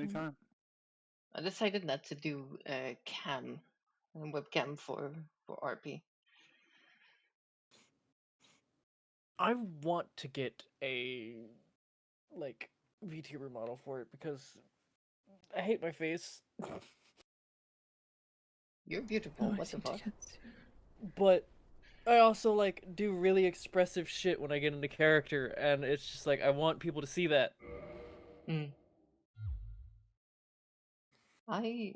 anytime. I decided not to do cam and webcam for RP. I want to get a like VTuber model for it because I hate my face. You're beautiful. Oh, I What the see fuck? tickets. But I also like do really expressive shit when I get into character, and it's just like I want people to see that. I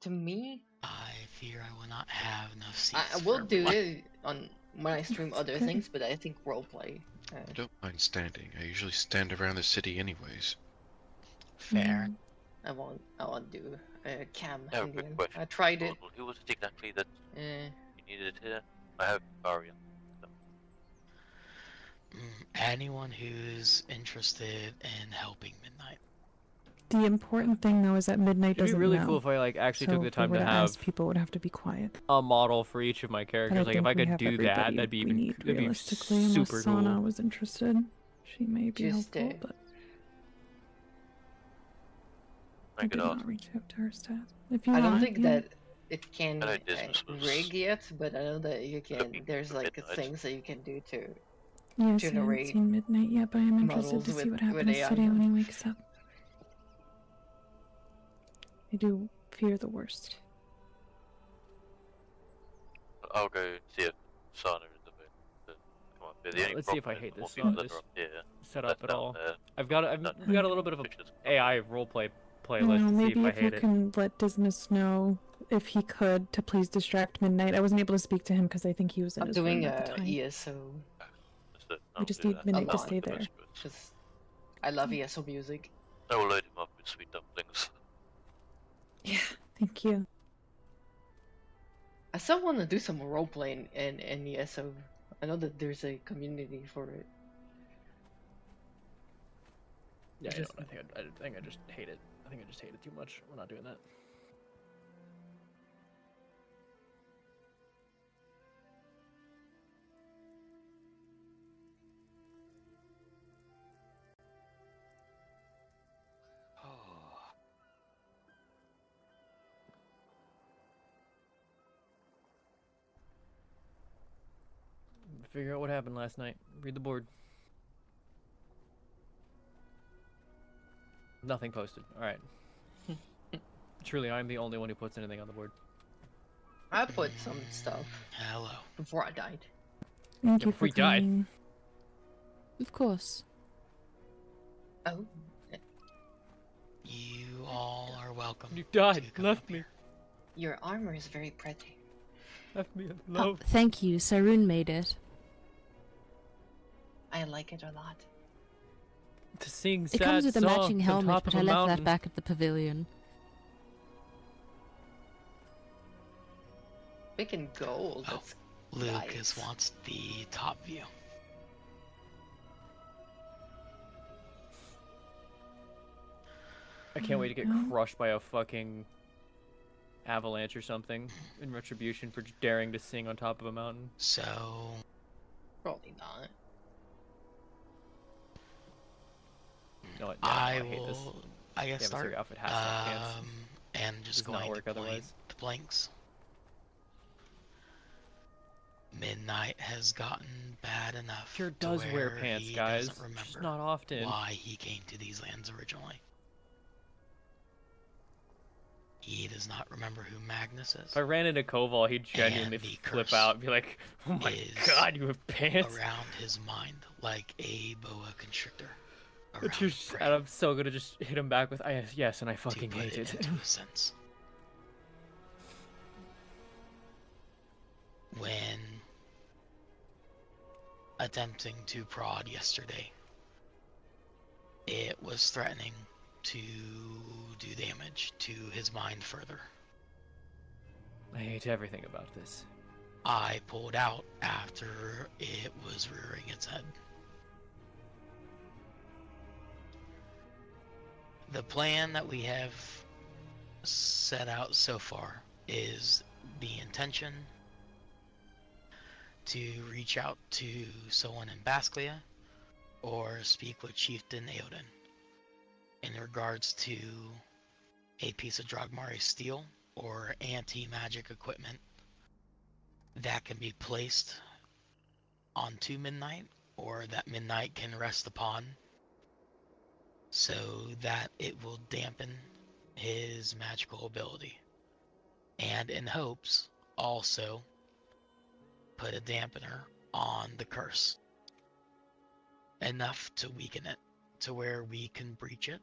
to me, I fear I will not have enough seats. I will do it on when I stream other okay. things, but I think roleplay. I don't mind standing. I usually stand around the city anyways. Fair. I won't do cam. I have a in the quick end. question. I tried it. Who was it exactly that Eh, you needed here? I have Hravariel. Anyone who's interested in helping Midnight. The important thing though is that Midnight It'd be doesn't really know. cool if I like actually So took the if we time were to to have ask, people would have to be quiet. a model for each of my characters. Like if I could do that, that'd be even that'd be realistically, unless super Sana cool. was interested. She may be Just, helpful, but I did not reach out to her stat. If you I want, don't think yeah. that it can I know this was rig yet, but I know that you can. looking There's for like Midnight. things that you can do to. Yes, I haven't generate seen Midnight yet, but I am interested models to see with- what with happens AI. today when he wakes up. I do fear the worst. I'll go see if Sana is available. Come on, the only Let's see if I problem hate is this the more song, people that this are up here, set up less at down all. there. I've got we got a little bit of a Pictures. AI roleplay I playlist don't know, to see maybe if I if you hate it. can let Dismas know if he could to please distract Midnight. I wasn't able to speak to him because I think he was in I'm his doing room at the time. ESO. We just need Midnight to stay there. Just I love ESO music. I will load him up with sweet dumplings. Yeah, thank you. I still want to do some roleplay in ESO. I know that there's a community for it. Yeah, Just- I think I just hate it. I think I just hate it too much. We're not doing that. Figure out what happened last night. Read the board. Nothing posted. Alright. Truly, I'm the only one who puts anything on the board. I put some stuff Hello. before I died. Thank Yeah, you before for he died. coming. Of course. Oh, You all are welcome. You died. to come Left up me. here. your armor is very pretty. Left me Oh, alone. thank you. Sarun made it. I like it a lot. To sing sad It comes with a songs matching on helmet, top but of I a left mountain. that back at the pavilion. Making gold. Oh, That's Lucas nice. wants the top view. I can't wait to get No. crushed by a fucking avalanche or something in retribution for daring to sing on top of a mountain. So, Probably not. No, I hate this. will, I guess, The start, emissary outfit has to have pants. and just Does not going work to point otherwise. the blanks. Midnight has gotten bad enough. Sure to does wear where pants, he guys. doesn't remember Just not often. why he came to these lands originally. He does not remember who Magnus is. If I ran into Koval, he'd genuinely And the flip curse out and be like, oh my is god, you have pants? Around his mind, like a boa constrictor. And Around just- prey, and I'm so gonna just hit him back with, yes, and I to fucking put hate it it. into a sense. When attempting to prod yesterday, it was threatening to do damage to his mind further. I hate everything about this. I pulled out after it was rearing its head. The plan that we have set out so far is the intention to reach out to someone in Basclia or speak with Chieftain Eoden in regards to a piece of Drogmari steel or anti-magic equipment that can be placed onto Midnight, or that Midnight can rest upon, so that it will dampen his magical ability. And in hopes, also put a dampener on the curse. Enough to weaken it, to where we can breach it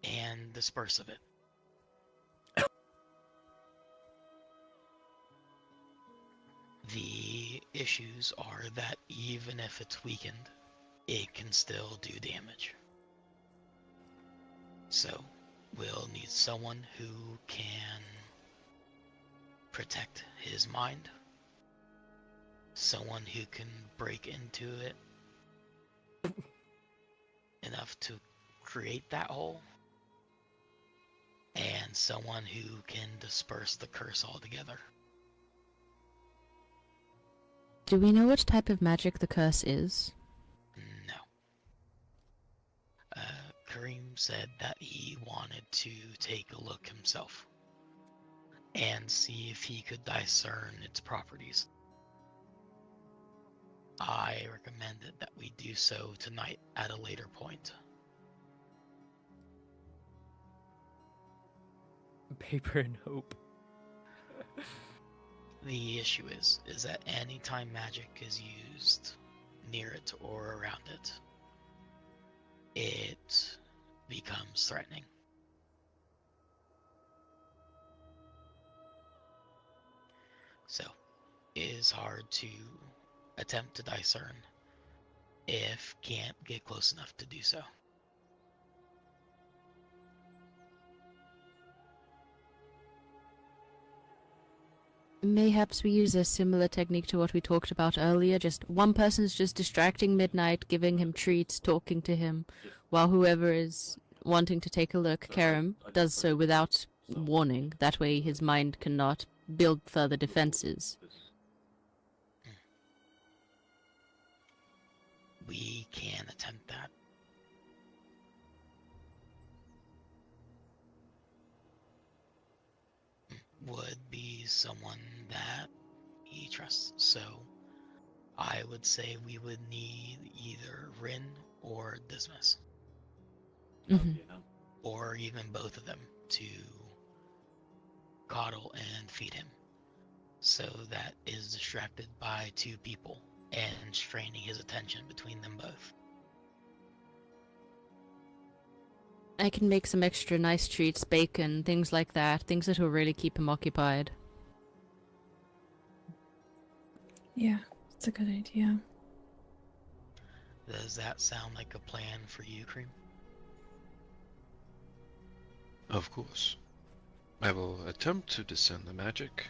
and disperse of it. The issues are that even if it's weakened, it can still do damage. So, we'll need someone who can protect his mind, someone who can break into it enough to create that hole, and someone who can disperse the curse altogether. Do we know what type of magic the curse is? No. Kareem said that he wanted to take a look himself and see if he could discern its properties. I recommended that we do so tonight at a later point. Paper and hope. The issue is that anytime magic is used near it or around it, it becomes threatening. So, it is hard to attempt to discern if can't get close enough to do so. Mayhaps we use a similar technique to what we talked about earlier. Just one person's just distracting Midnight, giving him treats, talking to him, while whoever is wanting to take a look, Karam, does so without warning. That way his mind cannot build further defenses. We can attempt that. Would be someone that he trusts. So I would say we would need either Rin or Dismas, or even both of them, to coddle and feed him, so that is distracted by two people and straining his attention between them both. I can make some extra nice treats, bacon, things like that, things that will really keep him occupied. Yeah, it's a good idea. Does that sound like a plan for you, Cream? Of course. I will attempt to discern the magic,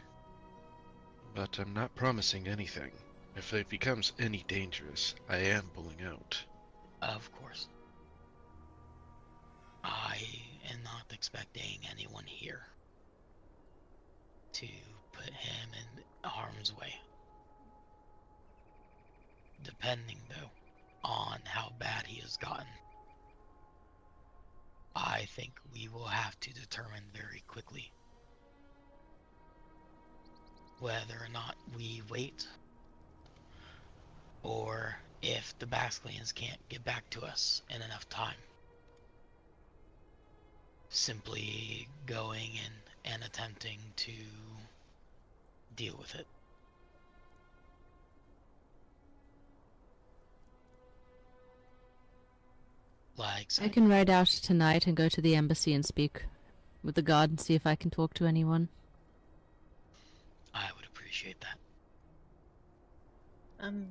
but I'm not promising anything. If it becomes any dangerous, I am pulling out. Of course. I am not expecting anyone here to put him in harm's way. Depending, though, on how bad he has gotten, I think we will have to determine very quickly whether or not we wait, or if the Basclians can't get back to us in enough time. Simply going in and attempting to deal with it. Like I can ride out tonight and go to the embassy and speak with the guard and see if I can talk to anyone. I would appreciate that. I'm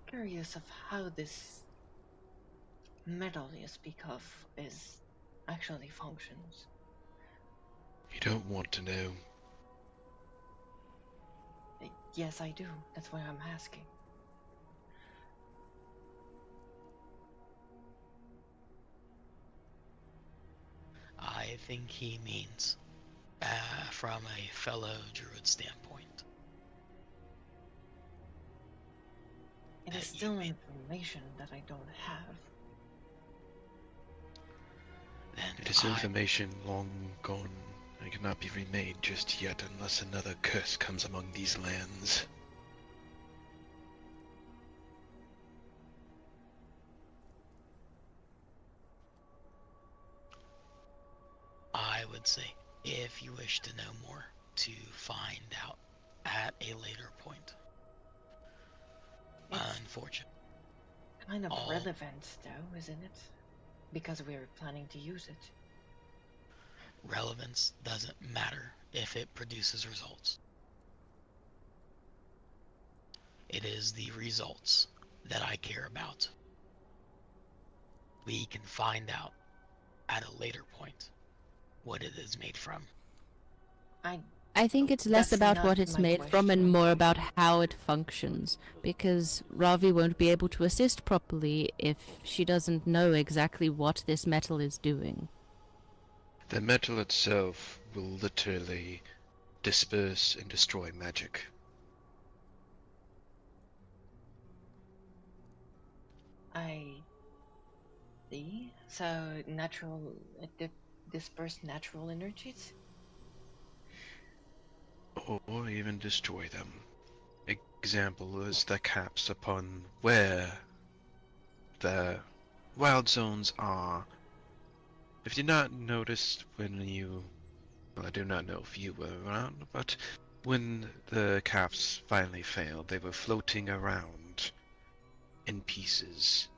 curious of how this metal you speak of actually functions. You don't want to know. Yes, I do. That's why I'm asking. I think he means from a fellow druid standpoint. is that you still made. information that I don't have. Then It is I information long gone and cannot be remade just yet unless another curse comes among these lands. would say, if you wish to know more, to find out at a later point. It's Unfortunately. kind of all- relevant, though, isn't it? Because we're planning to use it. Relevance doesn't matter if it produces results. It is the results that I care about. We can find out at a later point what it is made from. I think it's less That's about not what it's my made from and question. more about how it functions, because Ravi won't be able to assist properly if she doesn't know exactly what this metal is doing. The metal itself will literally disperse and destroy magic. I see. So natural, disperse natural energies. Or even destroy them. Example is the caps upon where the wild zones are. If you not noticed when you, well, I do not know if you were around, but when the caps finally failed, they were floating around in pieces.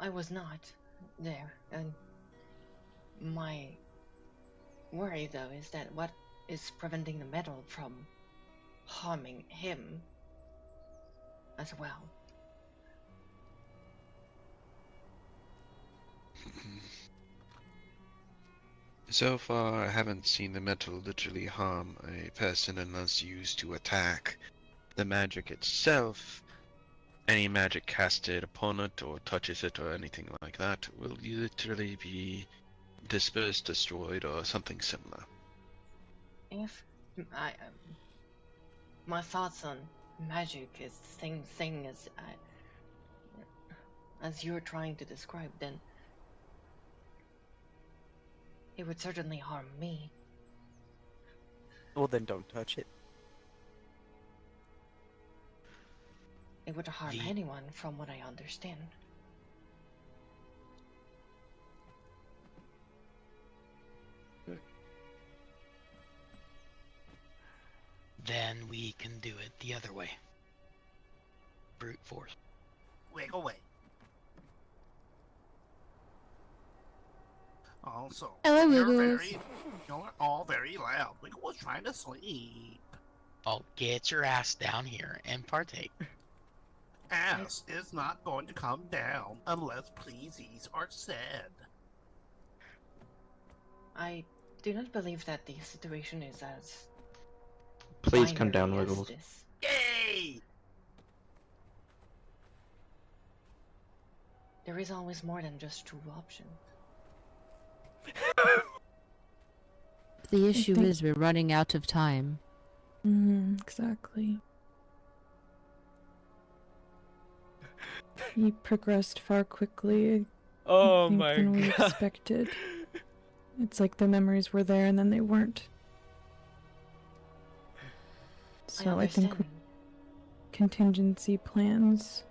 I was not there, and my worry, though, is that what is preventing the metal from harming him as well. So far, I haven't seen the metal literally harm a person unless used to attack. The magic itself, any magic casted upon it or touches it or anything like that, will literally be dispersed, destroyed, or something similar. If my thoughts on magic is the same thing as you're trying to describe, then it would certainly harm me. Well, then don't touch it. It would harm The- anyone, from what I understand. Then we can do it the other way. Brute force. Wiggle away. Also, Hello, you're Wiggles. you're all very loud. Wiggle was trying to sleep. Oh, get your ass down here and partake. Ass is not going to come down unless pleasies are said. I do not believe that the situation is as Please come down, binary as Wiggles. this. Yay! There is always more than just two options. The issue think- is we're running out of time. Exactly. He progressed far quickly, Oh I think, my than we god. expected. It's like the memories were there and then they weren't. So I think understand. contingency plans,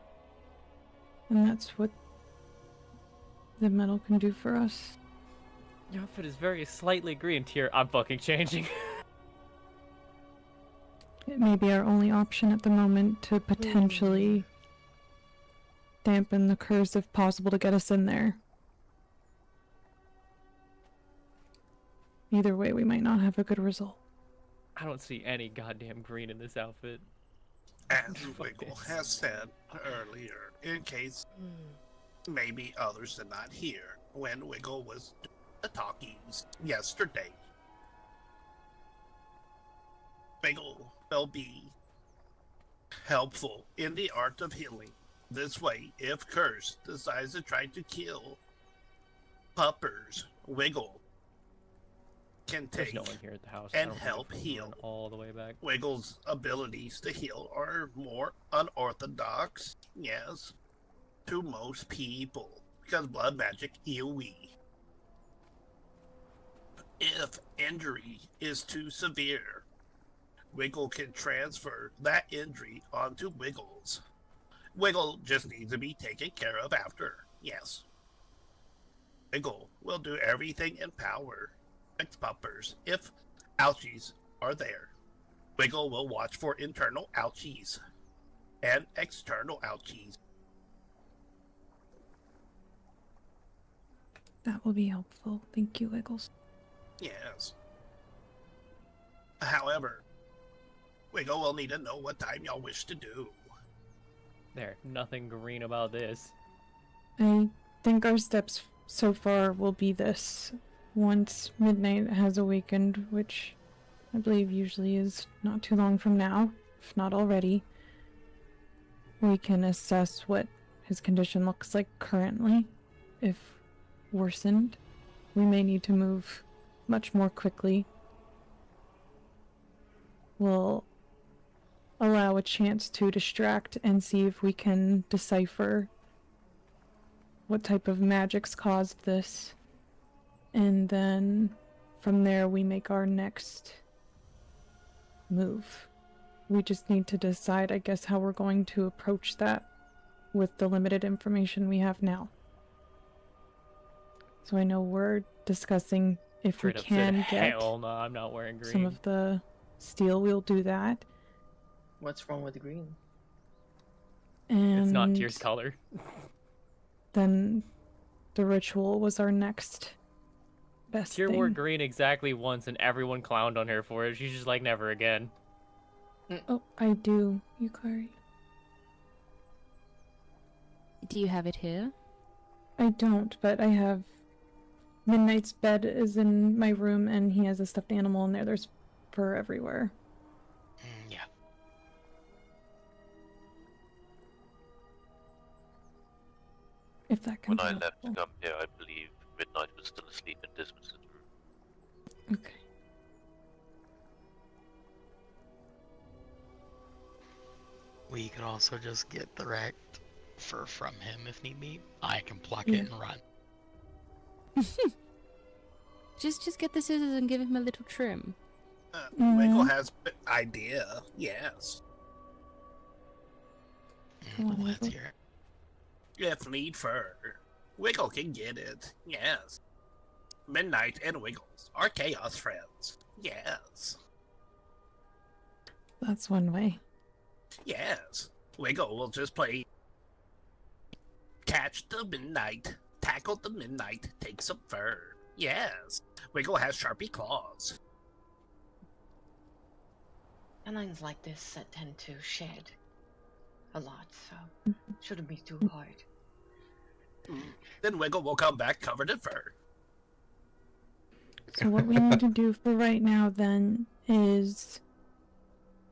and that's what the metal can do for us. Your outfit is very slightly green tier. I'm fucking changing. It may be our only option at the moment to potentially dampen the curse if possible to get us in there. Either way, we might not have a good result. I don't see any goddamn green in this outfit. As Fuck Wiggle this. has said earlier, in case maybe others did not hear when Wiggle was doing the talkies yesterday. Wiggle will be helpful in the art of healing. This way, if Curse decides to try to kill puppers, Wiggle can There's take no one here at the house. I and don't think help if we heal. run all the way back. Wiggle's abilities to heal are more unorthodox, yes, to most people, because blood magic AoE. If injury is too severe, Wiggle can transfer that injury onto Wiggles. Wiggle just needs to be taken care of after, yes. Wiggle will do everything in power, fix puppers, if ouchies are there. Wiggle will watch for internal ouchies and external ouchies. That will be helpful. Thank you, Wiggles. Yes. However, Wiggle will need to know what time y'all wish to do. There, nothing green about this. I think our steps so far will be this. Once midnight has awakened, which I believe usually is not too long from now, if not already, we can assess what his condition looks like currently. If worsened, we may need to move much more quickly. We'll allow a chance to distract and see if we can decipher what type of magics caused this. And then from there we make our next move. We just need to decide, I guess, how we're going to approach that with the limited information we have now. So I know we're discussing if Straight we up can said, get hell no, I'm not wearing green. some of the steel, we'll do that. What's wrong with the green? And It's not Tyr's color. then the ritual was our next best Tyr thing. wore green exactly once and everyone clowned on her for it. She's just like, never again. Oh, I do, Yukari. Do you have it here? I don't, but I have... Midnight's bed is in my room, and he has a stuffed animal in there. There's fur everywhere. Yeah. If that can When I be left to helpful. come here, I believe Midnight was still asleep in Dismas's room. Okay. We could also just get direct fur from him if need be. I can pluck Yeah. it and run. Just get the scissors and give him a little trim. Wiggle has an idea, yes. Come on, Let's Wiggle. hear it. If need fur, Wiggle can get it, yes. Midnight and Wiggles are chaos friends, yes. That's one way. Yes. Wiggle will just play catch the midnight, tackle the midnight, take some fur. Yes. Wiggle has sharpie claws. Canines like this tend to shed a lot, so shouldn't be too hard. Then Wiggle will come back covered in fur. So what we need to do for right now, then, is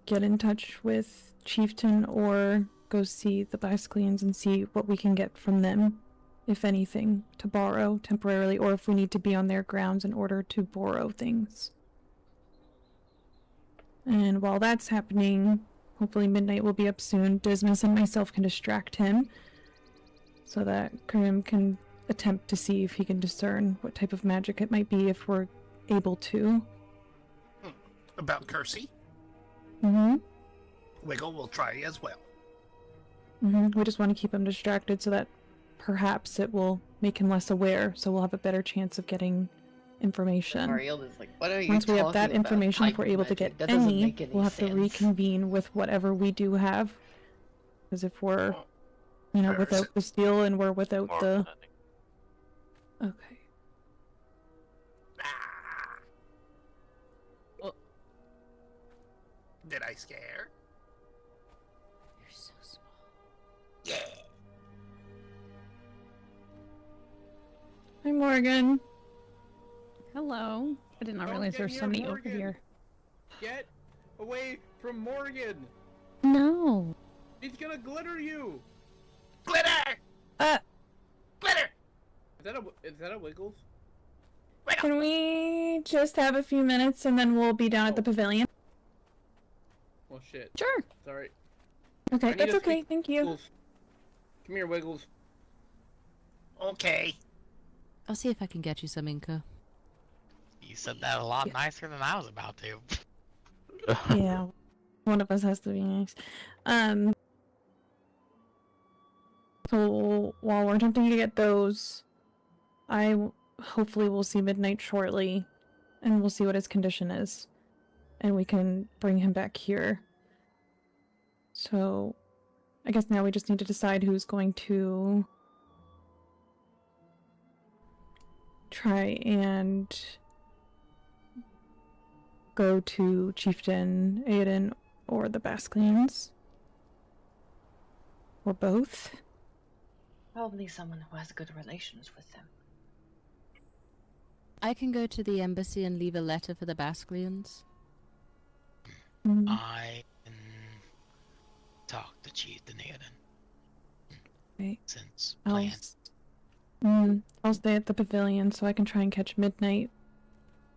get in touch with Chieftain or go see the Bascleans and see what we can get from them, if anything, to borrow temporarily, or if we need to be on their grounds in order to borrow things. And while that's happening, hopefully Midnight will be up soon. Dismas and myself can distract him so that Karim can attempt to see if he can discern what type of magic it might be if we're able to. About Kersey, Mm-hmm. Wiggle will try as well. Mm-hmm. We just want to keep him distracted so that perhaps it will make him less aware, so we'll have a better chance of getting information. Hravariel is like, what are you Once we have that talking about? information, if Type we're able to magic? get That doesn't any, make any we'll have sense. to reconvene with whatever we do have. Because if we're, you know, First. without the steel and we're without More the... planning. Okay. Ah. Oh. Did I scare? You're so small. Yeah. Hi, Morgan. Hello. I did not Don't realize get there were so near many over Morgan. here. Get away from Morgan! No. He's gonna glitter you! Glitter! Uh, Glitter! Is that a Wiggles? Wiggle! Can we just have a few minutes and then we'll be down at the pavilion? Well, shit. Sure. Sorry. Okay, I need that's to okay. speak Thank you. Wiggles. Come here, Wiggles. Okay. I'll see if I can get you some Inca. You said that a lot nicer than I was about to. Yeah, one of us has to be nice. So while we're attempting to get those, hopefully will see Midnight shortly, and we'll see what his condition is, and we can bring him back here. So, I guess now we just need to decide who's going to try and go to Chieftain Aiden or the Basclians. Or both. Probably someone who has good relations with them. I can go to the embassy and leave a letter for the Basclians. I can talk to Chieftain Aiden. Okay. Since I'll stay at the pavilion so I can try and catch Midnight.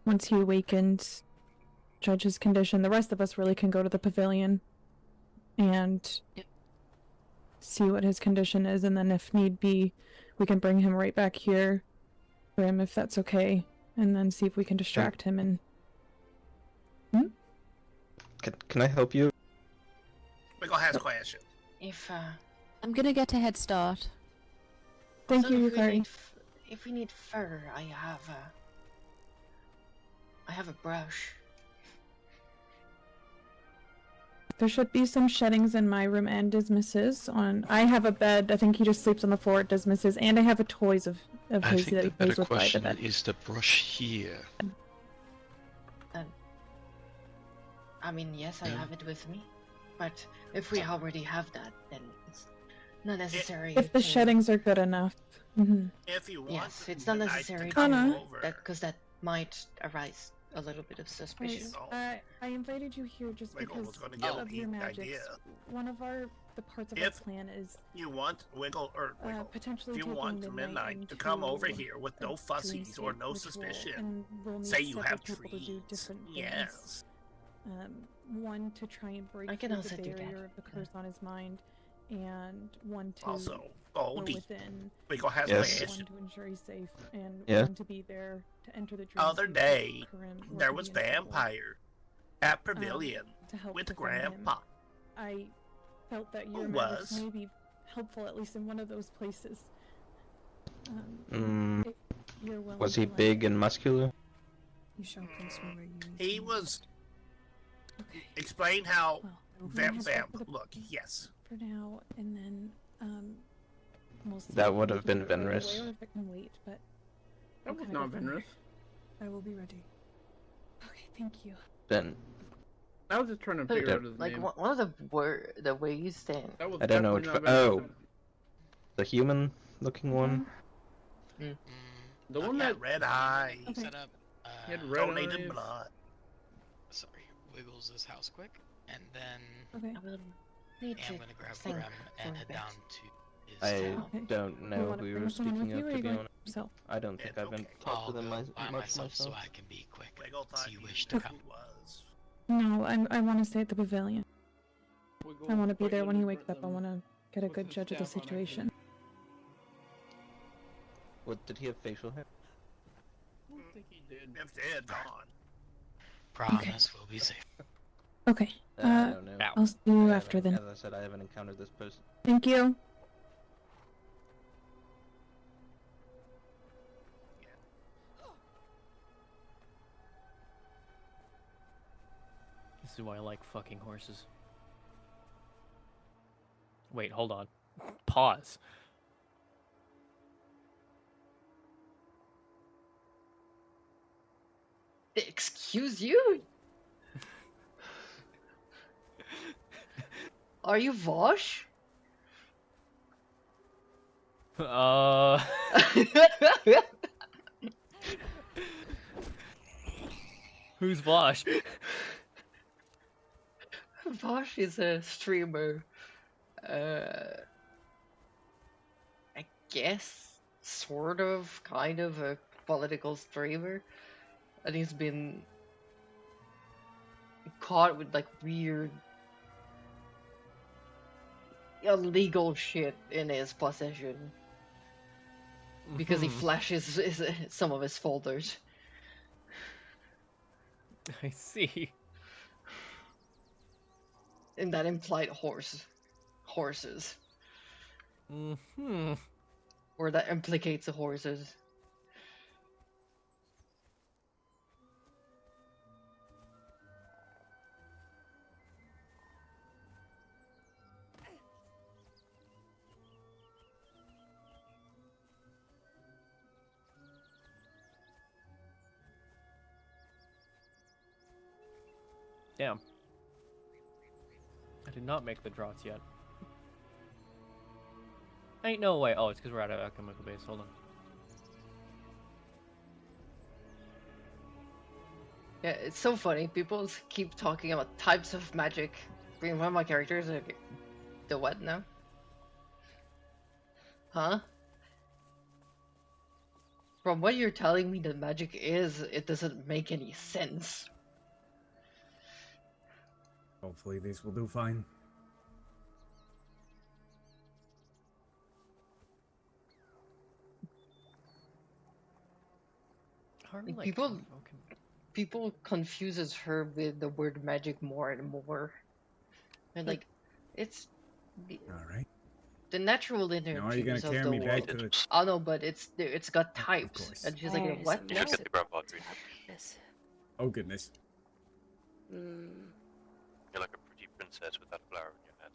Once he awakens, judge his condition. The rest of us really can go to the pavilion and see what his condition is, and then if need be, we can bring him right back here for him if that's okay, and then see if we can distract him and... Can I help you? Wiggle has a question. If I'm gonna get a head start. Thank also, you, if we Yukari. need if we need fur, I have a brush. There should be some sheddings in my room and Dismiss's. I have a bed. I think he just sleeps on the floor at Dismiss's, and I have a toys of I his think that the he plays better with by the question bed. is the brush here. I mean, yes, I have it with me, but if we already have that, then it's not necessary. If the to- sheddings are good enough. Mm-hmm. If you want, Yes, it's not Midnight necessary to come Anna. over. because that might arise a little bit of suspicion. I invited you here just Wiggle because was gonna give of me your the magics. idea. One of the parts of If our plan is You want Wiggle or Wiggle? potentially if you taking want Midnight to come over here with no fussies or no suspicion, and we'll need say you several have people to do trees. different things. Yes. One to try and break I can through also the do that. barrier of the curse on his mind, and one to Also, go Goldie. within. Wiggle has Yes. a One question. to ensure he's safe, and Yeah. one to be there to enter the dream. Other state day, with Corinne or there to was be in trouble. vampire at Pavilion to help with defend him. Grandpa. I felt that your Who magics was? may be helpful at least in one of those places. If you're willing Was to he lend big it. and muscular? You shall place me where you need He to. was. Okay. Explain how Well, we'll vamp just vamp for the- look. Yes. for now, and then we'll see That if would we have can been get it right Venrus. away or if it can wait, but That was Okay, not go for it. Venrus. I will be ready. okay, thank you. Then I was just trying to So, figure out his like name. one of the ways that That was I don't know definitely which. not Oh, Venrus. the human-looking one. The I one got that red eye. Okay. Set up. he had red Donated eyes. blood. Sorry, Wiggles' house quick, and then Okay. I will need I'm to gonna grab think Graham and for a head bit. down to his I Okay. don't You know wanna who you bring were someone speaking with of, you, or to you be going honest. yourself? I don't think It's I've been okay. talked I'll to them go much by myself so myself. I can be quick. Wiggle thought So you he wish to knew come? who was. No, I want to stay at the pavilion. Wiggle, I want to be there when he Wiggle, wakes up. I want to get a with good his judge of the staff on it. situation. What, did he have facial hair? I don't think he did. If dead, gone. Promise we'll be safe. Okay. I don't know. I'll see I you haven't- after then. As I said, I haven't encountered this person. Thank you. This is why I like fucking horses. Wait, hold on. Pause. Excuse you? Are you Vosh? Who's Vosh? Vosh is a streamer. I guess, sort of, kind of a political streamer, and he's been caught with like weird illegal shit in his possession because he flashes some of his folders. I see. And that implied horses. Or that implicates the horses. Damn. I did not make the draughts yet. Ain't no way. Oh, it's because we're out of alchemical base. Hold on. Yeah, it's so funny. People keep talking about types of magic. I mean, one of my characters, like, the what now? Huh? From what you're telling me that magic is, it doesn't make any sense. Hopefully these will do fine. Like, people confuses her with the word magic more and more. And like, it's Alright. the natural energies Now are you gonna of carry the me back world. to the... Oh no, but it's got types. And she's like, what? You should get the grandpa tree. Oh goodness. You're like a pretty princess with that flower in your head.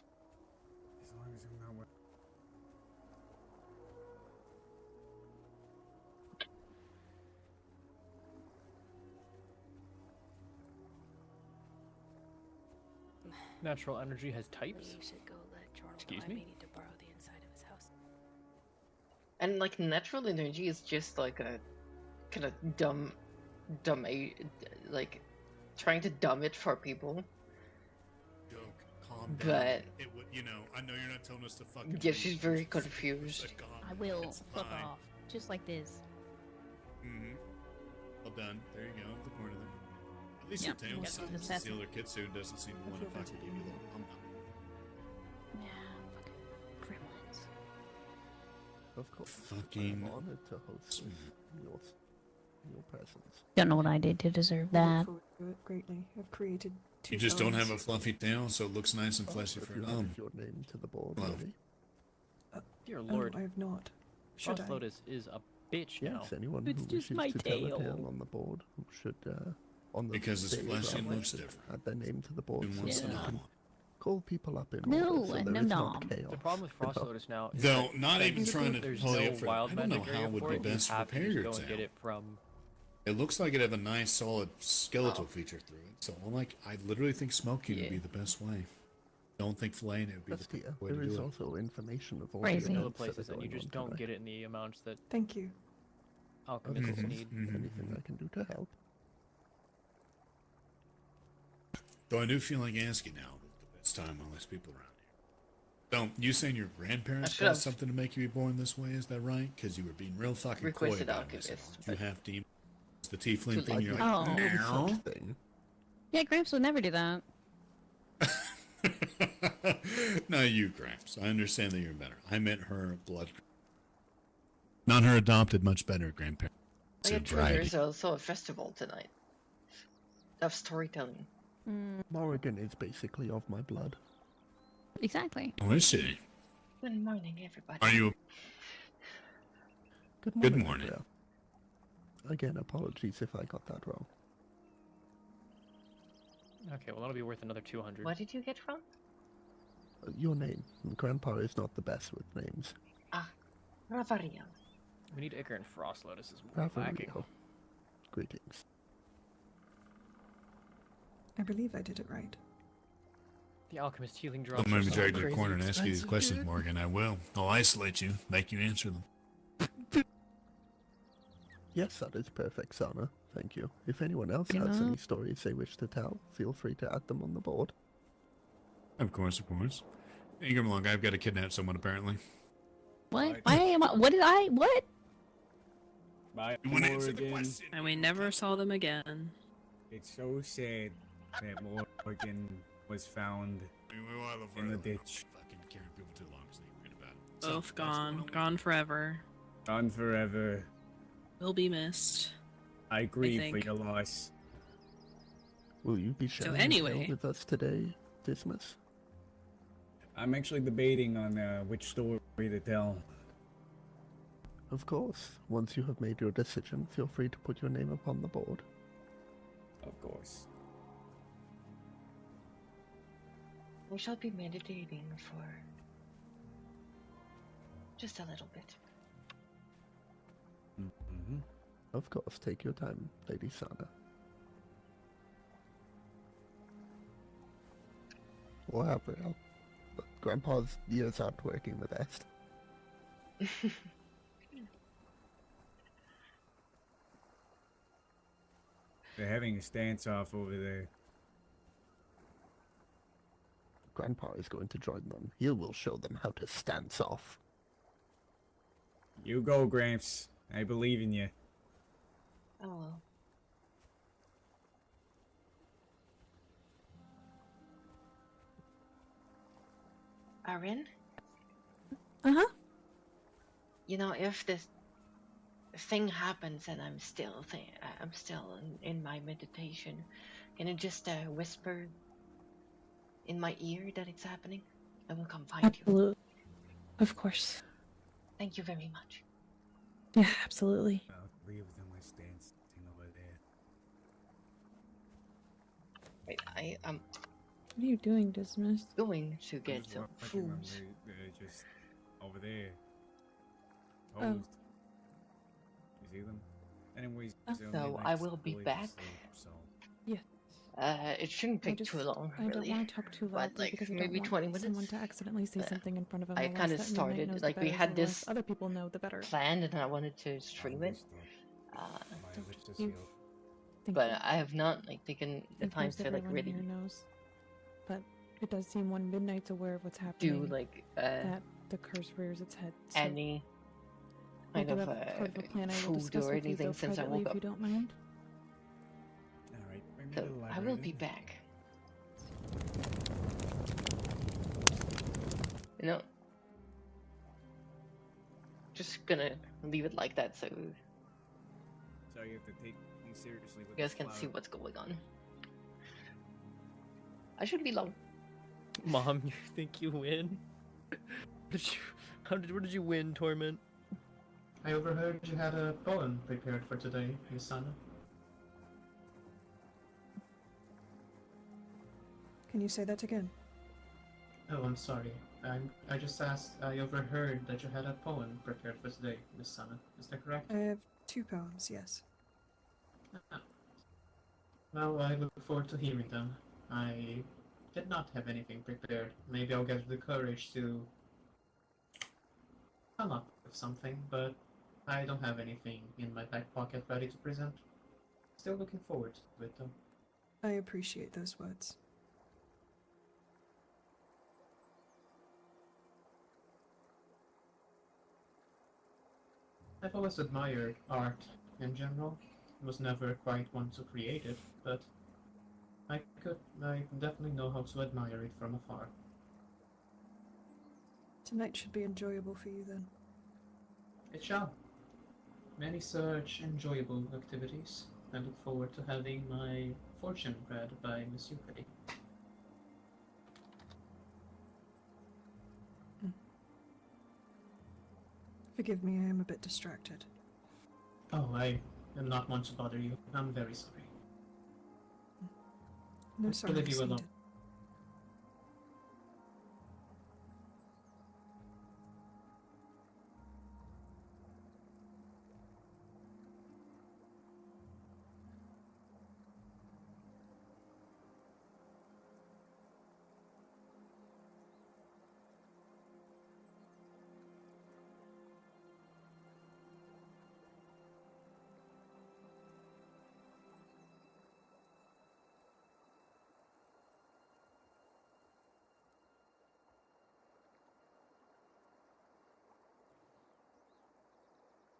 As long as I'm not... Natural energy has types? Excuse me? And like natural energy is just like a kind of like trying to dumb it for people. Joke, calm down. But It would, you know, I know you're not telling us to fucking. yeah, she's very confused. I will. It's Fuck fine. off. Just like this. Well done. There you go. The corner there. At least Yeah, your tail that's signs. the best. The other kitsune doesn't seem to want to fucking give you a little pump. Gremlins. Of course. Fucking. I'm honored to host your presence. Don't know what I did to deserve I that. look forward to it greatly. I've created two You just don't have a arms. fluffy tail, so it looks nice and fleshy If for you an have arm. your name to the board Well. already. Dear Oh, lord. I have not. Should I? Frost Lotus is a bitch now. Yes, anyone It's who just wishes my to tell a tail. tale on the board should, on the Because it's day fleshy and rather, looks should different. add their name to the board And so what's that the you can nom? call people up in No, order, so there no is nom. not chaos. The problem with Frost Lotus now is Though, that not even since trying to there's pull you no up for it, wild I don't know magic how area would for be it, best you to have to prepare just your go and get tail. it from... It looks like it have a nice solid skeletal feature through it. So I literally think smoking would be the best way. Don't think filleting it would be That's the here. way to There is do it. also information of all Crazy. the other events that places, are and you going just on don't tonight. get it in the amounts that Thank you. alchemists need. Anything I can do to help? Though I do feel like asking now the best time while there's people around here. Don't you saying your grandparents should've- caused something to make you be born this way? Is that right? Because you were being real fucking coy Requested about it. alchemist, You have demons. It's the tiefling thing. like You're me. like, Oh. no. Such thing. Yeah, Gramps would never do that. No, you, Gramps. I understand that you're better. I meant her blood. Not her adopted, much better grandparents. I get there's also a festival tonight of storytelling. Morrigan is basically of my blood. Exactly. Oh, is she? Good morning, everybody. Are you? Good Good morning. morning. Andrea. Again, apologies if I got that wrong. Okay, well that'll be worth another 200. What did you get from? Your name. Grandpa is not the best with names. Hravariel. We need Icar and Frost Lotus is more lacking. Hravariel. Greetings. I believe I did it right. The alchemist healing drops. Don't are make me so drag you to the crazy corner and ask you these expensive, questions, dude. Morgan. I will. I'll isolate you, make you answer them. Yes, that is perfect, Sana. Thank you. If anyone else You has know- any stories they wish to tell, feel free to add them on the board. Of course, of course. Hey, come along. I've got to kidnap someone, apparently. What? Why am I? What did I? What? Bye, You wanna answer the Morgan. question? And we never saw them again. It's so sad that Morgan was found in the ditch. Fucking carrying people too long, so you read about it. Both gone. Gone forever. Gone forever. Will be missed. I grieve for think. your loss. Will you be sharing a anyway- tale with us today, Dismas? I'm actually debating on which story to tell. Of course. Once you have made your decision, feel free to put your name upon the board. Of course. We shall be meditating for just a little bit. Mm-hmm. Of course, take your time, Lady Sana. Or Hravariel. But Grandpa's years aren't working the best. They're having a stance-off over there. Grandpa is going to join them. He will show them how to stance off. You go, Gramps. I believe in you. Oh well. Arin? Uh-huh. You know, if this thing happens and I'm still in my meditation, can you just whisper in my ear that it's happening? I will come find you. Absolutely. Of course. Thank you very much. Yeah, absolutely. I'll leave them my stance thing over there. Wait, I am What are you doing, Dismas? going to get Just some watching them, food. they're just over there. Oh. Posed. You see them? Anyways, So they like I will be fully back. asleep, so. Yes. It shouldn't take too long, I don't really. want to talk too But loudly like because I maybe don't 20 want minutes. someone to accidentally say something in front of him. I The kind less of that Midnight started knows, like the we better, had so the less this other people know, the better. planned, and I wanted to stream it. you- Thank But you. I have not like taken the Of time course, to like everyone really here knows. But it does seem when Midnight's aware of what's happening, do like that the curse rears its head. So any I kind do of have part of a plan I will food discuss or with you, anything though, since I privately, woke if you up. don't mind. Alright, bring me So to the I library will then. be back. You know, just gonna leave it like that so you So you have to take things seriously with guys this can flower. see what's going on. I should be long. Mom, you think you win? What did you win, Torment? I overheard you had a poem prepared for today, Miss Sana. Can you say that again? Oh, I'm sorry. I just asked. I overheard that you had a poem prepared for today, Miss Sana. Is that correct? I have 2 poems, yes. Well, I look forward to hearing them. I did not have anything prepared. Maybe I'll get the courage to come up with something, but I don't have anything in my back pocket ready to present. Still looking forward to it, though. I appreciate those words. I've always admired art in general. Was never quite one to create it, but I definitely know how to admire it from afar. Tonight should be enjoyable for you then. It shall. Many such enjoyable activities. I look forward to having my fortune read by Miss Euclid. Forgive me, I am a bit distracted. Oh, I am not one to bother you. I'm very sorry. No I'll sorry leave you alone. needed.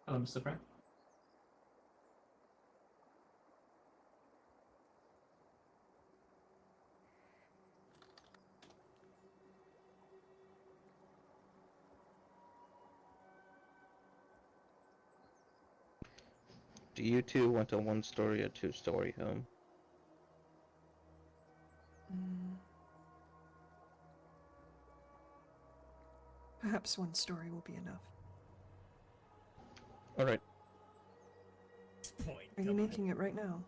Hello, Mr. Pratt. Do you two want a one-story or two-story home? Perhaps one story will be enough. Alright. Are you making it right now?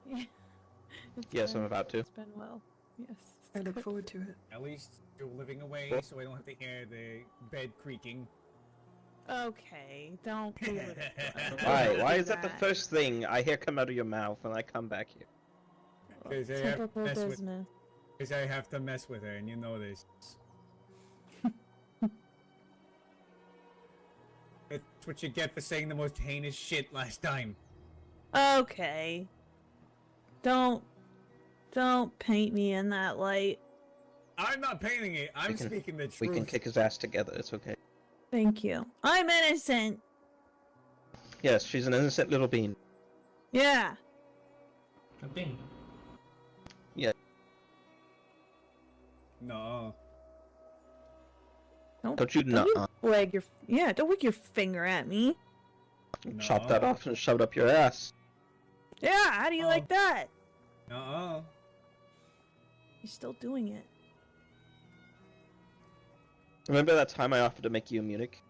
Yes, I'm about to. It's been well. Yes. I look forward to it. At least you're living away, Well- so I don't have to hear the bed creaking. Okay, don't do it. Why? Why is that the first thing I hear come out of your mouth when I come back here? Because I have to Typical mess with. business. Because I have to mess with her, and you know this. That's what you get for saying the most heinous shit last time. Okay. Don't paint me in that light. I'm not painting it. I'm speaking the We truth. can kick his ass together. It's okay. Thank you. I'm innocent. Yes, she's an innocent little bean. Yeah. A bean. Yeah. No. Don't you not wag your don't wag your finger at me. chop that off and shove it up your ass. Yeah, how do you like that? No. You're still doing it. Remember that time I offered to make you a Munich?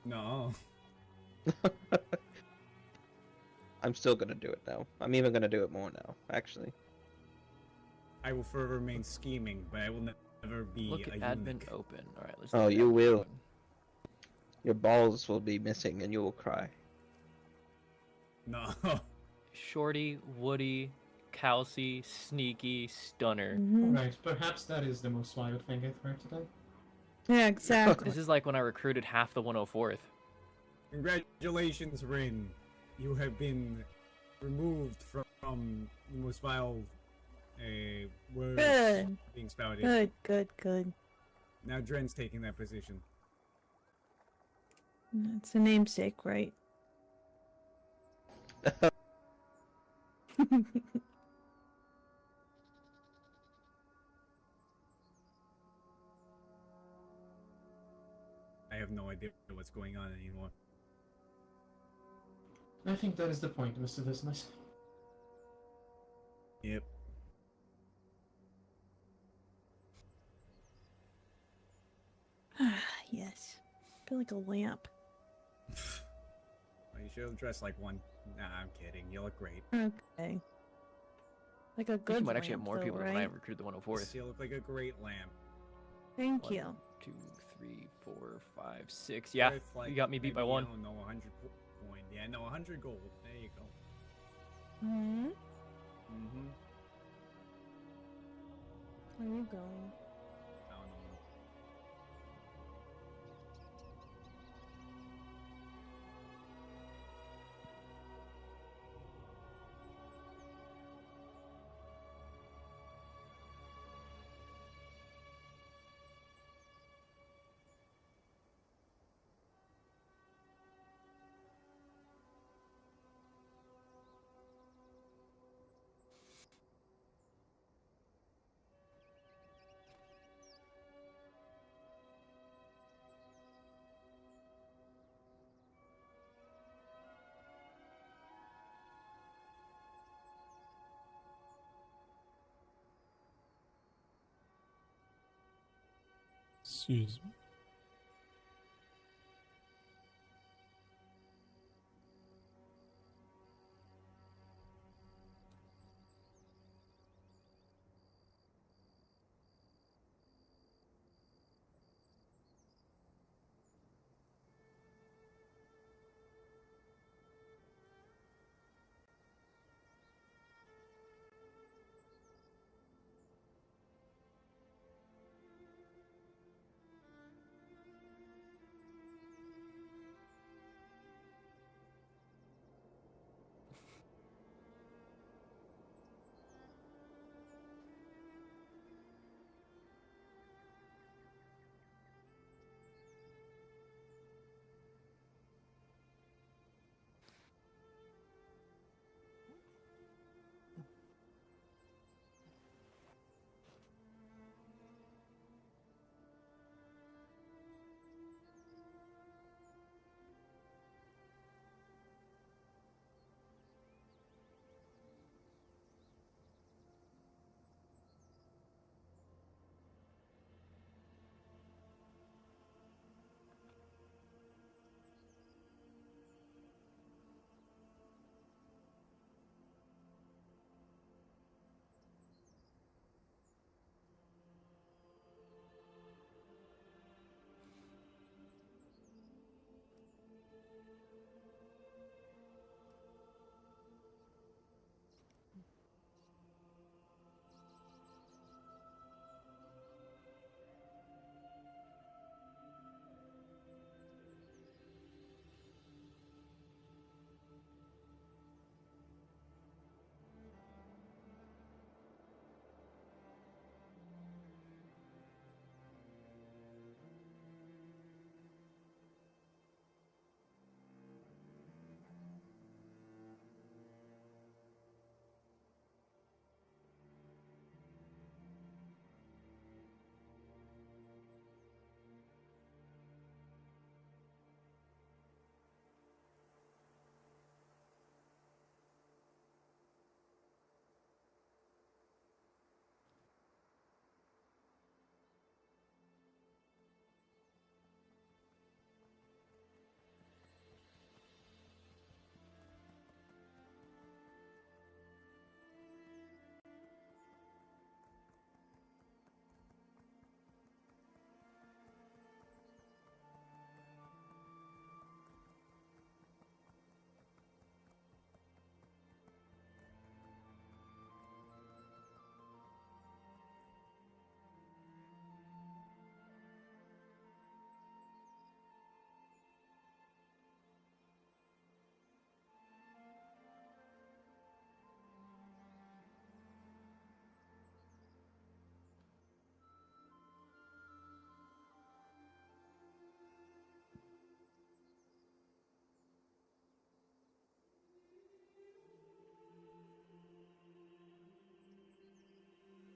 No. I'm still gonna do it now. I'm even gonna do it more now, actually. I will forever remain scheming, but I will never be Look at a admin eunuch. open. Alright, let's Oh, do you admin will. open. Your balls will be missing and you will cry. No. Shorty, Woody, Kelsey, Sneaky, Stunner. Right, perhaps that is the most wild thing I've heard today. Yeah, exactly. This is like when I recruited half the 104th. Congratulations, Rin. You have been removed from the most vile words Good. being spouted. Good. Now Dren's taking that position. It's a namesake, right? I have no idea what's going on anymore. I think that is the point, Mr. Business. Yep. Yes. I feel like a lamp. Well, you should have dressed like one. Nah, I'm kidding. You look great. Okay. Like a I think good you might actually have lamp, more though, people right? than when I recruited the 104th. You look like a great lamp. Thank you. 2, 3, 4, 5, 6. Yeah, Worth, like, you got me beat by maybe, one. I don't know, 100 coin. Yeah, no, 100 gold. There you go. Hmm? Mm-hmm. Where are you going? I don't know. Excuse me.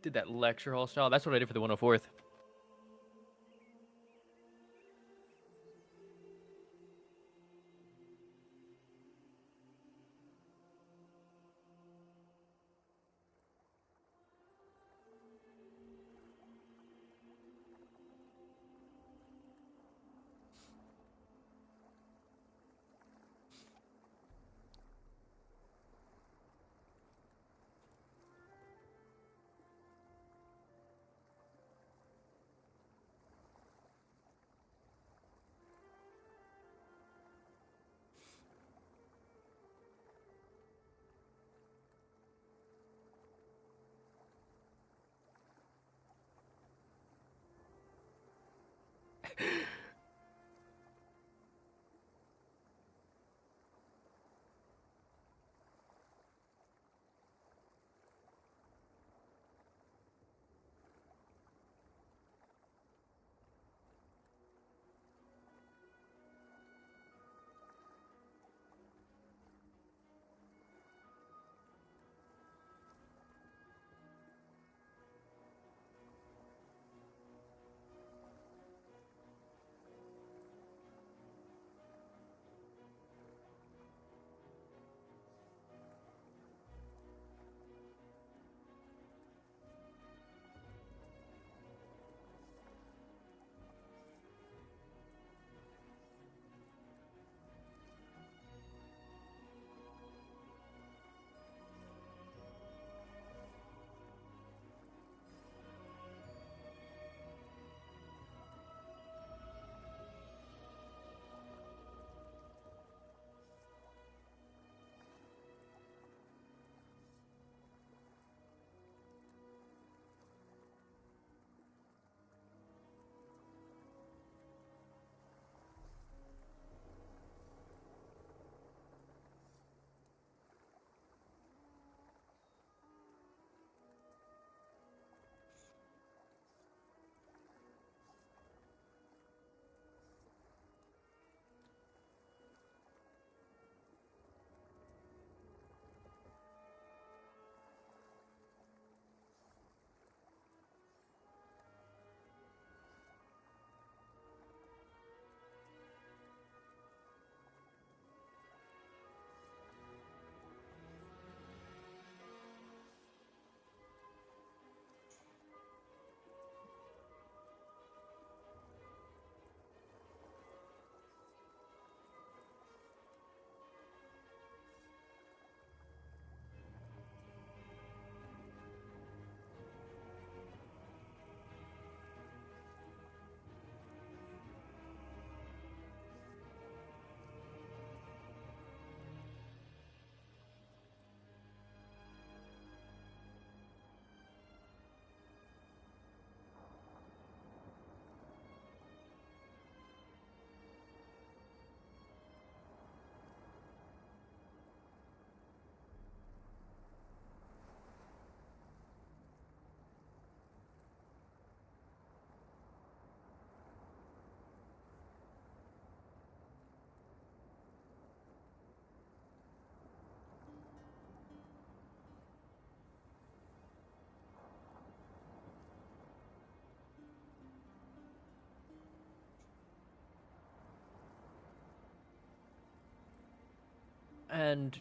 did that lecture hall style. That's what I did for the 104th. And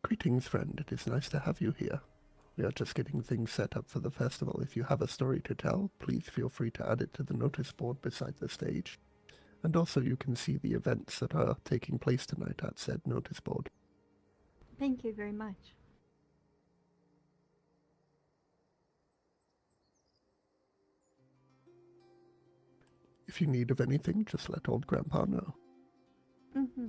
Greetings, friend. It is nice to have you here. We are just getting things set up for the festival. If you have a story to tell, please feel free to add it to the notice board beside the stage. And also you can see the events that are taking place tonight at said notice board. Thank you very much. If you need of anything, just let old Grandpa know. Mm-hmm.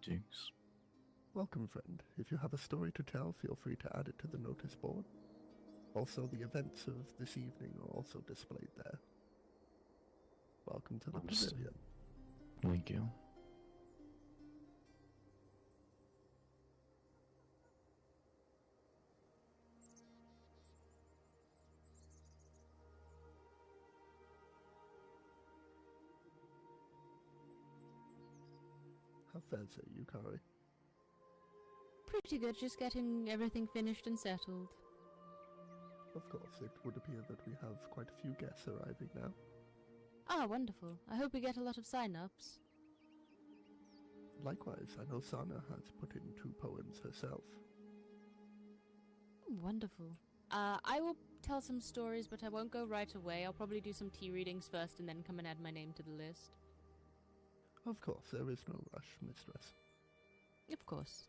Greetings. Welcome, friend. If you have a story to tell, feel free to add it to the notice board. Also, the events of this evening are also displayed there. Welcome to the pavilion. Thank you. How fares it, Yukari? Pretty good, just getting everything finished and settled. Of course, it would appear that we have quite a few guests arriving now. Ah, wonderful. I hope we get a lot of sign-ups. Likewise, I know Sana has put in 2 poems herself. Wonderful. I will tell some stories, but I won't go right away. I'll probably do some tea readings first and then come and add my name to the list. Of course, there is no rush, mistress. Of course.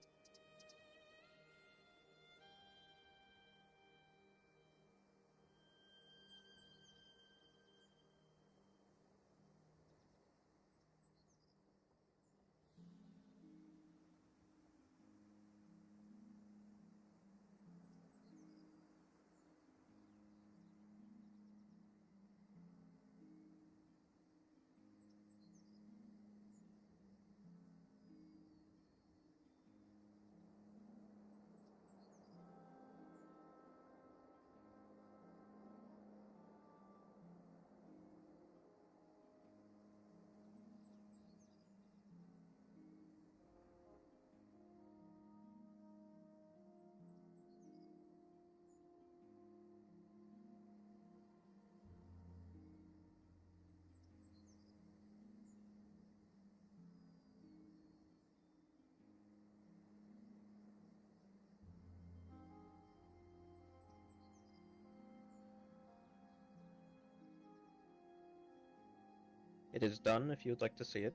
It is done if you'd like to see it.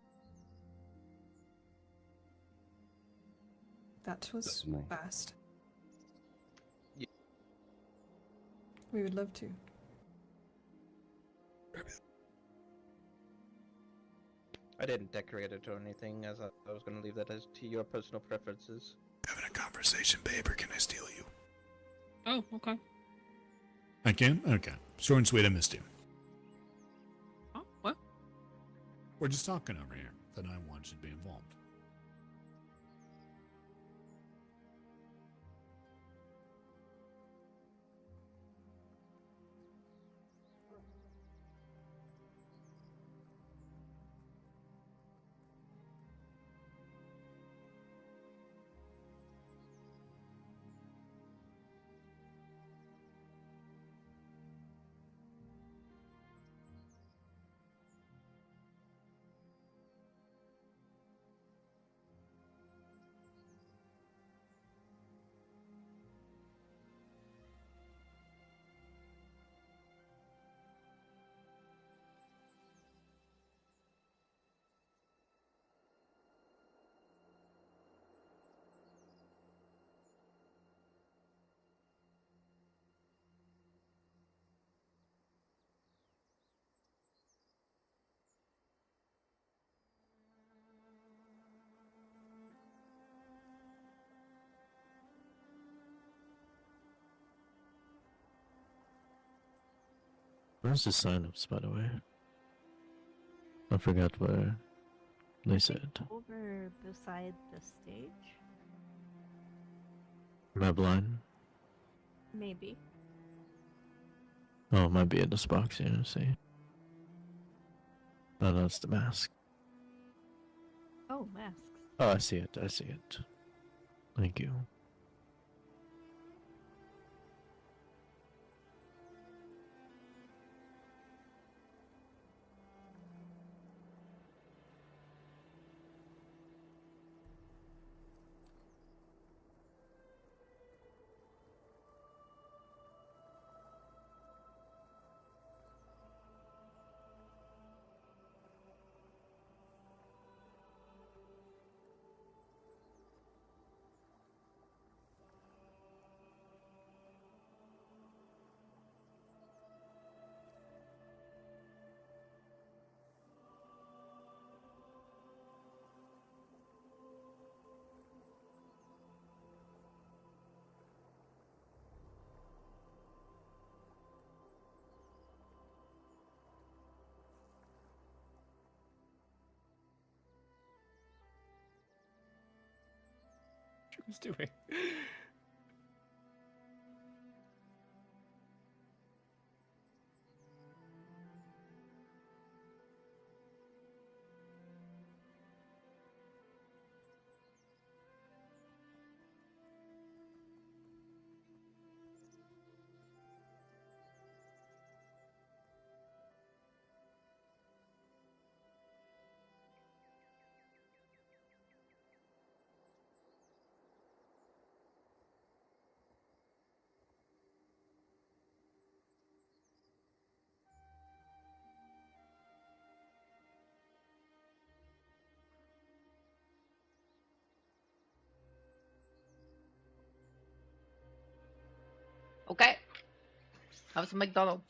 That was Nice. fast. Yeah. We would love to. I didn't decorate it or anything, as I was going to leave that as to your personal preferences. Having a conversation, babe, or can I steal you? Oh, okay. I can? Okay. Short and sweet, I missed you. Oh, what? We're just talking over here. Then I want you to be involved. Where's the sign-ups, by the way? I forgot where they said. Over beside the stage? Am I blind? Maybe. Oh, it might be in this box here, see. Oh, no, it's the mask. Oh, masks. Oh, I see it, I see it. Thank you. he's doing. Okay. Have some McDonald's.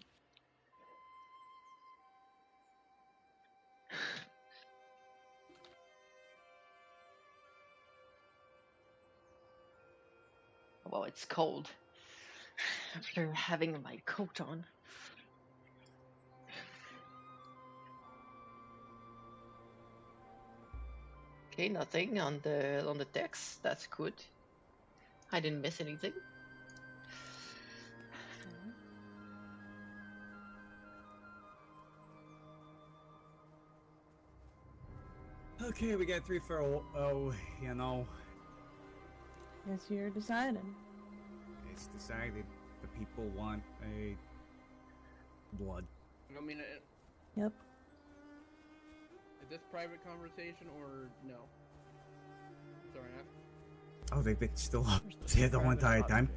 Well, it's cold. After having my coat on. Okay, nothing on the text. That's good. I didn't miss anything. Okay, we got 3 for you know. Guess you're deciding. It's decided the people want a blood. I mean, Yep. is this private conversation or no? Sorry, Oh, they've been still up there the whole entire time.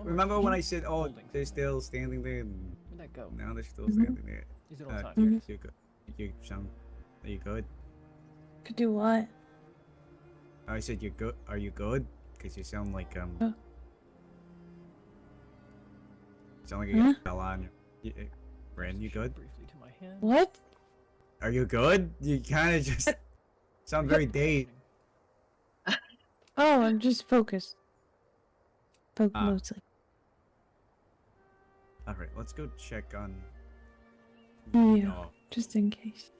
Remember when I said, oh, they're still standing there? And Where'd that go? now they're still standing there. Is it on time? You're good. You sound. Are you good? Could do what? I said you're good. Are you good? Because you sound like sound like you got a lot on you. Brandon, you good? Briefly to my hand. What? Are you good? You kind of just sound very dazed. Oh, I'm just focused. Mostly. All right, let's go check on. Yeah, just in case.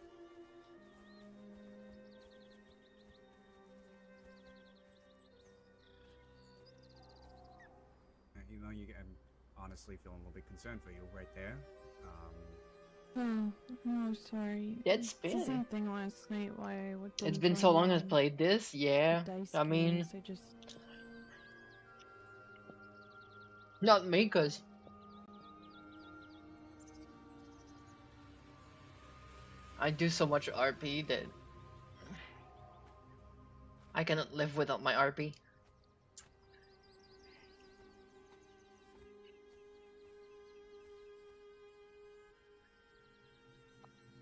You know, I'm honestly feeling a little bit concerned for you right there. Oh, sorry. It's the been. same thing last night. Why? It's been so long I've played this. Yeah. I mean, I just. not me, cause I do so much RP that I cannot live without my RP.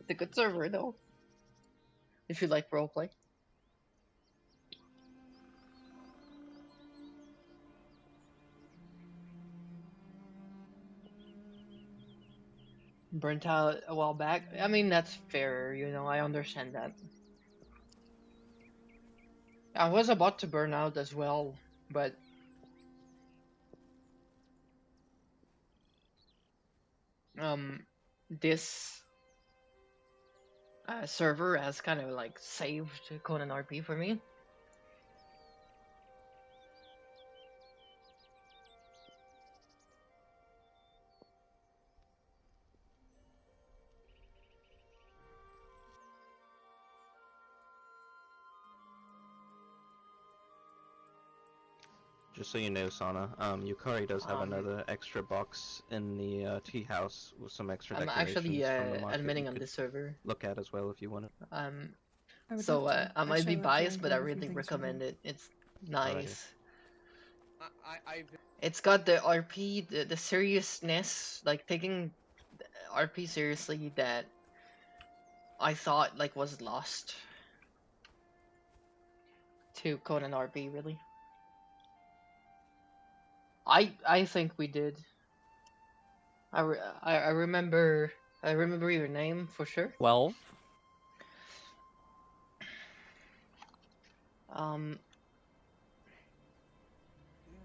It's a good server though, if you like roleplay. Burnt out a while back. I mean, that's fair, you know, I understand that. I was about to burn out as well, but this server has kind of like saved Conan RP for me. Just so you know, Sana, Yukari does have another extra box in the tea house with some extra I'm decorations actually from the market admitting you on could this server. look at as well if you want it. So I might be Actually, I'd like to biased, but I grab a few really things from recommend here. it. It's nice. I've It's got the RP, the seriousness, like taking RP seriously that I thought like was lost to Conan RP, really. I think we did. I remember your name for sure. 12. Yeah,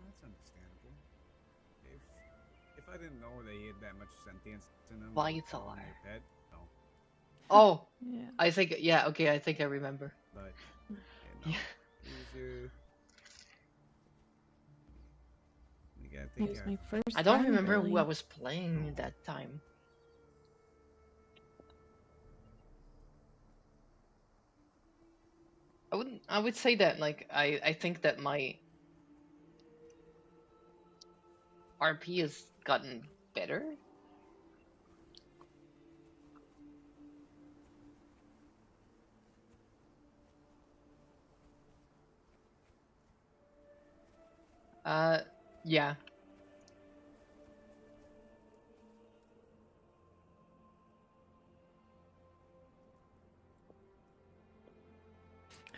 that's understandable. If I didn't know they had that much sentience in them, I would call them your pet. No. Oh, Yeah. I think, yeah, okay, I think I remember. But you know, Yeah, It take was care. my first I don't time, remember who I really. was playing at that time. I would say that like I think that my RP has gotten better. Yeah.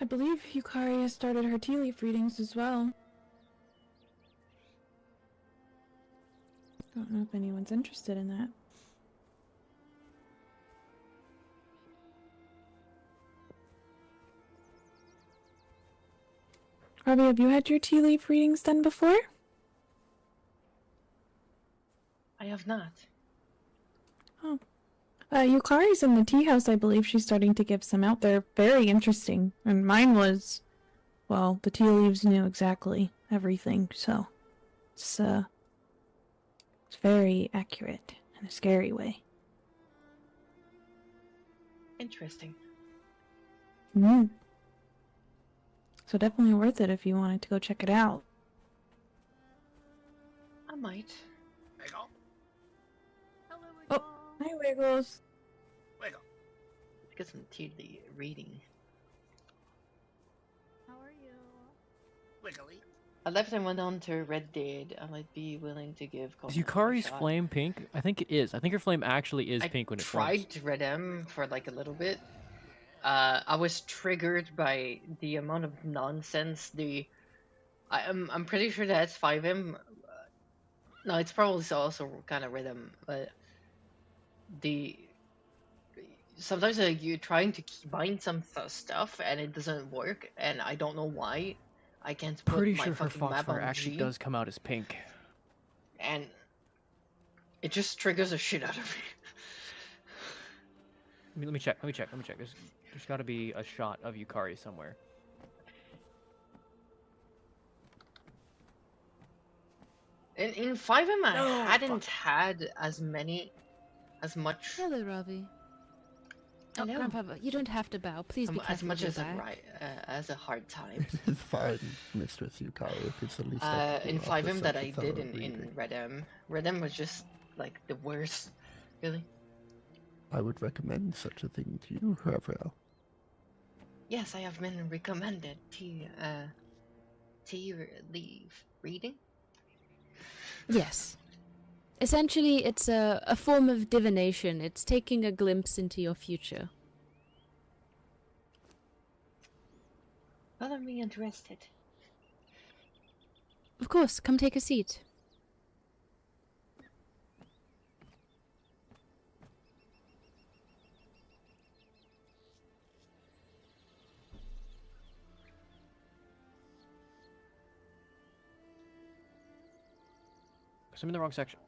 I believe Yukari has started her tea leaf readings as well. Don't know if anyone's interested in that. Robbie, have you had your tea leaf readings done before? I have not. Oh. Yukari's in the tea house, I believe. She's starting to give some out there. Very interesting. And mine was, well, the tea leaves knew exactly everything, so it's very accurate in a scary way. Interesting. Mm. So definitely worth it if you wanted to go check it out. I might. Wiggle. Oh, hi Wiggles. Wiggle. Get some tea reading. How are you? Wiggly. I left and went on to Red Dead. I might be willing to give Is Cosmos a Yukari's shot. flame pink? I think it is. I think her flame actually is I pink when it flames. tried Red M for like a little bit. I was triggered by the amount of nonsense. I'm pretty sure that's 5M. No, it's probably also kind of Rhythm, but sometimes you're trying to bind some stuff and it doesn't work, and I don't know why. I can't put Pretty my sure her fucking map Foxfire on actually G, does come out as pink. and it just triggers the shit out of me. Let me check. There's got to be a shot of Yukari somewhere. In 5M, I hadn't had as much. Hello, Robbie. Oh, Hello. Grandpa, you don't have to bow. Please be careful as much with your as back. as a hard time. It is fine, Mistress Yukari. It is the least I can do In after 5M that such I a did thorough in reading. Red M. Red M was just like the worst, really. I would recommend such a thing to you, Hravariel. Yes, I have been recommended tea leaf reading. Yes. Essentially, it's a form of divination. It's taking a glimpse into your future. Well, I'm really interested. Of course, come take a seat. Because I'm in the wrong section.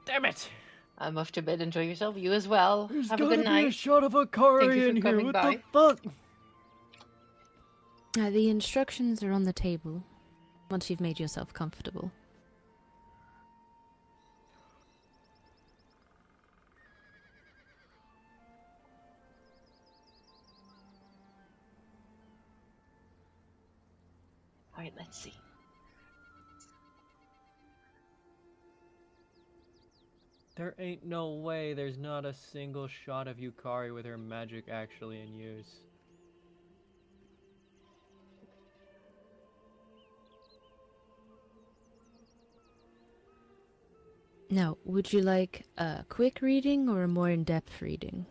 Damn it! I'm off to bed. Enjoy yourself. You as well. There's Have a gotta good be night. a shot of Thank Akari you for in here. coming What by. the fuck? The instructions are on the table, once you've made yourself comfortable. Alright, let's see. There ain't no way there's not a single shot of Yukari with her magic actually in use. Now, would you like a quick reading or a more in-depth reading?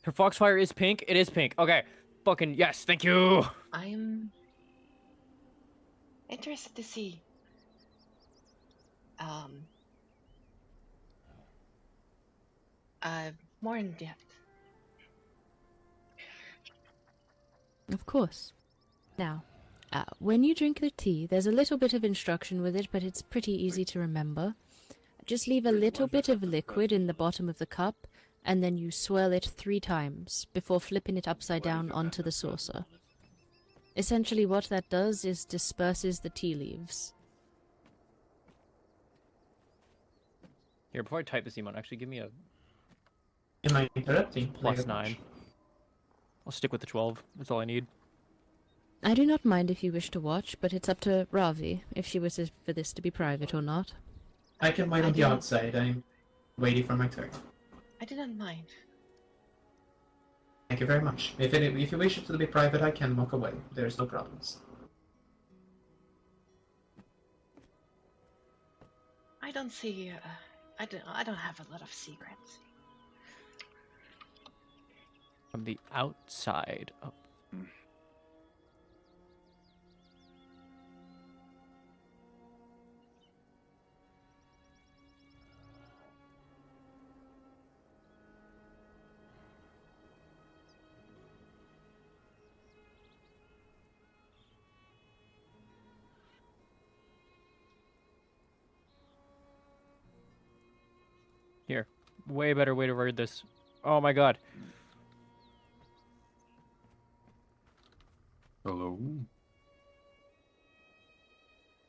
Her Foxfire is pink? It is pink. Okay. Fucking yes, thank you! I'm interested to see more in depth. Of course. Now, when you drink the tea, there's a little bit of instruction with it, but it's pretty easy to remember. Just leave a little bit of liquid in the bottom of the cup, and then you swirl it 3 times before flipping it upside down onto the saucer. Essentially what that does is disperses the tea leaves. Here, before I type this email, actually give me a Am I interrupting? +9. I'll stick with the 12. That's all I need. I do not mind if you wish to watch, but it's up to Ravi if she wishes for this to be private or not. I can wait on the outside. I'm waiting for my turn. I didn't mind. Thank you very much. If you wish it to be private, I can walk away. There's no problems. I don't see. I don't have a lot of secrets. From the outside. Oh. Here. Way better way to read this. Oh my god. Hello?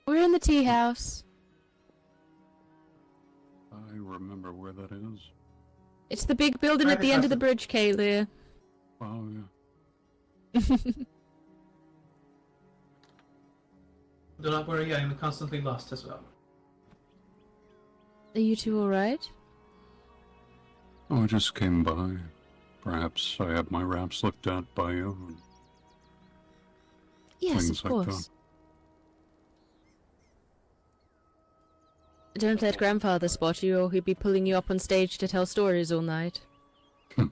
We're in the tea house. I remember where that is. It's the big building at the end of the bridge, Kaylee. Oh, yeah. Do not worry, I am constantly lost as well. Are you two alright? Oh, I just came by. Perhaps I had my wraps looked at by you. And Yes, things of like course. Don't let grandfather spot you or he'll be pulling you up on stage to tell stories all night. that.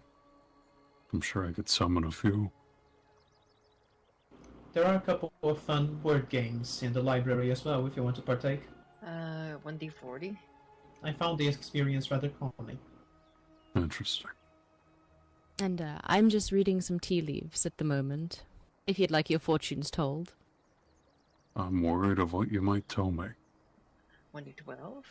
I'm sure I could summon a few. There are a couple of fun word games in the library as well, if you want to partake. 1d40. I found the experience rather calming. Interesting. And I'm just reading some tea leaves at the moment, if you'd like your fortunes told. I'm worried of what you might tell me. 1d12.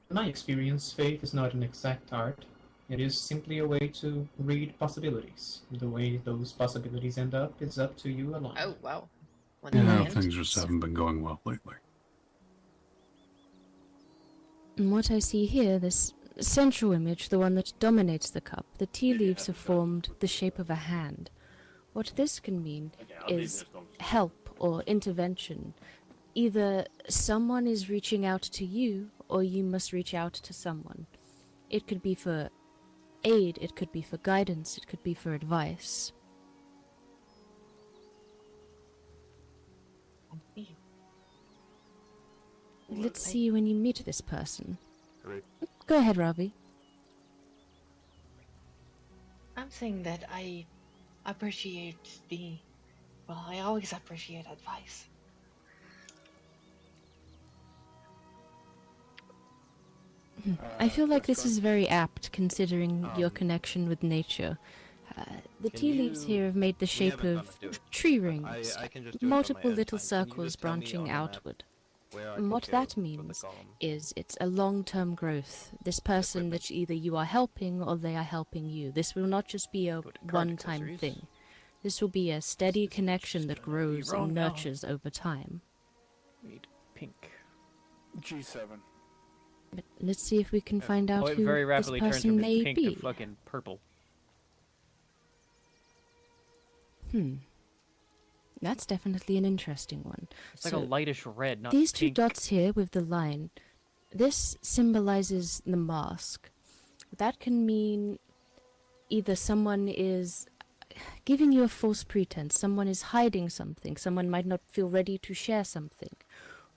In my experience, faith is not an exact art. It is simply a way to read possibilities. The way those possibilities end up is up to you alone. Oh, wow. Yeah, things just haven't been going well lately. And what I see here, this central image, the one that dominates the cup, the tea leaves have formed the shape of a hand. What this can mean is help or intervention. Either someone is reaching out to you, or you must reach out to someone. It could be for aid, it could be for guidance, it could be for advice. Let's see when you meet this person. Go ahead, Ravi. I'm saying that I appreciate I always appreciate advice. I feel like this is very apt, considering your connection with nature. The tea leaves here have made the shape of tree rings, multiple little circles branching outward. And what that means is it's a long-term growth. This person that either you are helping or they are helping you. This will not just be a one-time thing. This will be a steady connection that grows and nurtures over time. Need pink. G7. But let's see if we can find out it who very this rapidly turns person from may pink be. to fucking purple. That's definitely an interesting one. It's like a lightish red, not these two pink. dots here with the line, this symbolizes the mask. That can mean either someone is giving you a false pretense, someone is hiding something, someone might not feel ready to share something,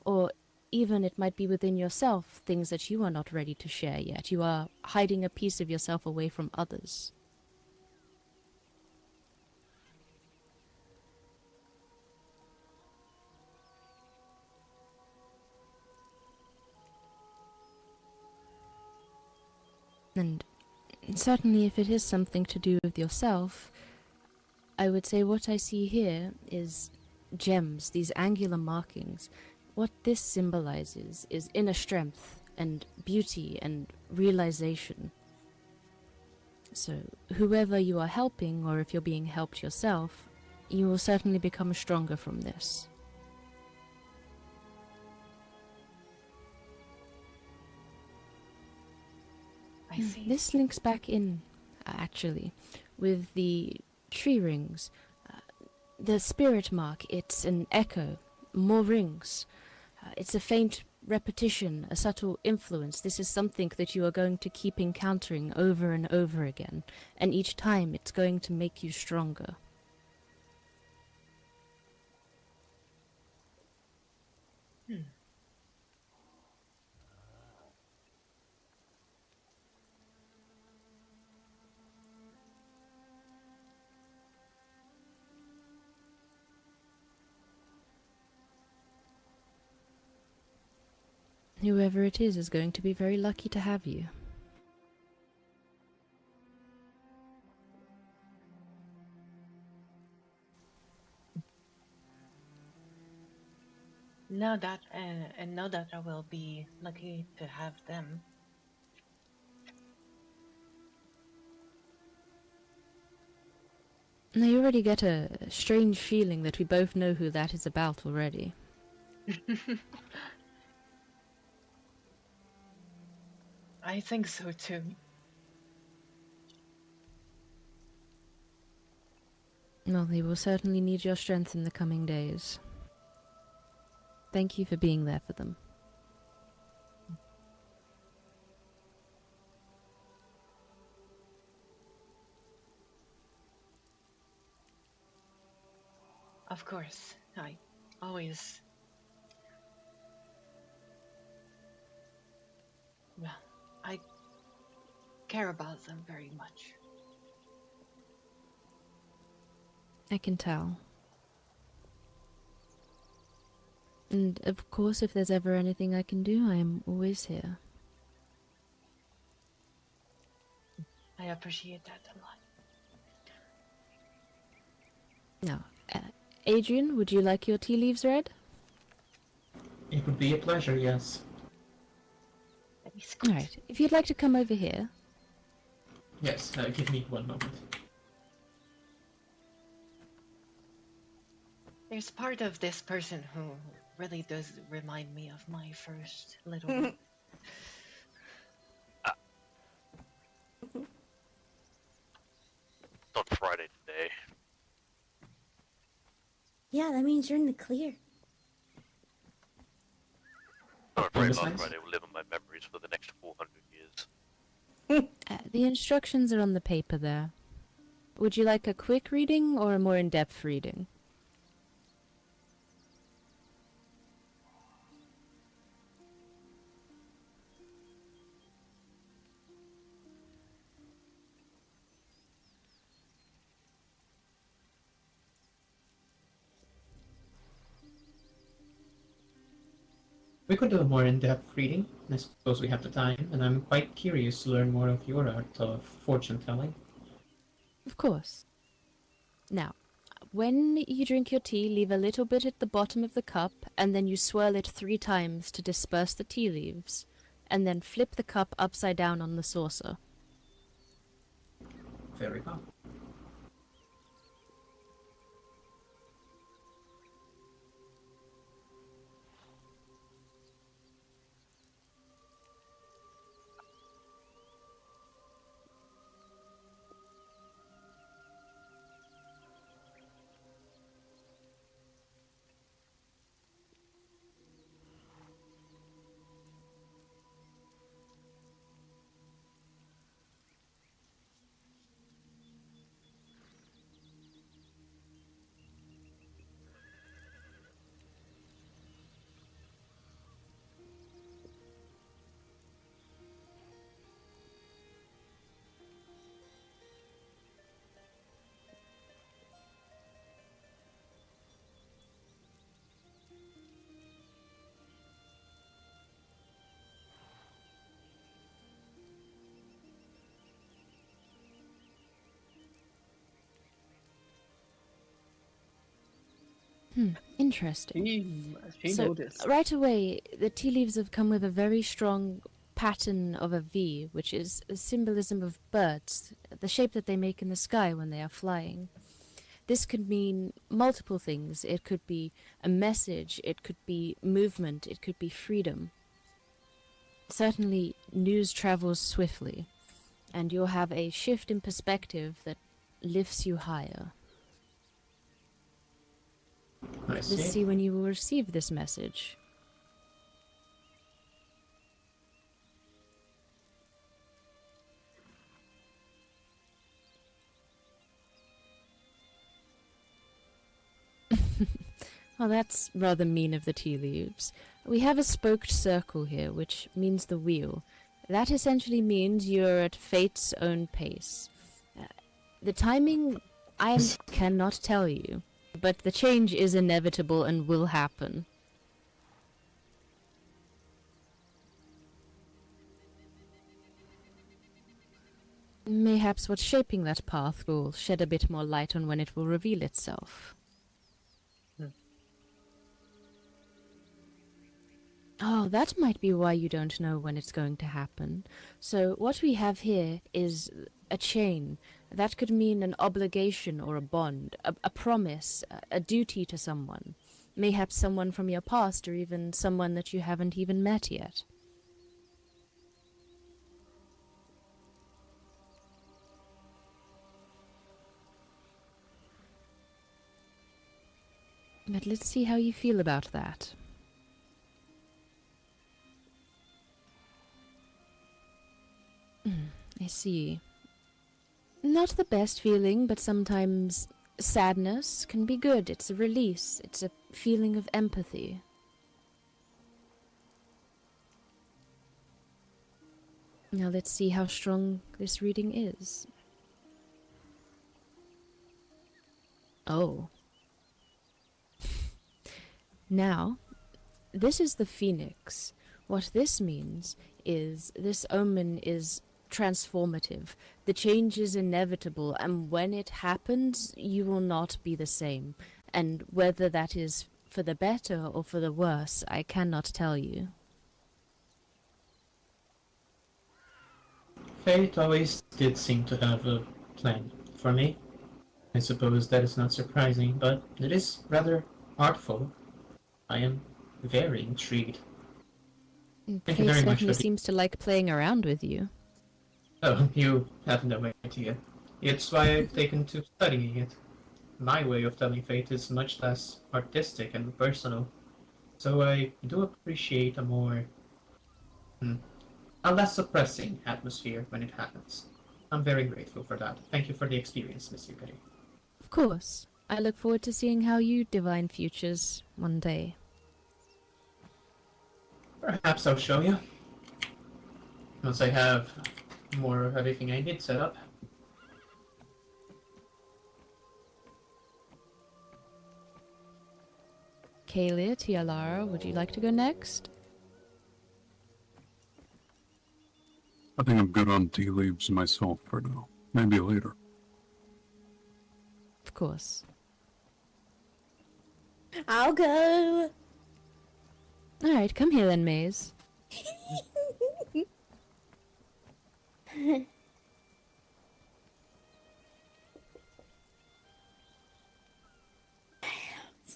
or even it might be within yourself, things that you are not ready to share yet. You are hiding a piece of yourself away from others. And certainly if it is something to do with yourself, I would say what I see here is gems, these angular markings. What this symbolizes is inner strength, and beauty and realization. So, whoever you are helping, or if you're being helped yourself, you will certainly become stronger from this. I see. This links back in, actually, with the tree rings. The spirit mark, it's an echo, more rings. It's a faint repetition, a subtle influence. This is something that you are going to keep encountering over and over again, and each time it's going to make you stronger. Whoever it is going to be very lucky to have you. Know that, and know that I will be lucky to have them. Now you already get a strange feeling that we both know who that is about already. I think so too. Well, they will certainly need your strength in the coming days. Thank you for being there for them. Of course, I always... Well, I care about them very much. I can tell. And of course, if there's ever anything I can do, I am always here. I appreciate that a lot. Now, Adrian, would you like your tea leaves read? It would be a pleasure, yes. Alright, if you'd like to come over here. Yes, give me one moment. There's part of this person who really does remind me of my first little... Not Friday today. Yeah, that means you're in the clear. Not afraid last Friday will live in my memories for the next 400 years. The instructions are on the paper there. Would you like a quick reading or a more in-depth reading? We could do a more in-depth reading. I suppose we have the time, and I'm quite curious to learn more of your art of fortune-telling. Of course. Now, when you drink your tea, leave a little bit at the bottom of the cup, and then you swirl it 3 times to disperse the tea leaves, and then flip the cup upside down on the saucer. Very well. Interesting. She So, noticed. right away, the tea leaves have come with a very strong pattern of a V, which is a symbolism of birds, the shape that they make in the sky when they are flying. This could mean multiple things. It could be a message, it could be movement, it could be freedom. Certainly, news travels swiftly, and you'll have a shift in perspective that lifts you higher. Let's see when you will receive this message. Well, that's rather mean of the tea leaves. We have a spoked circle here, which means the wheel. That essentially means you're at fate's own pace. The timing, I cannot tell you, but the change is inevitable and will happen. Mayhaps what's shaping that path will shed a bit more light on when it will reveal itself. Oh, that might be why you don't know when it's going to happen. So what we have here is a chain. That could mean an obligation or a bond, a promise, a duty to someone. Mayhaps someone from your past or even someone that you haven't even met yet. But let's see how you feel about that. I see. Not the best feeling, but sometimes sadness can be good. It's a release. It's a feeling of empathy. Now let's see how strong this reading is. Oh. Now, this is the phoenix. What this means is this omen is transformative. The change is inevitable, and when it happens, you will not be the same. And whether that is for the better or for the worse, I cannot tell you. Fate always did seem to have a plan for me. I suppose that is not surprising, but it is rather artful. I am very intrigued. Thank you Fate very much certainly for the... seems to like playing around with you. Oh, you have no idea. It's why I've taken to studying it. My way of telling fate is much less artistic and personal, so I do appreciate a more... a less suppressing atmosphere when it happens. I'm very grateful for that. Thank you for the experience, Miss Yukari. Of course. I look forward to seeing how you divine futures one day. Perhaps I'll show you. Once I have more of everything I need set up. Kalia, Tialara, would you like to go next? I think I'm good on tea leaves myself for now. Maybe later. Of course. I'll go. Alright, come here then, Maze. It's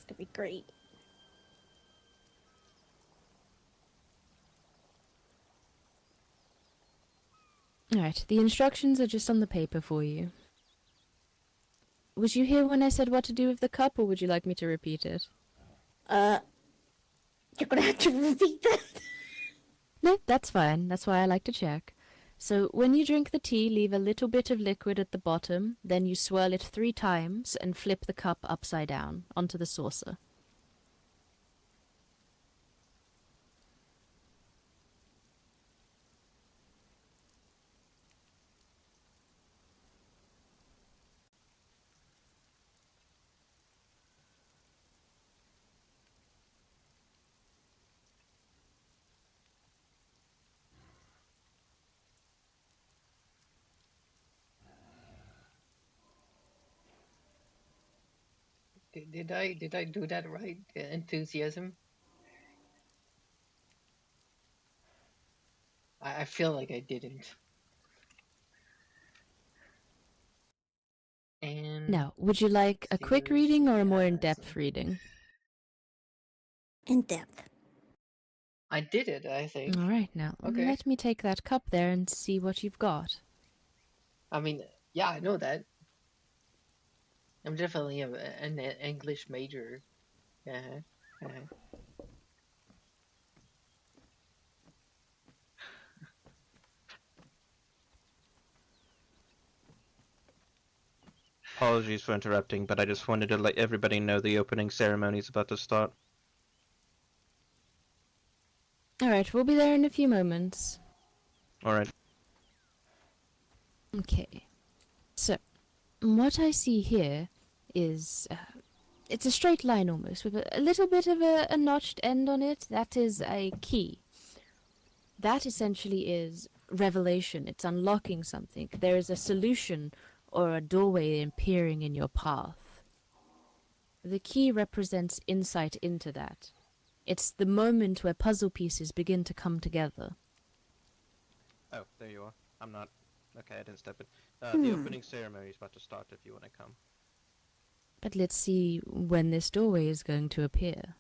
gonna be great. Alright, the instructions are just on the paper for you. Was you here when I said what to do with the cup, or would you like me to repeat it? You're gonna have to repeat that. No, that's fine. That's why I like to check. So, when you drink the tea, leave a little bit of liquid at the bottom, then you swirl it 3 times and flip the cup upside down onto the saucer. Did I do that right? Enthusiasm. I feel like I didn't. And Now, would you like a quick reading or a more in-depth reading? In depth. I did it, I think. Alright, now Okay. let me take that cup there and see what you've got. I mean, yeah, I know that. I'm definitely an English major. Apologies for interrupting, but I just wanted to let everybody know the opening ceremony is about to start. Alright, we'll be there in a few moments. Alright. Okay. So, what I see here is... it's a straight line almost, with a little bit of a notched end on it. That is a key. That essentially is revelation. It's unlocking something. There is a solution or a doorway appearing in your path. The key represents insight into that. It's the moment where puzzle pieces begin to come together. Oh, there you are. I'm not... Okay, I didn't step in. The opening ceremony is about to start if you want to come. But let's see when this doorway is going to appear.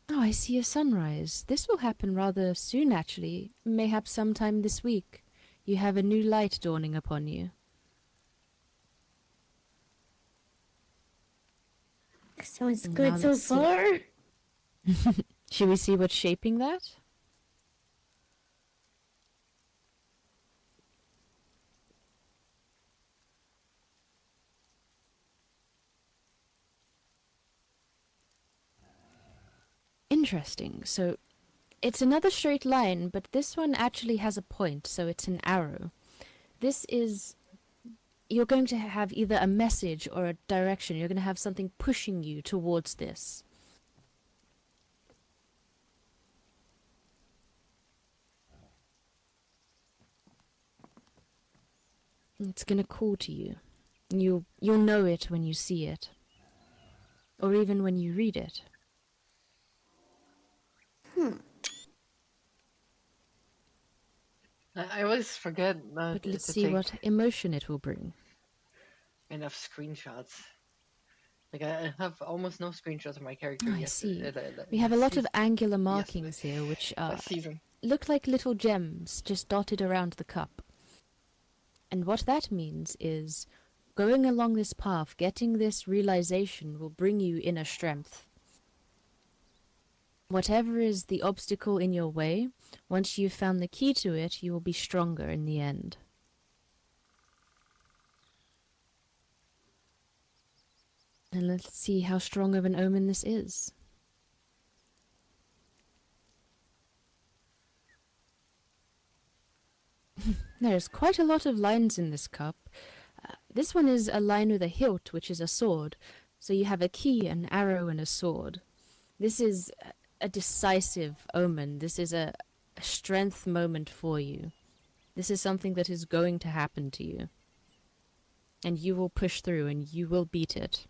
Oh, I see a sunrise. This will happen rather soon, actually. Mayhaps sometime this week. You have a new light dawning upon you. Sounds Now good so let's see. far. Should we see what's shaping that? Interesting. So, it's another straight line, but this one actually has a point, so it's an arrow. This is... You're going to have either a message or a direction. You're going to have something pushing you towards this. It's going to call to you. You'll know it when you see it. Or even when you read it. I always forget But let's to see take what emotion it will bring. enough screenshots. Like I have almost no screenshots of my character. Oh, I see. We have a lot of angular markings here, which look like little gems just dotted around the cup. And what that means is, going along this path, getting this realization will bring you inner strength. Whatever is the obstacle in your way, once you've found the key to it, you will be stronger in the end. And let's see how strong of an omen this is. There's quite a lot of lines in this cup. This one is a line with a hilt, which is a sword. So you have a key, an arrow, and a sword. This is a decisive omen. This is a strength moment for you. This is something that is going to happen to you. And you will push through and you will beat it.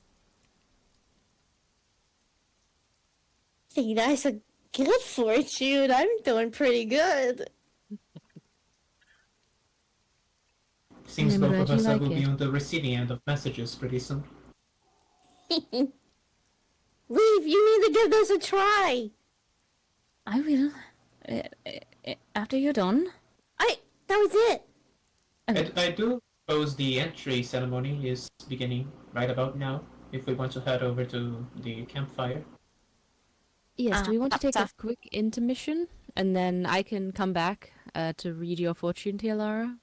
Hey, that's a good fortune. I'm doing pretty good. Seems I'm both glad of you us like will be it. on the receiving end of messages pretty soon. Leave, you need to give this a try. I will. After you're done. That was it. I do suppose the entry ceremony is beginning right about now, if we want to head over to the campfire. Yes, do we want to take a quick intermission? And then I can come back to read your fortune, Lara?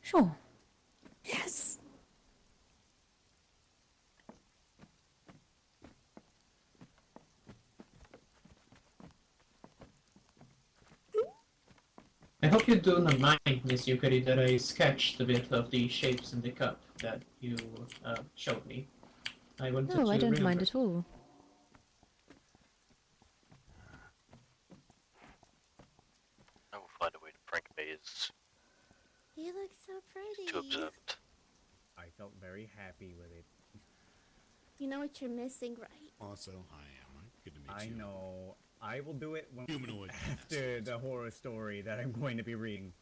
Sure. Yes. I hope you do not mind, Miss Yukari, that I sketched a bit of the shapes in the cup that you showed me. I wanted No, to I don't remember. mind at all. happy with it. You know what you're missing, right? Also, hi, Emma. Good to meet I you. know. I will do it when Humanoid after the horror story that I'm going to be reading.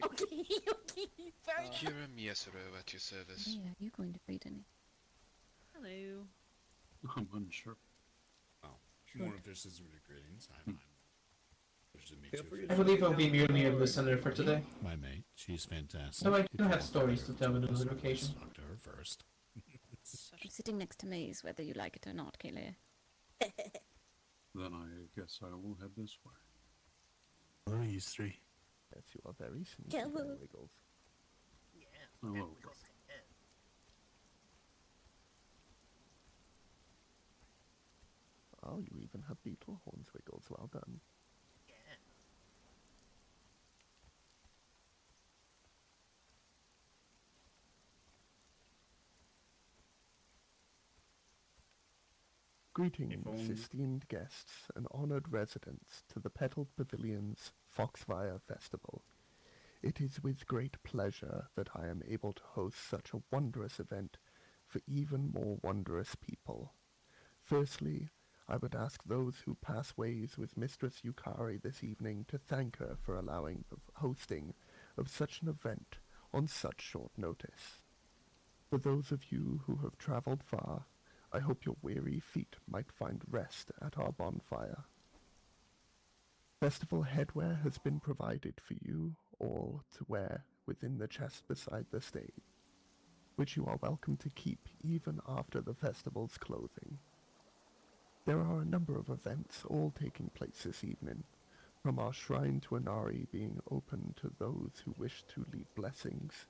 Okay, okay, very Kira Miyasuro at your service. Yeah, you're going to read any. Hello. I'm unsure. Well, more of this is greetings. I'm pleasure to meet you. I believe I'll be merely a listener for today. My mate, she's fantastic. So I If do you have want stories better to tell on details, another occasion. let's talk to her first. Sitting next to me is whether you like it or not, Kaylee. Then I guess I will head this way. Where are you three? Yes, you are very sneaky, Hello. Wiggles. Hello. Oh, you even have beetle horns, Wiggles. Well done. Greetings, esteemed guests and honored residents to the Petaled Pavilion's Foxfire Festival. It is with great pleasure that I am able to host such a wondrous event for even more wondrous people. Firstly, I would ask those who pass ways with Mistress Yukari this evening to thank her for allowing the hosting of such an event on such short notice. For those of you who have traveled far, I hope your weary feet might find rest at our bonfire. Festival headwear has been provided for you all to wear within the chest beside the stage, which you are welcome to keep even after the festival's closing. There are a number of events all taking place this evening, from our shrine to Inari being open to those who wish to leave blessings,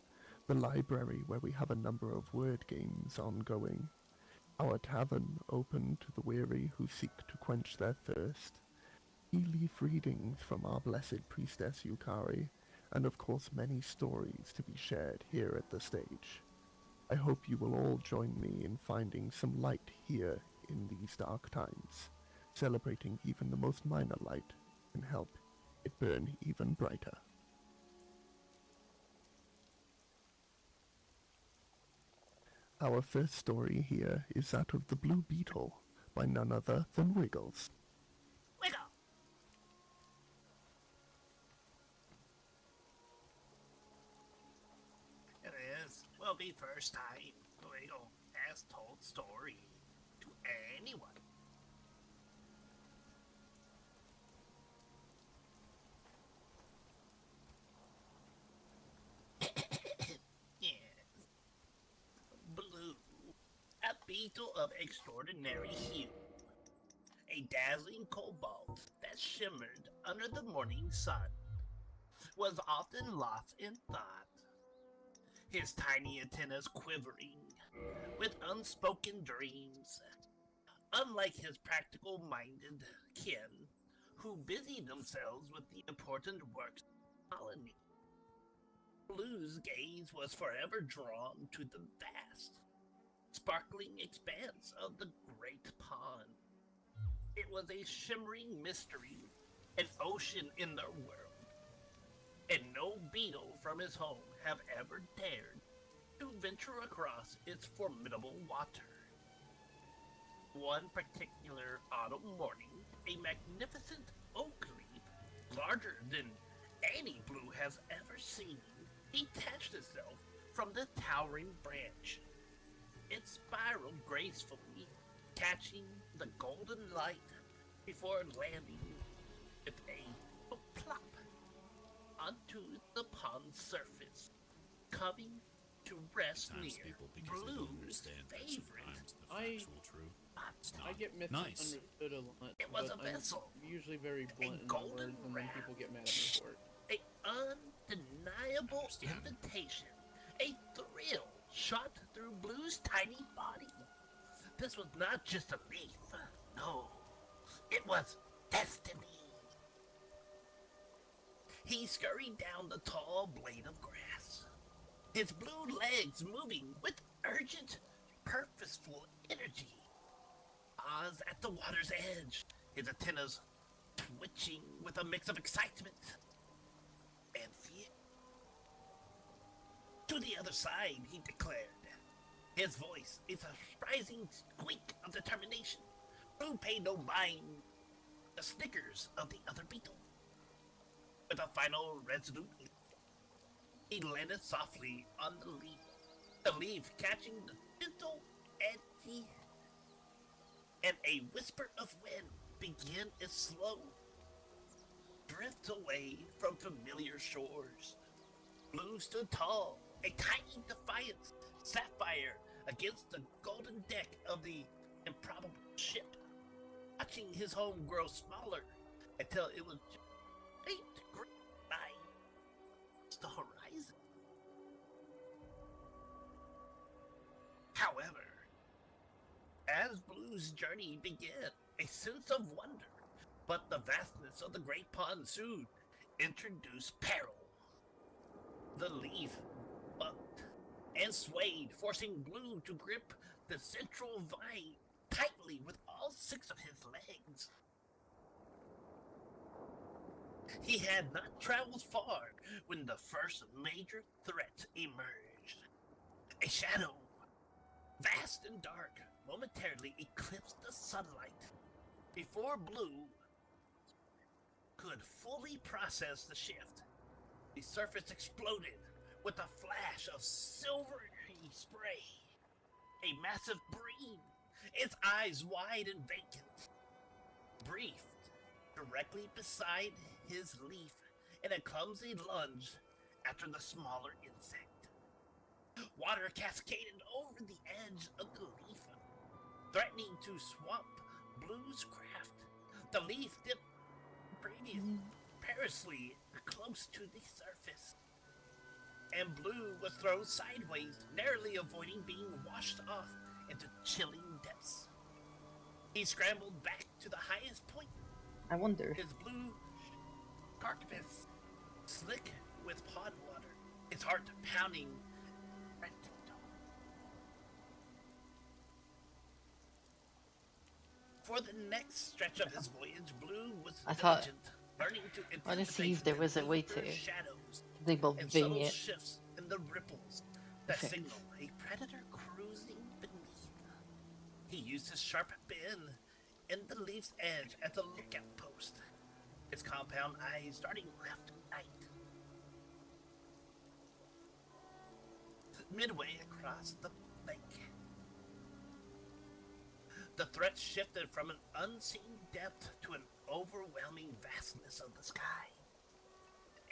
the library where we have a number of word games ongoing, our tavern open to the weary who seek to quench their thirst, leaf readings from our blessed priestess Yukari, and of course many stories to be shared here at the stage. I hope you will all join me in finding some light here in these dark times, celebrating even the most minor light can help it burn even brighter. Our first story here is that of the Blue Beetle, by none other than Wiggles. Wiggle! It will be first time Wiggle has told story to anyone. Yes. Blue, a beetle of extraordinary hue. A dazzling cobalt that shimmered under the morning sun, was often lost in thought. His tiny antennas quivering with unspoken dreams, unlike his practical-minded kin, who busied themselves with the important works of the colony. Blue's gaze was forever drawn to the vast, sparkling expanse of the great pond. It was a shimmering mystery, an ocean in the world, and no beetle from his home have ever dared to venture across its formidable water. One particular autumn morning, a magnificent oak leaf, larger than any Blue has ever seen, detached itself from the towering branch. It spiraled gracefully, catching the golden light before landing with a plop onto the pond's surface, coming to rest Sometimes near people, because they don't Blue's understand that favorite. sometimes the factual truth is I not get nice. misunderstood a lot. It was but a vessel. I'm usually very blunt in my golden words, and then wrath. people get mad at me for it. An undeniable invitation, a thrill shot through Blue's tiny body. This was not just a leaf, no, it was destiny. He scurried down the tall blade of grass, his blue legs moving with urgent, purposeful energy. Paused at the water's edge, his antennas twitching with a mix of excitement and fear. To the other side, he declared, His voice is a surprising squeak of determination. Blue paid no mind the snickers of the other beetle. With a final resolute leap, he landed softly on the leaf catching the gentle edgy, and a whisper of wind began its slow drift away from familiar shores. Blue stood tall, a tiny defiant sapphire against the golden deck of the improbable ship, watching his home grow smaller until it was just a faint green line across the horizon. However, as Blue's journey began, a sense of wonder, but the vastness of the great pond soon introduced peril. The leaf bucked and swayed, forcing Blue to grip the central vine tightly with all 6 of his legs. He had not traveled far when the first major threat emerged. A shadow, vast and dark, momentarily eclipsed the sunlight. Before Blue could fully process the shift, the surface exploded with a flash of silvery spray. A massive bream, its eyes wide and vacant, briefed directly beside his leaf in a clumsy lunge after the smaller insect. Water cascaded over the edge of the leaf, threatening to swamp Blue's craft. The leaf dipped perilously close to the surface, and Blue was thrown sideways, narrowly avoiding being washed off into chilling depths. He scrambled back to the highest point. I wonder. His blue carcass slick with pond water, his heart pounding. For the next stretch of his voyage, Blue was diligent, learning to I want to see if there was a way to and debugging subtle it. shifts in the ripples that Okay. signal a predator cruising beneath. He used his sharp bend in the leaf's edge as a lookout post, his compound eyes darting left and right. Midway across the lake, the threat shifted from an unseen depth to an overwhelming vastness of the sky.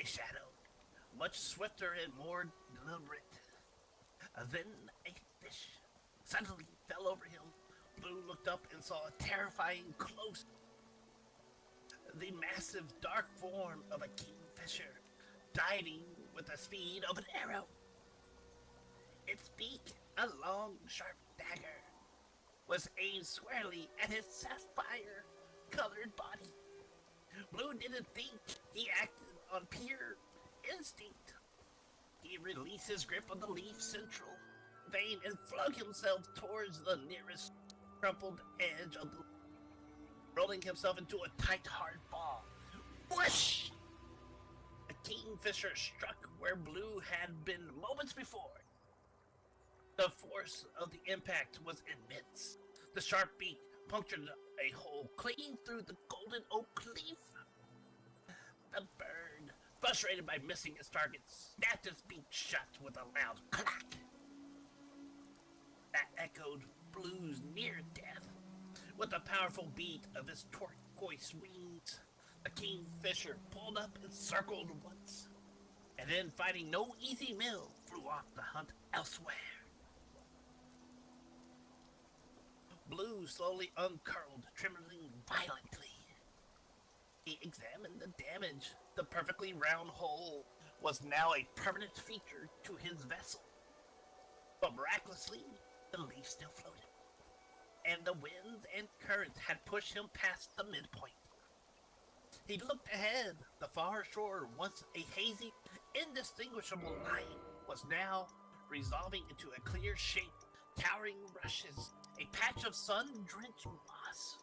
A shadow, much swifter and more deliberate. Then a fish suddenly fell over him. Blue looked up and saw a terrifying close. The massive dark form of a kingfisher, diving with the speed of an arrow. Its beak, a long, sharp dagger, was aimed squarely at his sapphire-colored body. Blue didn't think, he acted on pure instinct. He released his grip on the leaf's central vein and flung himself towards the nearest crumpled edge of the leaf, rolling himself into a tight, hard ball. Whoosh! A kingfisher struck where Blue had been moments before. The force of the impact was immense. The sharp beak punctured a hole, clinging through the golden oak leaf. The bird, frustrated by missing its target, snapped its beak shut with a loud clack. That echoed Blue's near death. With a powerful beat of his turquoise wings, the kingfisher pulled up and circled once, and then, finding no easy meal, flew off to hunt elsewhere. Blue slowly uncurled, trembling violently. He examined the damage. The perfectly round hole was now a permanent feature to his vessel. But miraculously, the leaf still floated, and the winds and currents had pushed him past the midpoint. He looked ahead. The far shore, once a hazy, indistinguishable line, was now resolving into a clear shape, towering rushes, a patch of sun-drenched moss,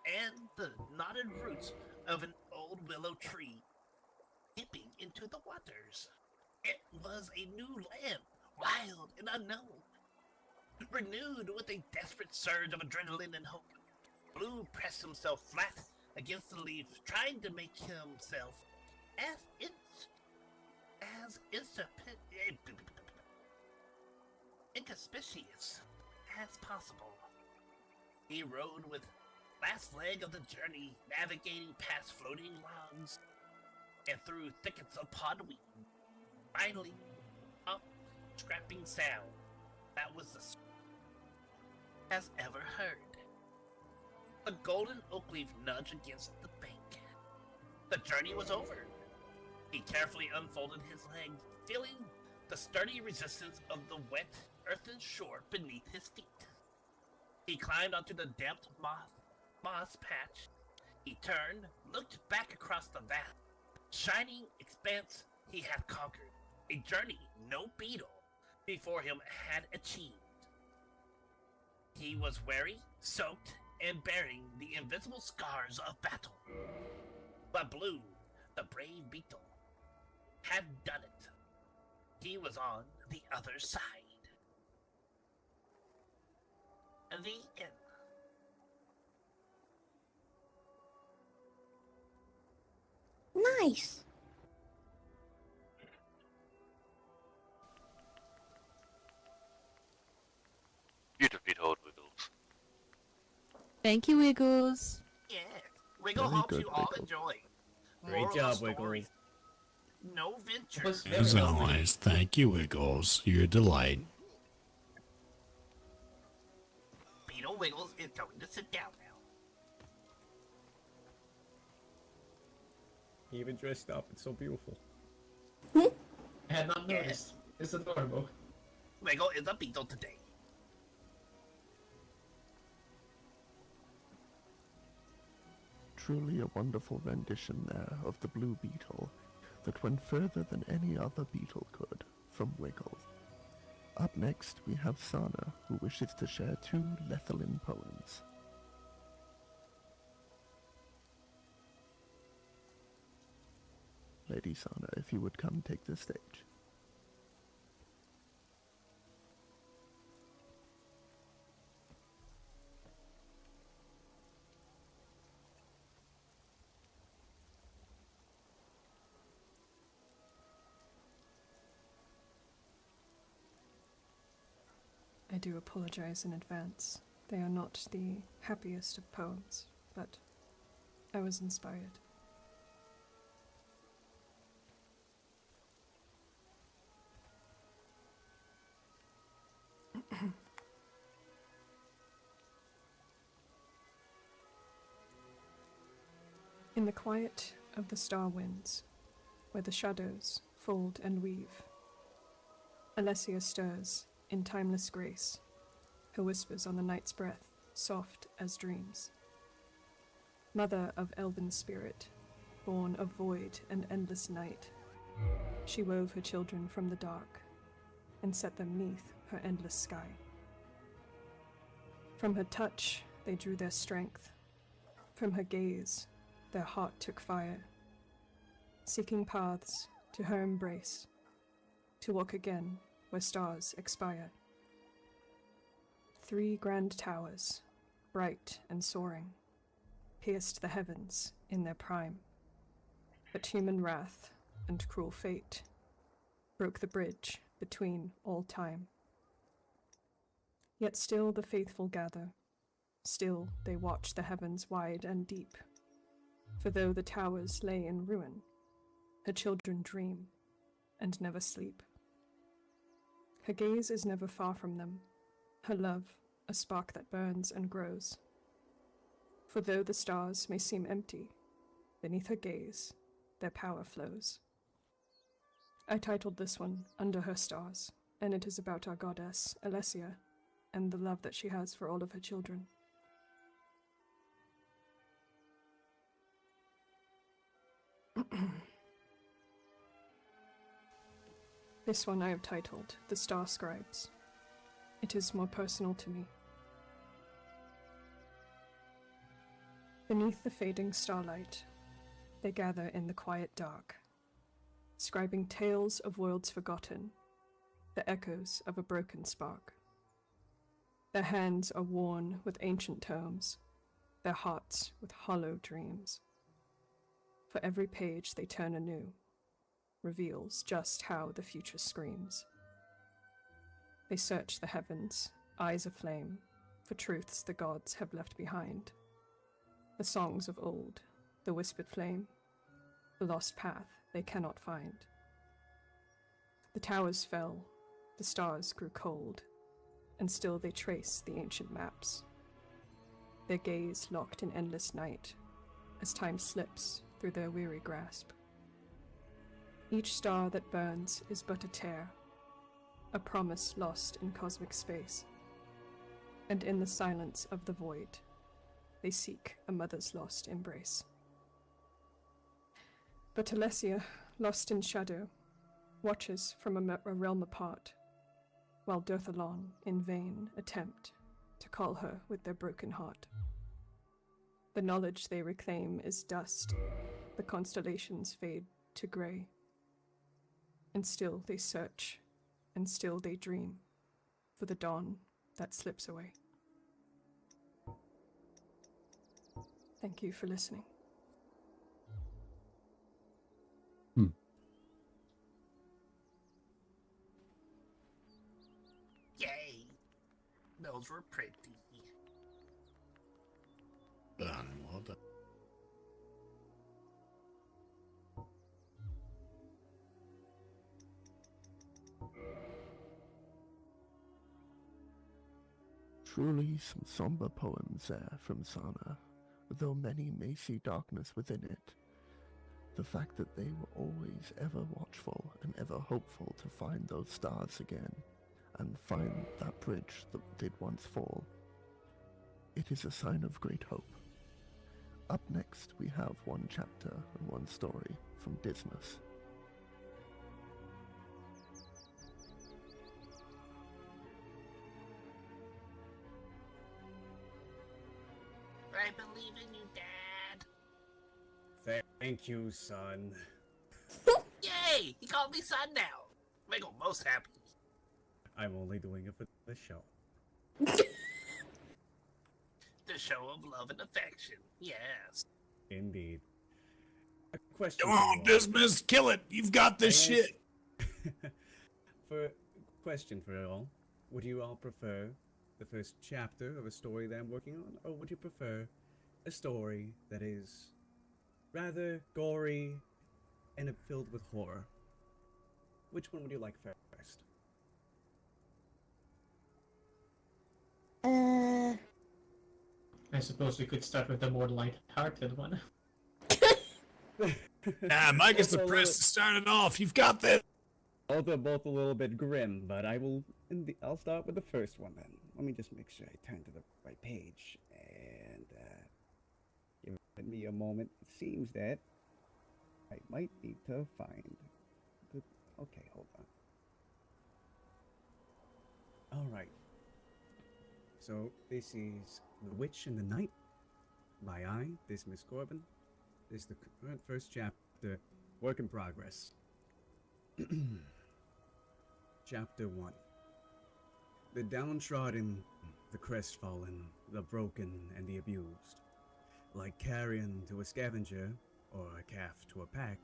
and the knotted roots of an old willow tree dipping into the waters. It was a new land, wild and unknown. Renewed with a desperate surge of adrenaline and hope, Blue pressed himself flat against the leaf, trying to make himself as inconspicuous as possible. He rode with last leg of the journey, navigating past floating logs and through thickets of podweed. Finally, a scrapping sound that was the has ever heard. A golden oak leaf nudged against the bank. The journey was over. He carefully unfolded his legs, feeling the sturdy resistance of the wet earthen shore beneath his feet. He climbed onto the damp moss patch. He turned, looked back across the vast, shining expanse he had conquered. A journey no beetle before him had achieved. He was weary, soaked, and bearing the invisible scars of battle. But Blue, the brave beetle, had done it. He was on the other side. The end. Nice. Beautifully told, Wiggles. Thank you, Wiggles. Yeah, Wiggle Very hopes good, you all Wiggle. enjoy. Great Moral job, of the story, Wiggles. No venture. As always, thank you, Wiggles. You're a delight. Beetle Wiggles is going to sit down now. He even dressed up. It's so beautiful. I had not noticed. It's adorable. Wiggle is a beetle today. Truly a wonderful rendition there of the blue beetle that went further than any other beetle could, from Wiggles. Up next, we have Sana, who wishes to share 2 Lethalin poems. Lady Sana, if you would come take the stage. I do apologize in advance. They are not the happiest of poems, but I was inspired. In the quiet of the star winds, where the shadows fold and weave, Alessia stirs in timeless grace, her whispers on the night's breath, soft as dreams. Mother of elven spirit, born of void and endless night, she wove her children from the dark and set them 'neath her endless sky. From her touch they drew their strength, from her gaze their heart took fire, seeking paths to her embrace, to walk again where stars expire. 3 grand towers, bright and soaring, pierced the heavens in their prime. But human wrath and cruel fate broke the bridge between all time. Yet still the faithful gather, still they watch the heavens wide and deep. For though the towers lay in ruin, her children dream and never sleep. Her gaze is never far from them, her love a spark that burns and grows. For though the stars may seem empty, beneath her gaze their power flows. I titled this one Under Her Stars, and it is about our goddess, Alessia, and the love that she has for all of her children. This one I have titled The Star Scribes. It is more personal to me. Beneath the fading starlight, they gather in the quiet dark, scribing tales of worlds forgotten, the echoes of a broken spark. Their hands are worn with ancient tomes, their hearts with hollow dreams. For every page they turn anew reveals just how the future screams. They search the heavens, eyes aflame, for truths the gods have left behind. The songs of old, the whispered flame, the lost path they cannot find. The towers fell, the stars grew cold, and still they trace the ancient maps. Their gaze locked in endless night, as time slips through their weary grasp. Each star that burns is but a tear, a promise lost in cosmic space. And in the silence of the void, they seek a mother's lost embrace. But Alessia, lost in shadow, watches from a realm apart, while Dothalon in vain attempt to call her with their broken heart. The knowledge they reclaim is dust, the constellations fade to grey. And still they search, and still they dream, for the dawn that slips away. Thank you for listening. Yay! Those were pretty. Done. Well done. Truly some somber poems there from Sana, though many may see darkness within it. The fact that they were always ever watchful and ever hopeful to find those stars again, and find that bridge that did once fall. It is a sign of great hope. Up next we have one chapter and one story from Dismas. I believe in you, Dad. Thank you, son. Yay! He called me son now. Wiggle most happy. I'm only doing it for the show. The show of love and affection. Yes. Indeed. A question. Come on, Dismas, kill it! You've got this shit! Question for you all. Would you all prefer the first chapter of a story that I'm working on, or would you prefer a story that is rather gory and filled with horror? Which one would you like first? I suppose we could start with the more light-hearted one. Nah, Mike is the press to start it off. You've got this. They're both a little bit grim, but I'll start with the first one then. Let me just make sure I turn to the right page, and give me a moment. It seems that I might need to find the... Okay, hold on. Alright. So, this is The Witch in the Night by Dismas Corbin. This is the current first chapter, work in progress. Chapter 1. The downtrodden, the crestfallen, the broken, and the abused. Like carrion to a scavenger, or a calf to a pack,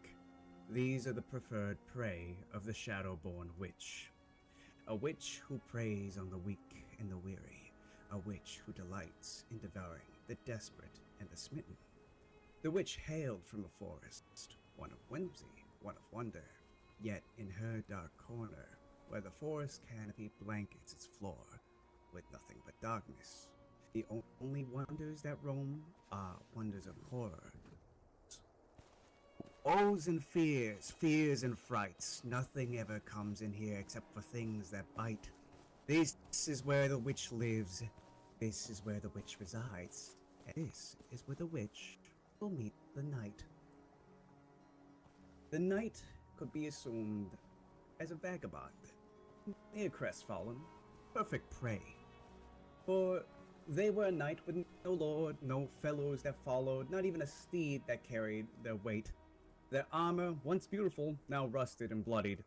these are the preferred prey of the shadow-born witch. A witch who preys on the weak and the weary. A witch who delights in devouring the desperate and the smitten. The witch hailed from a forest, one of whimsy, one of wonder, yet in her dark corner, where the forest canopy blankets its floor, with nothing but darkness, the only wonders that roam are wonders of horror. Woes and fears, fears and frights, nothing ever comes in here except for things that bite. This is where the witch lives, this is where the witch resides, and this is where the witch will meet the night. The night could be assumed as a vagabond, near crestfallen, perfect prey. For they were a knight with no lord, no fellows that followed, not even a steed that carried their weight. Their armor, once beautiful, now rusted and bloodied.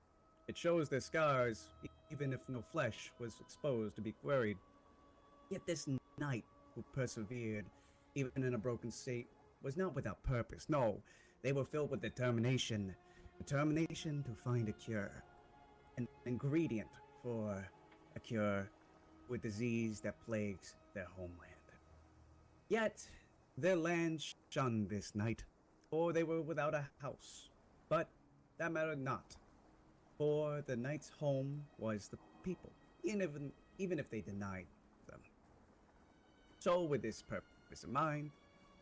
It shows their scars, even if no flesh was exposed to be queried. Yet this knight who persevered, even in a broken state, was not without purpose. No, they were filled with determination. Determination to find a cure. An ingredient for a cure for a disease that plagues their homeland. Yet, their land shunned this night, or they were without a house. But that mattered not, for the knight's home was the people, even if they denied them. So with this purpose in mind,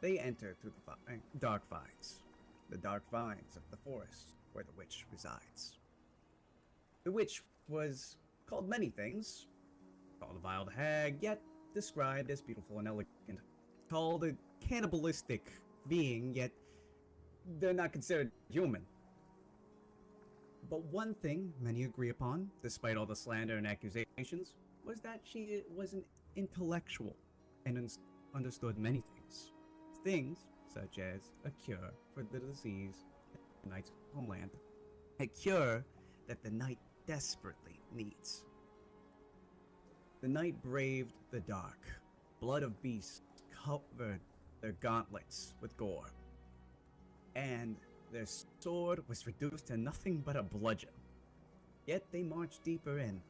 they entered through the dark vines of the forest where the witch resides. The witch was called many things, called a wild hag, yet described as beautiful and elegant, called a cannibalistic being, yet they're not considered human. But one thing many agree upon, despite all the slander and accusations, was that she was an intellectual and understood many things. Things such as a cure for the disease in the knight's homeland. A cure that the knight desperately needs. The knight braved the dark. Blood of beasts covered their gauntlets with gore. And their sword was reduced to nothing but a bludgeon. Yet they marched deeper in,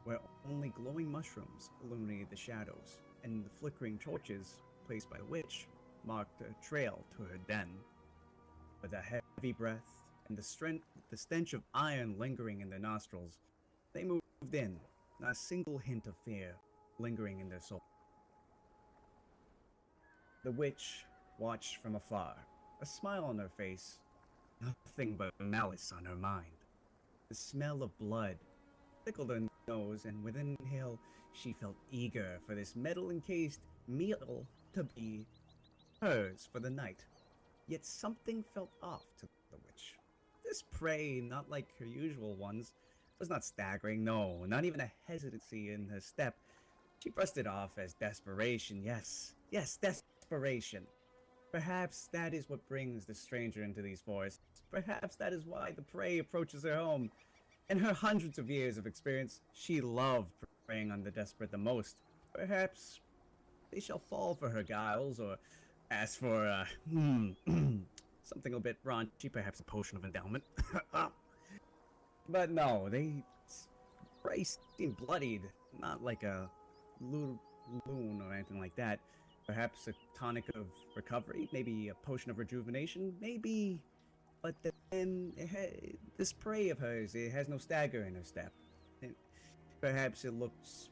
where only glowing mushrooms illuminated the shadows, and the flickering torches placed by the witch marked a trail to her den. With a heavy breath and the stench of iron lingering in their nostrils, they moved in, not a single hint of fear lingering in their soul. The witch watched from afar, a smile on her face, nothing but malice on her mind. The smell of blood tickled her nose, and with an inhale, she felt eager for this metal-encased meal to be hers for the night. Yet something felt off to the witch. This prey, not like her usual ones, was not staggering, no, not even a hesitancy in her step. She brushed it off as desperation, yes, desperation. Perhaps that is what brings the stranger into these forests. Perhaps that is why the prey approaches her home. In her hundreds of years of experience, she loved preying on the desperate the most. Perhaps they shall fall for her guiles, or ask for, something a bit raunchy, perhaps a potion of endowment. But no, prey seemed bloodied, not like a loon or anything like that. Perhaps a tonic of recovery, maybe a potion of rejuvenation, maybe. But then, this prey of hers, it has no stagger in her step. Perhaps it looks,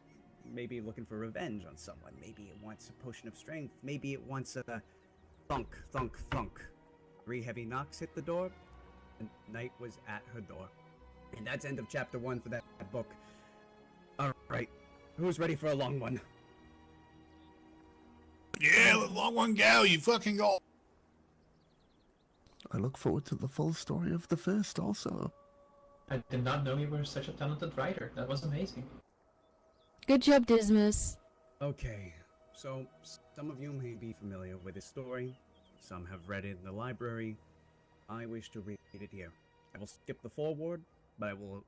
maybe looking for revenge on someone. Maybe it wants a potion of strength. Maybe it wants a thunk, thunk, thunk. 3 heavy knocks hit the door, and night was at her door. And that's end of chapter 1 for that book. Alright, who's ready for a long one? Yeah, let long one go, you fucking go. I look forward to the full story of the first also. I did not know you were such a talented writer. That was amazing. Good job, Dismas. Okay, so some of you may be familiar with this story. Some have read it in the library. I wish to read it here. I will skip the foreword, but I will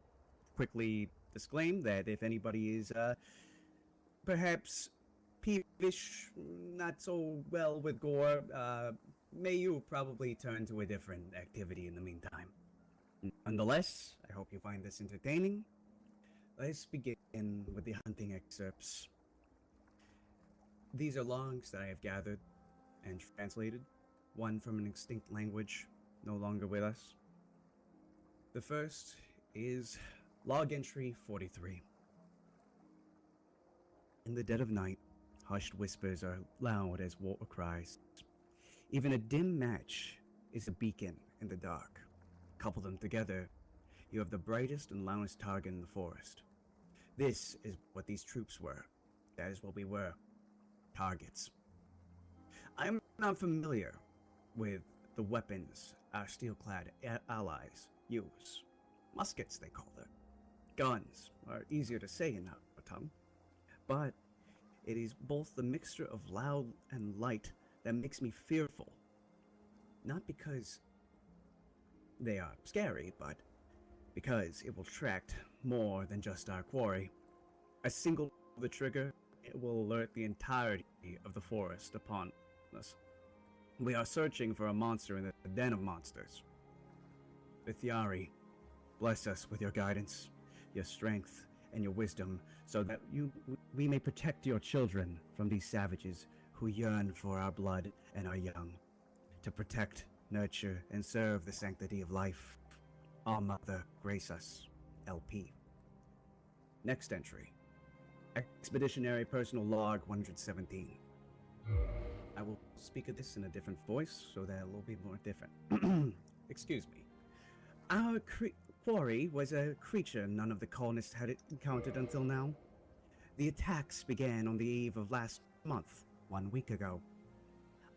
quickly disclaim that if anybody is, perhaps peevish, not so well with gore, may you probably turn to a different activity in the meantime. Nonetheless, I hope you find this entertaining. Let's begin with the hunting excerpts. These are logs that I have gathered and translated, one from an extinct language, no longer with us. The first is log entry 43. In the dead of night, hushed whispers are loud as war cries. Even a dim match is a beacon in the dark. Couple them together, you have the brightest and loudest target in the forest. This is what these troops were. That is what we were. Targets. I'm not familiar with the weapons our steel-clad allies use. Muskets, they call them. Guns are easier to say in our tongue. But it is both the mixture of loud and light that makes me fearful. Not because they are scary, but because it will attract more than just our quarry. A single of the trigger it will alert the entirety of the forest upon us. We are searching for a monster in the den of monsters. Vithiari, bless us with your guidance, your strength, and your wisdom, so that we may protect your children from these savages who yearn for our blood and our young. To protect, nurture, and serve the sanctity of life. Our Mother, grace us. LP. Next entry. Expeditionary Personal Log 117. I will speak of this in a different voice, so that it will be more different. Excuse me. Our quarry was a creature none of the colonists had encountered until now. The attacks began on the eve of last month, 1 week ago.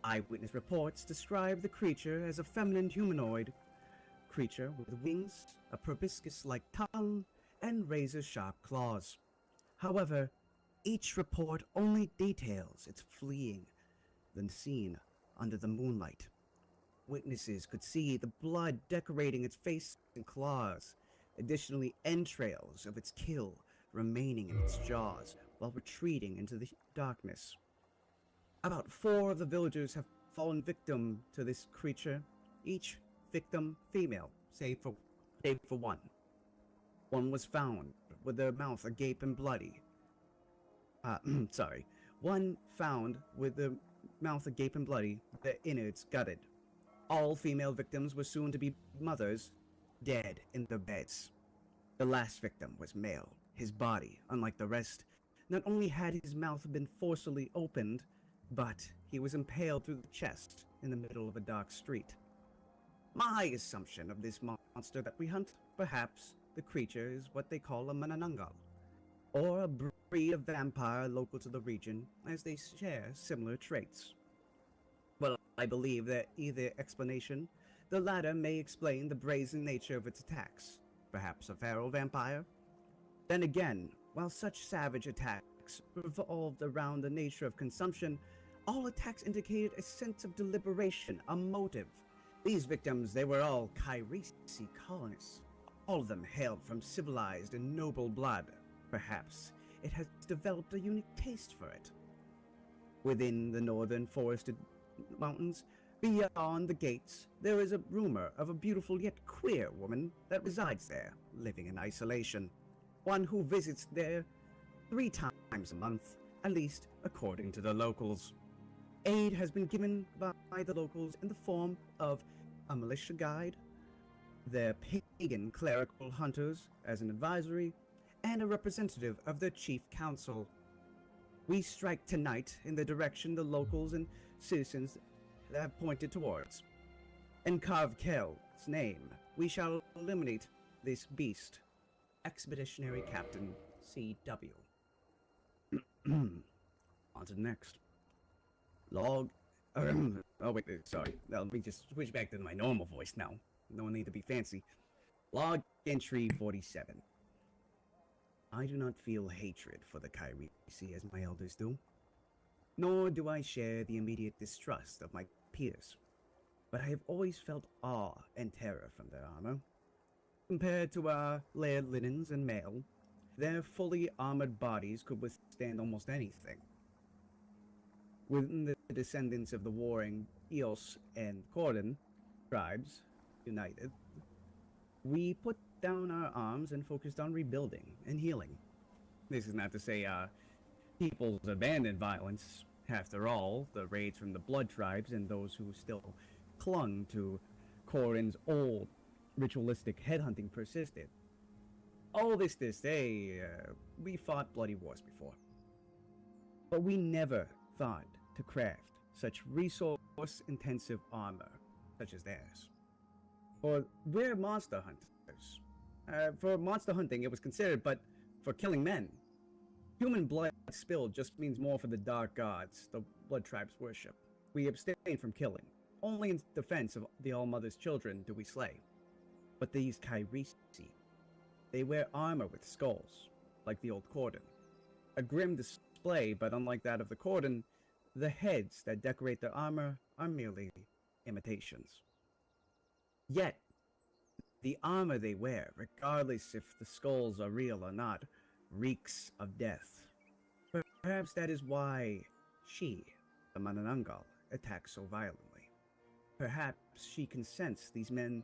Eyewitness reports describe the creature as a feminine humanoid creature with wings, a proboscis-like tongue, and razor-sharp claws. However, each report only details its fleeing the scene under the moonlight. Witnesses could see the blood decorating its face and claws, additionally entrails of its kill remaining in its jaws while retreating into the darkness. About 4 of the villagers have fallen victim to this creature, each victim female, save for one. One was found with their mouth agape and bloody. One found with the mouth agape and bloody, their innards gutted. All female victims were soon to be mothers, dead in their beds. The last victim was male. His body, unlike the rest, not only had his mouth been forcibly opened, but he was impaled through the chest in the middle of a dark street. My assumption of this monster that we hunt, perhaps the creature is what they call a mananangal, or a breed of vampire local to the region, as they share similar traits. Well, I believe that either explanation, the latter may explain the brazen nature of its attacks, perhaps a feral vampire. Then again, while such savage attacks revolved around the nature of consumption, all attacks indicated a sense of deliberation, a motive. These victims, they were all Kairisi colonists. All of them hailed from civilized and noble blood. Perhaps it has developed a unique taste for it. Within the northern forested mountains, beyond the gates, there is a rumor of a beautiful yet queer woman that resides there, living in isolation. One who visits there 3 times a month, at least according to the locals. Aid has been given by the locals in the form of a militia guide, their pagan clerical hunters as an advisory, and a representative of their chief council. We strike tonight in the direction the locals and citizens have pointed towards. In Hravariel's name, we shall eliminate this beast. Expeditionary Captain C.W. On to the next. Log... oh wait, sorry. Let me just switch back to my normal voice now. No need to be fancy. Log entry 47. I do not feel hatred for the Kairisi as my elders do. Nor do I share the immediate distrust of my peers. But I have always felt awe and terror from their armor. Compared to our layered linens and mail, their fully armored bodies could withstand almost anything. Within the descendants of the warring Eos and Corden tribes united, we put down our arms and focused on rebuilding and healing. This is not to say peoples abandoned violence. After all, the raids from the blood tribes and those who still clung to Corden's old ritualistic headhunting persisted. All this to say, we fought bloody wars before. But we never thought to craft such resource-intensive armor, such as theirs. For we're monster hunters. For monster hunting it was considered, but for killing men. Human blood spilled just means more for the dark gods the blood tribes worship. We abstain from killing. Only in defense of the All-Mother's children do we slay. But these Kairisi, they wear armor with skulls, like the old Corden. A grim display, but unlike that of the Corden, the heads that decorate their armor are merely imitations. Yet, the armor they wear, regardless if the skulls are real or not, reeks of death. Perhaps that is why she, the Mananangal, attacks so violently. Perhaps she can sense these men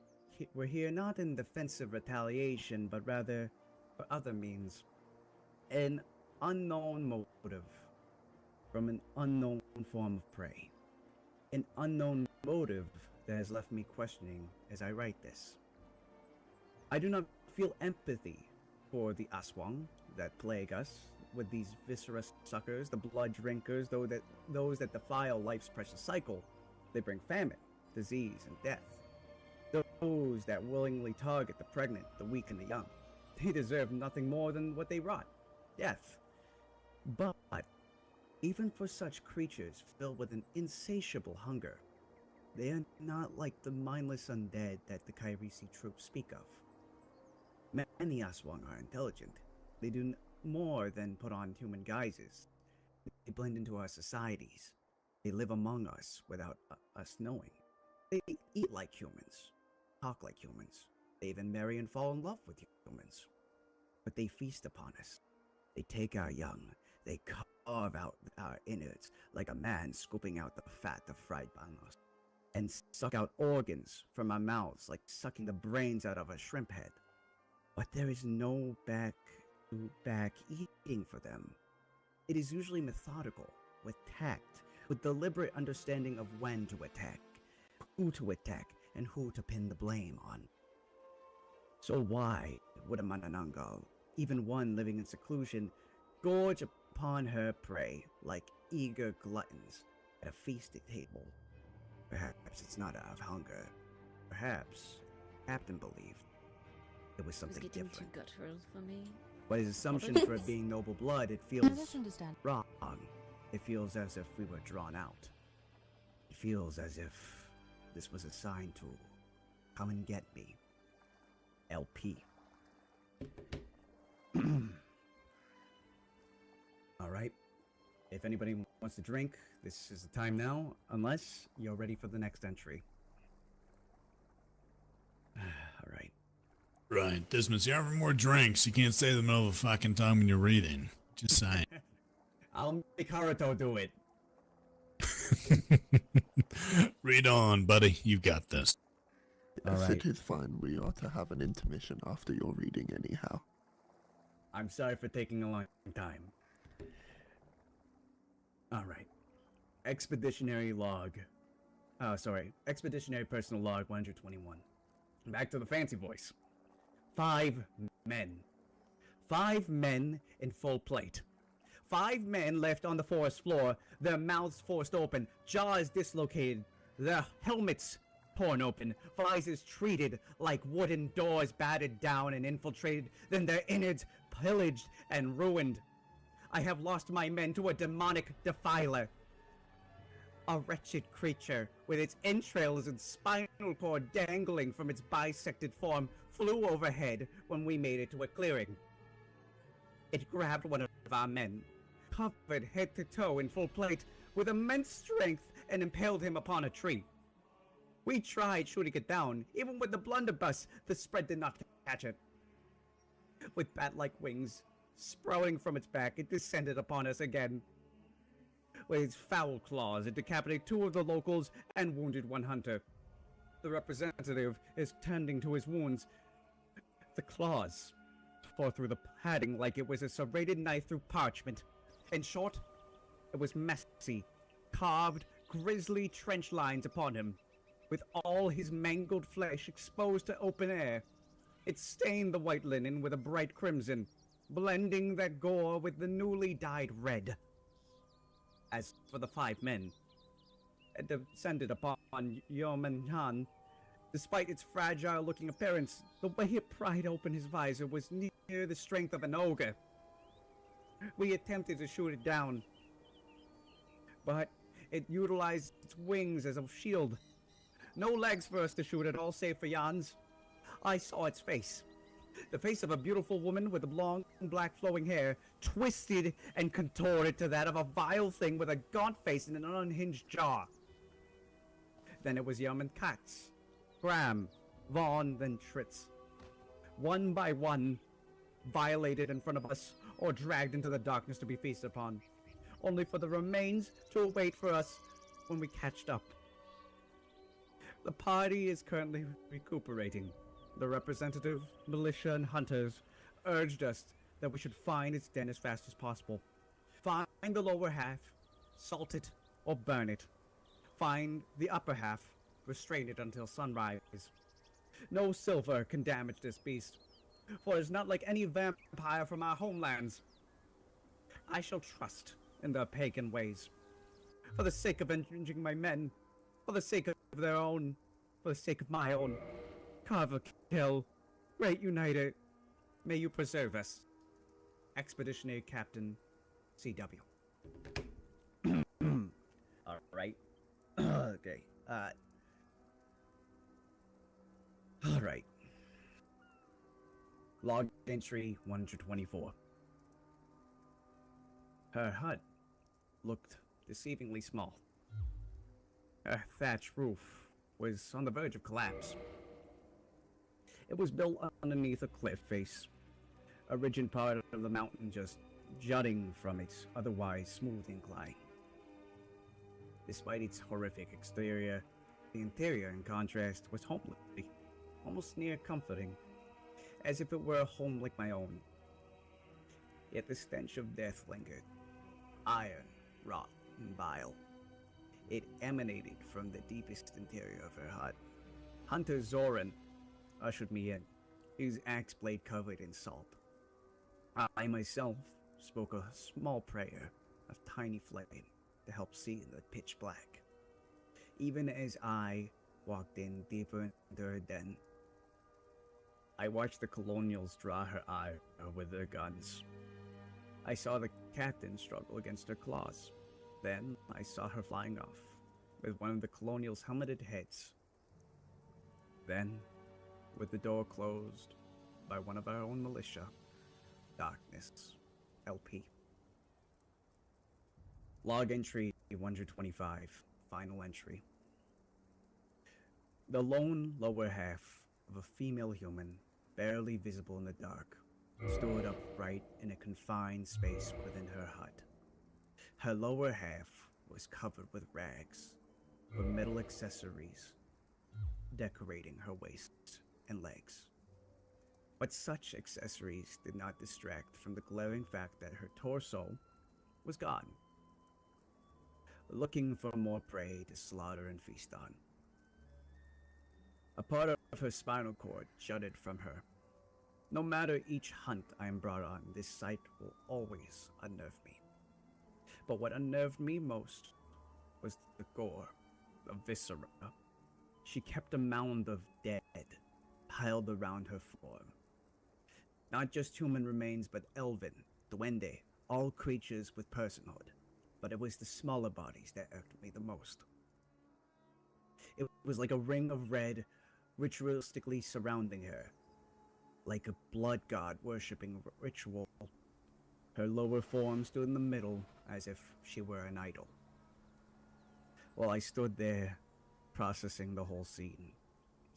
were here not in defensive retaliation, but rather for other means. An unknown motive from an unknown form of prey. An unknown motive that has left me questioning as I write this. I do not feel empathy for the Aswang that plague us with these viscera suckers, the blood drinkers, those that defile life's precious cycle. They bring famine, disease, and death. Those that willingly target the pregnant, the weak, and the young. They deserve nothing more than what they wrought, death. But even for such creatures filled with an insatiable hunger, they are not like the mindless undead that the Kairisi troops speak of. Many Aswang are intelligent. They do more than put on human guises. They blend into our societies. They live among us without us knowing. They eat like humans, talk like humans. They even marry and fall in love with humans. But they feast upon us. They take our young. They carve out our innards like a man scooping out the fat of fried bangos, and suck out organs from our mouths like sucking the brains out of a shrimp head. But there is no back eating for them. It is usually methodical, with tact, with deliberate understanding of when to attack, who to attack, and who to pin the blame on. So why would a Mananangal, even one living in seclusion, gorge upon her prey like eager gluttons at a feasted table? Perhaps it's not out of hunger. Perhaps Captain believed it was something It's getting different. too guttural for me. But his assumption for it being noble blood, it feels that's understandable. wrong. It feels as if we were drawn out. It feels as if this was a sign to come and get me. LP. Alright. If anybody wants to drink, this is the time now, unless you're ready for the next entry. Alright. Right, Dismas, you having more drinks. You can't stay in the middle of a fucking time when you're reading. Just saying. I'll make Haruto do it. Read on, buddy. You've got this. Yes, Alright. it is fine. We ought to have an intermission after your reading anyhow. I'm sorry for taking a long time. Alright. Expeditionary log. Expeditionary personal log 121. Back to the fancy voice. 5 men. 5 men in full plate. 5 men left on the forest floor, their mouths forced open, jaws dislocated, their helmets torn open, visors treated like wooden doors battered down and infiltrated, then their innards pillaged and ruined. I have lost my men to a demonic defiler. A wretched creature, with its entrails and spinal cord dangling from its bisected form, flew overhead when we made it to a clearing. It grabbed one of our men, covered head to toe in full plate, with immense strength, and impaled him upon a tree. We tried shooting it down, even with the blunderbuss, the spread did not catch it. With bat-like wings sprouting from its back, it descended upon us again. With its foul claws, it decapitated 2 of the locals and wounded 1 hunter. The representative is tending to his wounds. The claws tore through the padding like it was a serrated knife through parchment. In short, it was messy, carved, grisly trench lines upon him, with all his mangled flesh exposed to open air. It stained the white linen with a bright crimson, blending that gore with the newly dyed red. As for the 5 men, it descended upon Yeoman Han. Despite its fragile-looking appearance, the way it pried open his visor was near the strength of an ogre. We attempted to shoot it down, but it utilized its wings as a shield. No legs for us to shoot at all, save for Jan's. I saw its face. The face of a beautiful woman with long black flowing hair, twisted and contorted to that of a vile thing with a gaunt face and an unhinged jaw. Then it was Yeoman Katz, Graham, Vaughn, then Tritz. One by one, violated in front of us, or dragged into the darkness to be feasted upon, only for the remains to await for us when we catched up. The party is currently recuperating. The representative, militia, and hunters urged us that we should find its den as fast as possible. Find the lower half, salt it, or burn it. Find the upper half, restrain it until sunrise. No silver can damage this beast, for it's not like any vampire from our homelands. I shall trust in their pagan ways. For the sake of avenging my men, for the sake of their own, for the sake of my own. Carver Kill, Great United, may you preserve us. Expeditionary Captain CW. Alright. Okay. Alright. Log entry 124. Her hut looked deceivingly small. Her thatch roof was on the verge of collapse. It was built underneath a cliff face, a ridged part of the mountain just jutting from its otherwise smooth incline. Despite its horrific exterior, the interior, in contrast, was homely, almost near comforting, as if it were a home like my own. Yet the stench of death lingered, iron, rot, and bile. It emanated from the deepest interior of her hut. Hunter Zoran ushered me in, his axe blade covered in salt. I myself spoke a small prayer of tiny flame to help see in the pitch black. Even as I walked in deeper into her den, I watched the colonials draw her ire with their guns. I saw the captain struggle against her claws. Then I saw her flying off, with one of the colonials' helmeted heads. Then, with the door closed by one of our own militia, darkness, LP. Log entry 125, final entry. The lone lower half of a female human, barely visible in the dark, stood upright in a confined space within her hut. Her lower half was covered with rags, with metal accessories decorating her waist and legs. But such accessories did not distract from the glaring fact that her torso was gone, looking for more prey to slaughter and feast on. A part of her spinal cord jutted from her. No matter each hunt I am brought on, this sight will always unnerve me. But what unnerved me most was the gore, the viscera. She kept a mound of dead piled around her form. Not just human remains, but elven, duende, all creatures with personhood. But it was the smaller bodies that irked me the most. It was like a ring of red ritualistically surrounding her, like a blood god worshipping ritual. Her lower form stood in the middle, as if she were an idol. While I stood there, processing the whole scene,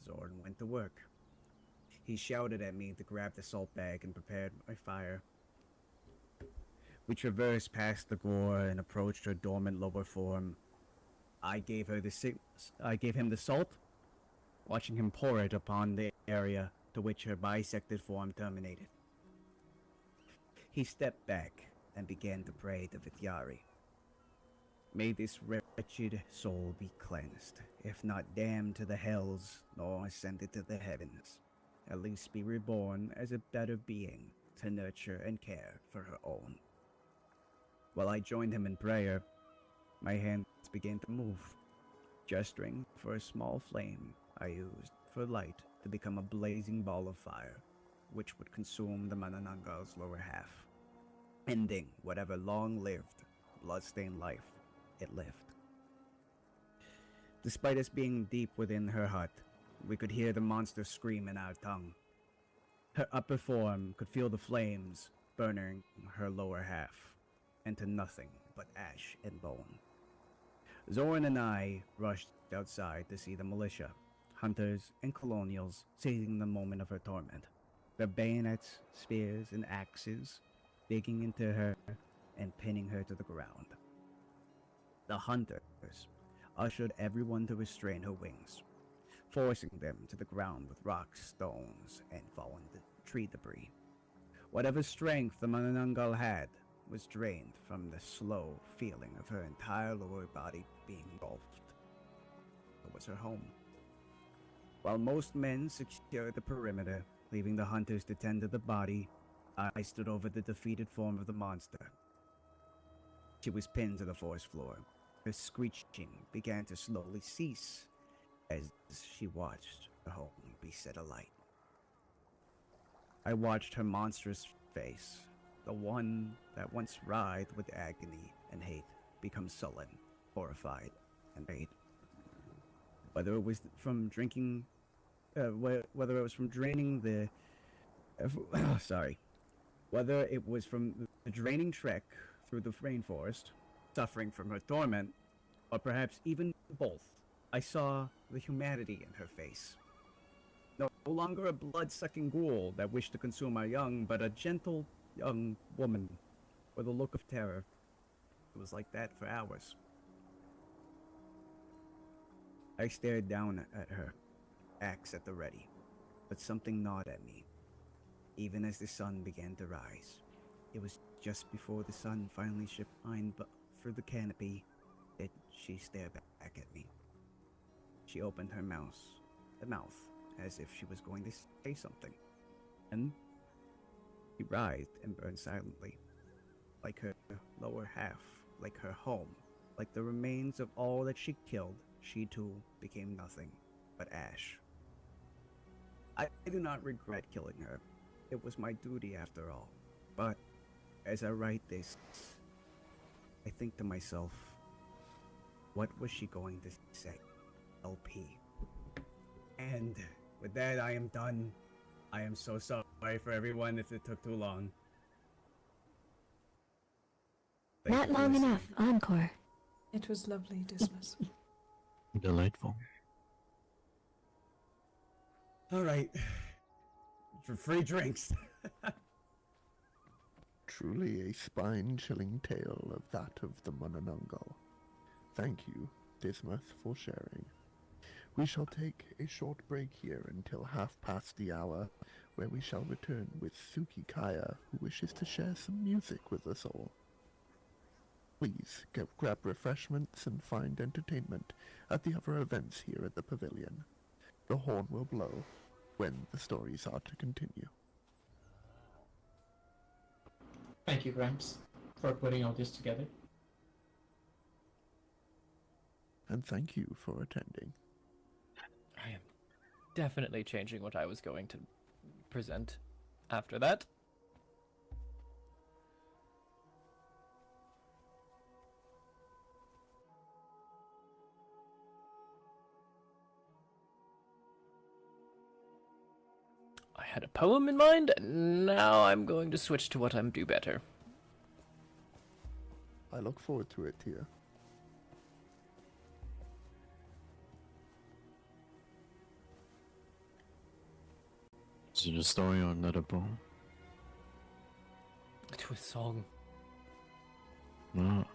Zoran went to work. He shouted at me to grab the salt bag and prepared my fire. We traversed past the gore and approached her dormant lower form. I gave him the salt, watching him pour it upon the area to which her bisected form terminated. He stepped back and began to pray to Vityari. May this wretched soul be cleansed, if not damned to the hells, nor ascended to the heavens, at least be reborn as a better being to nurture and care for her own. While I joined him in prayer, my hands began to move, gesturing for a small flame I used for light to become a blazing ball of fire, which would consume the Manananggal's lower half, ending whatever long-lived, blood-stained life it lived. Despite us being deep within her hut, we could hear the monster scream in our tongue. Her upper form could feel the flames burning her lower half into nothing but ash and bone. Zoran and I rushed outside to see the militia, hunters, and colonials seizing the moment of her torment. Their bayonets, spears, and axes digging into her and pinning her to the ground. The hunters ushered everyone to restrain her wings, forcing them to the ground with rocks, stones, and fallen tree debris. Whatever strength the Manananggal had was drained from the slow feeling of her entire lower body being engulfed. It was her home. While most men secured the perimeter, leaving the hunters to tend to the body, I stood over the defeated form of the monster. She was pinned to the forest floor. Her screeching began to slowly cease as she watched her home be set alight. I watched her monstrous face, the one that once writhed with agony and hate, become sullen, horrified, and afraid. Whether it was from drinking, whether it was from draining the, whether it was from the draining trek through the rainforest, suffering from her torment, or perhaps even both, I saw the humanity in her face. No longer a blood-sucking ghoul that wished to consume our young, but a gentle young woman with a look of terror. It was like that for hours. I stared down at her, axe at the ready, but something gnawed at me, even as the sun began to rise. It was just before the sun finally shined through the canopy that she stared back at me. She opened her mouth, as if she was going to say something, and she writhed and burned silently, like her lower half, like her home, like the remains of all that she killed. She too became nothing but ash. I do not regret killing her. It was my duty after all. But as I write this, I think to myself, what was she going to say? LP. And with that, I am done. I am so sorry for everyone if it took too long. Thank Not you for long listening. enough. Encore. It was lovely, Dismas. Delightful. All right. For free drinks. Truly a spine-chilling tale of that of the Manananggal. Thank you, Dismas, for sharing. We shall take a short break here until 1:30, where we shall return with Suki Kaya, who wishes to share some music with us all. Please grab refreshments and find entertainment at the other events here at the pavilion. The horn will blow when the stories are to continue. Thank you, Gramps, for putting all this together. And thank you for attending. I am definitely changing what I was going to present after that. I had a poem in mind, and now I'm going to switch to what I do better. I look forward to it, Tia. Is it a story or another poem? To a song. No.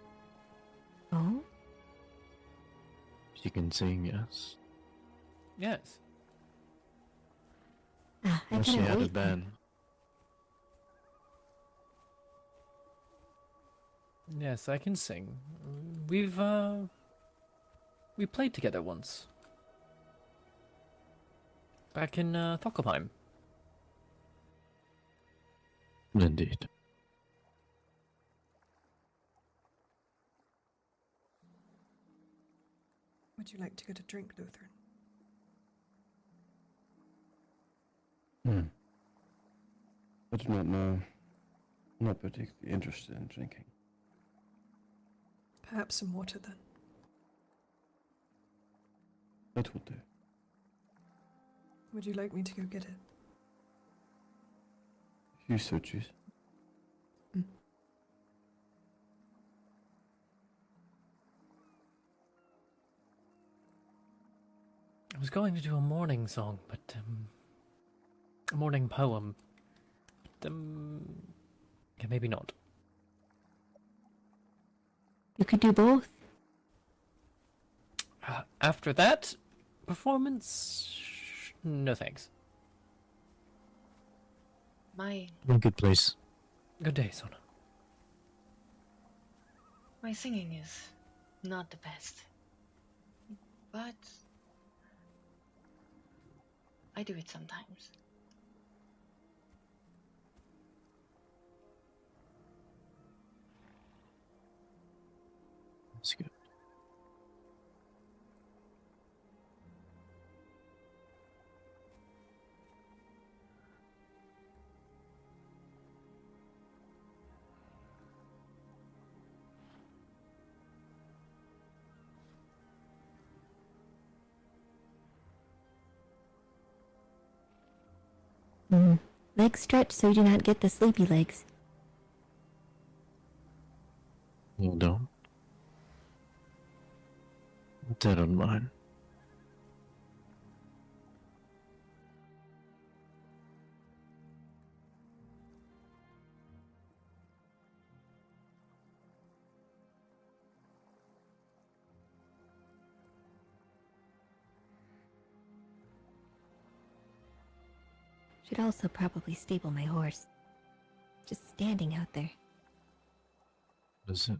Oh? You can sing, yes. Yes. I Well, she cannot had a wait. band. Yes, I can sing. We played together once. Back in Thockelheim. Indeed. Would you like to get a drink, Lutheran? I do not know. I'm not particularly interested in drinking. Perhaps some water then. That will do. Would you like me to go get it? If you so choose. I was going to do a morning song, but a morning poem. But, Yeah, maybe not. You could do both. After that performance, no thanks. My Good place. Good day, Sona. my singing is not the best, but I do it sometimes. That's good. Legs stretch so you do not get the sleepy legs. You don't? I don't mind. Should also probably stable my horse. Just standing out there. What is it?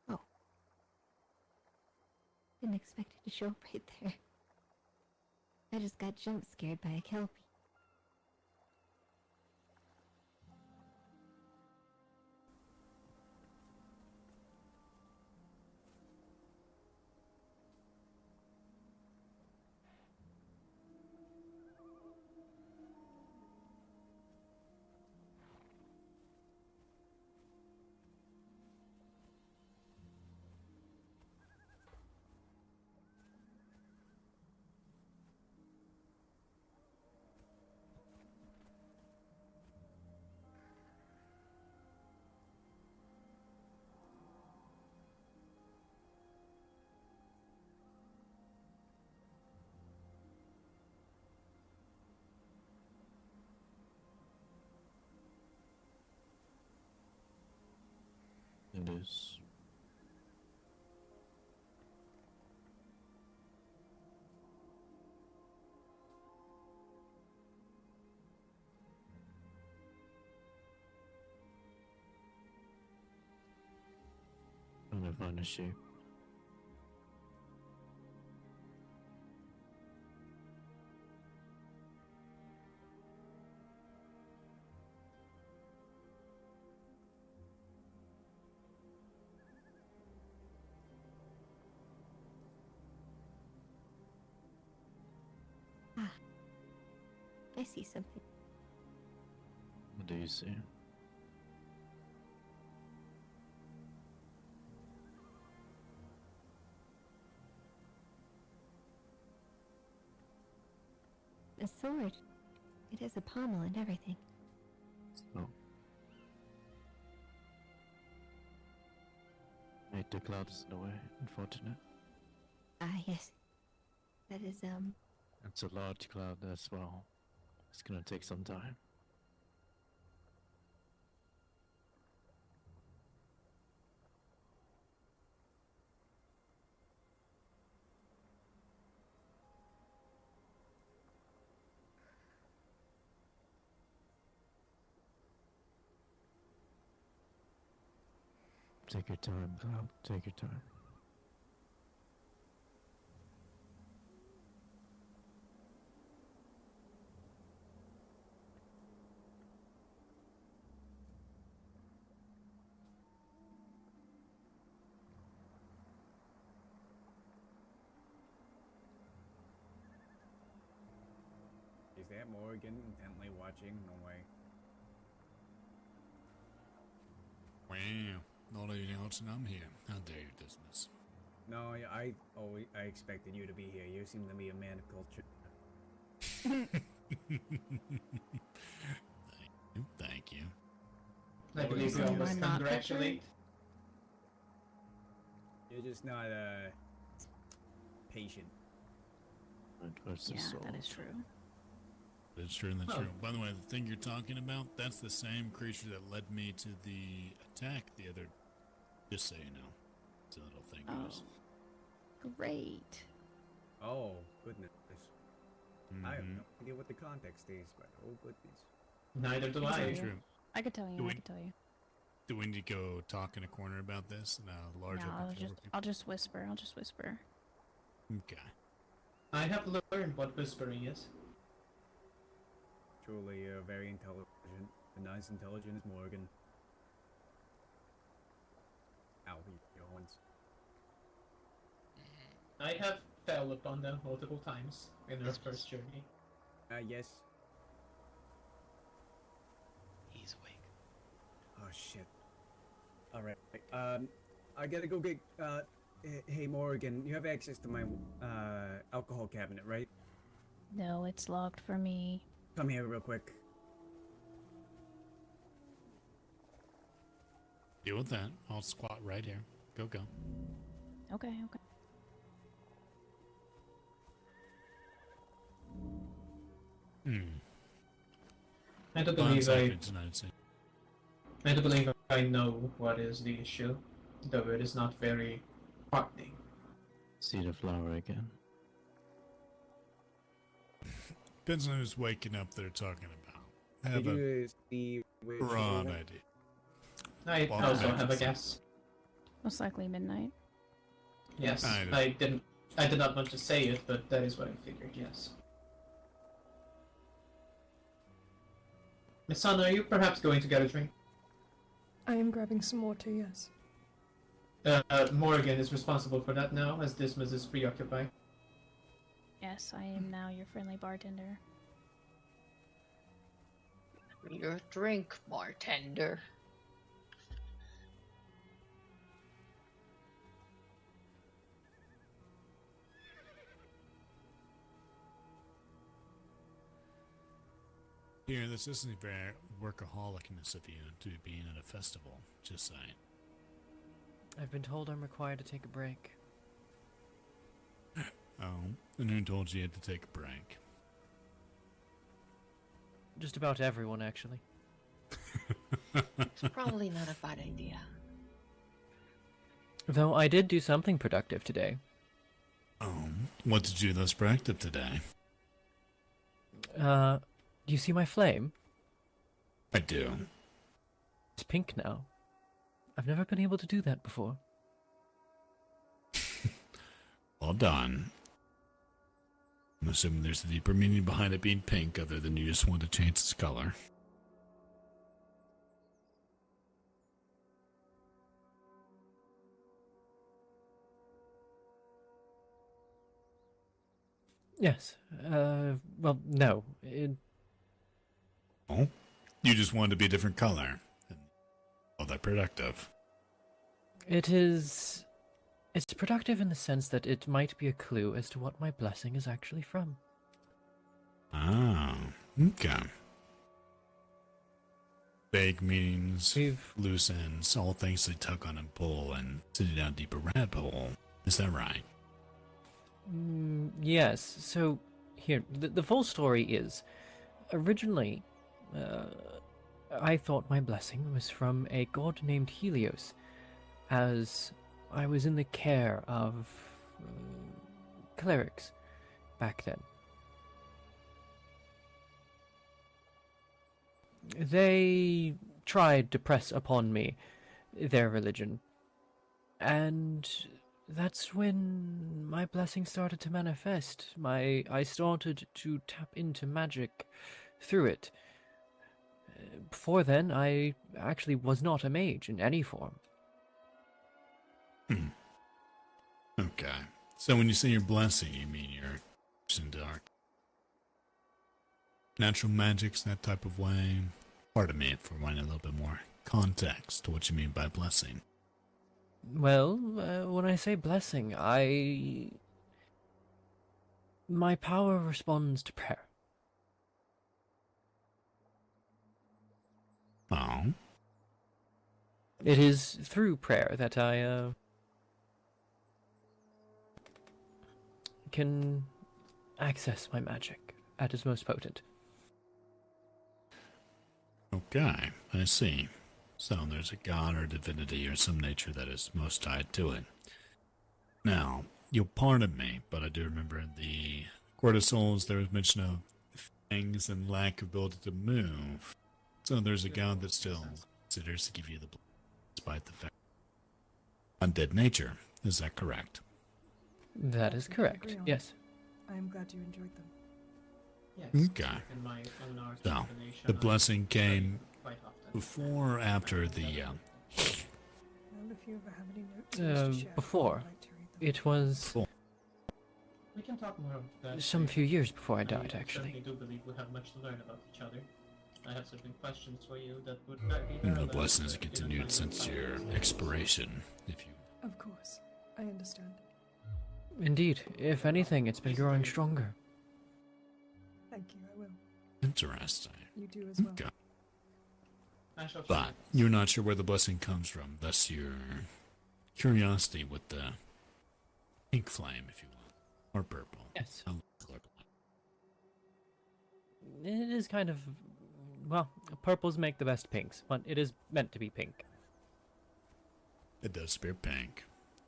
Oh. Didn't expect it to show up right there. I just got jump scared by a kelpie. It is. I'm gonna find a shape. Ah. I see something. What do you see? A sword. It has a pommel and everything. So. Made the clouds in a way, unfortunate. Ah, yes. That is, It's a large cloud as well. It's gonna take some time. Take your time, Cloud. Take your time. Is that Morgan intently watching? No way. Wow, not even answering I'm here. How dare you, Dismas? No, I expected you to be here. You seem to be a man of culture. Thank you. I believe we almost congratulate. You're just not patient. Yeah, that is true. That's true, and that's Oh. true. By the way, the thing you're talking about, that's the same creature that led me to the attack the other... Just so you know. It's a little thing goes. Great. Oh, goodness. I have Mhm. no idea what the context is, but oh goodness. Neither do I I. can tell you. True. I could tell Do you. we- I could tell you. Do we need to go talk in a corner about this? In a large No, open field? I'll just whisper. I'll just whisper. Okay. I have learned what whispering is. Truly, very intelligent. And not as intelligent as Morgan. Ow, he yawns. I have fell upon them multiple times in our first journey. Yes. He's awake. Oh shit. Alright. I gotta go get, hey Morgan, you have access to my, alcohol cabinet, right? No, it's locked for me. Come here real quick. Deal with that. I'll squat right here. Go. Okay, okay. I do Fun believe segment tonight, see. I do believe I know what is the issue, though it is not very heartening. See the flower again. Depends on who's waking up they're talking about. I have Did a you see where she broad went? idea. I Welcome also back have to a guess. Most likely midnight. Yes, I I did not want to say it, but that is what I figured. Yes. Miss Sana, are you perhaps going to get a drink? I am grabbing some water, yes. Morgan is responsible for that now, as Dismas is preoccupied. Yes, I am now your friendly bartender. Your drink, bartender. Here, this isn't very workaholicness of you to be being at a festival. Just saying. I've been told I'm required to take a break. Oh, and who told you you had to take a break? Just about everyone, actually. It's probably not a bad idea. Though I did do something productive today. What did you do that's productive today? Do you see my flame? I do. It's pink now. I've never been able to do that before. Well done. I'm assuming there's a deeper meaning behind it being pink other than you just want to change its color. Yes. Well, no. Oh? You just wanted to be a different color. Well, they're productive. It's productive in the sense that it might be a clue as to what my blessing is actually from. Ah, okay. Vague meanings, loose ends, all things they tug on and pull and send you down a deeper rabbit hole. Is that right? Yes. So, here, the full story is, originally, I thought my blessing was from a god named Helios, as I was in the care of clerics back then. They tried to press upon me their religion, and that's when my blessing started to manifest. I started to tap into magic through it. Before then, I actually was not a mage in any form. Okay. So when you say your blessing, you mean your in dark. Natural magics, that type of way. Pardon me for wanting a little bit more context to what you mean by blessing. Well, when I say blessing, my power responds to prayer. Oh? It is through prayer that I can access my magic at its most potent. Okay, I see. So there's a god or divinity or some nature that is most tied to it. Now, you'll pardon me, but I do remember in the Court of Souls there was mention of fangs and lack of ability to move. So there's a god that still considers to give you the blood, despite the fact undead nature. Is that correct? That's That is what I correct, agree on. yes. I am glad you enjoyed them. Okay. So, the blessing came before or after the, Well, if you ever have any notes you wish to share, Before. I'd like to read them. It was We can talk more about that. some few years before I died, I actually. certainly do believe we have much to learn about each other. I have certain questions for you that would be And the relevant, blessing has given continued my since your experience. expiration, if you... Of course, I understand. Indeed, if anything, it's been growing stronger. Thank you, I will. Interesting. You do as well. Okay. I shall But you're not sure where the blessing comes from, thus your curiosity with the pink flame, if you will, or purple. Yes. I'll look like It is kind of... Well, purples make the best pinks, but it is meant to be pink. it does appear pink.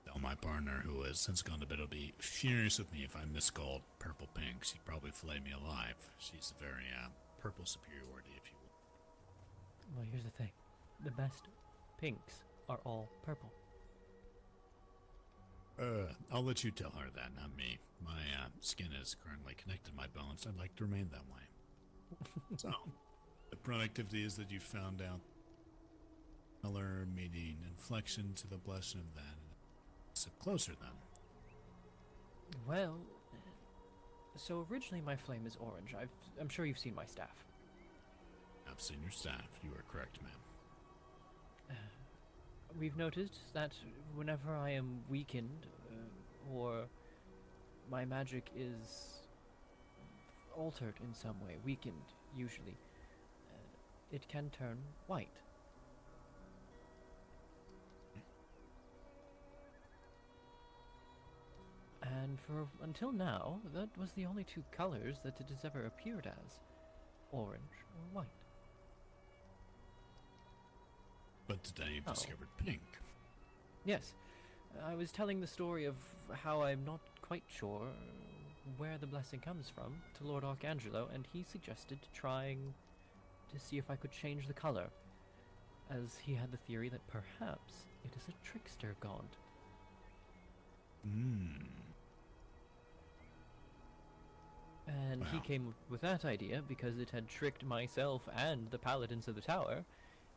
Though my partner, who has since gone to bed, will be furious with me if I miscalled purple pink. She'd probably flay me alive. She's a very purple superiority, if you will. Well, here's the thing. The best pinks are all purple. I'll let you tell her that, not me. My skin is currently connected to my bones. I'd like to remain that way. So, the productivity is that you found out color meeting inflection to the blessing of that. Sit closer then. Well, so originally my flame is orange. I'm sure you've seen my staff. I've seen your staff. You are correct, ma'am. We've noticed that whenever I am weakened, or my magic is altered in some way, weakened usually, it can turn white. And until now, that was the only two colors that it has ever appeared as, orange or white. But today you've discovered pink. Yes, I was telling the story of how I'm not quite sure where the blessing comes from to Lord Archangelo, and he suggested trying to see if I could change the color, as he had the theory that perhaps it is a trickster god. And he came with that idea because it had tricked myself and the paladins of the tower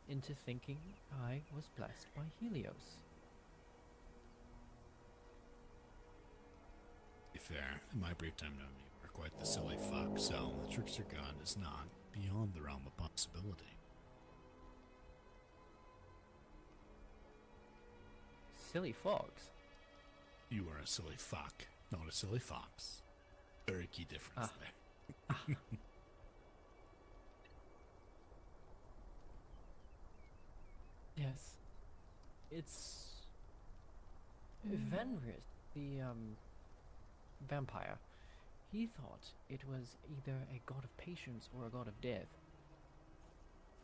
into thinking I was blessed by Helios. To be fair, in my brief time knowing you were quite the silly fuck, so the trickster god is not beyond the realm of possibility. Silly fox? You are a silly fuck, not a silly fox. Very key difference there. Yes. It's Venris, the vampire. He thought it was either a god of patience or a god of death.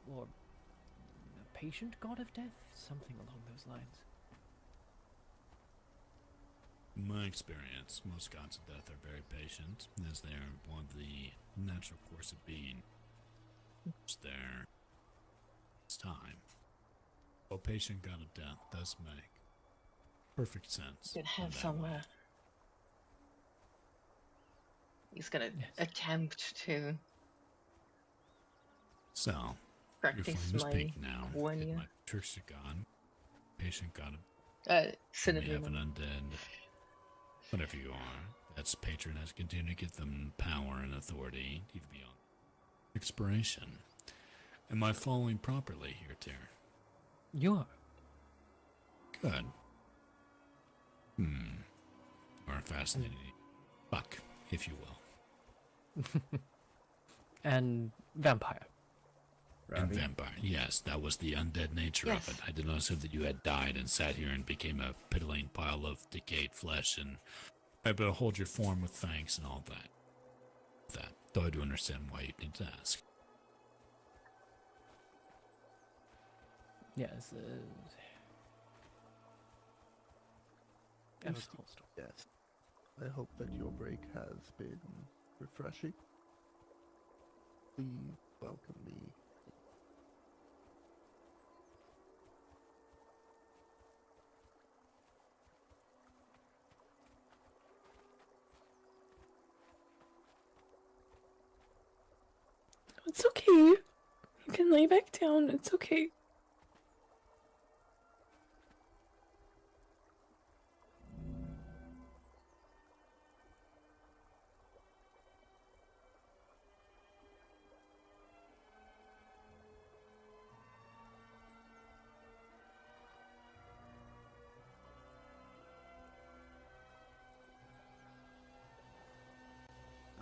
Or a patient god of death? Something along those lines. In my experience, most gods of death are very patient, as they are one of the natural course of being. It's their time. A patient god of death does make perfect sense. You have in that some. way. He's gonna attempt to So, your practice flame is my pink now. one It year. might be trickster god, patient god of we have cinnamon. an undead. Whatever you are, that's patron has continued to give them power and authority even beyond expiration. Am I following properly here, Tyr? You are. Good. You are fascinating. Fuck, if you will. And vampire. And vampire. Yes, that was the undead nature Yes. of it. I did not assume that you had died and sat here and became a piddling pile of decayed flesh and able to hold your form with thanks and all that. Though I do understand why you need to ask. Yes. Yes. I hope that your break has been refreshing. Please welcome me. It's okay. You can lay back down. It's okay.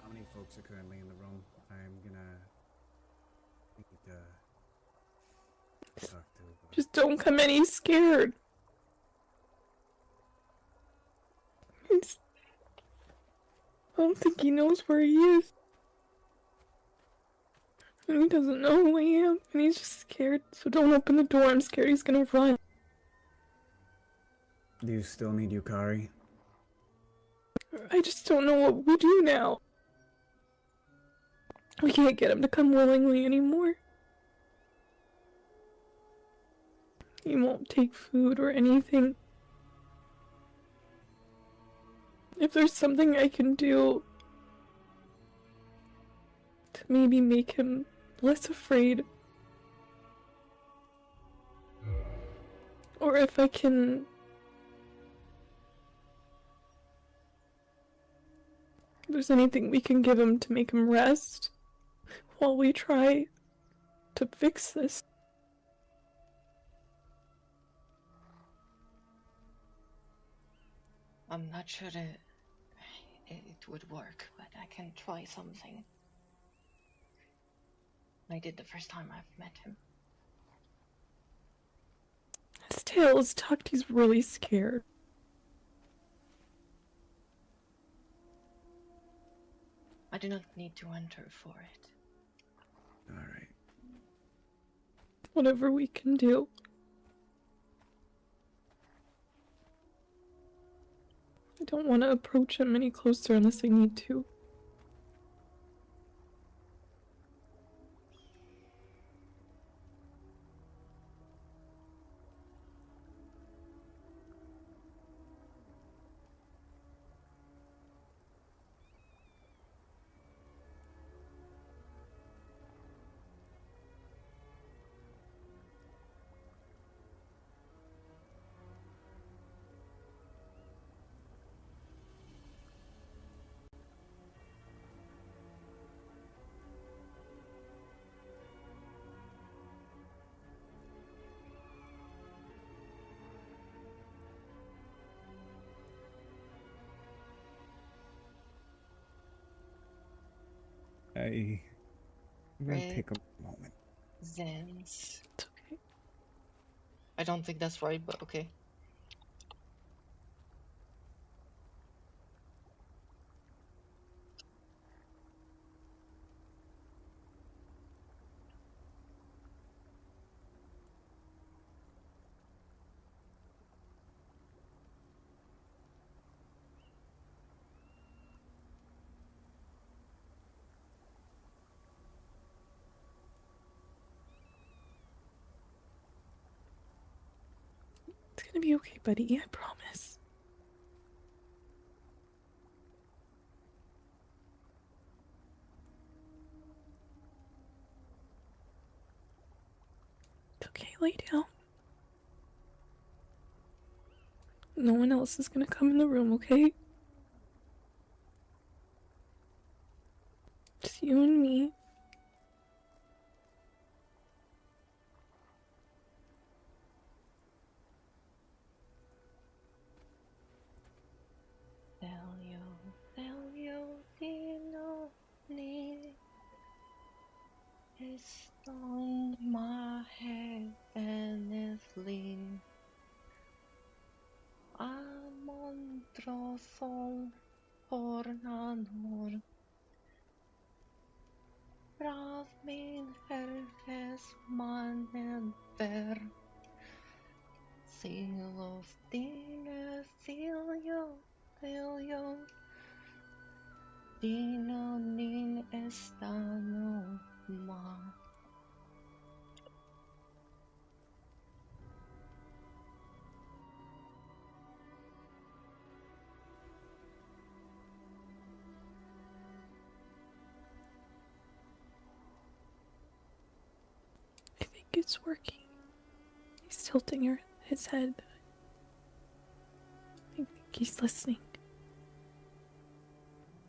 How many folks are currently in the room? I'm gonna need to talk to. Just don't come any scared. I don't think he knows where he is. And he doesn't know who I am, and he's just scared. So don't open the door. I'm scared he's gonna run. Do you still need Yukari? I just don't know what we do now. We can't get him to come willingly anymore. He won't take food or anything. If there's something I can do to maybe make him less afraid, or if I can if there's anything we can give him to make him rest while we try to fix this. I'm not sure that it would work, but I can try something. I did the first time I've met him. His tail is tucked, he's really scared. I do not need to enter for it. Alright. Whatever we can do. I don't want to approach him any closer unless I need to. I'm gonna Right. take a moment. Zens. It's okay. I don't think that's right, but okay. It's gonna be okay, buddy, I promise. It's okay, lay down. No one else is gonna come in the room, okay? Just you and me. It's on my head and it's lean. I'm on trothol hornanor. Brav min herres mannen ver. Seal of dine filio, dino nin estano ma. I think it's working. He's tilting his head. I think he's listening.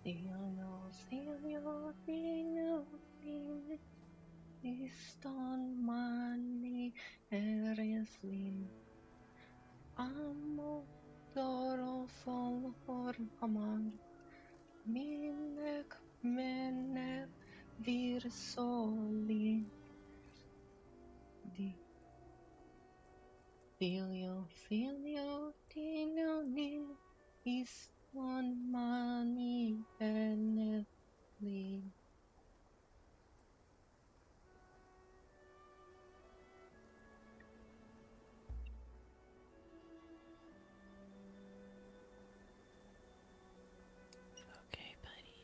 Dino filio, dino nin iston mani ereslin. Amo doro fol horn amar. Minek mene vir soli. Di filio, dino nin iston mani benefli. Okay, buddy.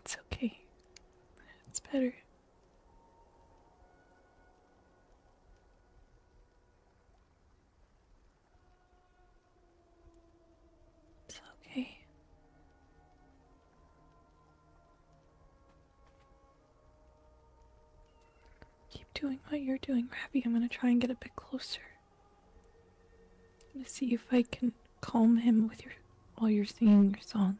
It's okay. It's better. It's okay. Keep doing what you're doing, Ravi. I'm gonna try and get a bit closer. I'm gonna see if I can calm him with while you're singing your song.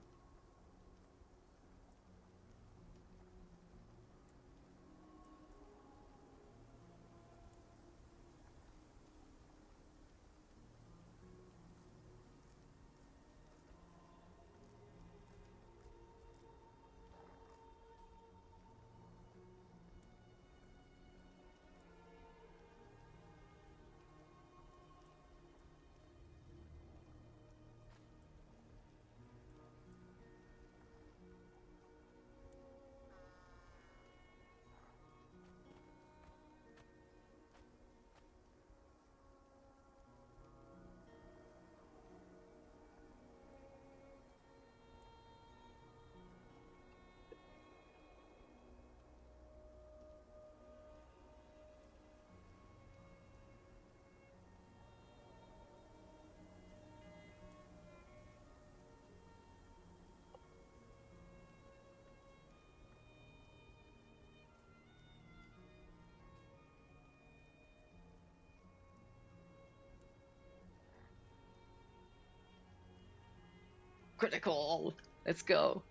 Critical. Let's go.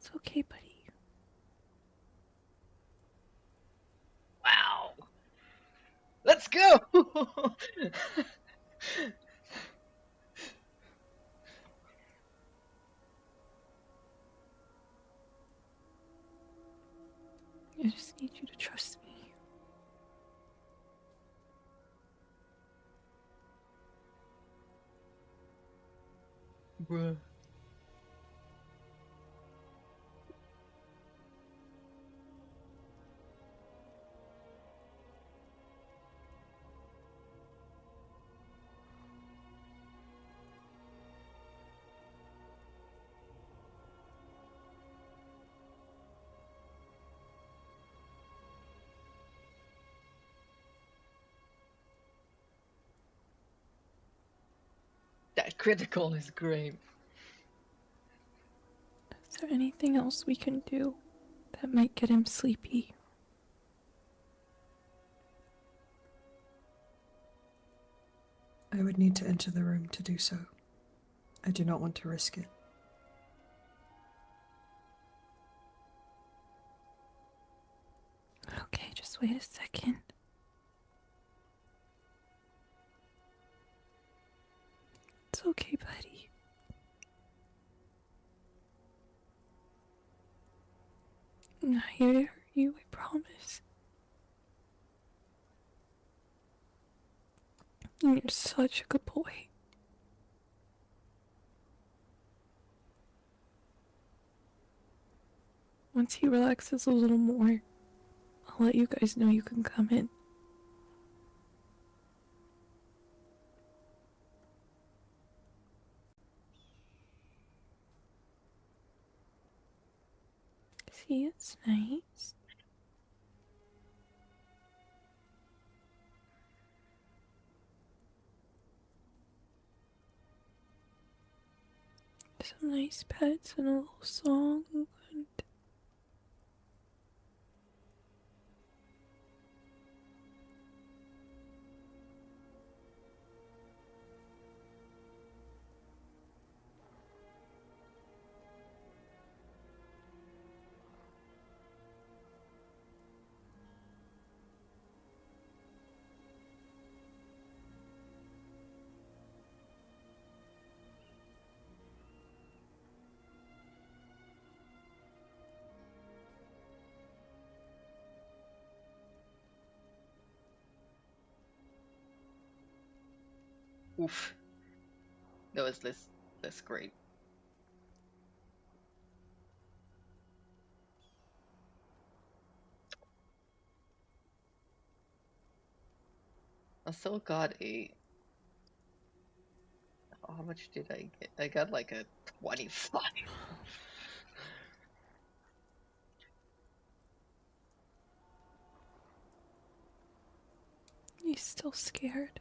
It's okay, buddy. Wow. Let's go. I just need you to trust me. Bruh. That critical is great. Is there anything else we can do that might get him sleepy? I would need to enter the room to do so. I do not want to risk it. Okay, just wait a second. It's okay, buddy. I'm not here to hurt you, I promise. And you're such a good boy. Once he relaxes a little more, I'll let you guys know you can come in. See, it's nice. Some nice pets and a little song. And Oof. That was this great. I still got a. How much did I get? I got like a 25. he's still scared.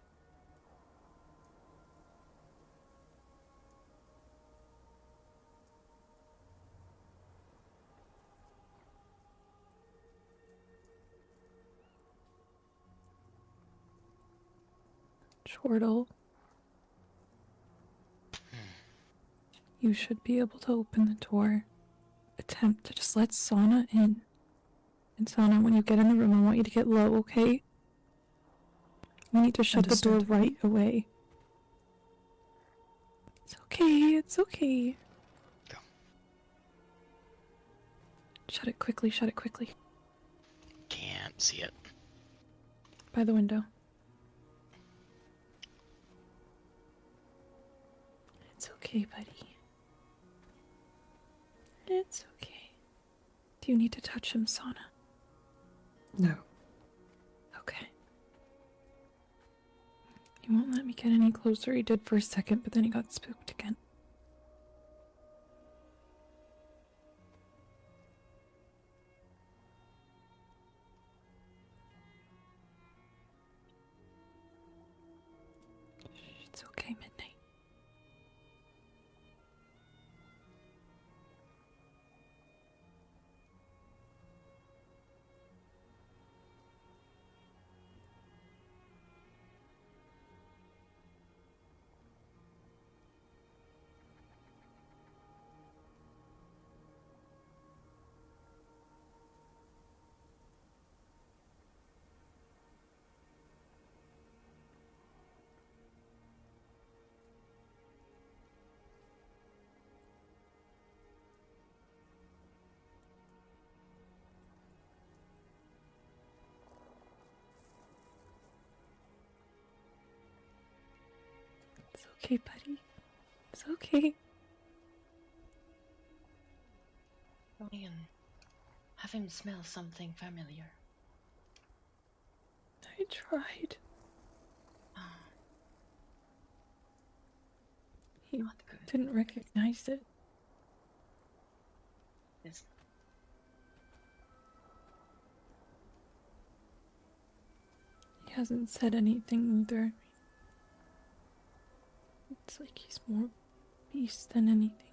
Chortle. You should be able to open the door. Attempt to just let Sana in. And Sana, when you get in the room, I want you to get low, okay? You need to shut the door right away. It's okay, it's okay. Go. Shut it quickly, shut it quickly. Can't see it. By the window. It's okay, buddy. It's okay. Do you need to touch him, Sana? No. Okay. He won't let me get any closer. He did for a second, but then he got spooked again. It's okay, Midnight. It's okay, buddy. It's okay. Ryan, have him smell something familiar. I tried. He didn't recognize it. It's He hasn't said anything either. It's like he's more beast than anything.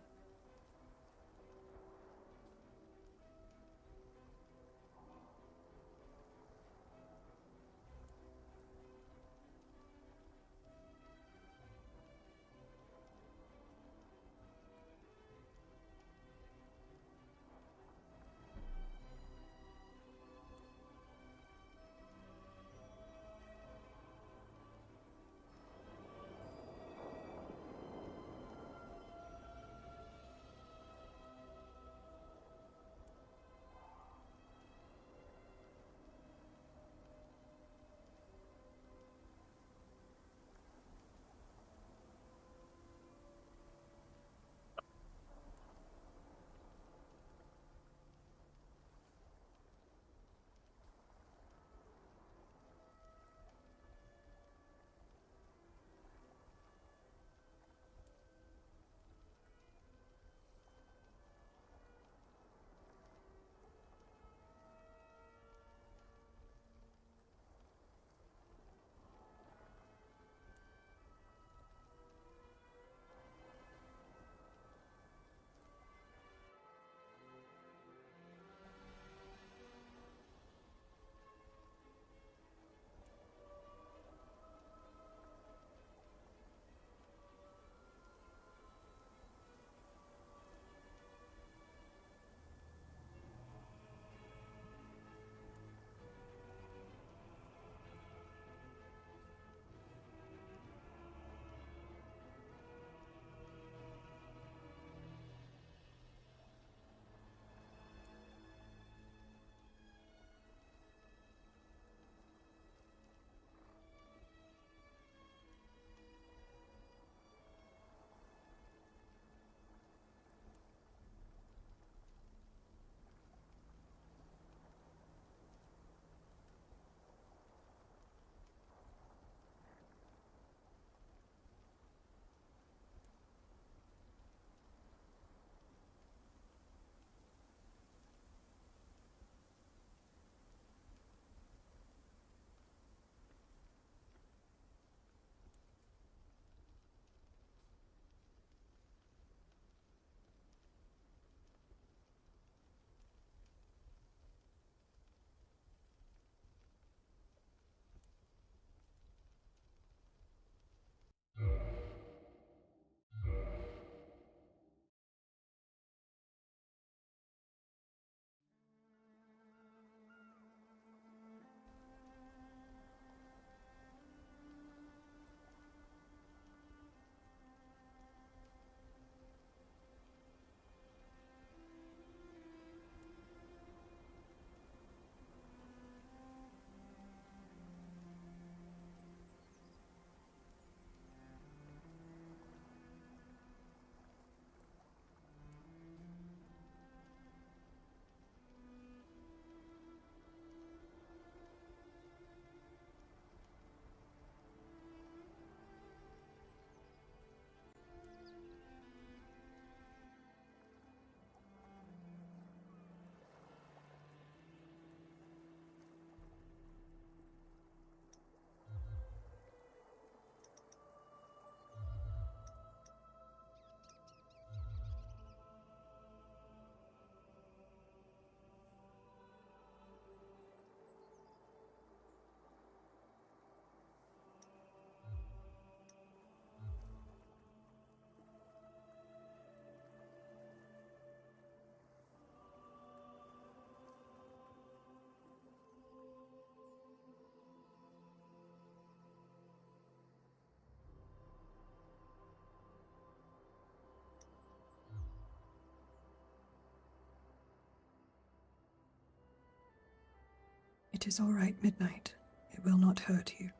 It is all right, Midnight. It will not hurt you.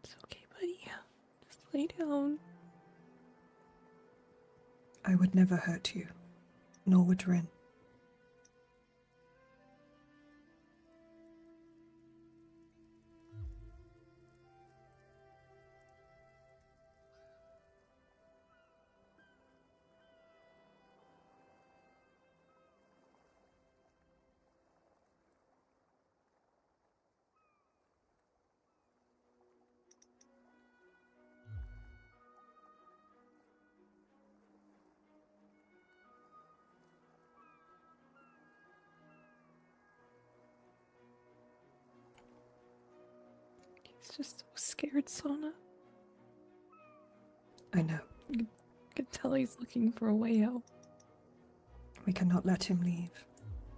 It's okay, buddy. Just lay down. I would never hurt you, nor would Rin. He's just so scared, Sana. I know. You can tell he's looking for a way out. We cannot let him leave,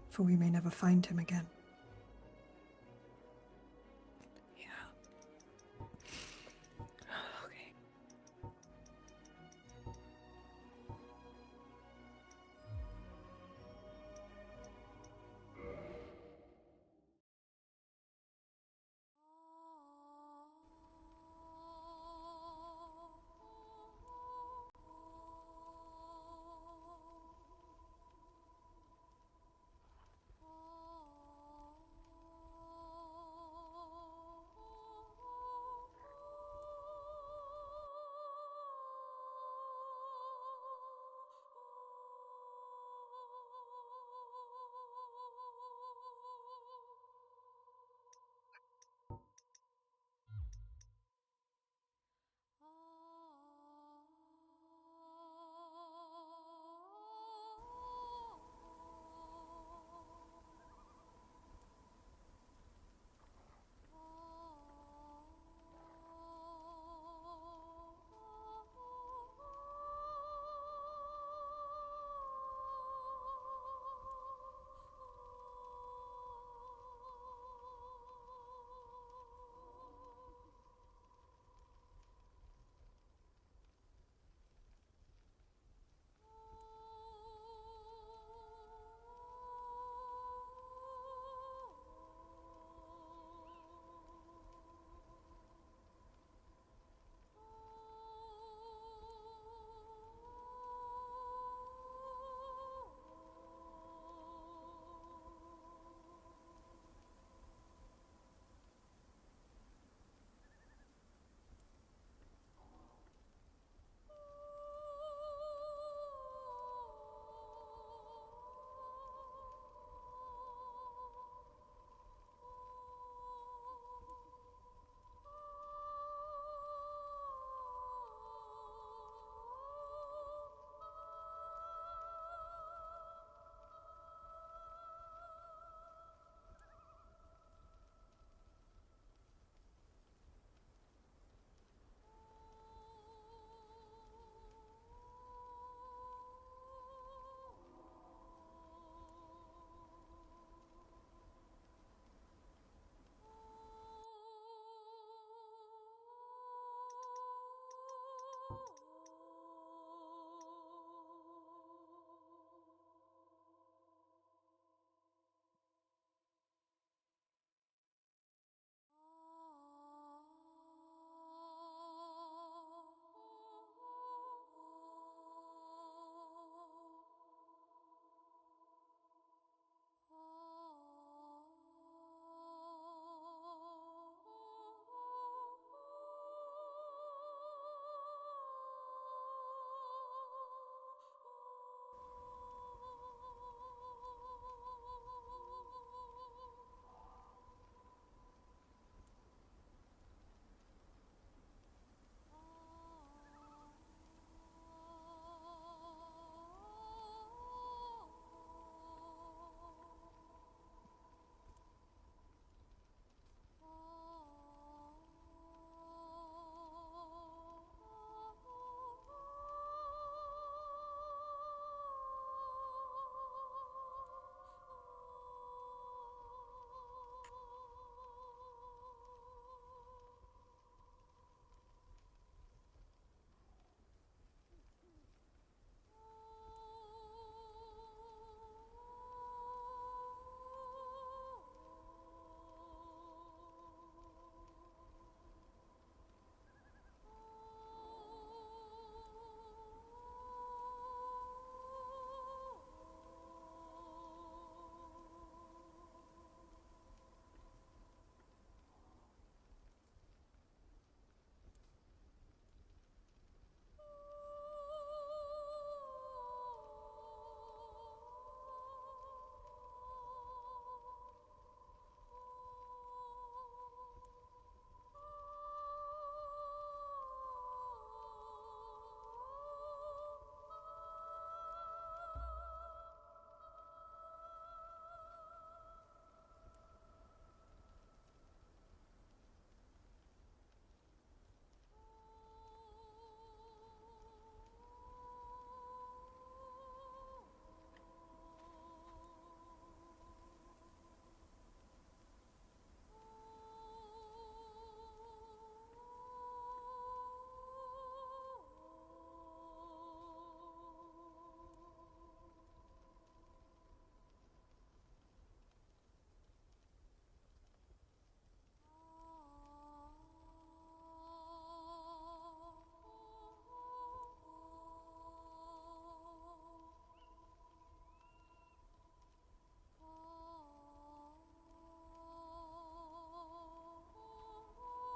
for we may never find him again. Okay.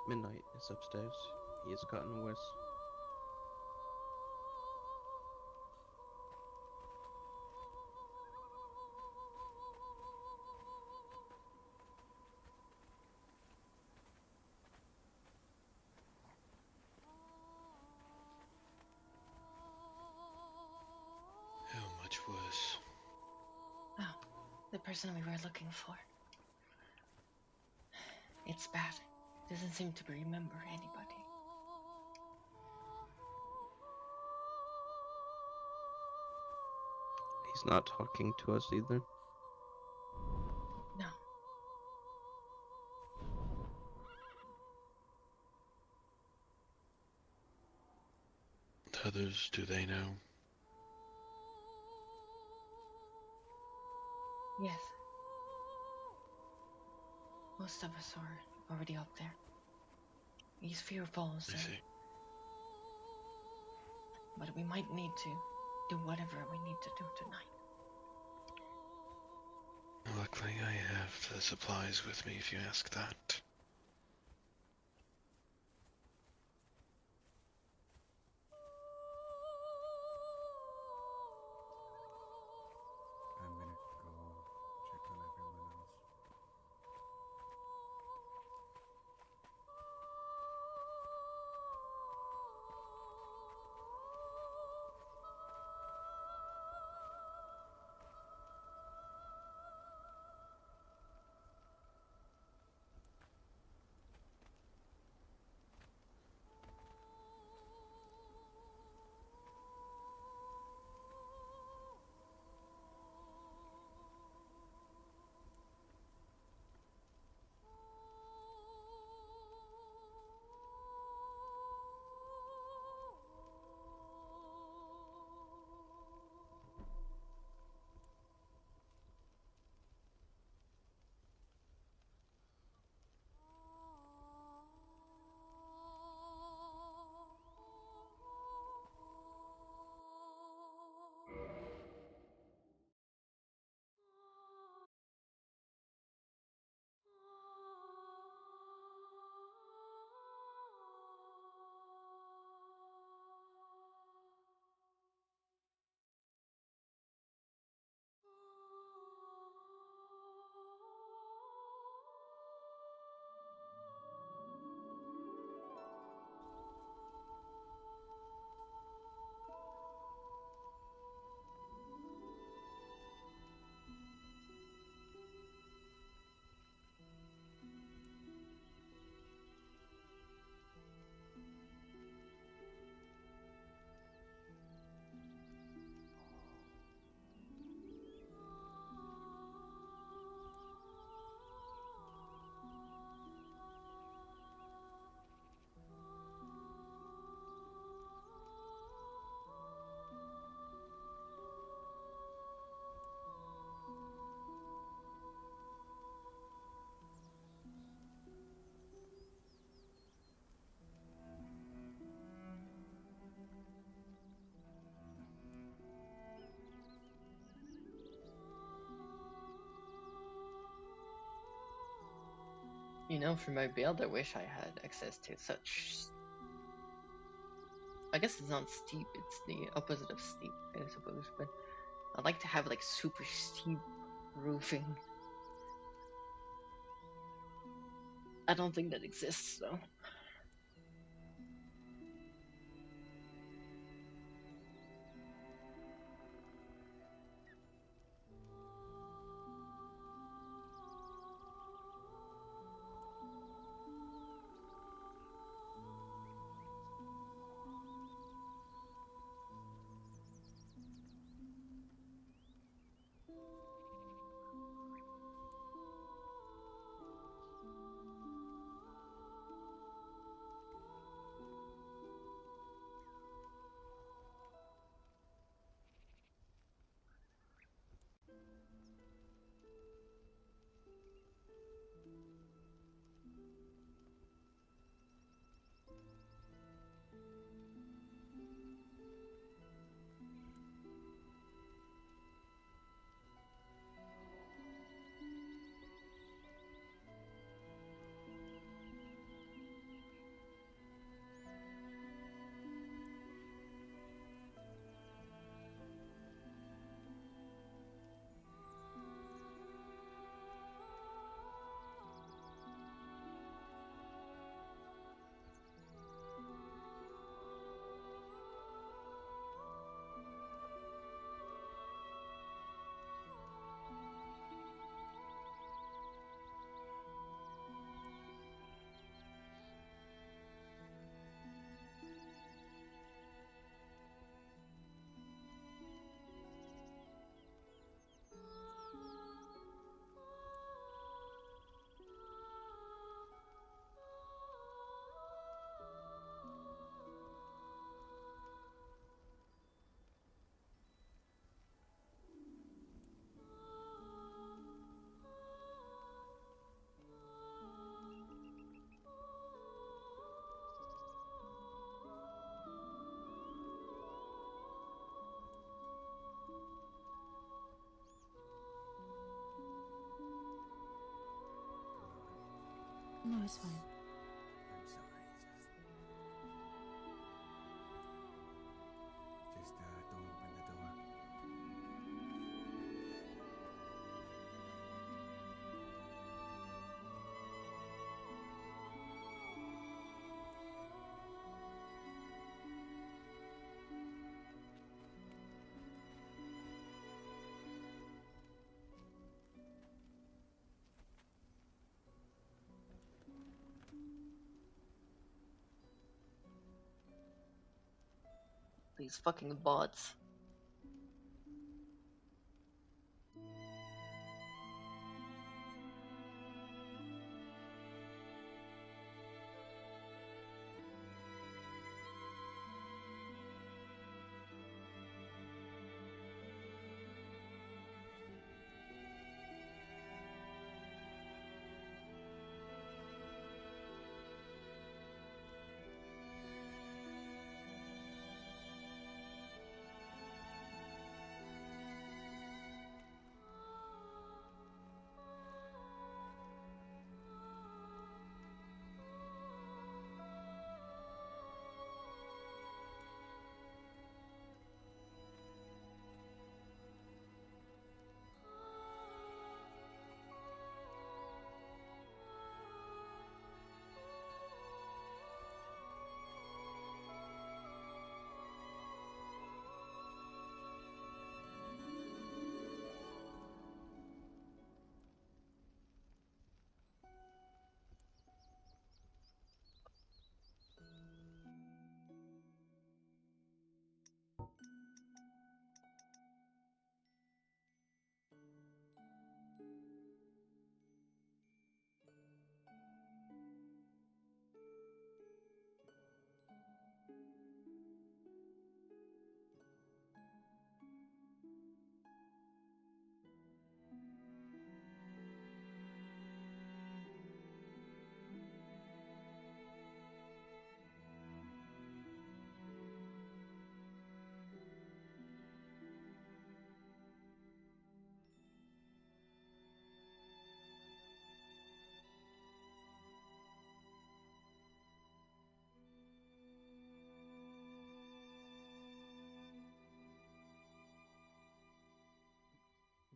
Midnight is upstairs. He has gotten worse. How much worse? Oh, the person we were looking for. It's bad. Doesn't seem to remember anybody. He's not talking to us either. No. The others, do they know? Yes. Most of us are already up there. He's fearful, so. I see. But we might need to do whatever we need to do tonight. Luckily, I have the supplies with me if you ask that. I'm gonna go check on everyone else. You know, for my build, I wish I had access to such. I guess it's not steep, it's the opposite of steep, I suppose, but I'd like to have like super steep roofing. I don't think that exists though. No, it's fine. I'm sorry. Just don't open the door. These fucking bots.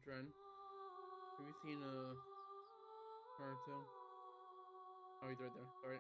Dren, have you seen Naruto? Oh, he's right there. Sorry.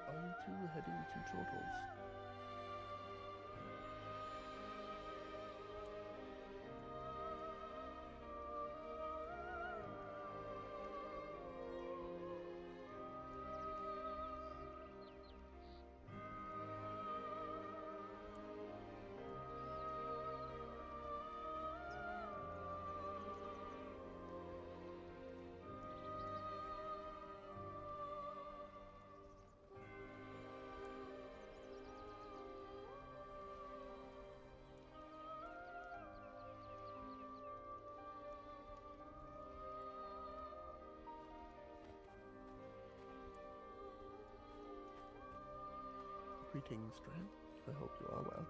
Are you two heading to Turtles? Greetings, Dren. I hope you are well.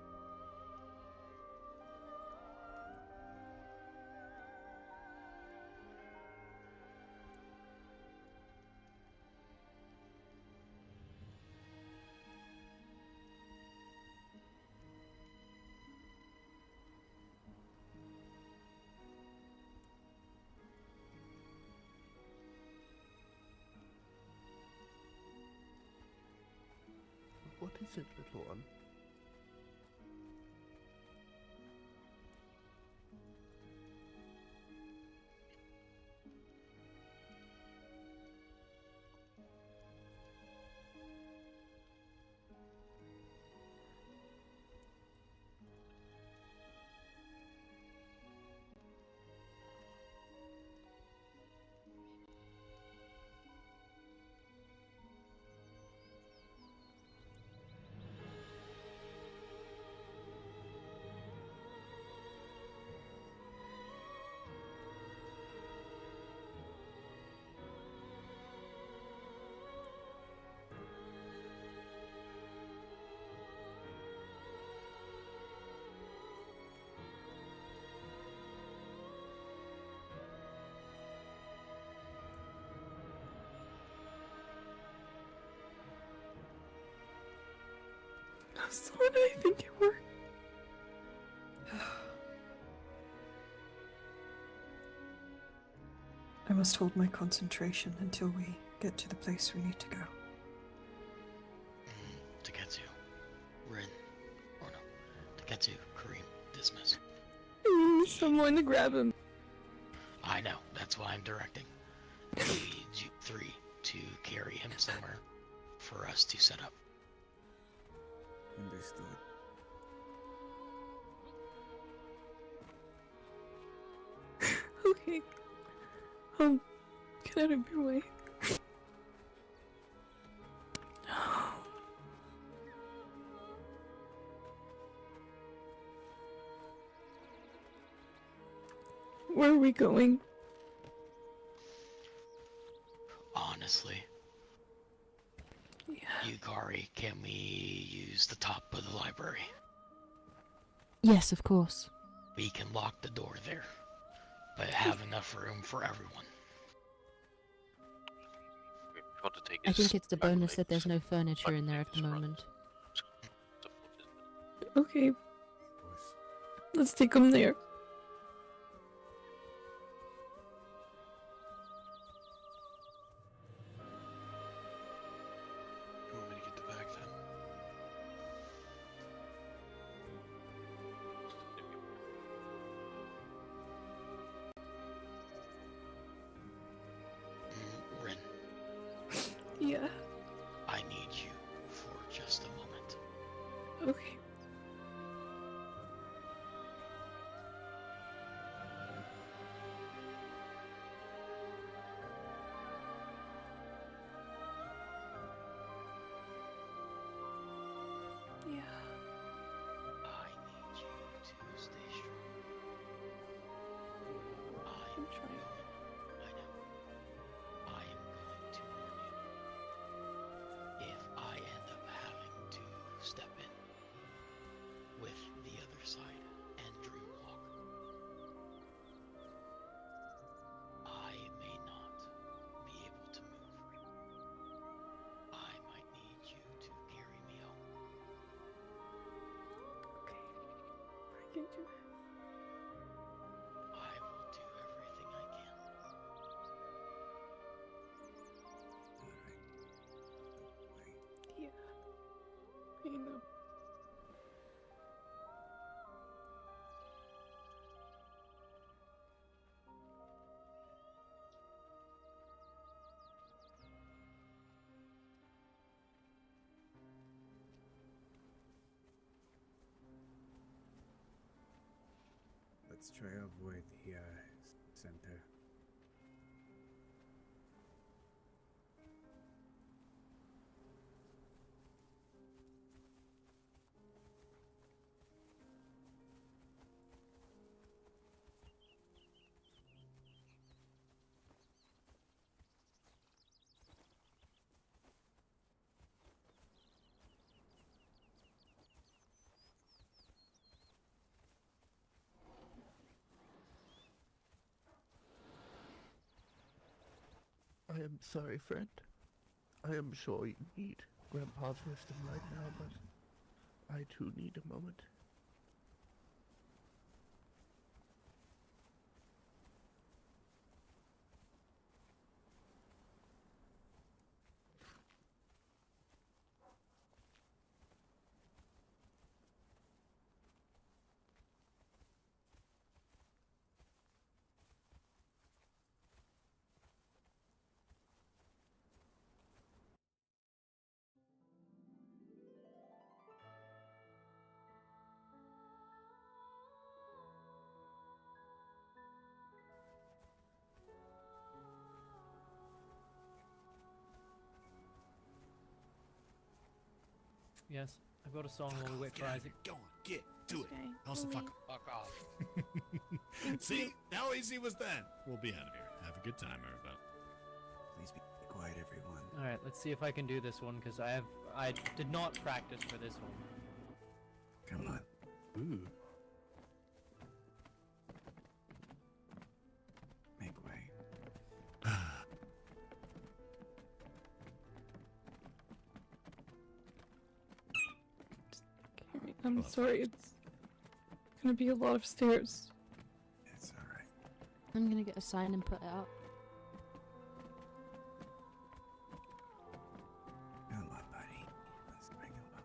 What is it, little one? So did I think it worked? I must hold my concentration until we get to the place we need to go. Taketsu, Rin, or no, Taketsu, Kareem, dismiss. I need someone to grab him. I know, that's why I'm directing. I need you three to carry him somewhere for us to set up. Understood. Okay. Get out of your way. Where are we going? Honestly. Yeah. Yukari, can we use the top of the library? Yes, of course. We can lock the door there, but have enough room for everyone. I think it's the bonus that there's no furniture in there at the moment. Okay. Let's take him there. You want me to get the bag then? Rin, Yeah. I need you for just a moment. Okay. Yeah. I need you to stay strong. I'm trying. I know. I am going to warn you. If I end up having to step in with the other side and Dreamwalk, I may not be able to move. I might need you to carry me home. Okay. I can do it. I will do everything I can. Yeah. I know. Let's try avoid the center. I am sorry, friend. I am sure you need Grandpa's wisdom right now, but I too need a moment. Yes, I've got a song while we wait for Isaac. Go on, get do it. Okay, Also, fuck. Fuck off. See how easy was that? We'll be out of here. Have a good time, everybody. Please be quiet, everyone. All right, let's see if I can do this one because I did not practice for this one. Come on. Ooh. Make way. I'm sorry, it's gonna be a lot of stairs. It's alright. I'm gonna get a sign and put it out. Come on, buddy. Let's bring him up.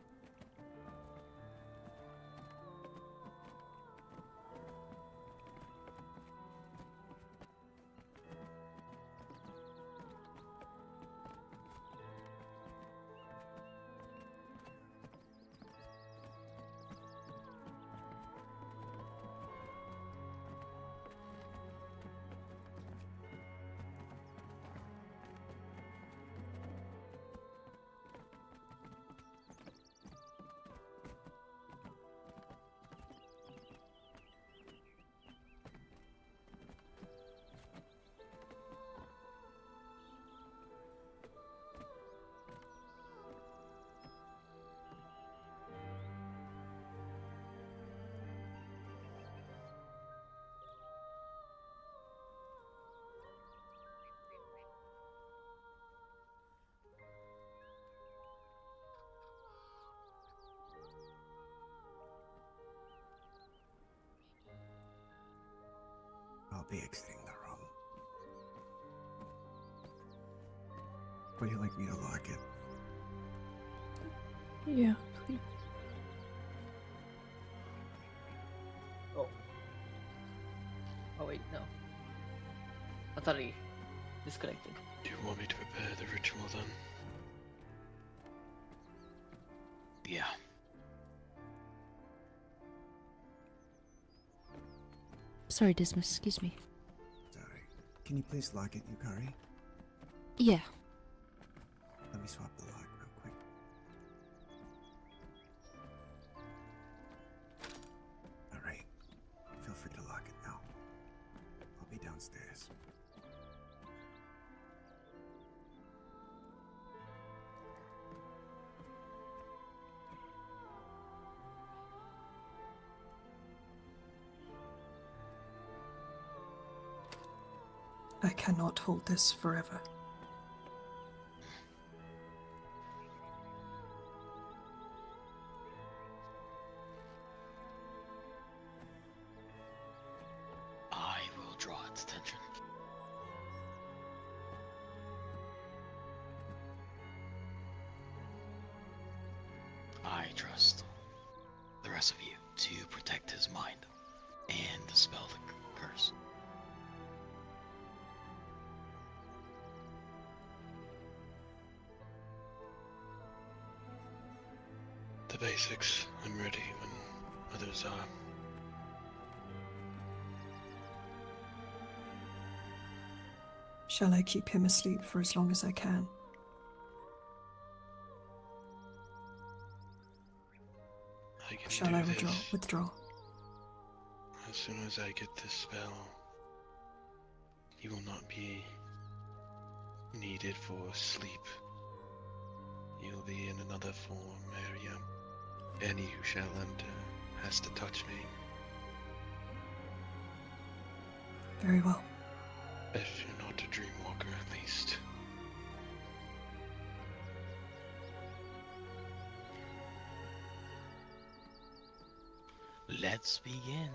I'll be exiting the room. Would you like me to lock it? Yeah, please. Oh. Oh wait, no. I thought he disconnected. Do you want me to prepare the ritual then? Yeah. Sorry, Dismas, excuse me. Sorry. Can you please lock it, Yukari? Yeah. Let me swap the lock real quick. Alright. Feel free to lock it now. I'll be downstairs. I cannot hold this forever. I will draw its attention. I trust the rest of you to protect his mind and dispel the curse. The basics. I'm ready when others are. Shall I keep him asleep for as long as I can? I can Shall do I this. withdraw? As soon as I get this spell, you will not be needed for sleep. You'll be in another form area. Any who shall enter has to touch me. Very well. If you're not a dream walker, at least. Let's begin.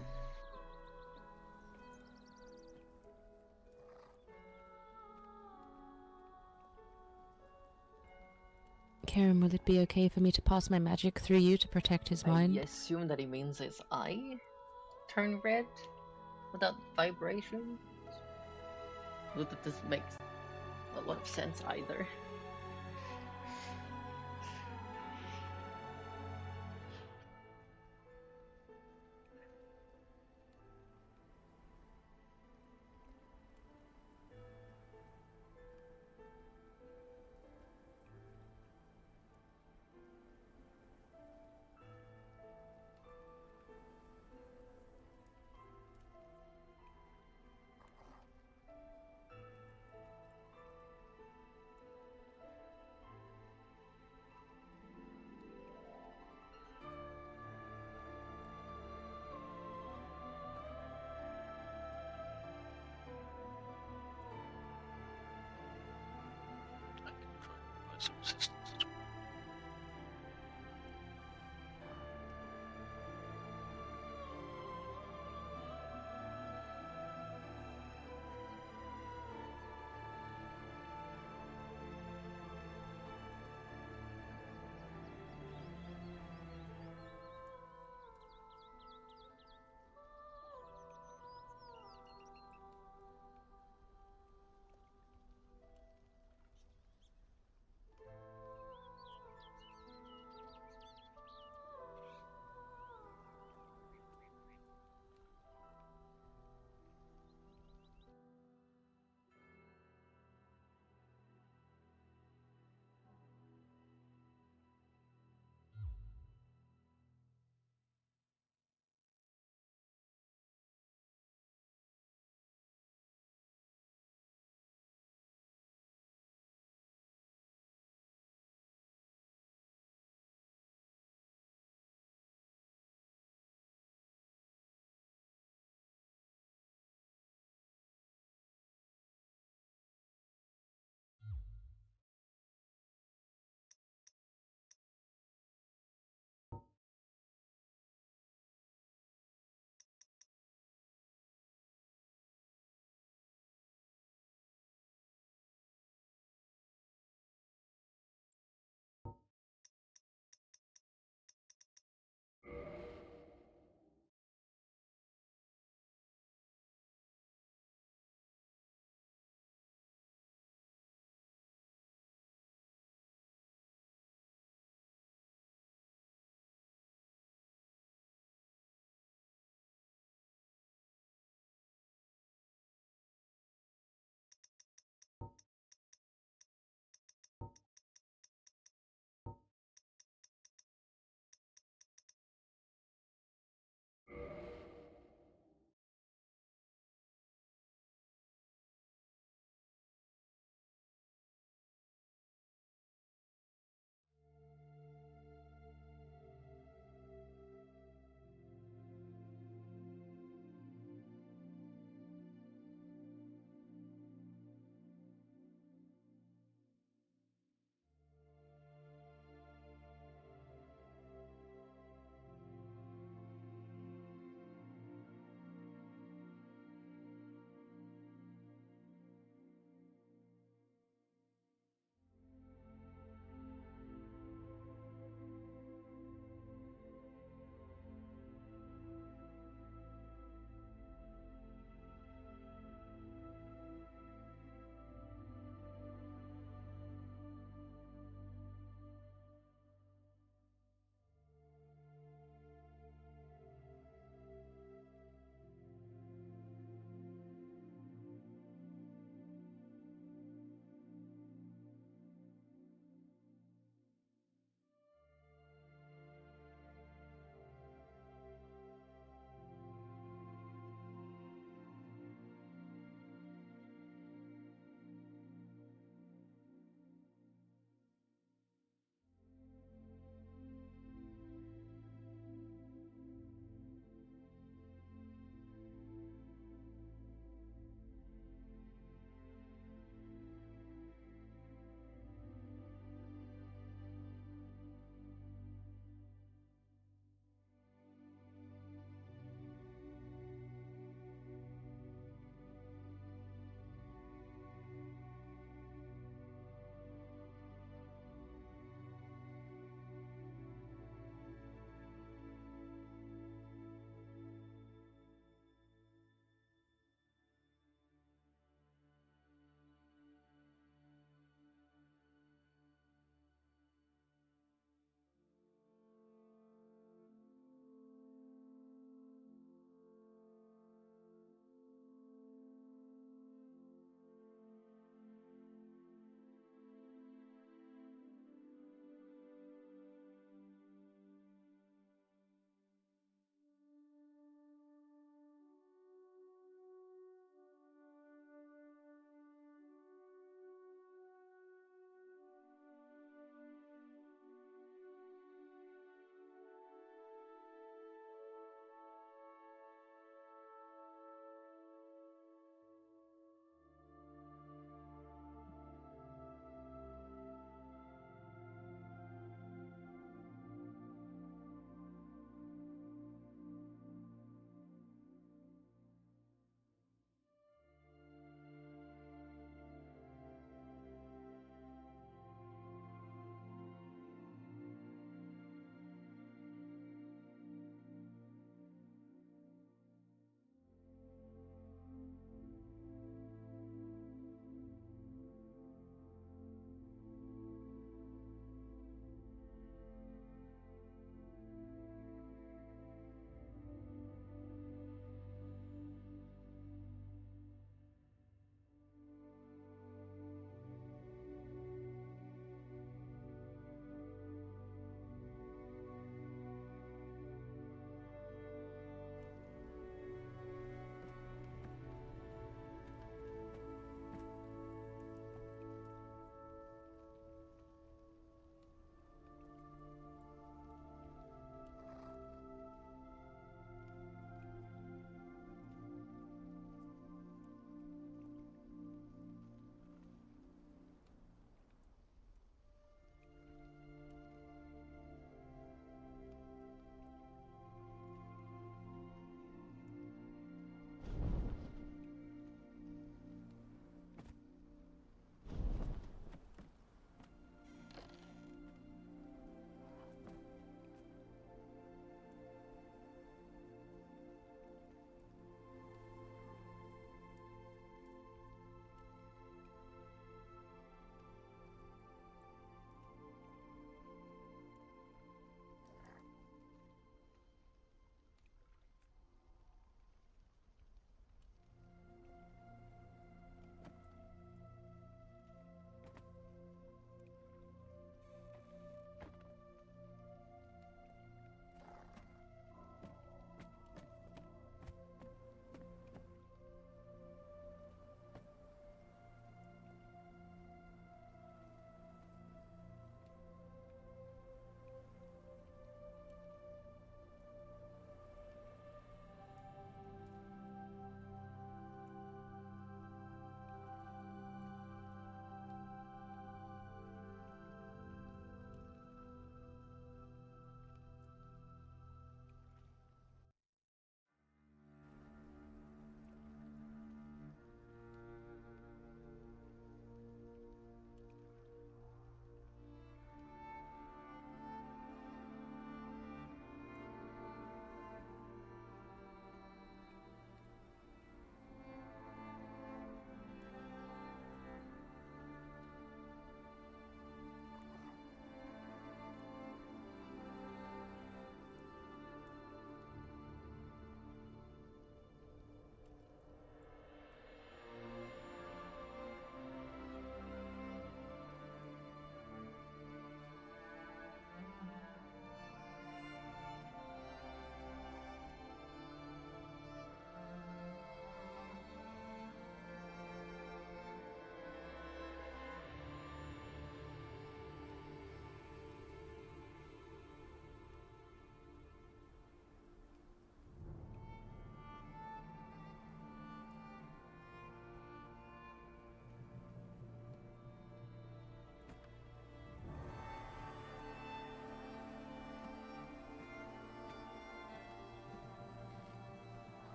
Karen, will it be okay for me to pass my magic through you to protect his mind? I assume that he means his eye turn red without vibration. Not that this makes a lot of sense either. Some assistance.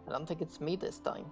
I don't think it's me this time.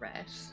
Rash.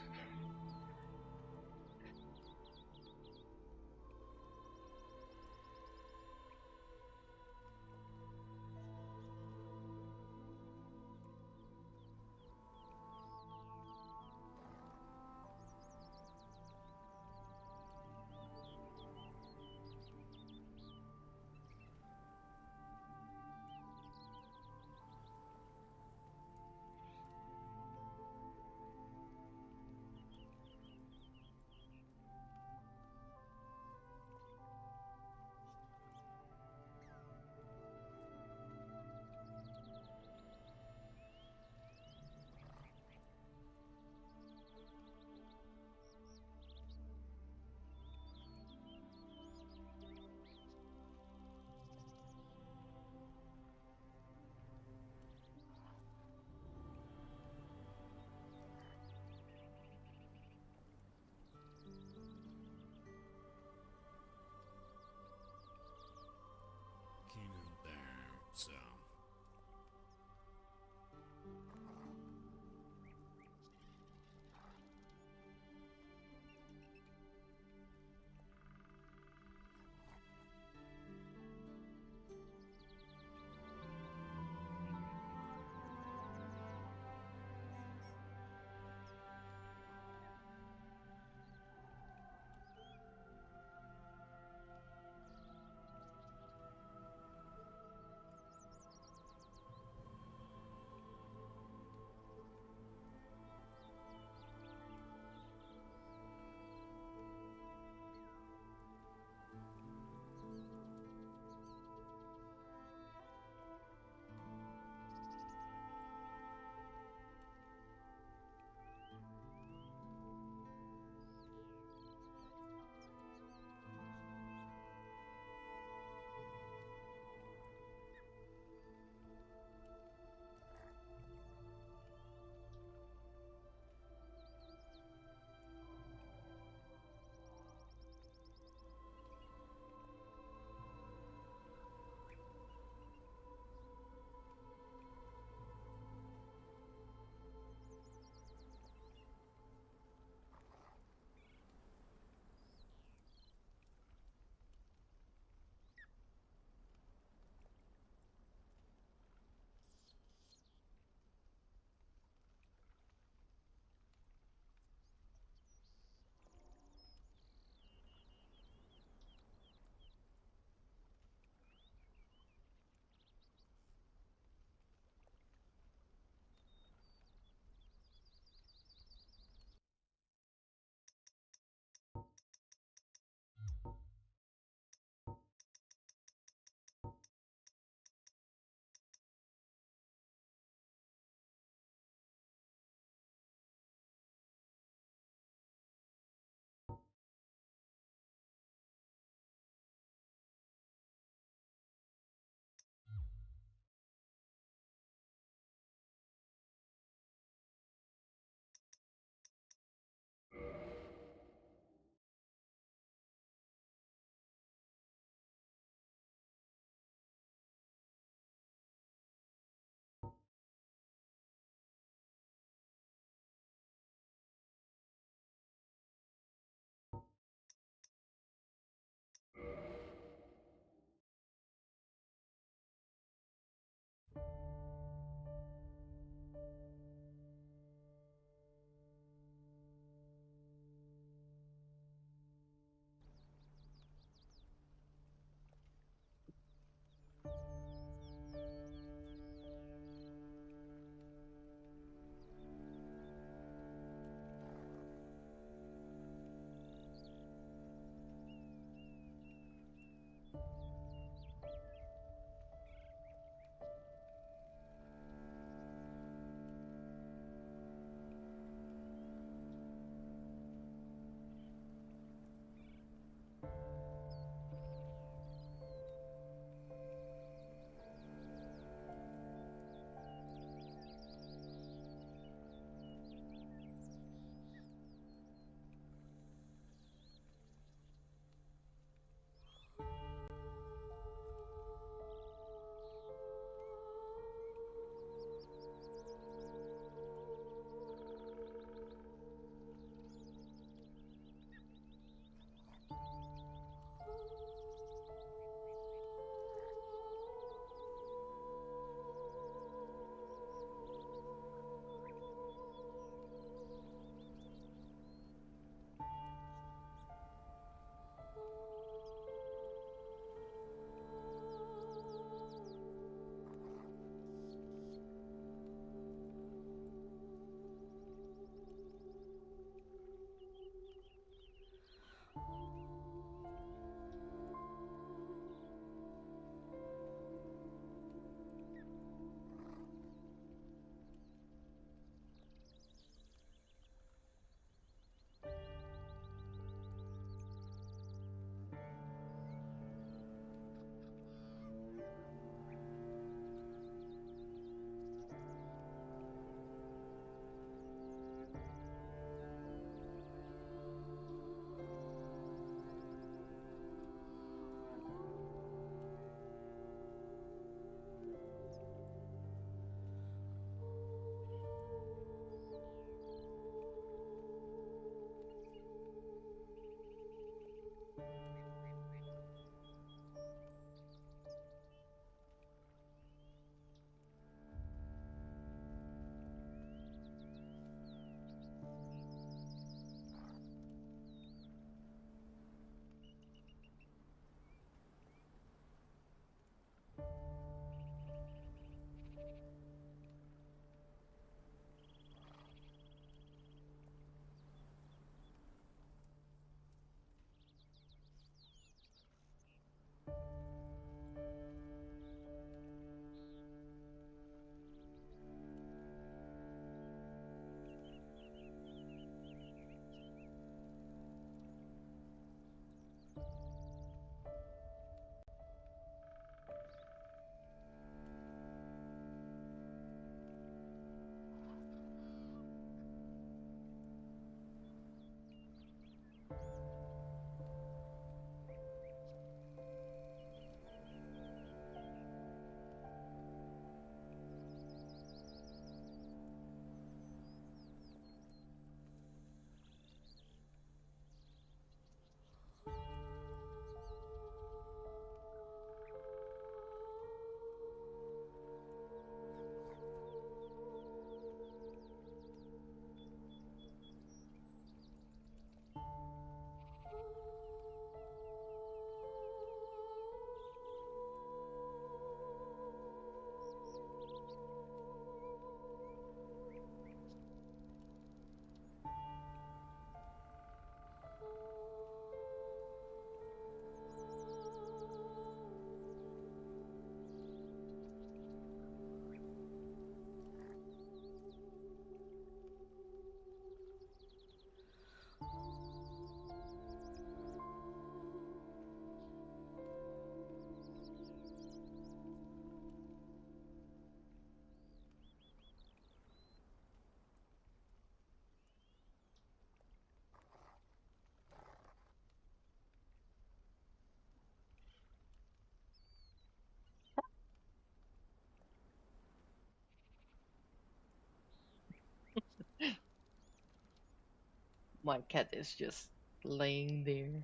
My cat is just laying there.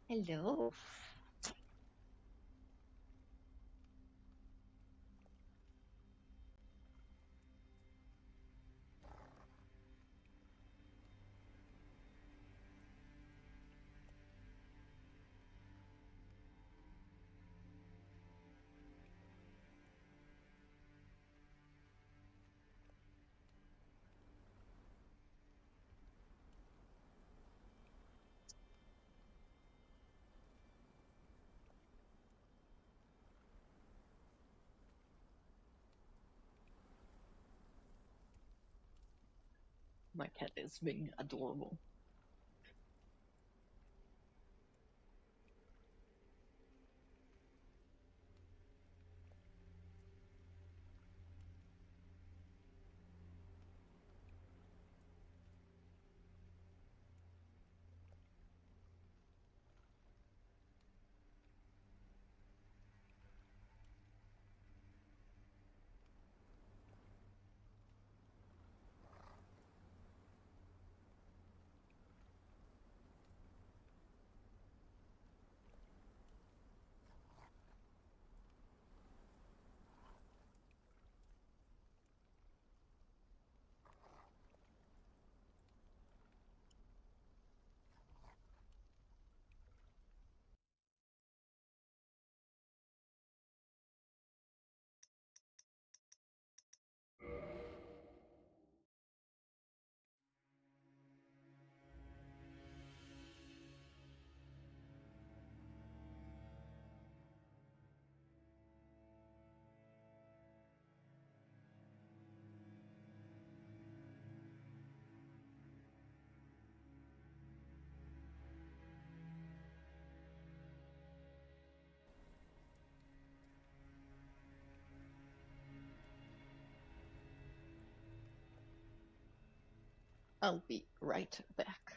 Hello. My cat is being adorable. I'll be right back.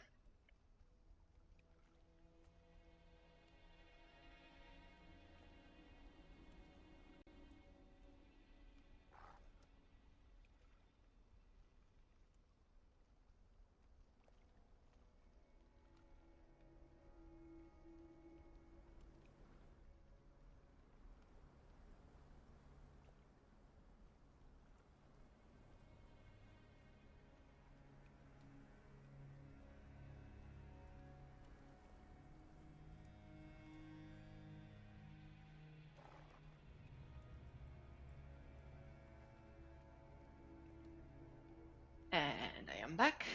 And I am back.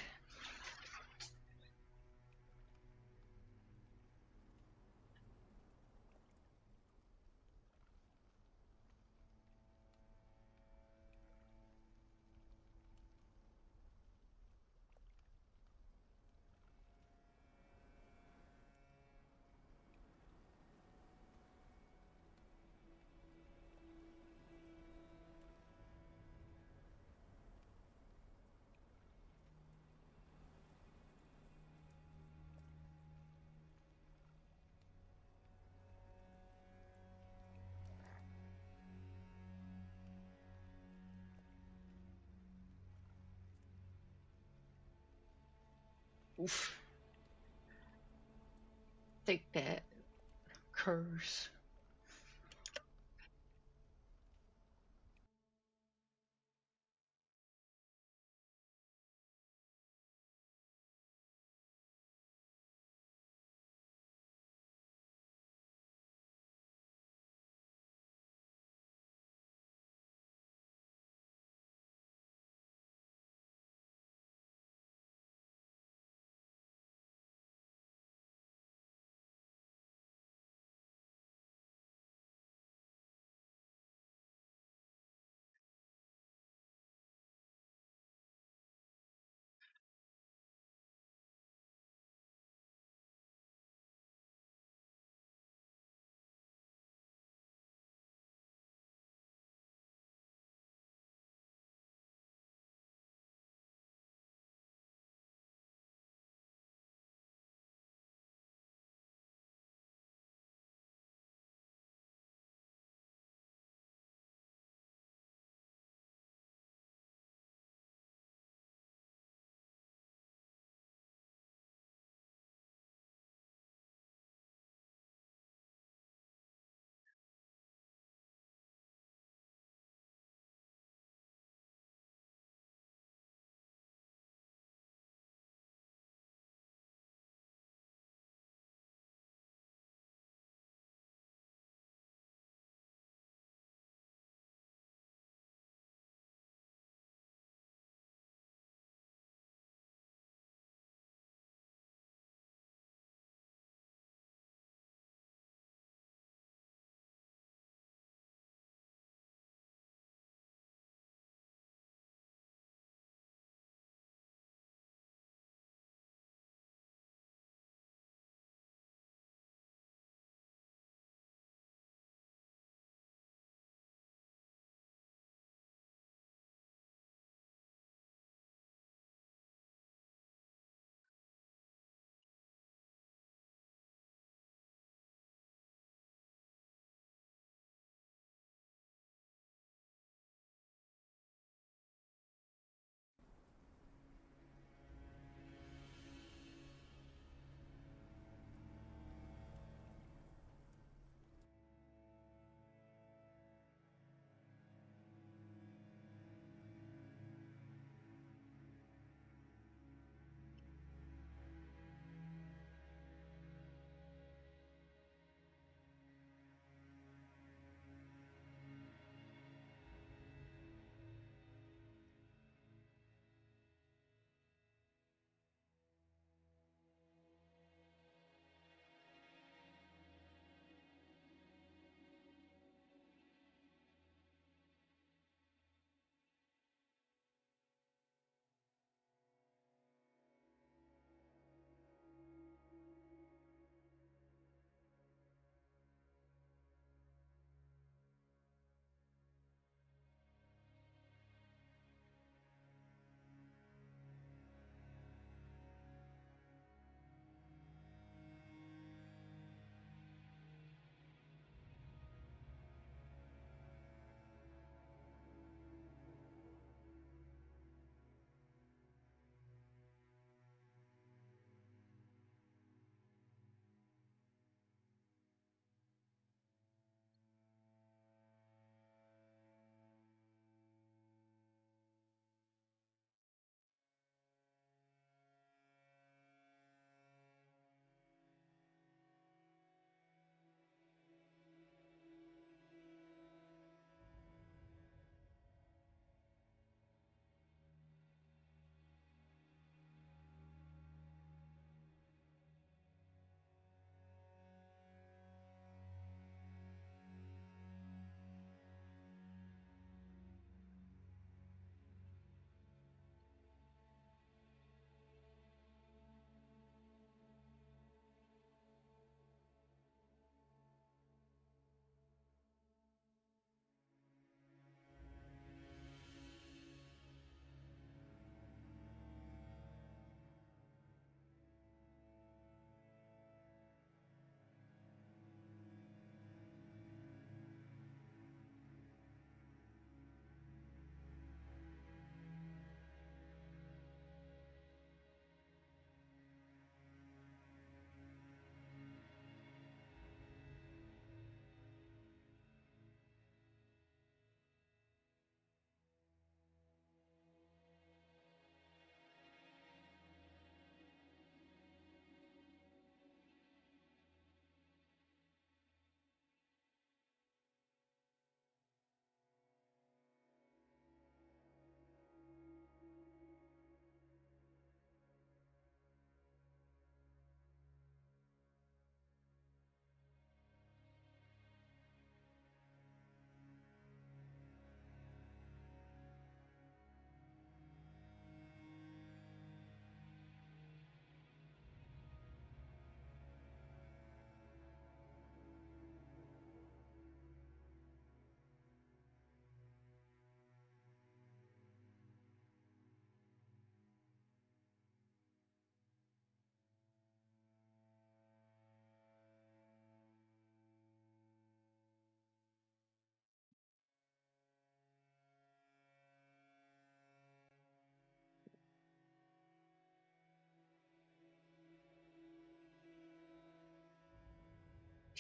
Oof. Take that, curse.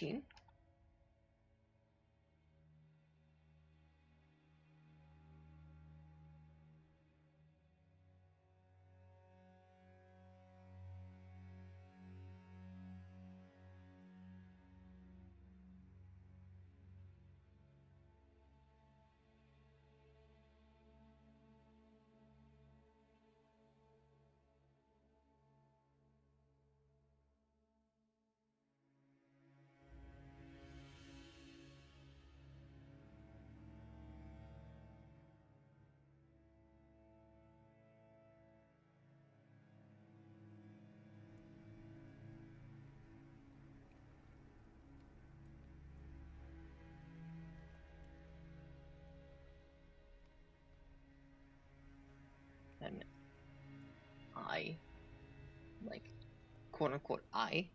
18. And I, like, quote unquote, I.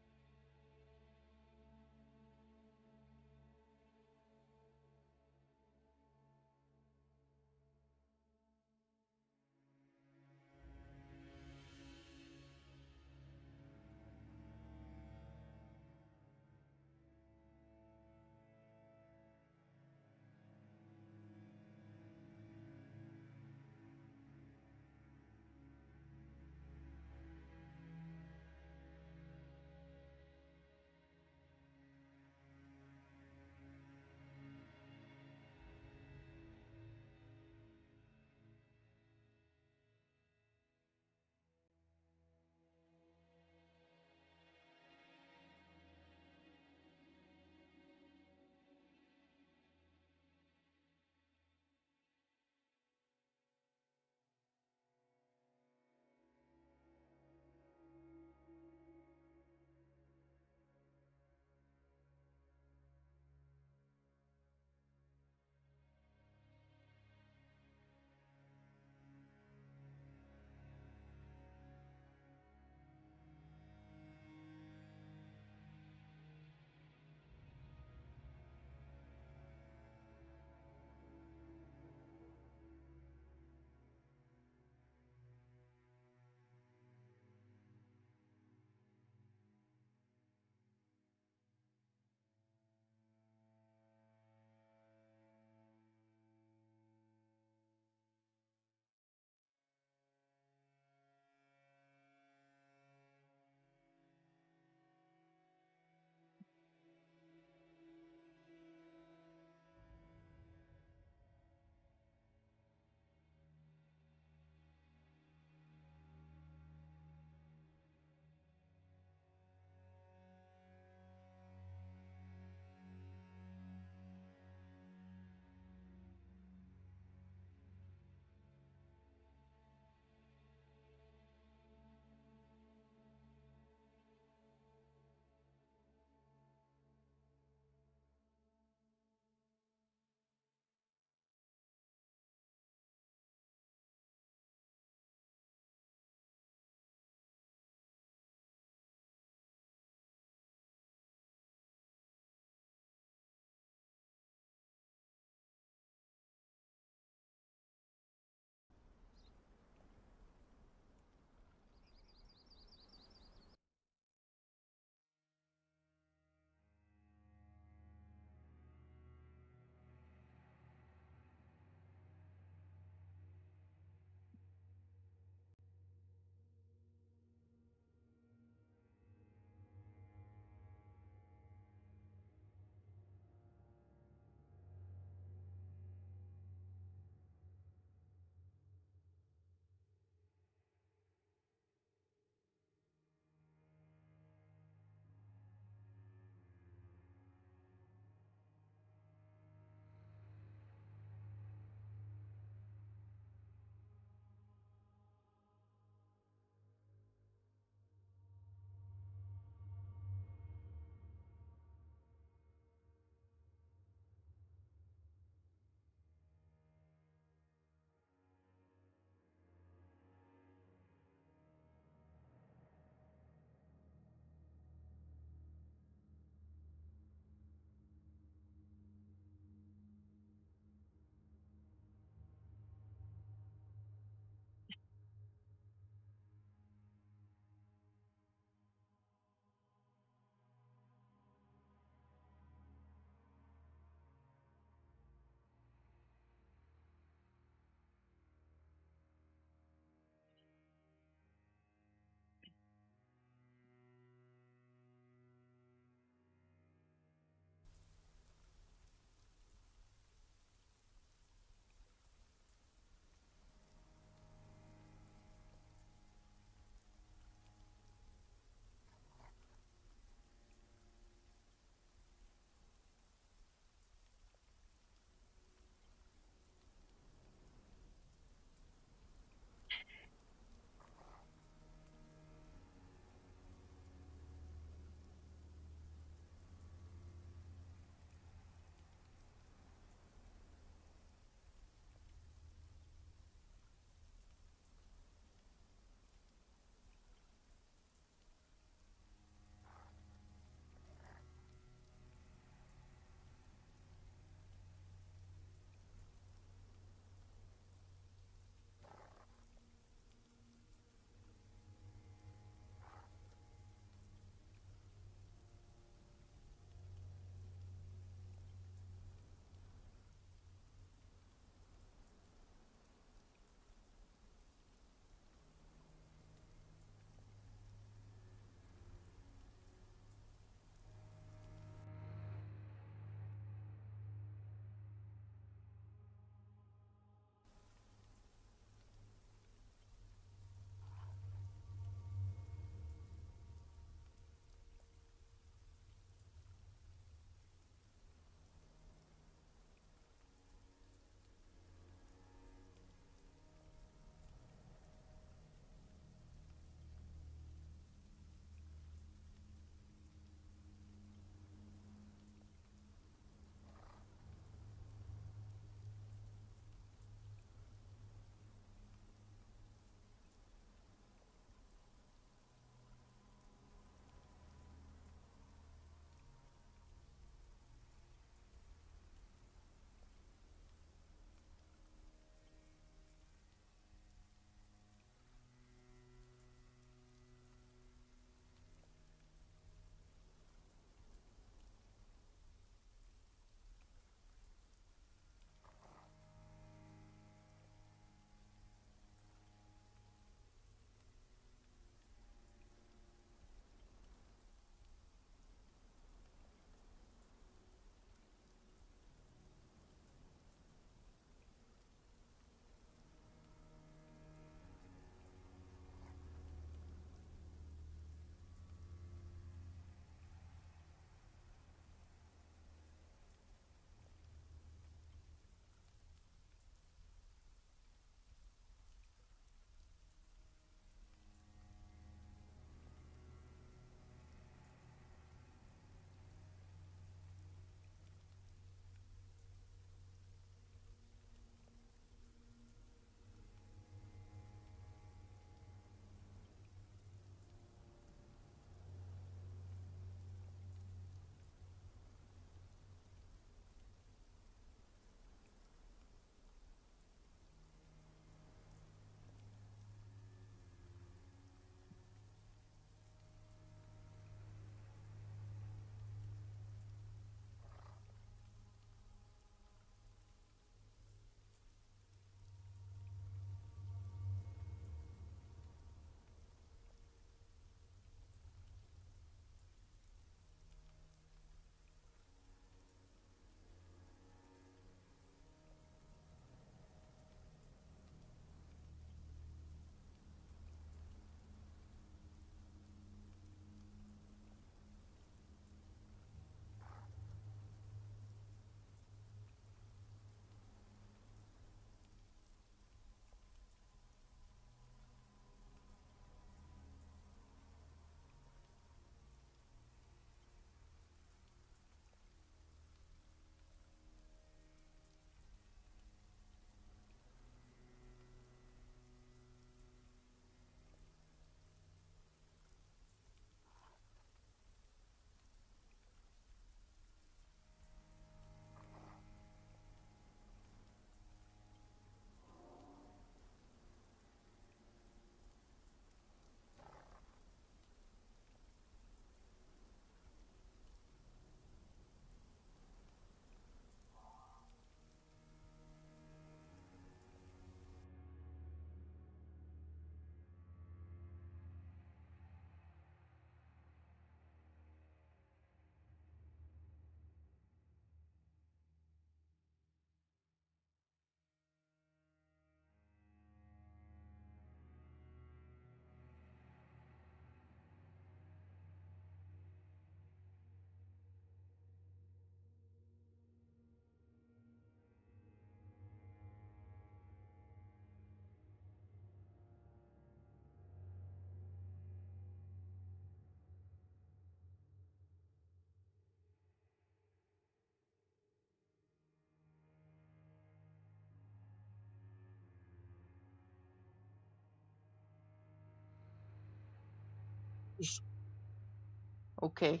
Okay,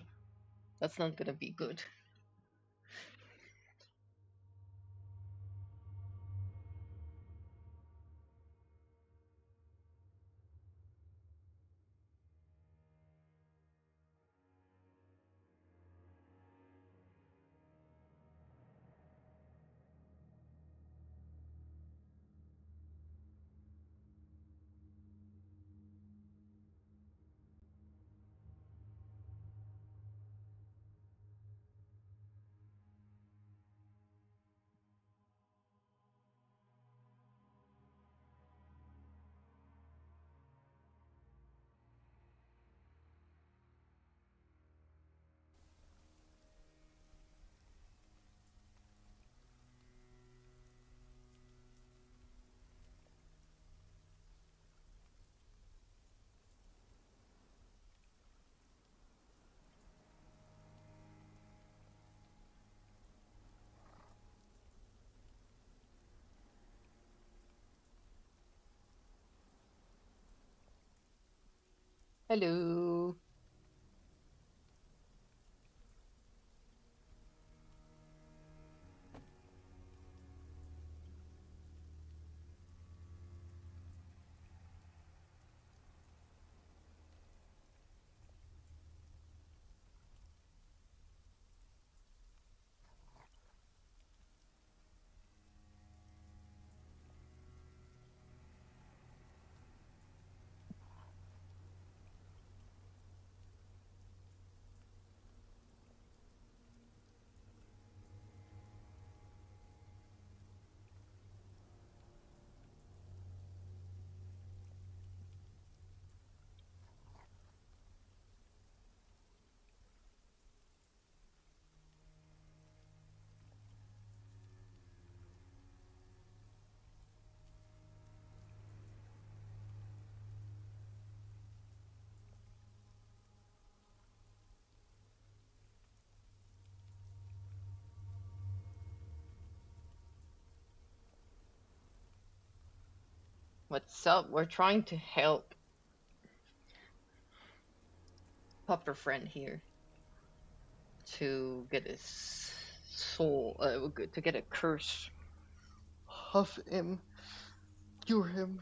that's not gonna be good. Hello. What's up? We're trying to help Pupper friend here to get his soul, to get a curse off him, cure him.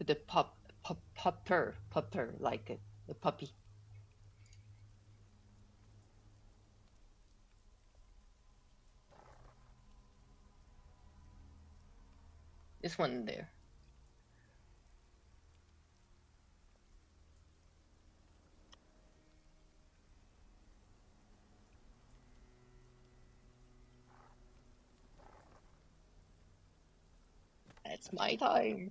The pupper, like the puppy. This one there. It's my time.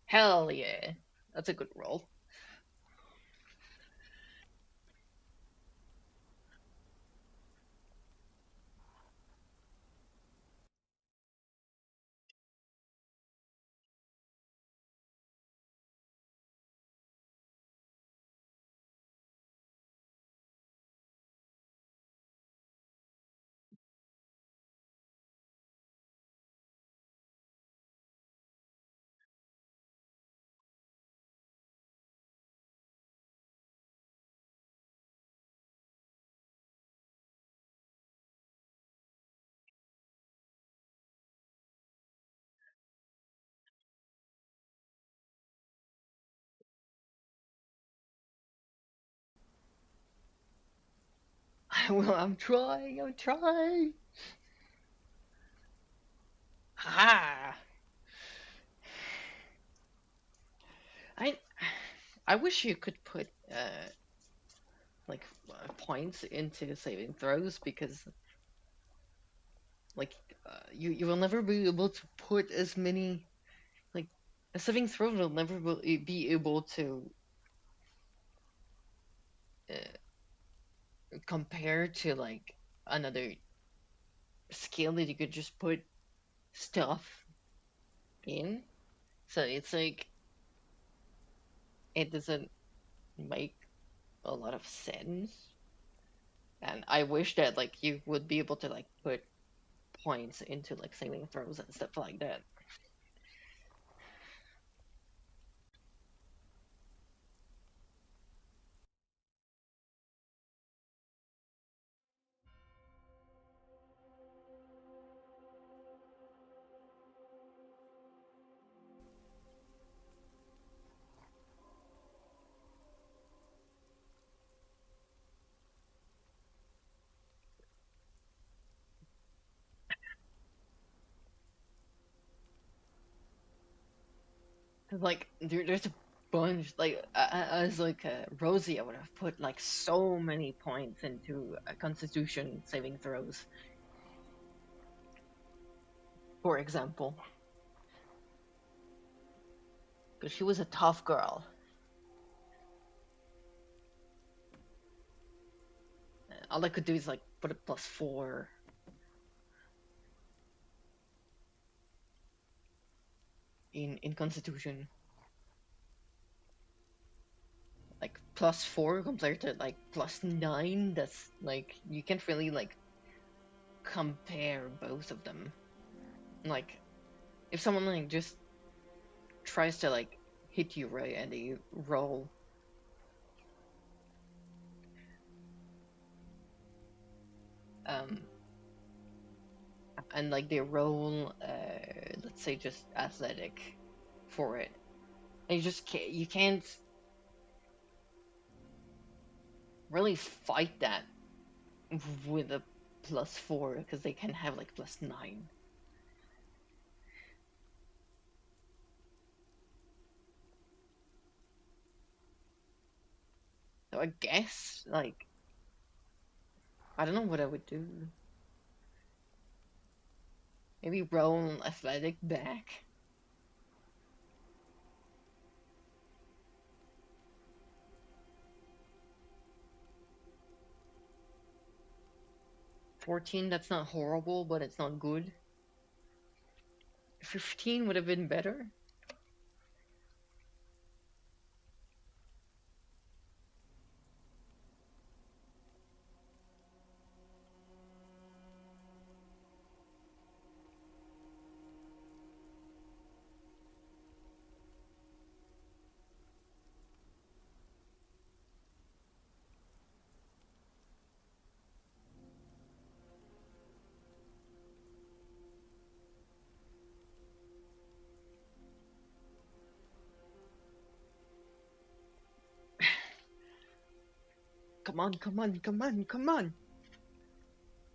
Hell yeah. That's a good roll. Well, I'm trying. Ah. I I wish you could put like points into saving throws because like you will never be able to put as many like a saving throw will never be able to compare to like another skill that you could just put stuff in. So it's like it doesn't make a lot of sense. And I wish that like you would be able to like put points into like saving throws and stuff like that. Like there's a bunch like as like Rosie, I would have put like so many points into Constitution saving throws, for example, because she was a tough girl. All I could do is like put a +4 in Constitution, like +4 compared to like +9. That's like you can't really like compare both of them. Like if someone like just tries to like hit you right and you roll and like they roll let's say just athletic for it, and you can't really fight that with a +4 because they can have like +9. So I guess like I don't know what I would do. Maybe roll athletic back. $14, that's not horrible, but it's not good. 15 would have been better. Come on, come on, come on, come on.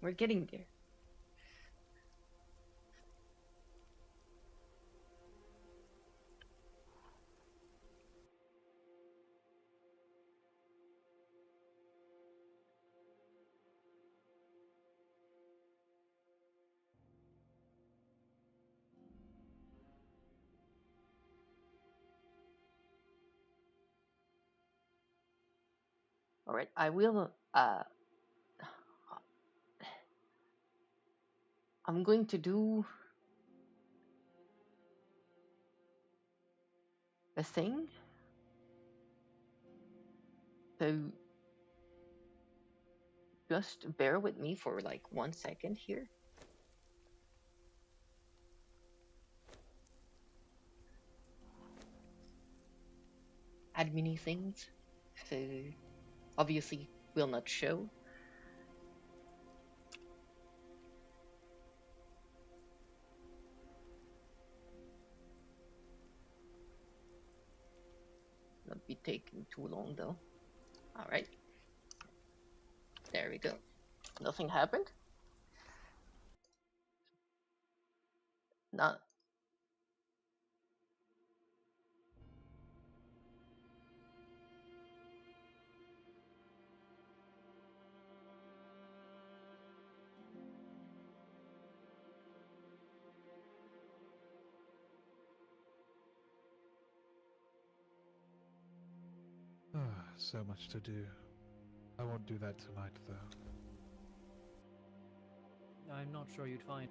We're getting there. Alright, I will, I'm going to do a thing. So, just bear with me for like 1 second here. Admin things, so obviously will not show. Not be taking too long though. Alright. There we go. Nothing happened. Not. So much to do. I won't do that tonight, though. I'm not sure you'd find.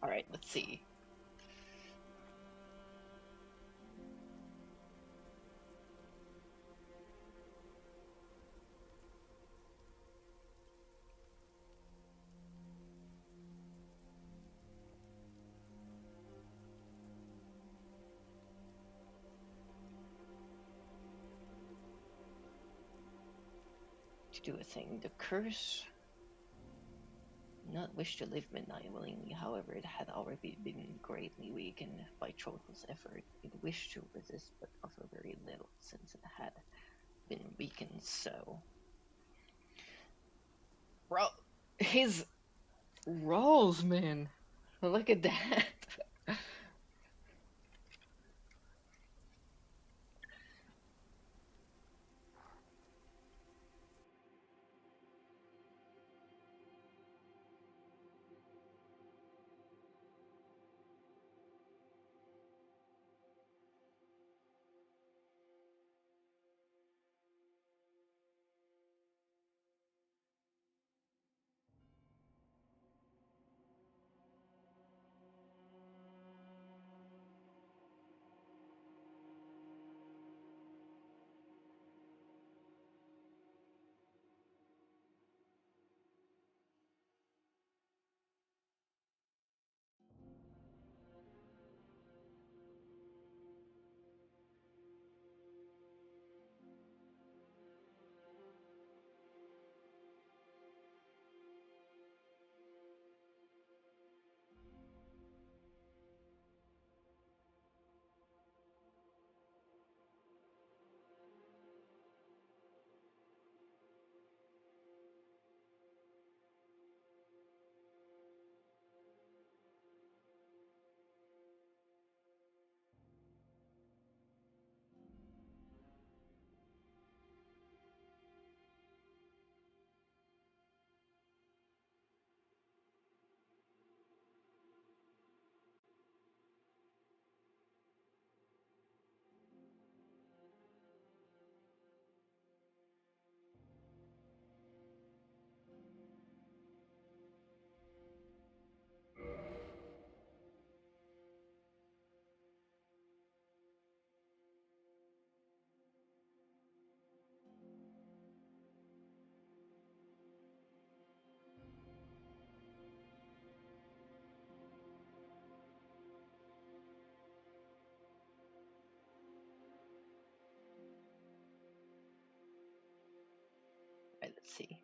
Alright, let's see. To do a thing. The curse not wish to live midnight willingly, however, it had already been greatly weakened by Troll's effort. It wished to resist, but also very little, since it had been weakened so. Bro, his rolls, man! Look at that! see.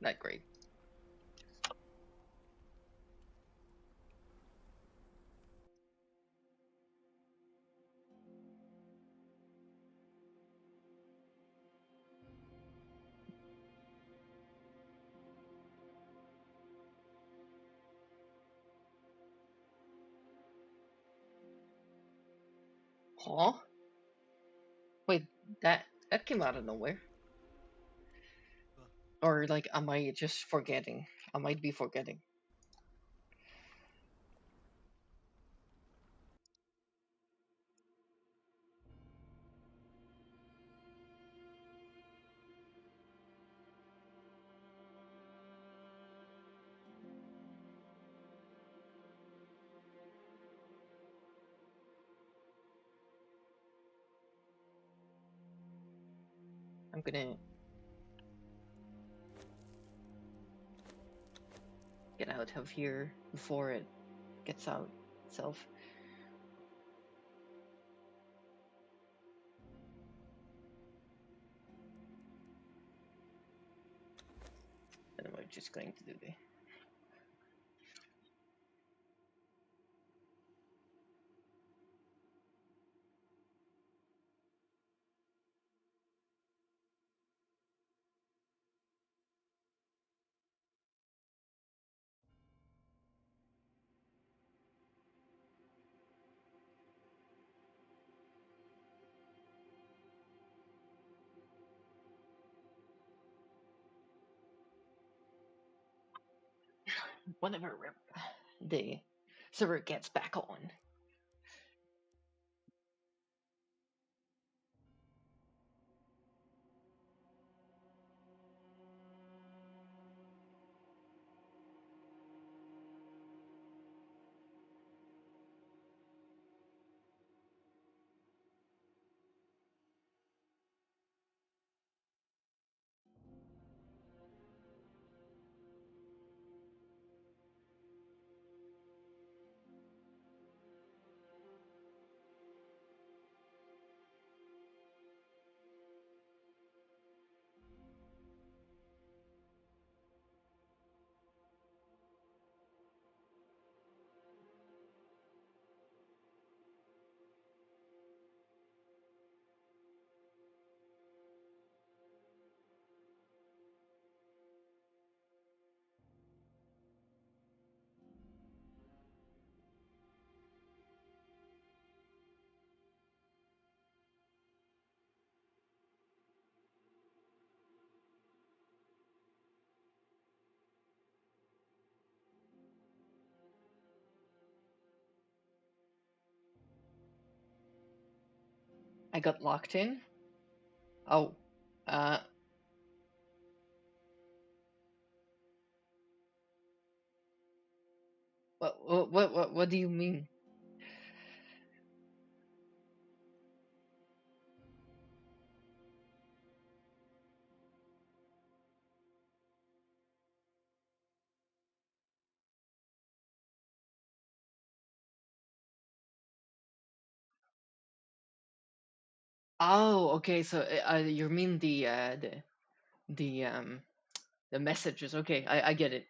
Not great. Huh? Wait, that came out of nowhere. Or like, am I just forgetting? I might be forgetting. I'm gonna get out of here before it gets out itself. And I'm just going to do the whenever the server gets back on. I got locked in. Oh, uh, what do you mean? Oh, okay. So you mean the the messages? Okay, I get it.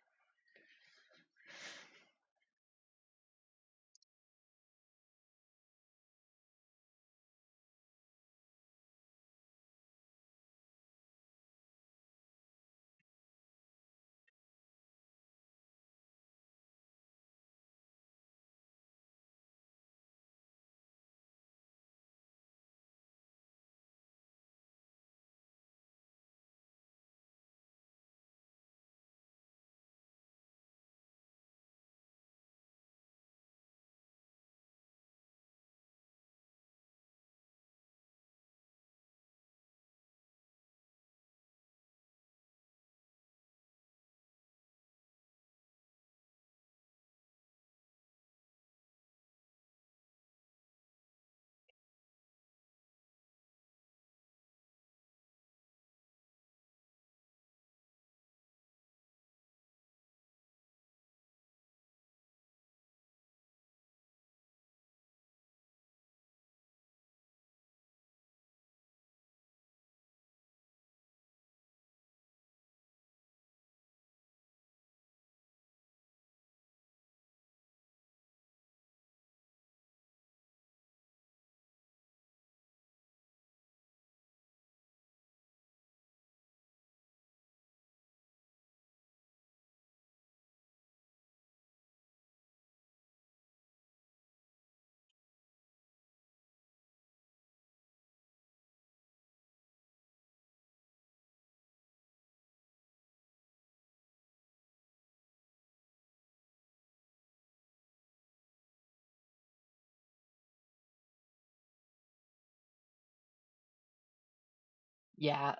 Yeah.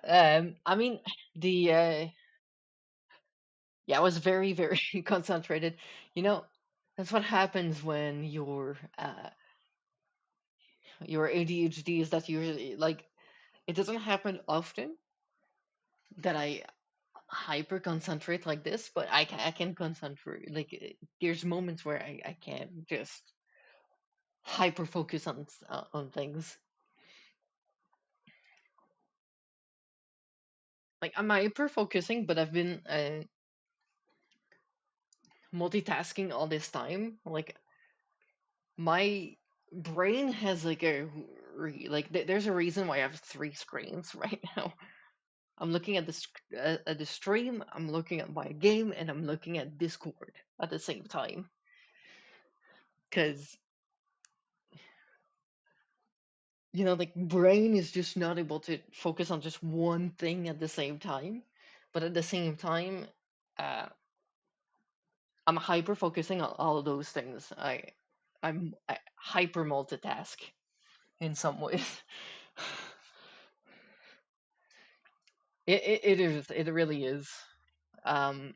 I mean, the yeah, I was very, very concentrated. You know, that's what happens when your ADHD is that usually like it doesn't happen often that I hyper concentrate like this, but I can concentrate. Like there's moments where I can just hyper focus on things. Like I'm hyper focusing, but I've been multitasking all this time. Like my brain has like there's a reason why I have three screens right now. I'm looking at at the stream, I'm looking at my game, and I'm looking at Discord at the same time. Because like brain is just not able to focus on just one thing at the same time. But at the same time, uh, I'm hyper focusing on all of those things. I hyper multitask in some ways. It is. It really is. Um,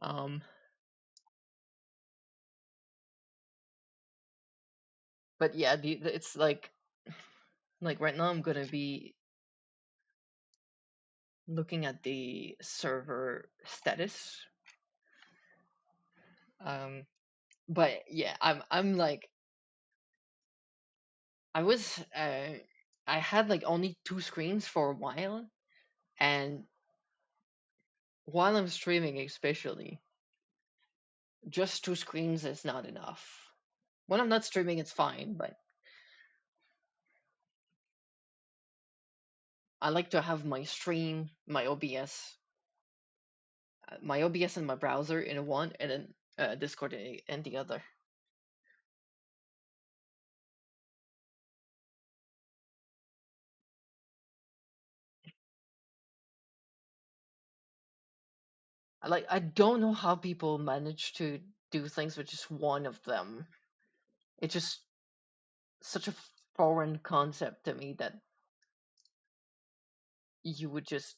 um, but yeah, it's like right now I'm gonna be looking at the server status. Um, but yeah, I'm like I was I had like only two screens for a while, and while I'm streaming especially, just two screens is not enough. When I'm not streaming, it's fine, but I like to have my stream, my OBS and my browser in one, and then Discord in the other. Like, I don't know how people manage to do things with just one of them. It's just such a foreign concept to me that you would just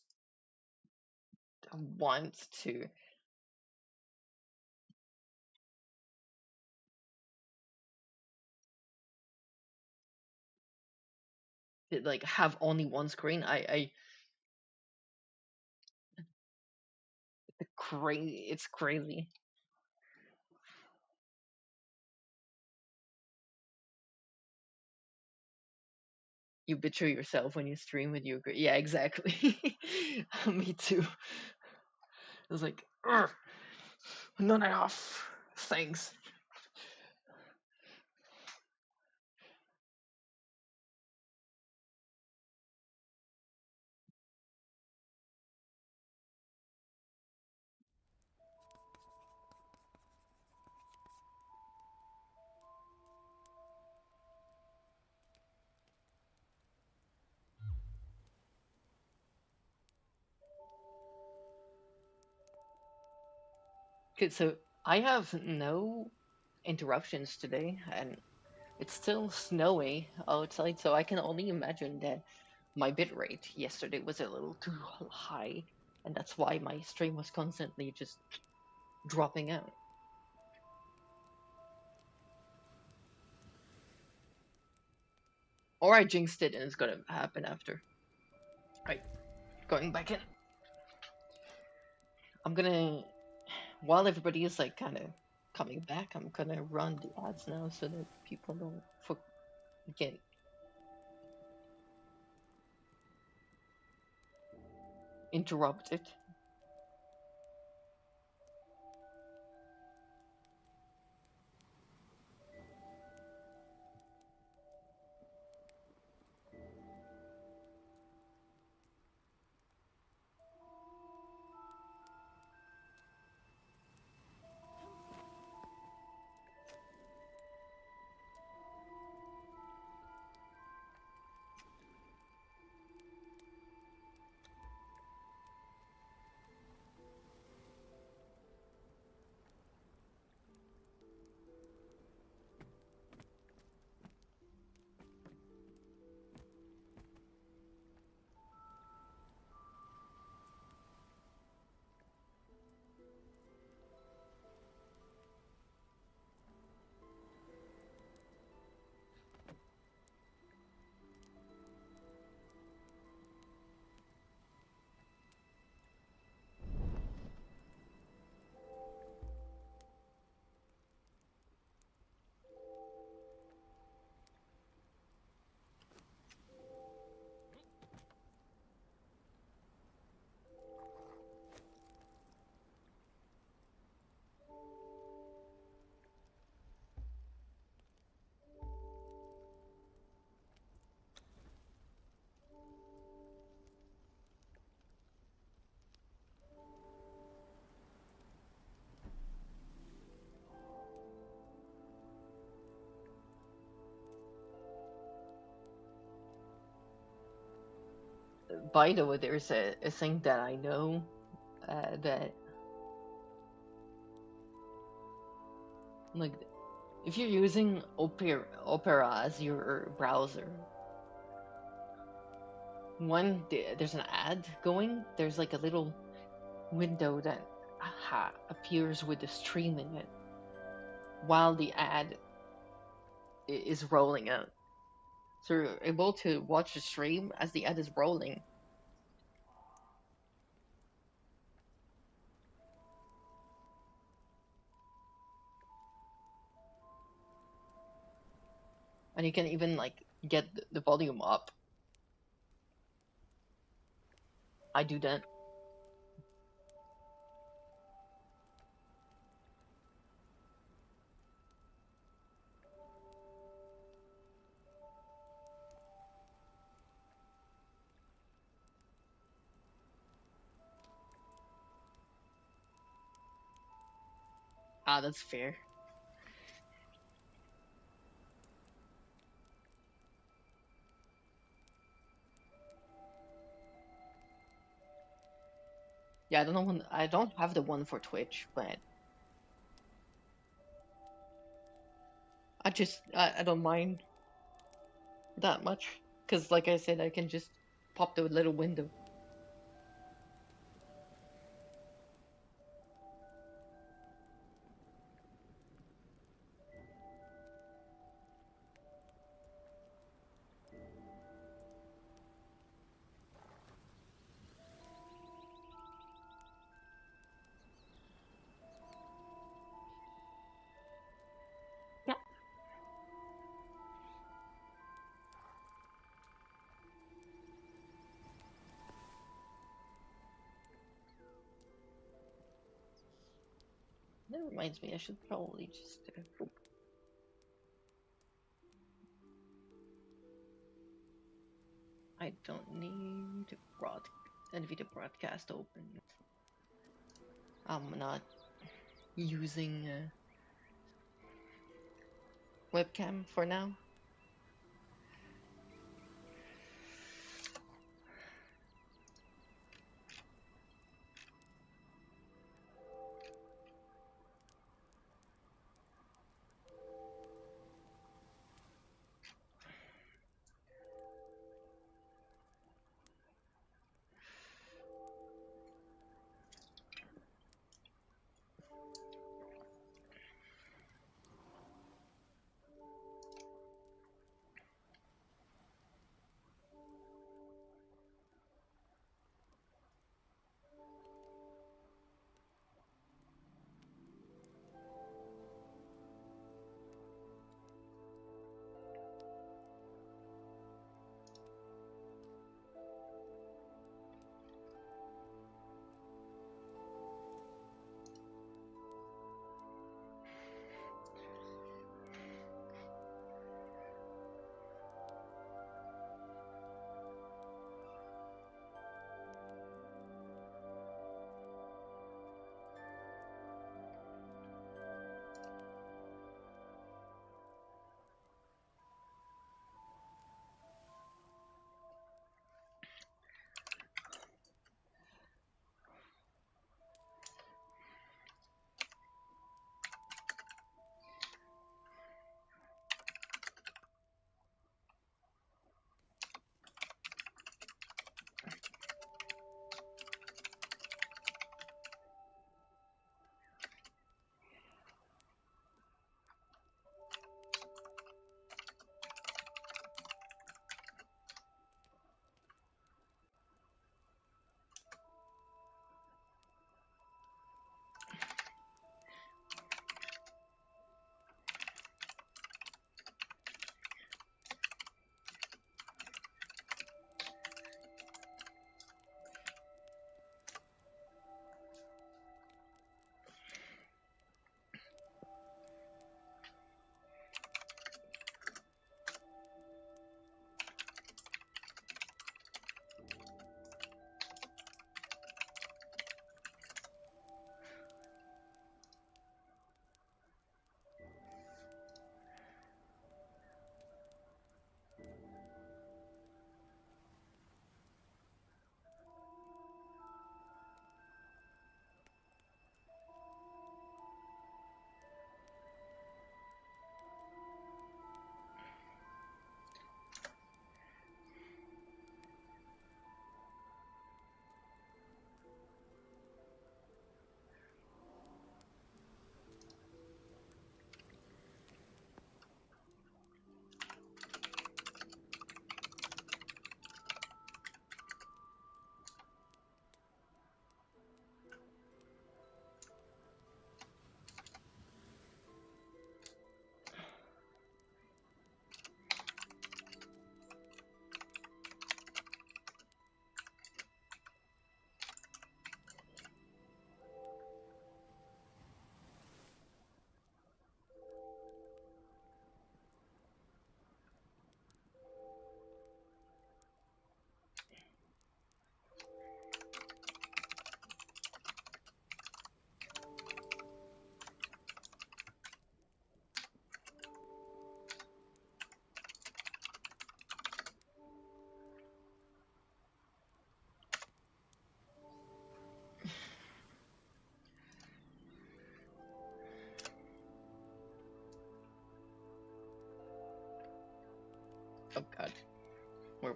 want to like have only one screen. It's crazy. You betray yourself when you stream with your yeah, exactly. Me too. It was like, "Ugh, not enough. Thanks." Okay, so I have no interruptions today, and it's still snowy outside, so I can only imagine that my bitrate yesterday was a little too high, and that's why my stream was constantly just dropping out. Or I jinxed it and it's gonna happen after. Right, going back in. I'm gonna, while everybody is like kind of coming back, I'm gonna run the ads now so that people don't get interrupted. By the way, there's a thing that I know that like if you're using Opera as your browser, when there's an ad going, there's like a little window that appears with the stream in it while the ad is rolling out. So you're able to watch the stream as the ad is rolling. And you can even like get the volume up. I do that. Ah, that's fair. Yeah, I don't know when I don't have the one for Twitch, but I don't mind that much because, like I said, I can just pop the little window. Yeah. That reminds me, I should probably just. I don't need NVIDIA broadcast open. I'm not using webcam for now.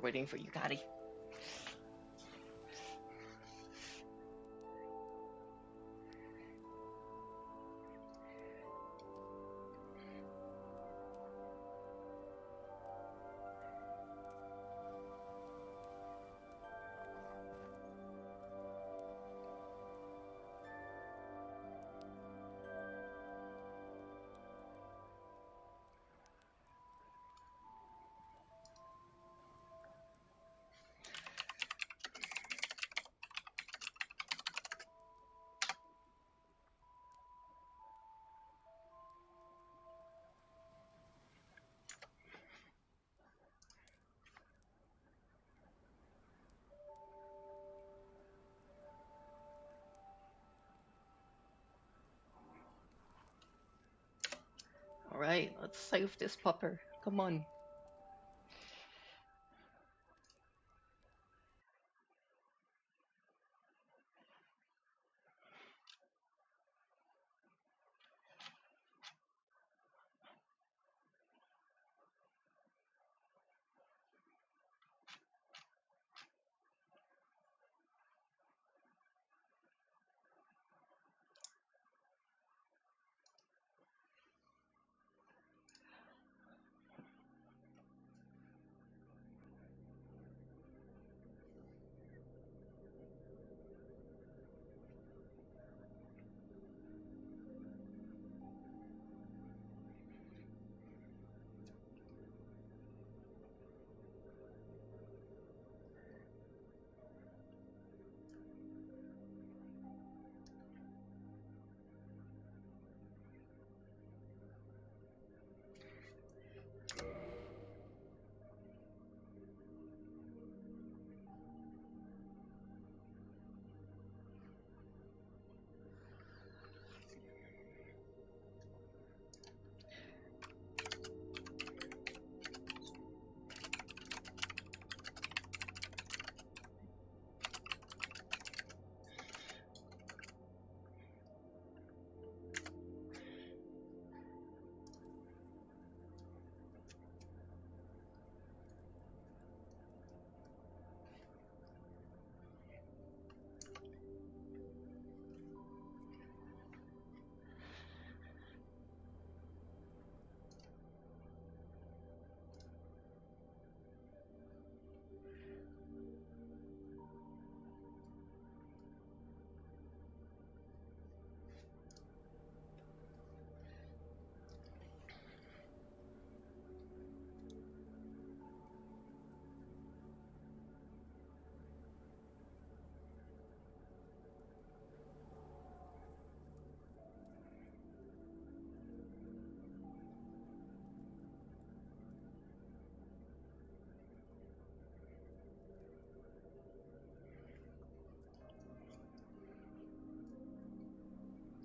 waiting for you, Gotti. Alright, let's save this pupper. Come on.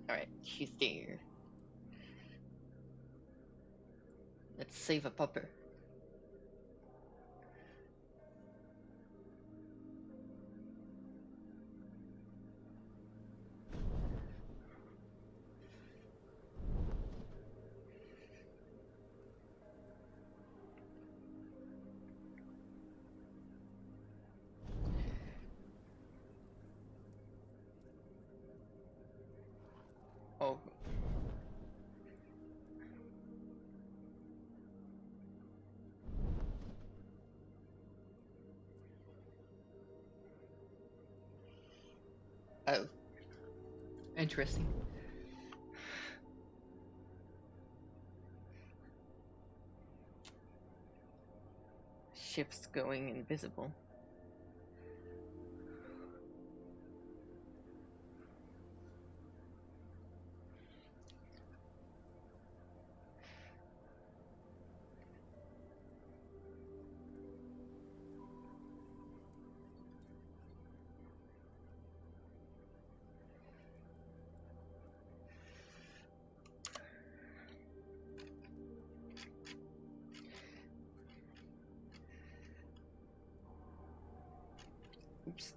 Alright, she's there. Let's save a pupper. Oh. Oh. Interesting. Ship's going invisible. Oops.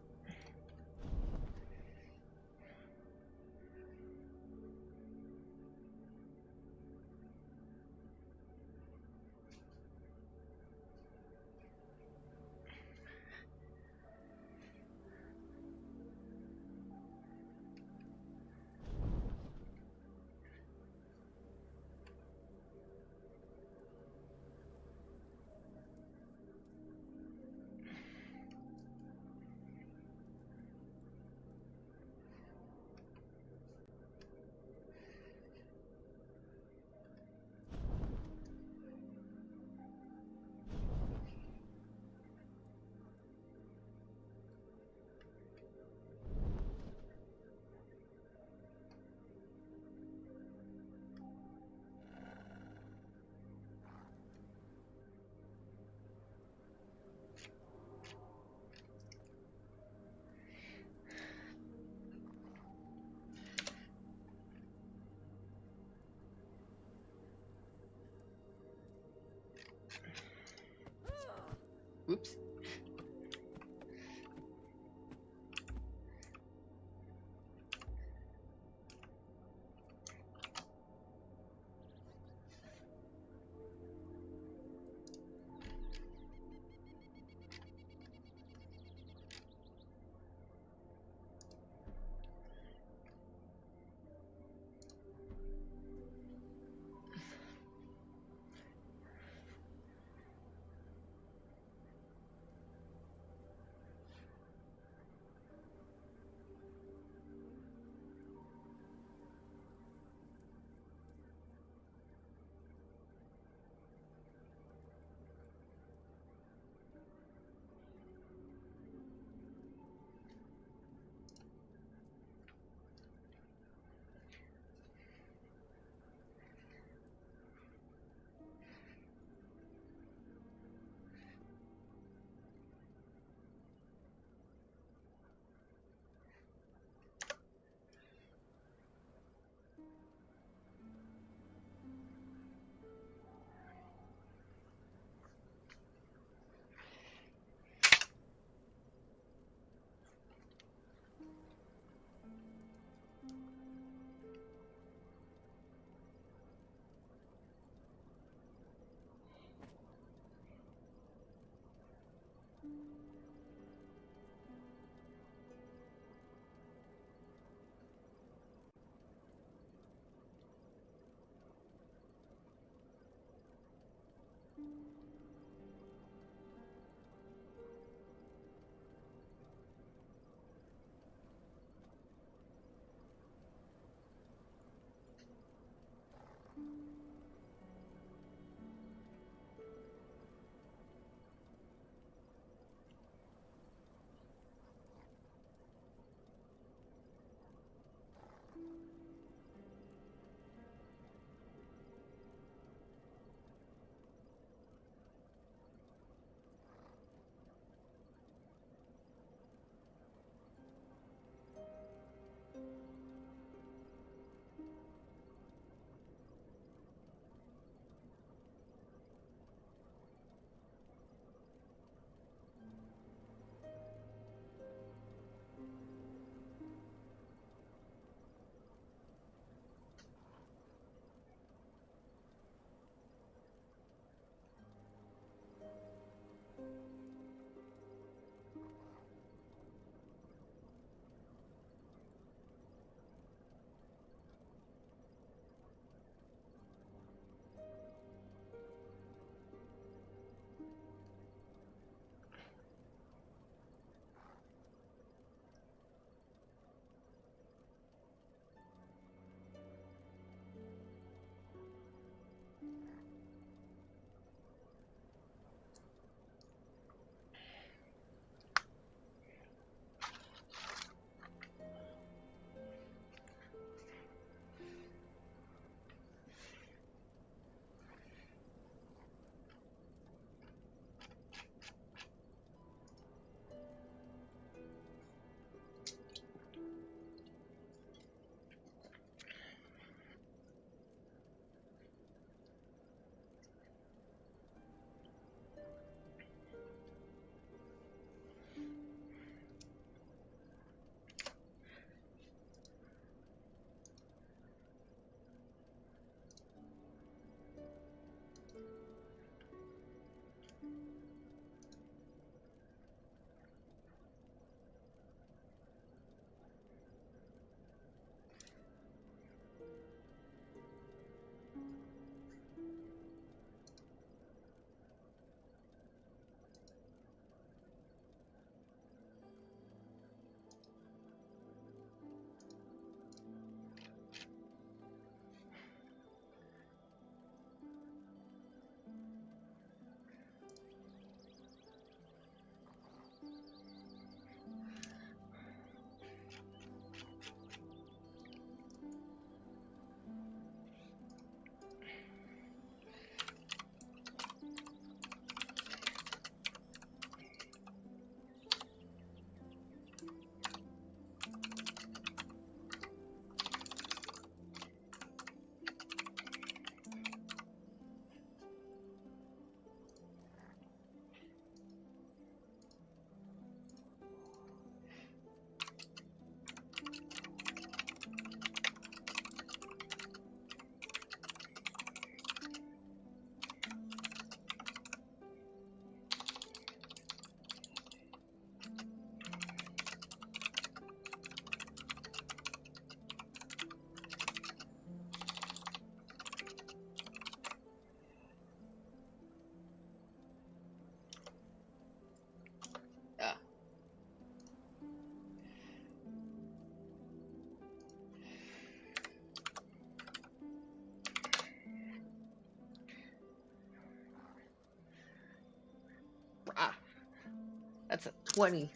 That's a 20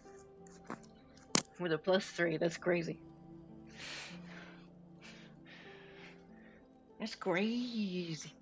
with a +3. That's crazy. That's crazy.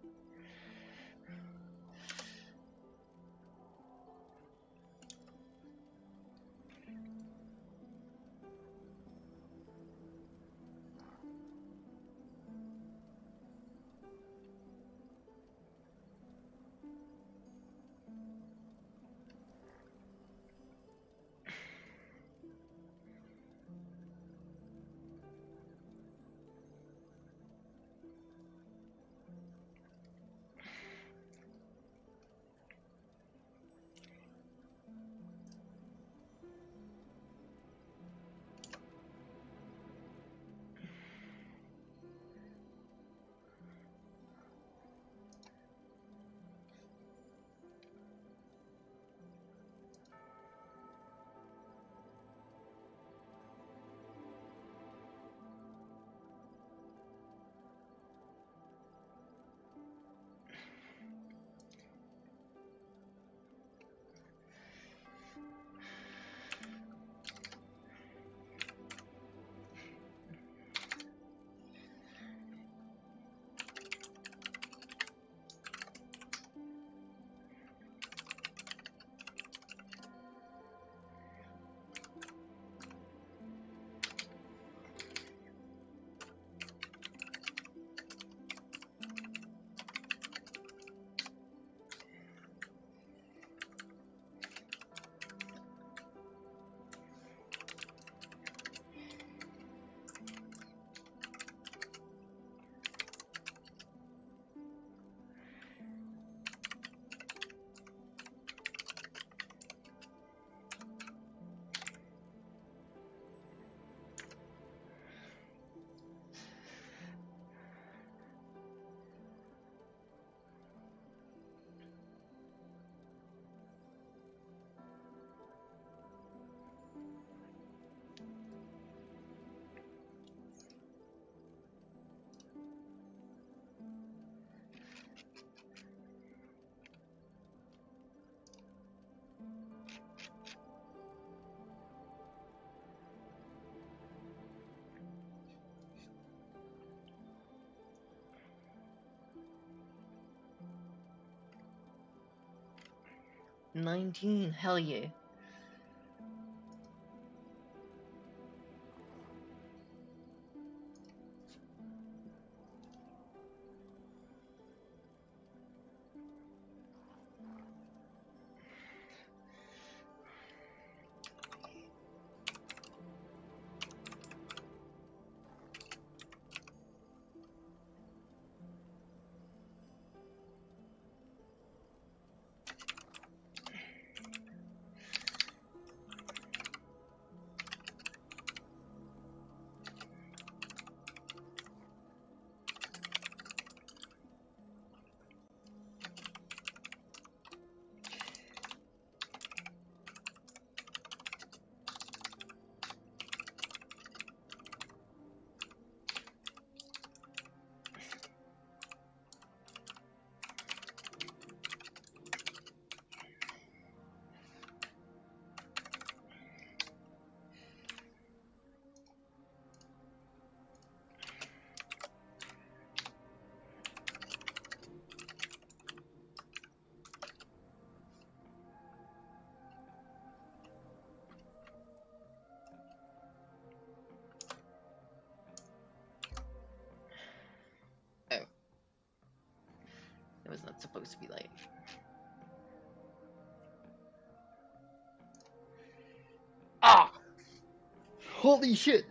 $19. Hell yeah. Oh. It was not supposed to be light. Ah! Holy shit!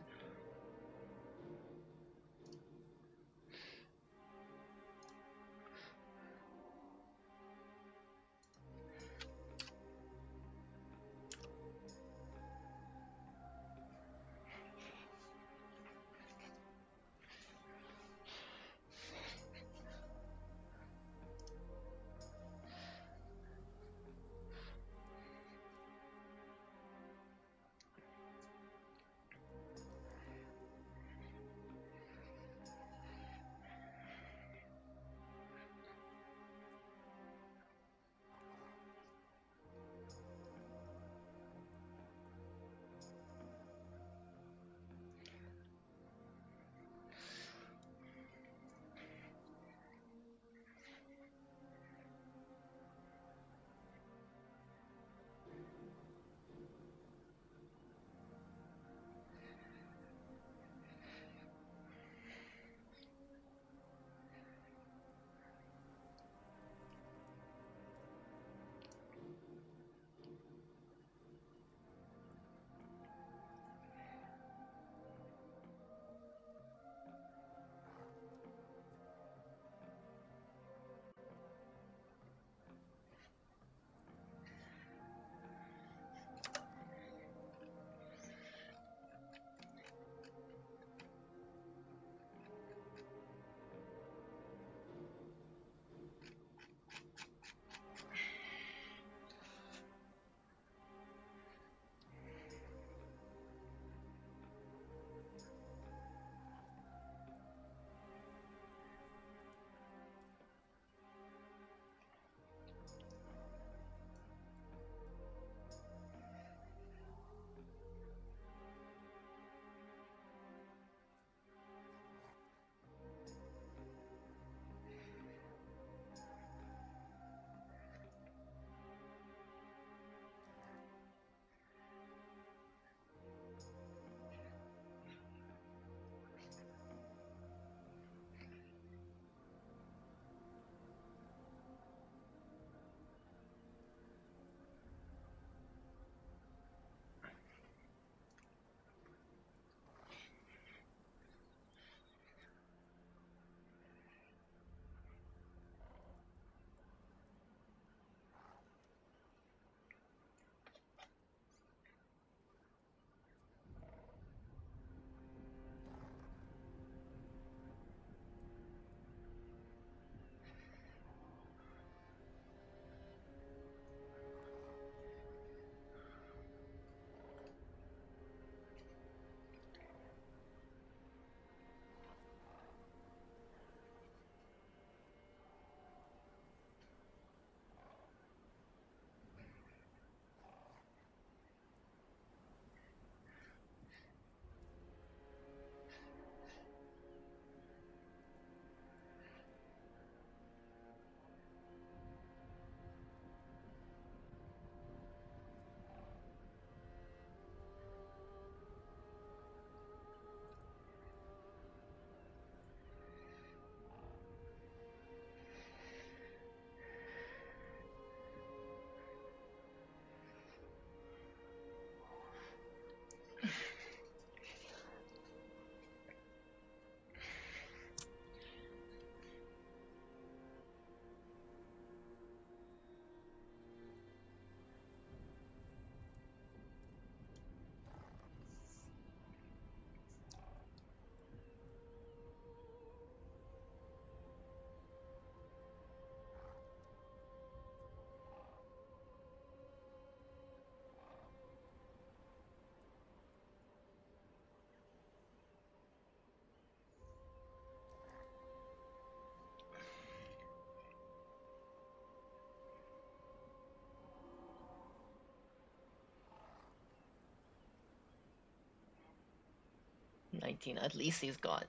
19. At least he's got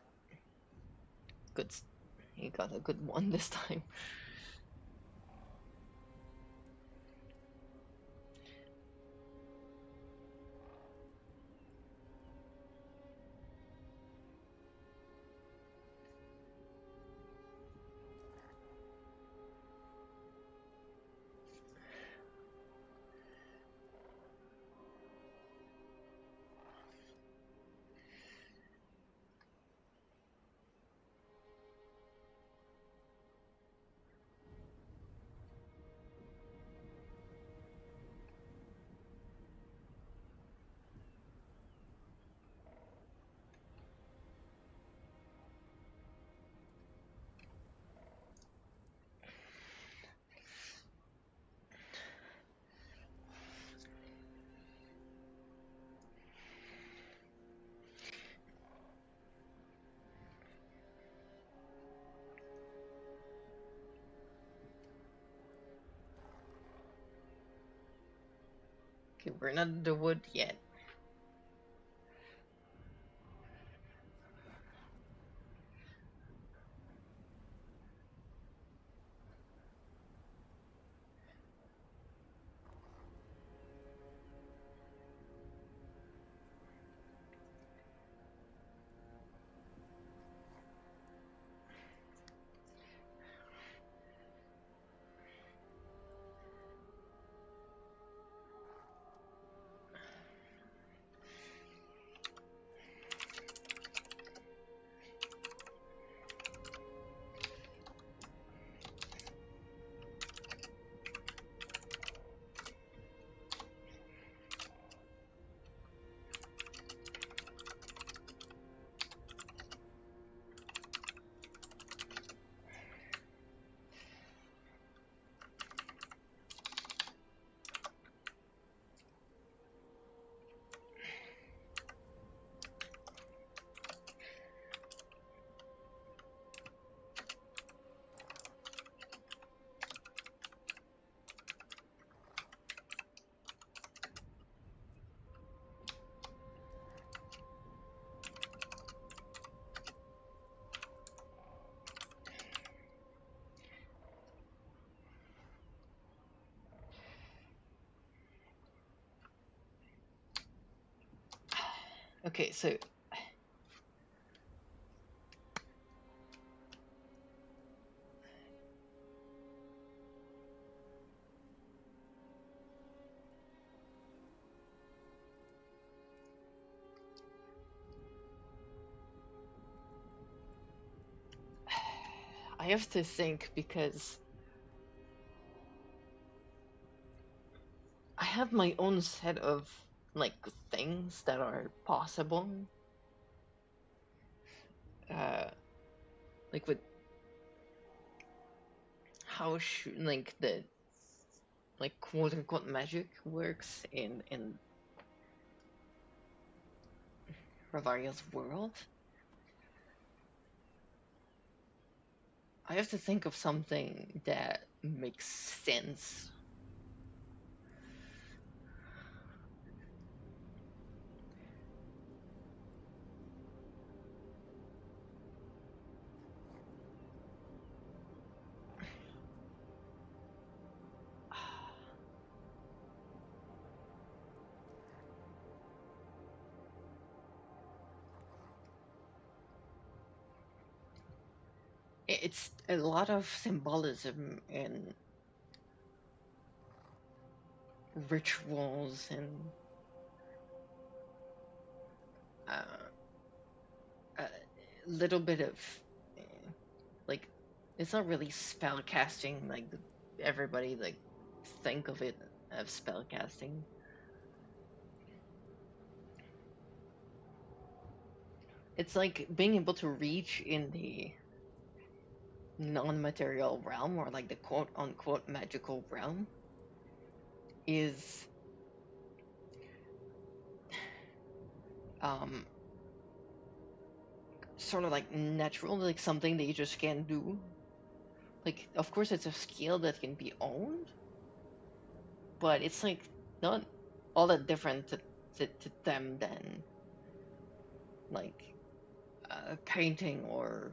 good. He got a good one this time. Okay, we're not in the wood yet. Okay, so I have to think because I have my own set of like things that are possible. Like with how like the like quote unquote magic works in Hravariel's world. I have to think of something that makes sense. It's a lot of symbolism and rituals and a little bit of like it's not really spell casting like everybody like think of it as spell casting. It's like being able to reach in the non-material realm or like the quote unquote magical realm is sort of like natural, like something that you just can't do. Like of course it's a skill that can be owned, but it's like not all that different to them than like painting or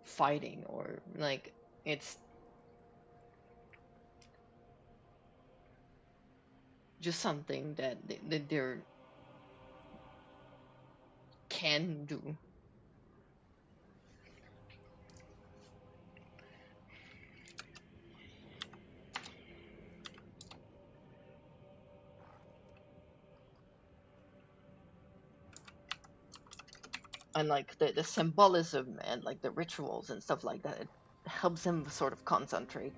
fighting, or like it's just something that they can do. And like the symbolism and like the rituals and stuff like that, it helps him sort of concentrate.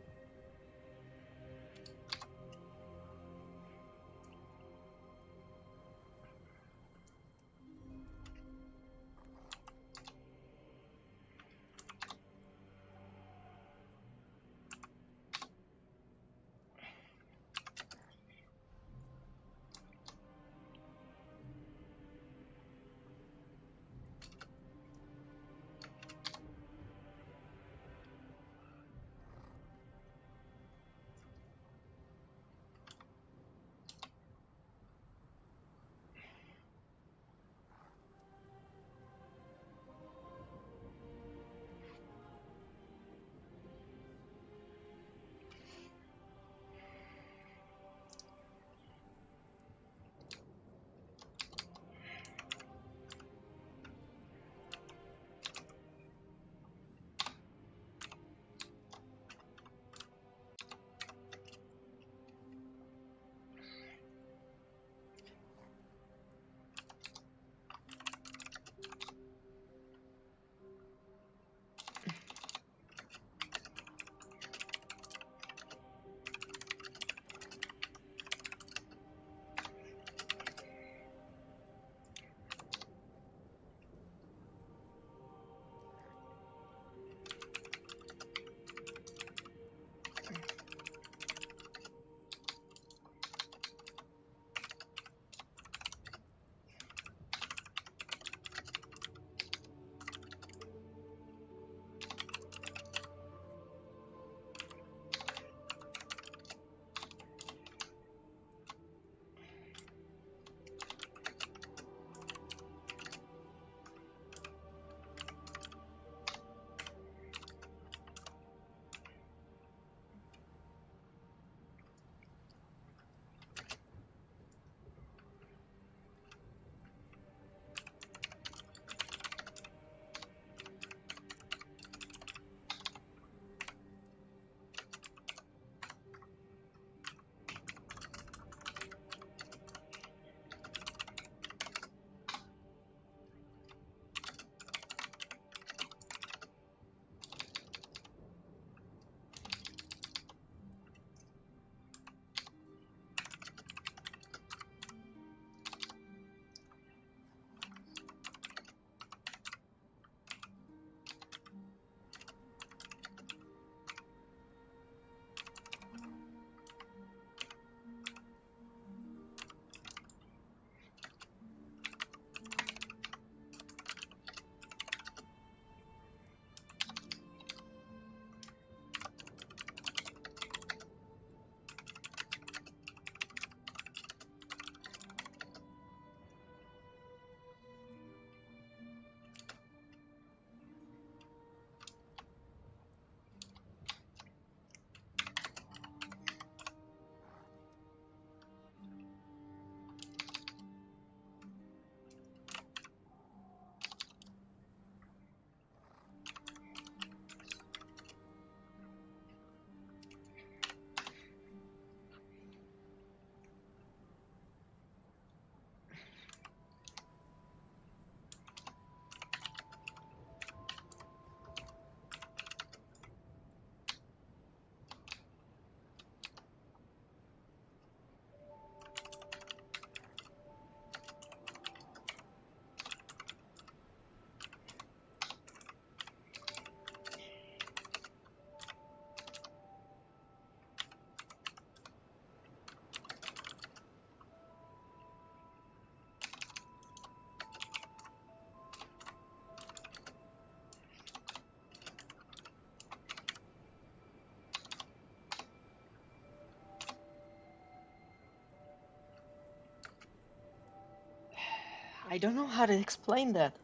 I don't know how to explain that.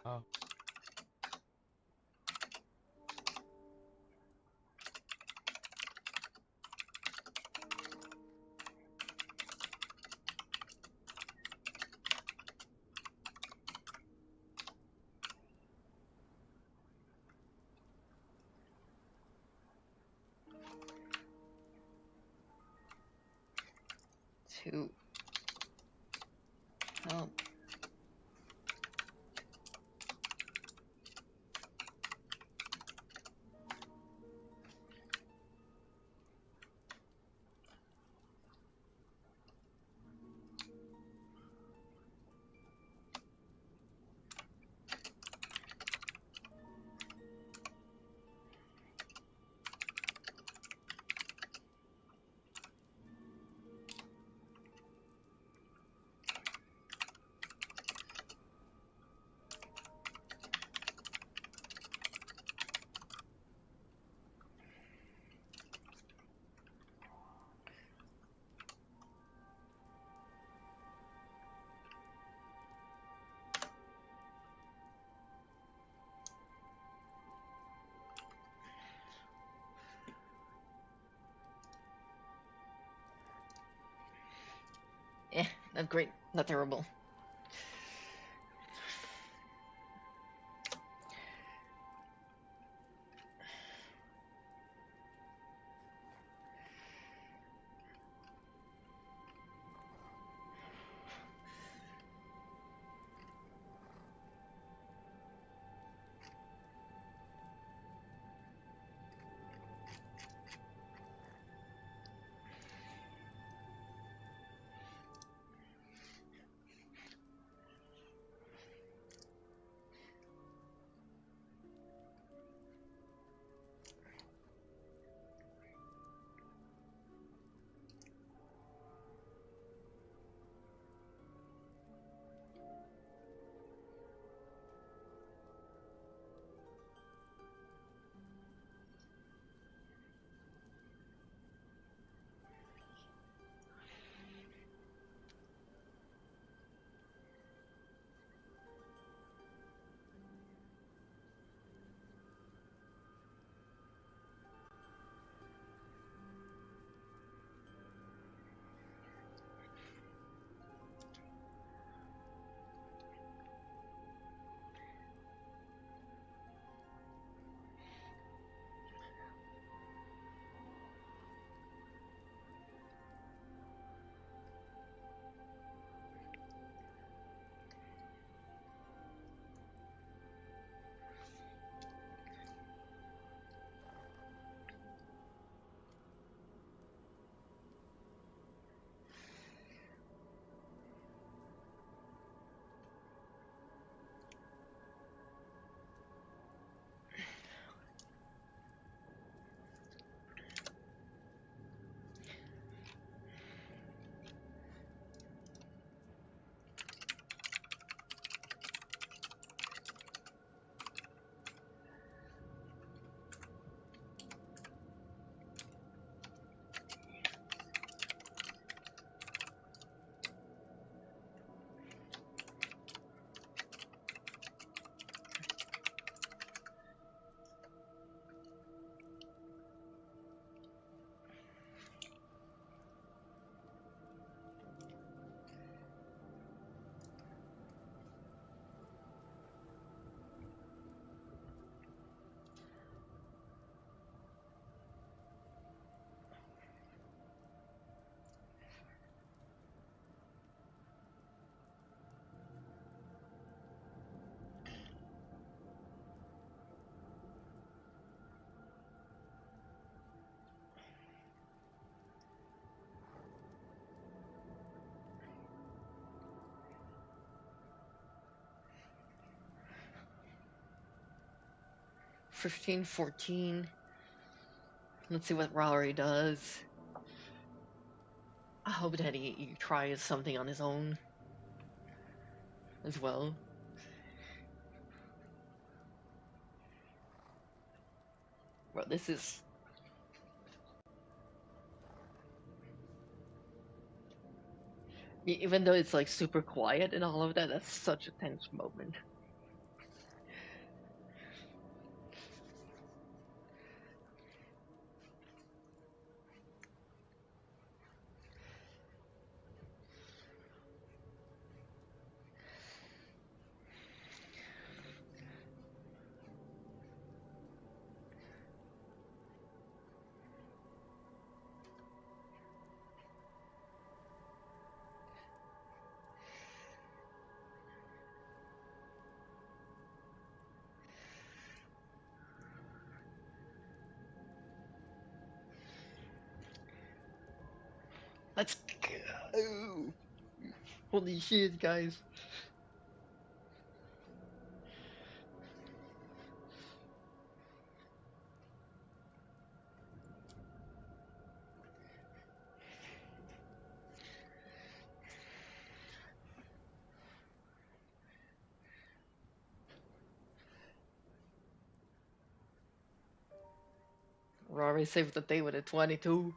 Oh. To help. Not great, not terrible. 15, 14. Let's see what Rory does. I hope that he tries something on his own as well. Well, this is... Even though it's like super quiet and all of that, that's such a tense moment. Let's go! Holy shit, guys. Rory saved the day with a 22.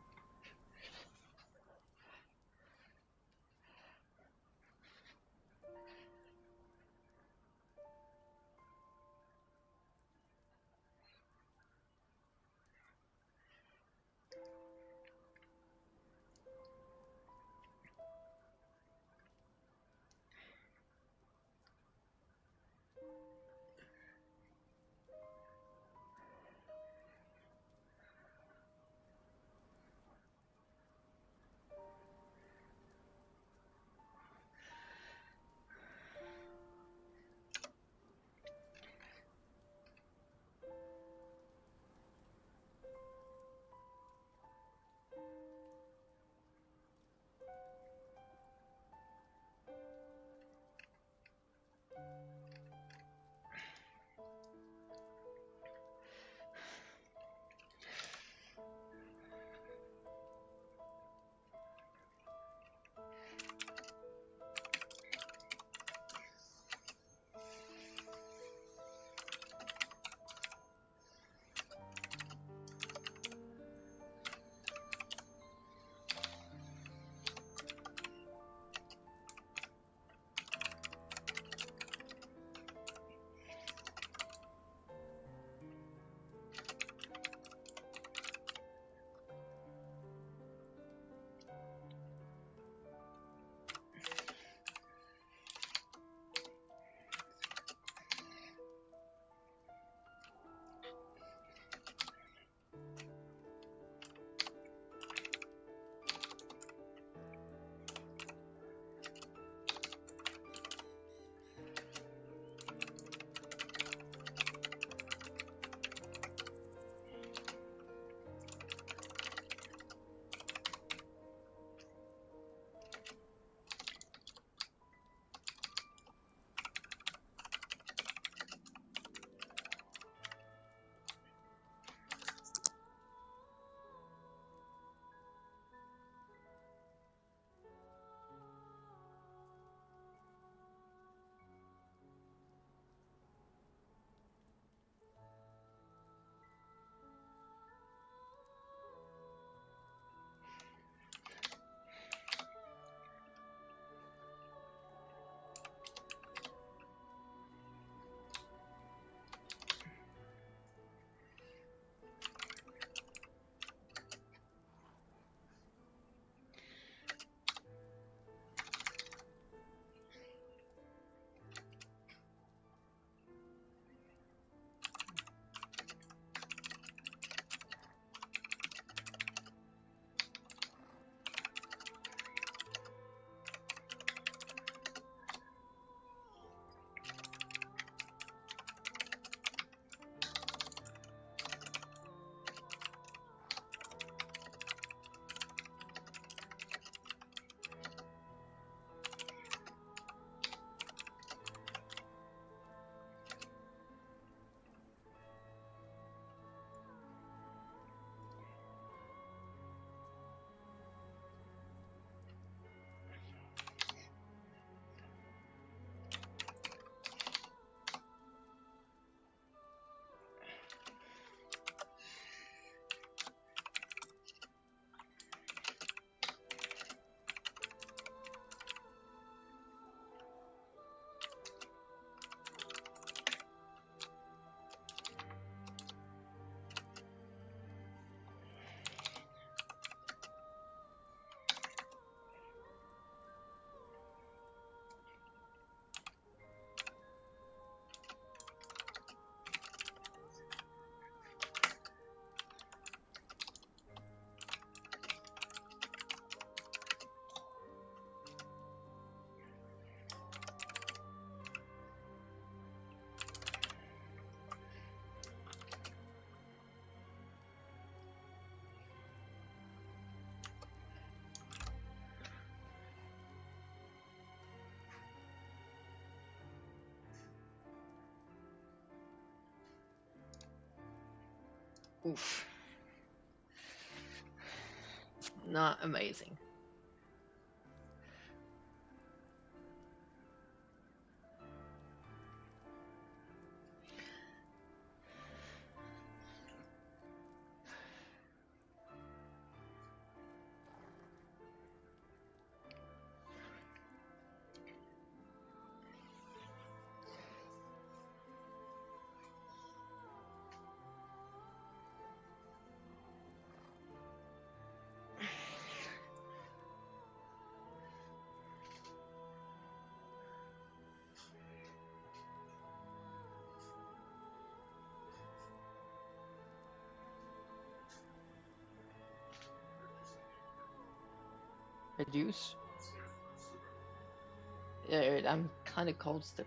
Oof. Not amazing. Reduce? Yeah, I'm kind of cold still.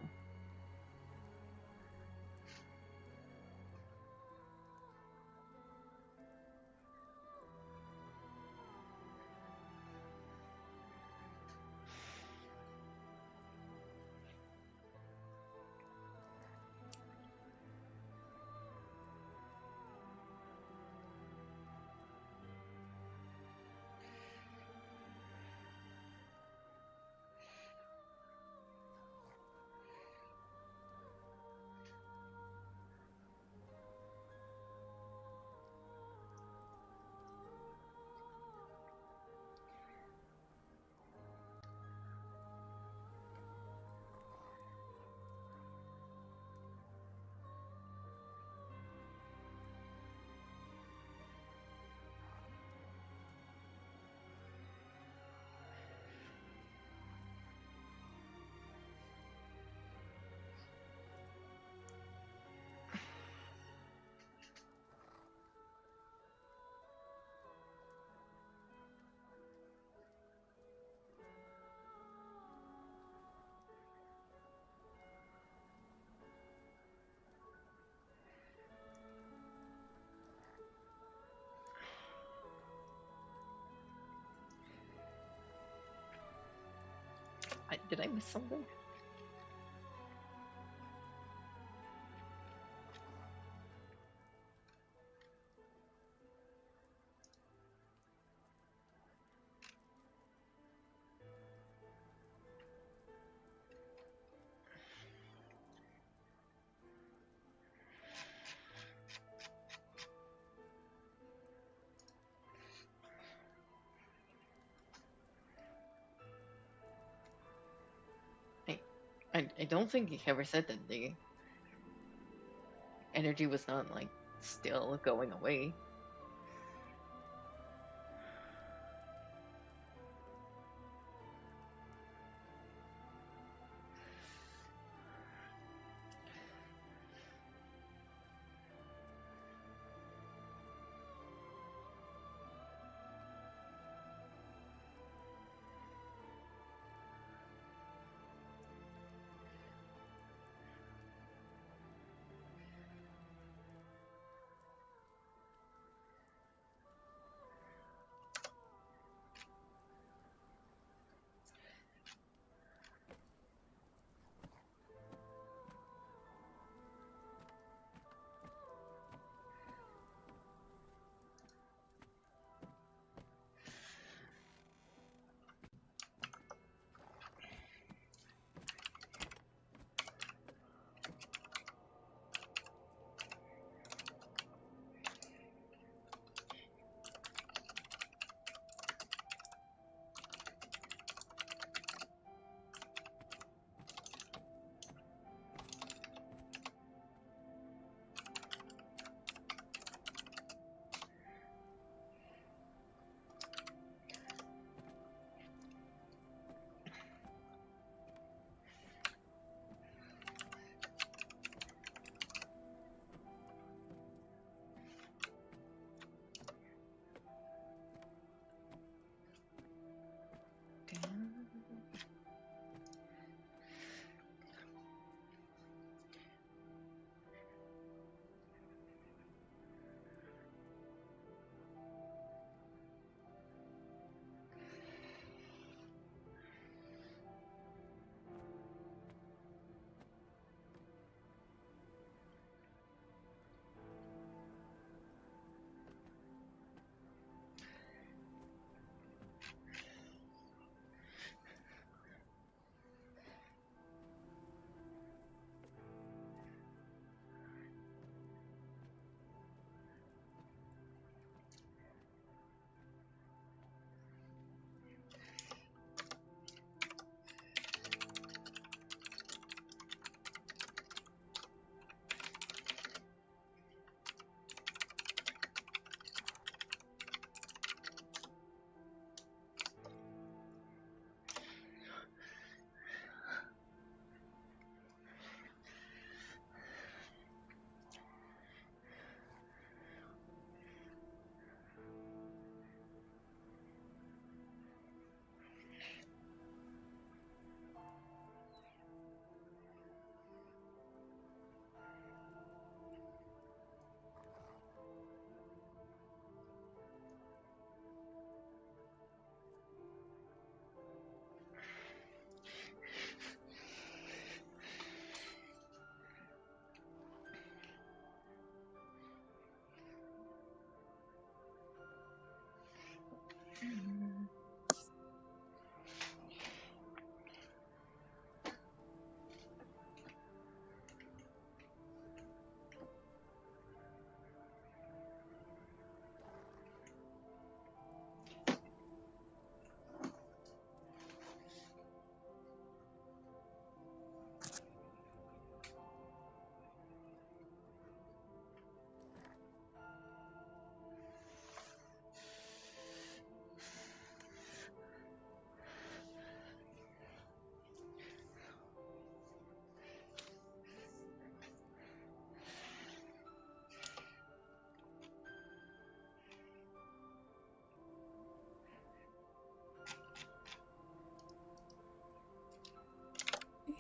Did I miss something? I don't think he ever said that the energy was not like still going away.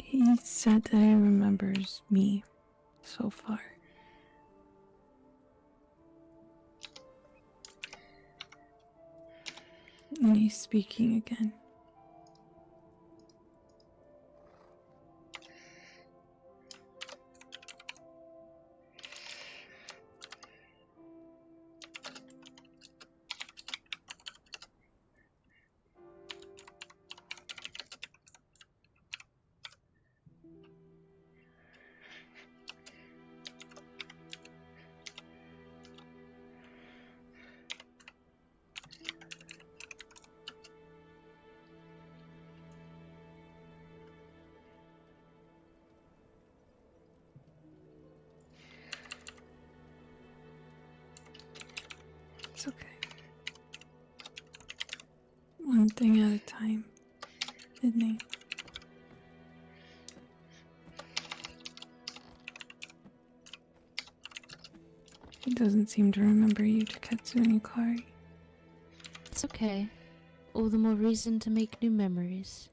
He said that he remembers me so far. And he's speaking again. It's okay. One thing at a time, midnight. He doesn't seem to remember you, Taketsu and Yukari. It's okay. All the more reason to make new memories.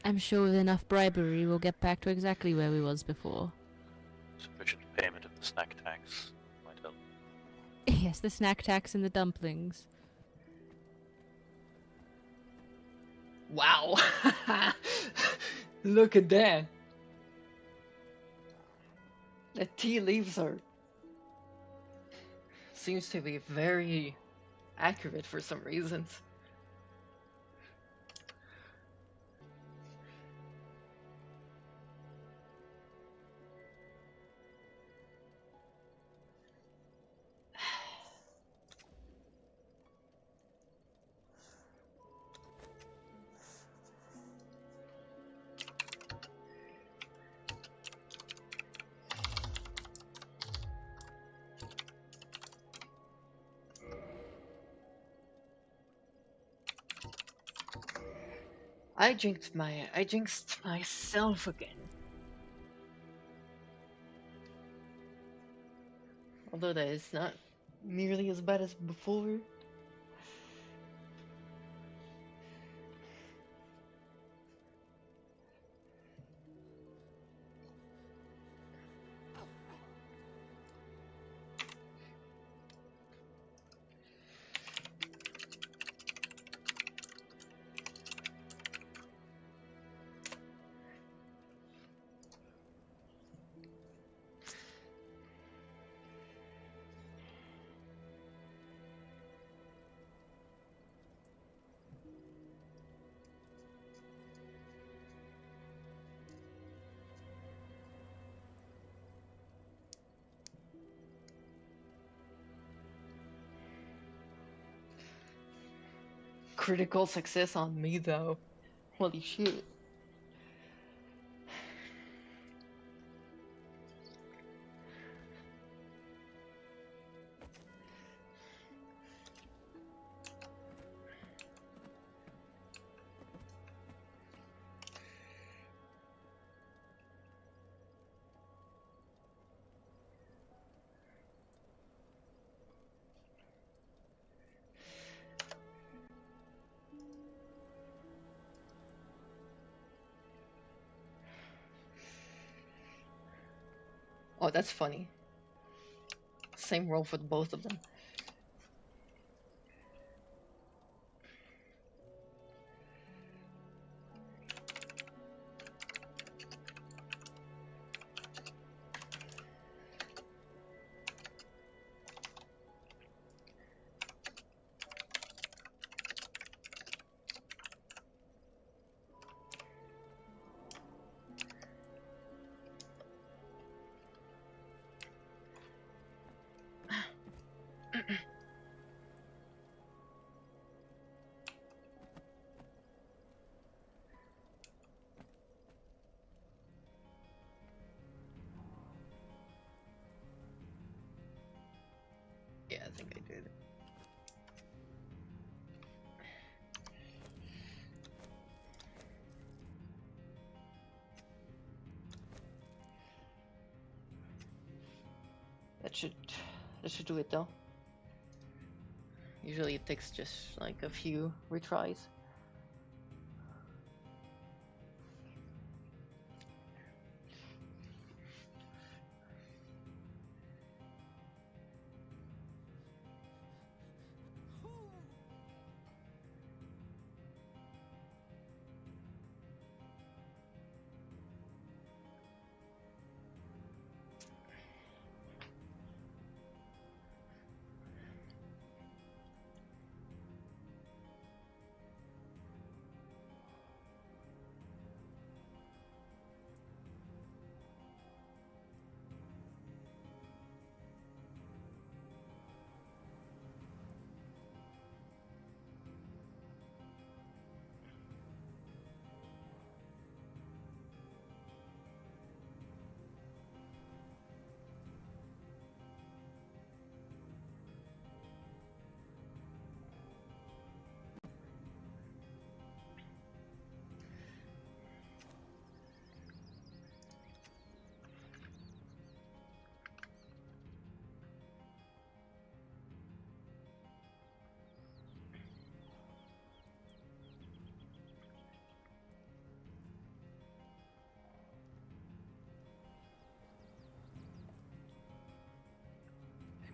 I'm sure with enough bribery we'll get back to exactly where we was before. Sufficient payment of the snack tax might help. Yes, the snack tax and the dumplings. Wow! Look at that! The tea leaves are... seems to be very accurate for some reasons. I jinxed myself again. Although that is not nearly as bad as before. Critical success on me though. Holy shit. Oh, that's funny. Same roll for both of them. Yeah, I think I did. That should do it though. Usually it takes just like a few retries.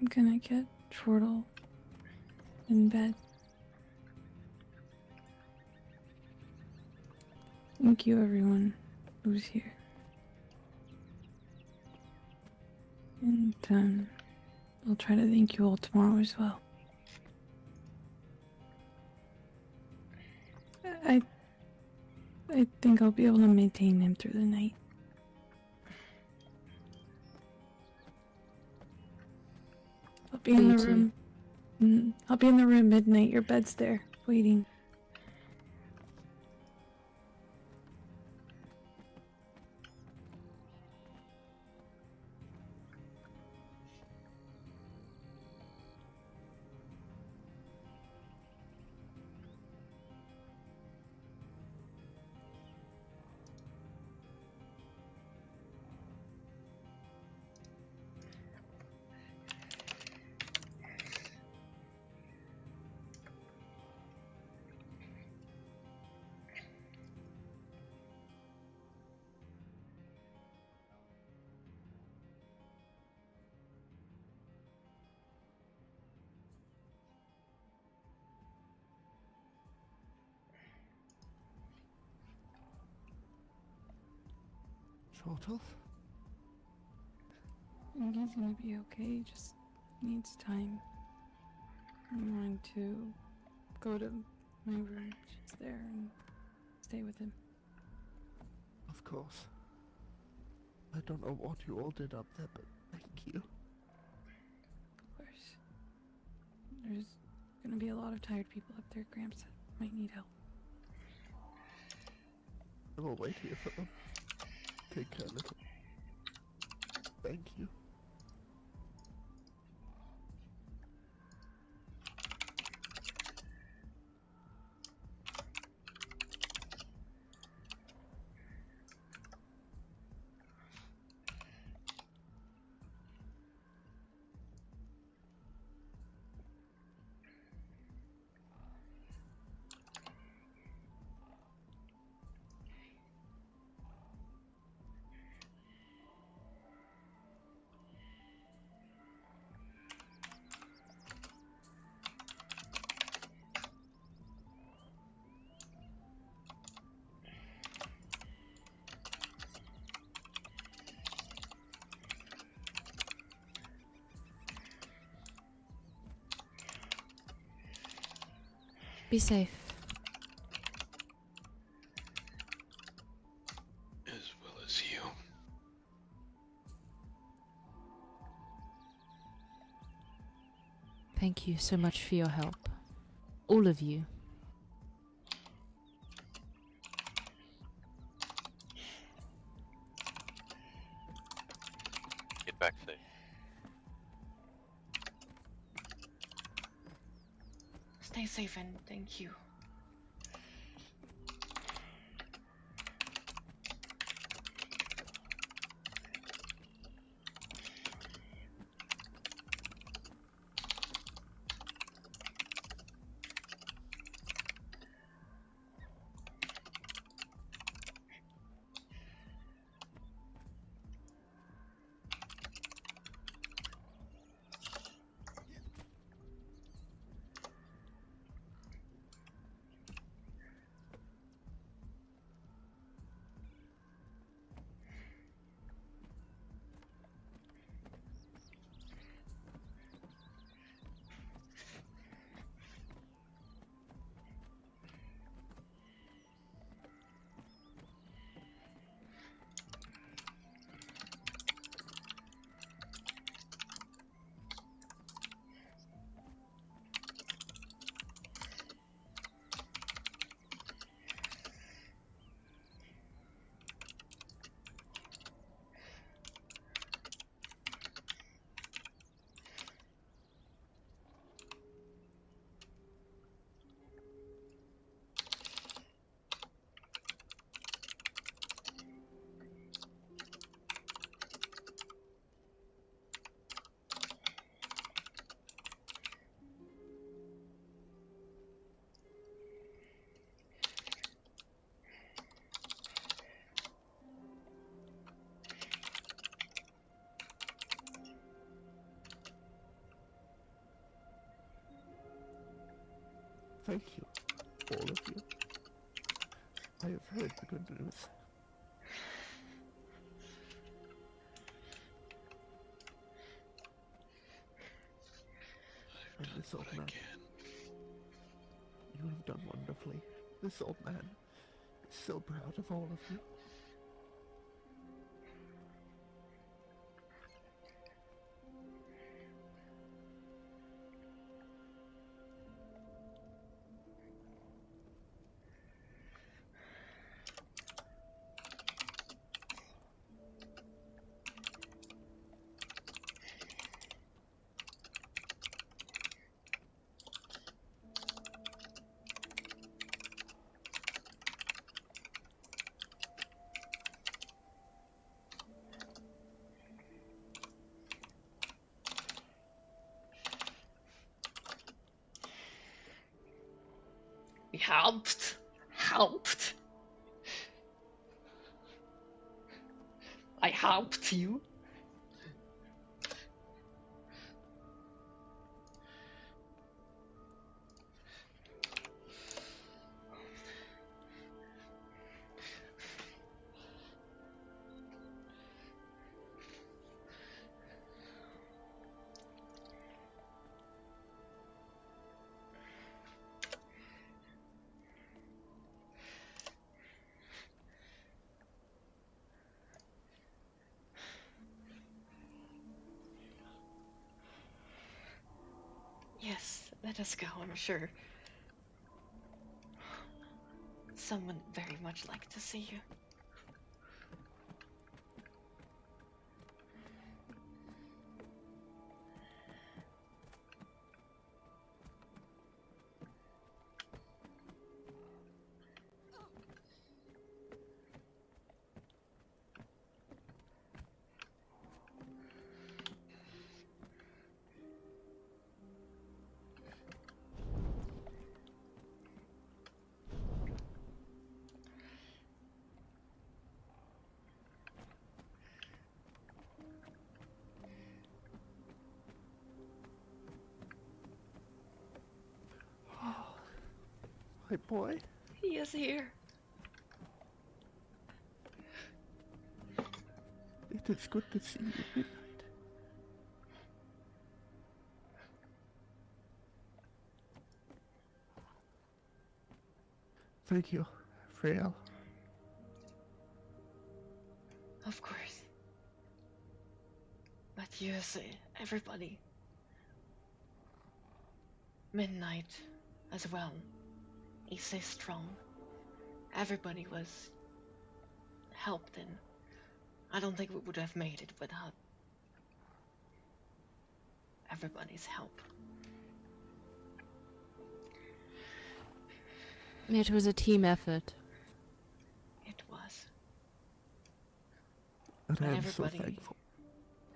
I'm gonna get Chortle in bed. Thank you, everyone who's here. And I'll try to thank you all tomorrow as well. I think I'll be able to maintain him through the night. I'll be in the room. I'll be in the room midnight. Your bed's there, waiting. Chortle? I think he's gonna be okay, just needs time. I'm going to go to my room, just there, and stay with him. Of course. I don't know what you all did up there, but thank you. Of course. There's gonna be a lot of tired people up there, Gramps, that might need help. I will wait here for them. Take care, little. Thank you. Be safe. As well as you. Thank you so much for your help. All of you. Get back safe. Stay safe and thank you. Thank you, all of you. I have heard the good news. And this old man, you have done wonderfully. This old man is so proud of all of you. We helped. Helped. I helped you. Yes, let us go, I'm sure. Someone very much like to see you. My boy. He is here. It is good to see you, Midnight. Thank you, Hravariel. Of course. But you see, everybody. Midnight as well. He stays strong. Everybody was helped in. I don't think we would have made it without everybody's help. It was a team effort. It was. And But I am so everybody, thankful.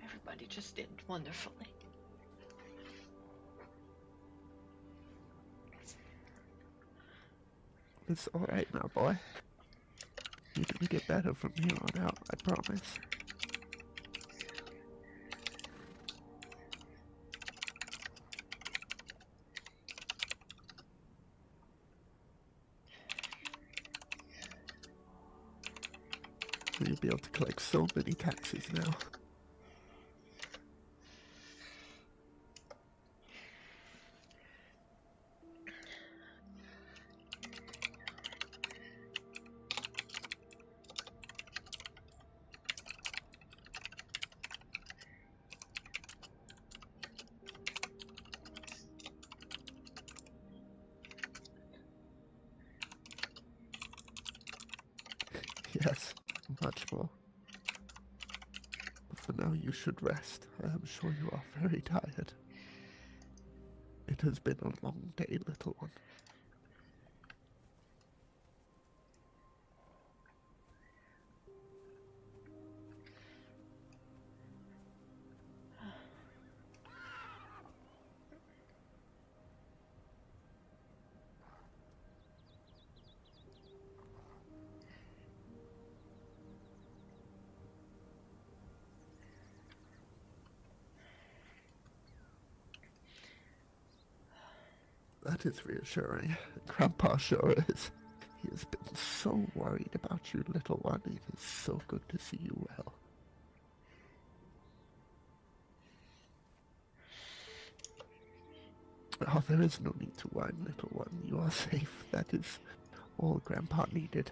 everybody just did wonderfully. It's alright now, boy. You're gonna get better from here on out, I promise. You'll be able to collect so many taxes now. Yes, much more. But for now you should rest. I am sure you are very tired. It has been a long day, little one. That is reassuring. Grandpa sure is. He has been so worried about you, little one. It is so good to see you well. Oh, there is no need to whine, little one. You are safe. That is all Grandpa needed.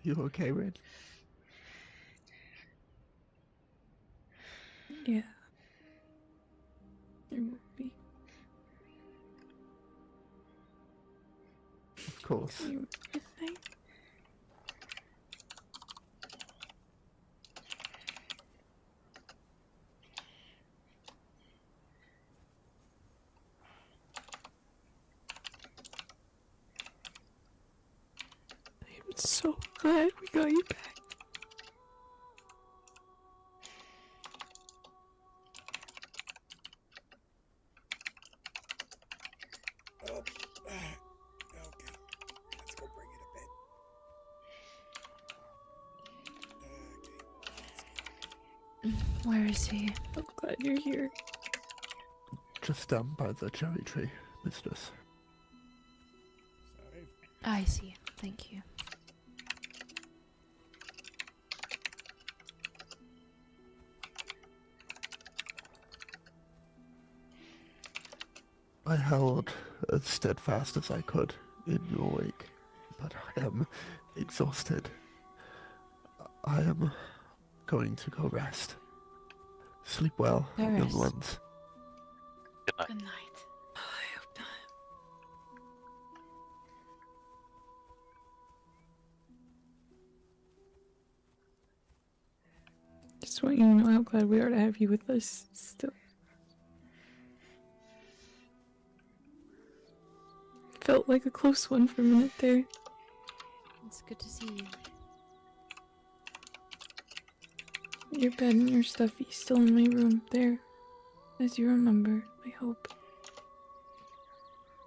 You okay, Red? Yeah. There will be. Of course. Midnight. I'm so glad we got you back. Oh, okay. Let's go bring it to bed. Where is he? I'm glad you're here. Just down by the cherry tree, mistress. Sorry. I see. Thank you. I held as steadfast as I could in your wake, but I am exhausted. I am going to go rest. Sleep well, Go young rest. ones. Good night. I hope not. Just want you to know how glad we are to have you with us still. Felt like a close one for a minute there. It's good to see you. Your bed and your stuffy still in my room there. As you remember, I hope.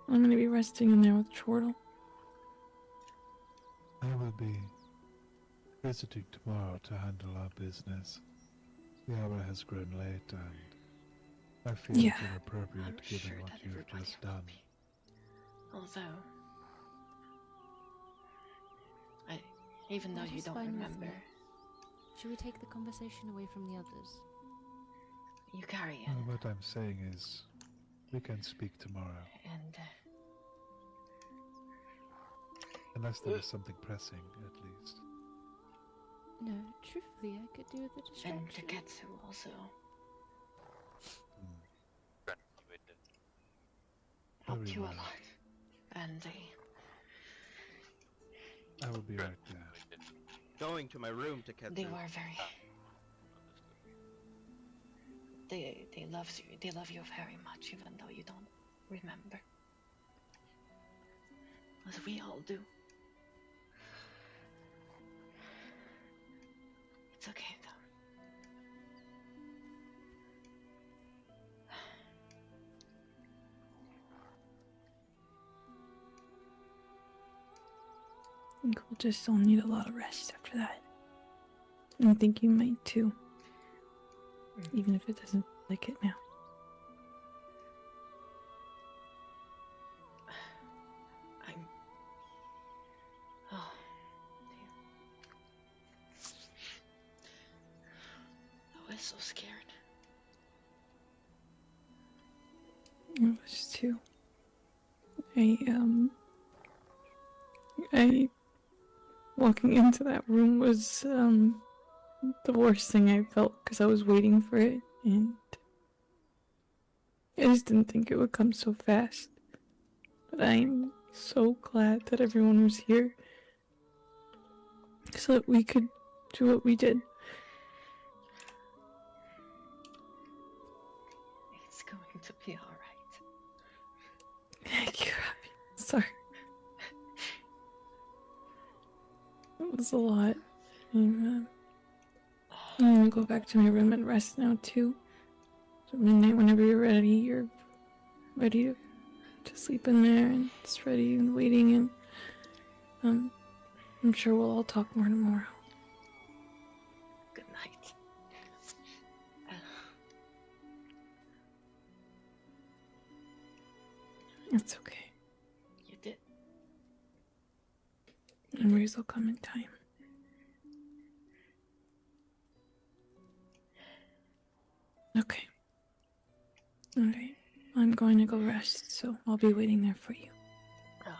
I'm gonna be resting in there with Chortle. I will be visiting tomorrow to handle our business. The hour has grown late and I feel Yeah. it's inappropriate I'm given sure what that you have everybody just will done. be. Although, even though That you is don't fine with remember, me. Should we take the conversation away from the others? you carry Well, on. what I'm saying is, we can speak tomorrow. And Unless there is something pressing, at least. No, truthfully, I could do with a distraction. and Taketsu also helped Very you a well. lot. And I will be right there. Going to my room to catch they were very. They love you. They love you very much, even though you don't remember, as we all do. It's okay though. I think we'll just all need a lot of rest after that. I think you might too. Even if it doesn't feel like it now. Oh, dear. I was so scared. I was too. Walking into that room was, the worst thing I felt because I was waiting for it and I just didn't think it would come so fast. But I'm so glad that everyone was here so that we could do what we did. It's going to be alright. Thank you, Abby. Sorry. It was a lot. I'm gonna go back to my room and rest now too. So midnight, whenever you're ready to sleep in there and it's ready and waiting, and I'm sure we'll all talk more tomorrow. Good night. It's okay. You did. Memories will come in time. Okay. Alright. I'm going to go rest, so I'll be waiting there for you. Oh.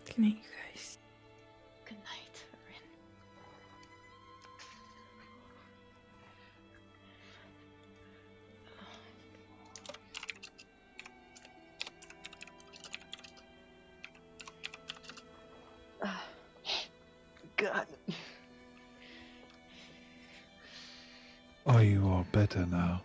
Good night, you guys. Good night, Rin. God. Are you all better now?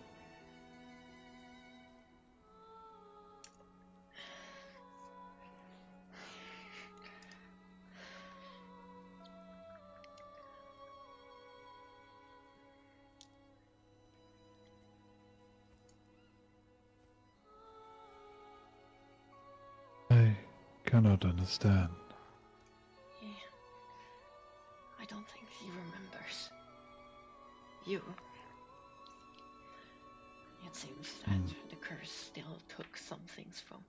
I cannot understand. I don't think he remembers you. It seems that the curse still took some things from him.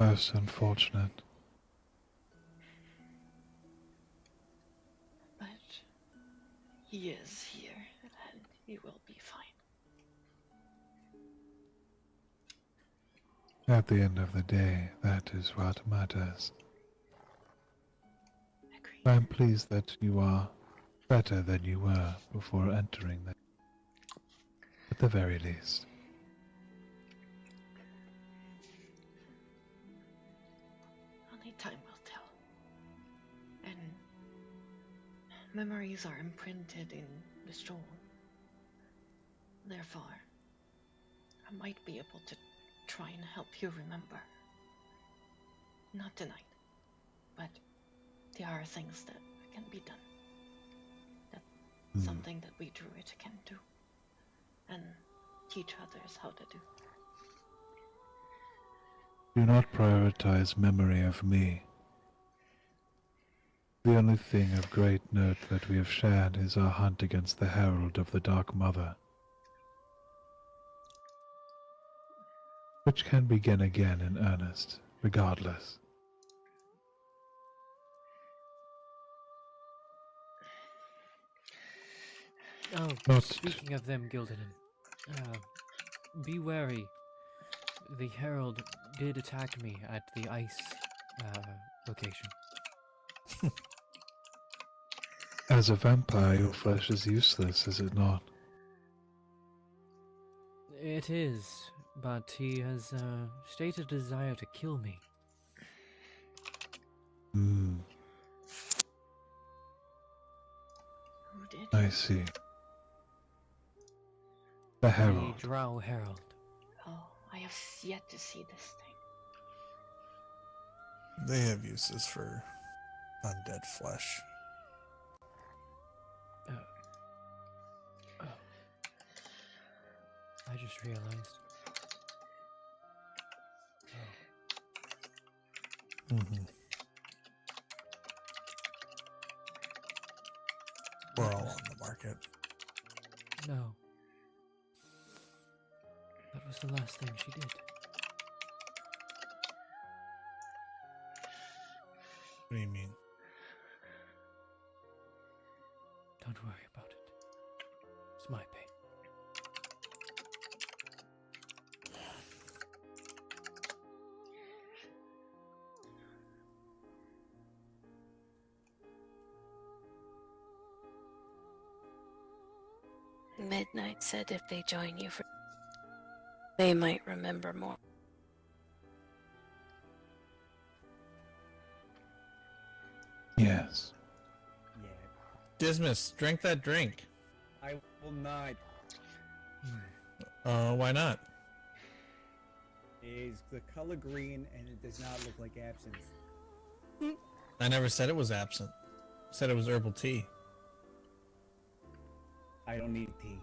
Most unfortunate. But he is here, and he will be fine. At the end of the day, that is what matters. I'm pleased that you are better than you were before entering them. At the very least. Only time will tell. And memories are imprinted in the stone. Therefore, I might be able to try and help you remember. Not tonight, but there are things that can be done. That's something that we druids can do. And teach others how to do. Do not prioritize memory of me. The only thing of great note that we have shared is our hunt against the Herald of the Dark Mother. which can begin again in earnest, regardless. Oh, Not- speaking of them, Gildanen, be wary. The Herald did attack me at the ice location. As a vampire, your flesh is useless, is it not? It is, but he has stated a desire to kill me. Hmm, Who did? I see. The Herald. The Drow Herald. Oh, I have yet to see this thing. They have uses for undead flesh. I just realized. Mm-hmm. We're all on the market. No. That was the last thing she did. What do you mean? Don't worry about it. It's my pain. Midnight said if they join you for, they might remember more. Yes. Yeah. Dismas, drink that drink. I will not. Why not? Is the color green and it does not look like absinthe. I never said it was absent. I said it was herbal tea. I don't need tea.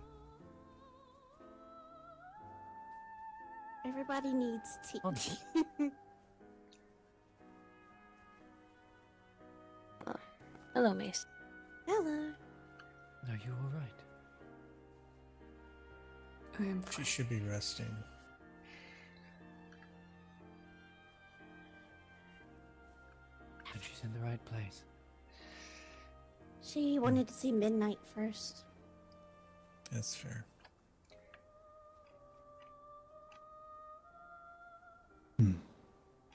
Everybody needs tea. Hello, Mace. Hello. Are you alright? I am She should be resting. And she's in the right place. She wanted to see Midnight first. That's fair.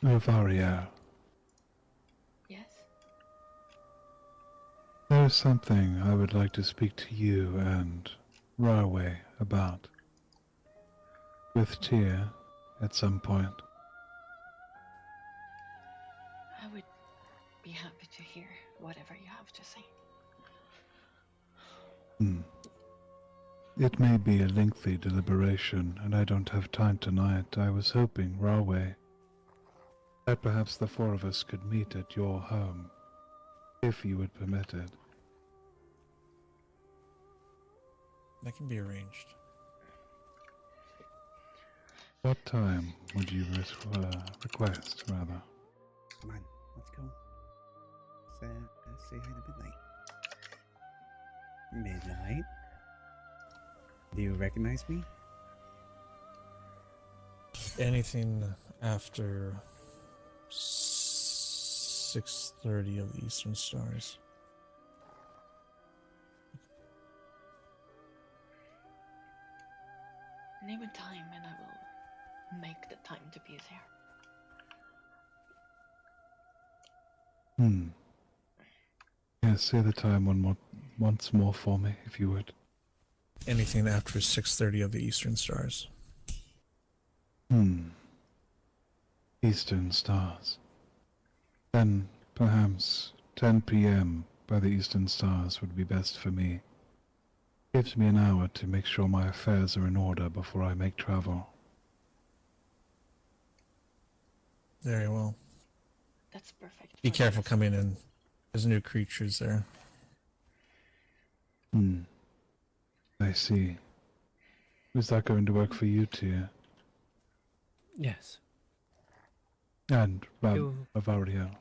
Hravariel. Yes? There is something I would like to speak to you and Rahway about. With Tyr, at some point. I would be happy to hear whatever you have to say. It may be a lengthy deliberation, and I don't have time tonight. I was hoping, Rahway, that perhaps the four of us could meet at your home, if you would permit it. That can be arranged. What time would you request, rather? Come on, let's go. Let's say hi to Midnight. Midnight? Do you recognize me? Anything after 6:30 of the Eastern Stars. Name a time and I will make the time to be there. Yes, say the time once more for me, if you would. Anything after 6:30 of the Eastern Stars. Eastern Stars. Then, perhaps 10 p.m. by the Eastern Stars would be best for me. Gives me an hour to make sure my affairs are in order before I make travel. Very well. That's perfect. Be careful coming in. There's new creatures there. I see. Is that going to work for you, Tyr? Yes. And You- Hravariel?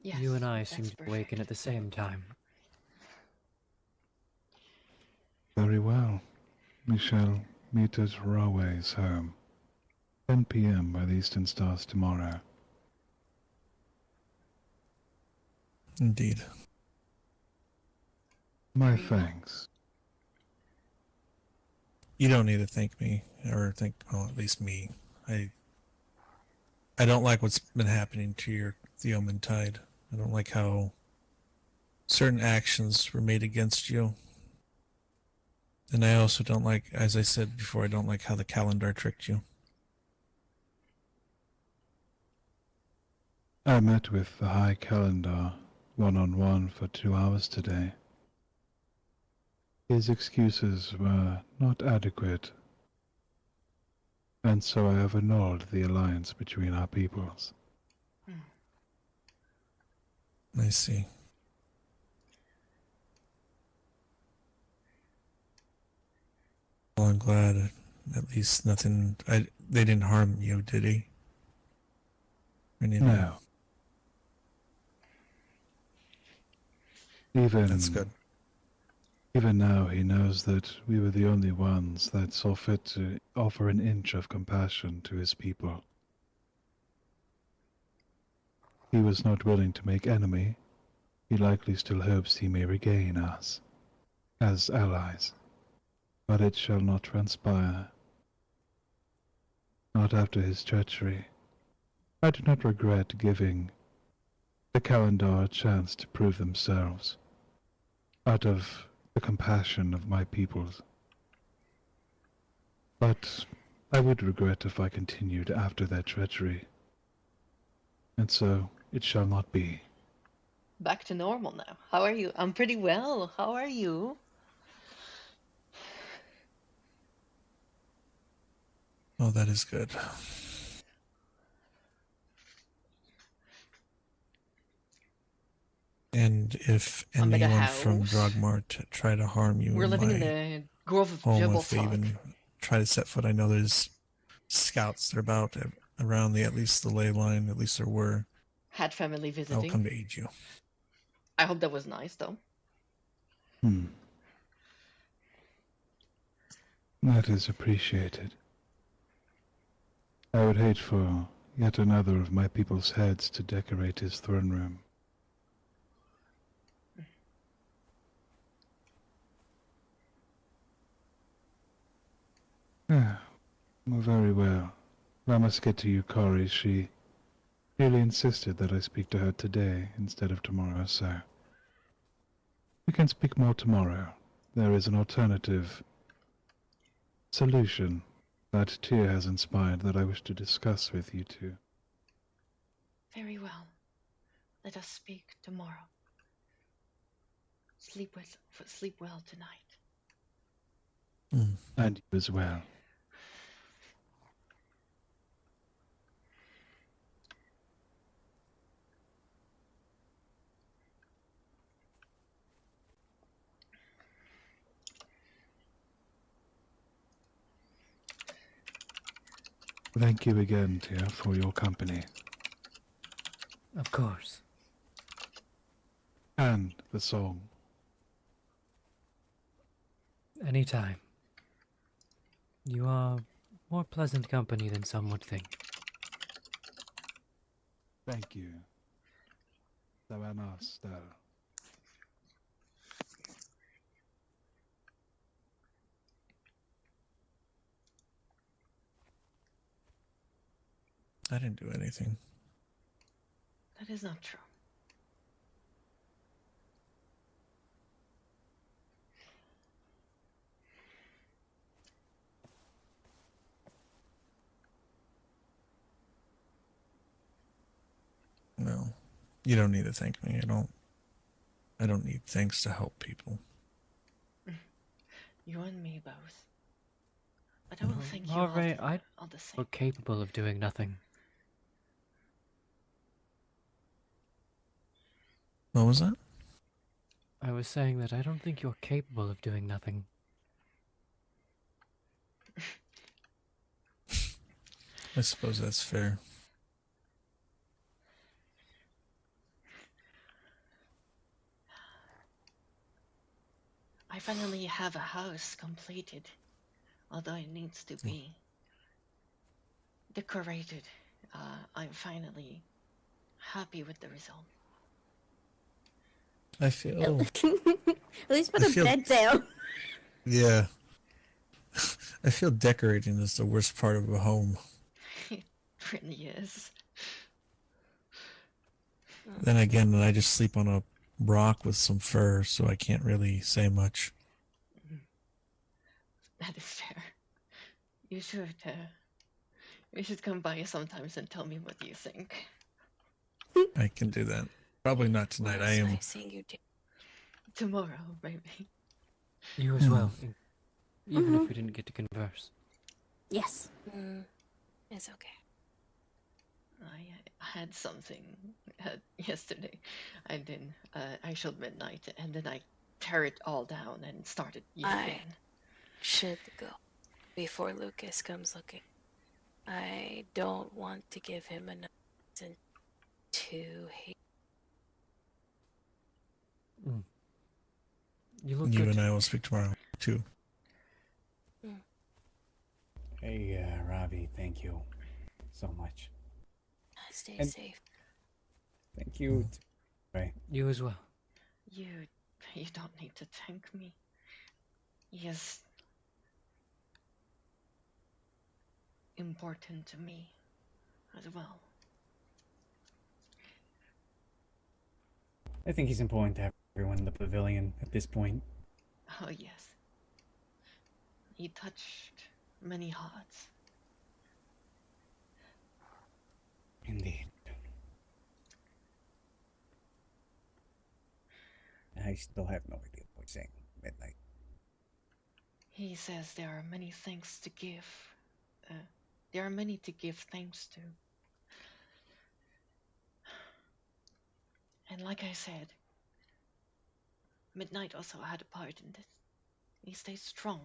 Yes, You and I that's seem to perfect. awaken at the same time. Very well. We shall meet at Rahway's home. 10 p.m. by the Eastern Stars tomorrow. Indeed. My thanks. You don't need to thank me, or thank, well, at least me. I don't like what's been happening to your Theoman Tide. I don't like how certain actions were made against you. And I also don't like, as I said before, I don't like how the calendar tricked you. I met with the High Calendar one-on-one for 2 hours today. His excuses were not adequate, and so I have annulled the alliance between our peoples. I see. Well, I'm glad at least nothing, they didn't harm you, did he? Anything? No. That's good. Even now he knows that we were the only ones that saw fit to offer an inch of compassion to his people. He was not willing to make enemy. He likely still hopes he may regain us as allies, but it shall not transpire. Not after his treachery. I do not regret giving the Calendar a chance to prove themselves, out of the compassion of my peoples. But I would regret if I continued after their treachery, and so it shall not be. Back to normal now. How are you? I'm pretty well. How are you? Oh, that is good. And if I'm in a anyone from house. Drogmart try to harm you We're in living in my the Grove of home, Jebel if they even try to set foot, I know there's scouts that are about around the, at least the ley line, at least there were. Had family I'll visiting. come to aid you. I hope that was nice, though. That is appreciated. I would hate for yet another of my people's heads to decorate his throne room. Ah, well, very well. I must get to Yukari. She really insisted that I speak to her today instead of tomorrow, so we can speak more tomorrow. There is an alternative solution that Tyr has inspired that I wish to discuss with you two. Very well. Let us speak tomorrow. Sleep well tonight. And you as well. Thank you again, Tyr, for your company. Of course. And the song. Anytime. You are more pleasant company than some would think. Thank you. Savannah Stell. I didn't do anything. That is not true. No, you don't need to thank me. I don't need thanks to help people. You and me both. But I will thank you All right, all the same. We're capable of doing nothing. What was that? I was saying that I don't think you're capable of doing nothing. I suppose that's fair. I finally have a house completed, although it needs to be decorated. I'm finally happy with the result. I feel. At least put I a feel- bed down. Yeah. I feel decorating is the worst part of a home. It really is. Then again, I just sleep on a rock with some fur, so I can't really say much. That is fair. You should come by sometimes and tell me what you think. I can do that. Probably not tonight. I am. Nice seeing you too. Tomorrow, maybe. You as well, even if we didn't get to converse. Yes. It's okay. I had something yesterday. I showed midnight, and then I tear it all down and started yet I again. should go before Lucas comes looking. I don't want to give him enough reason to hate. You look You good. and I will speak tomorrow, too. Hey, Ravi, thank you so much. Stay And- safe. Thank you. Right. You as well. You don't need to thank me. He is important to me as well. I think he's important to everyone in the pavilion at this point. Oh yes. He touched many hearts. Indeed. I still have no idea what he's saying. Midnight. He says there are many things to give. There are many to give thanks to. And like I said, Midnight also had a part in this. He stays strong.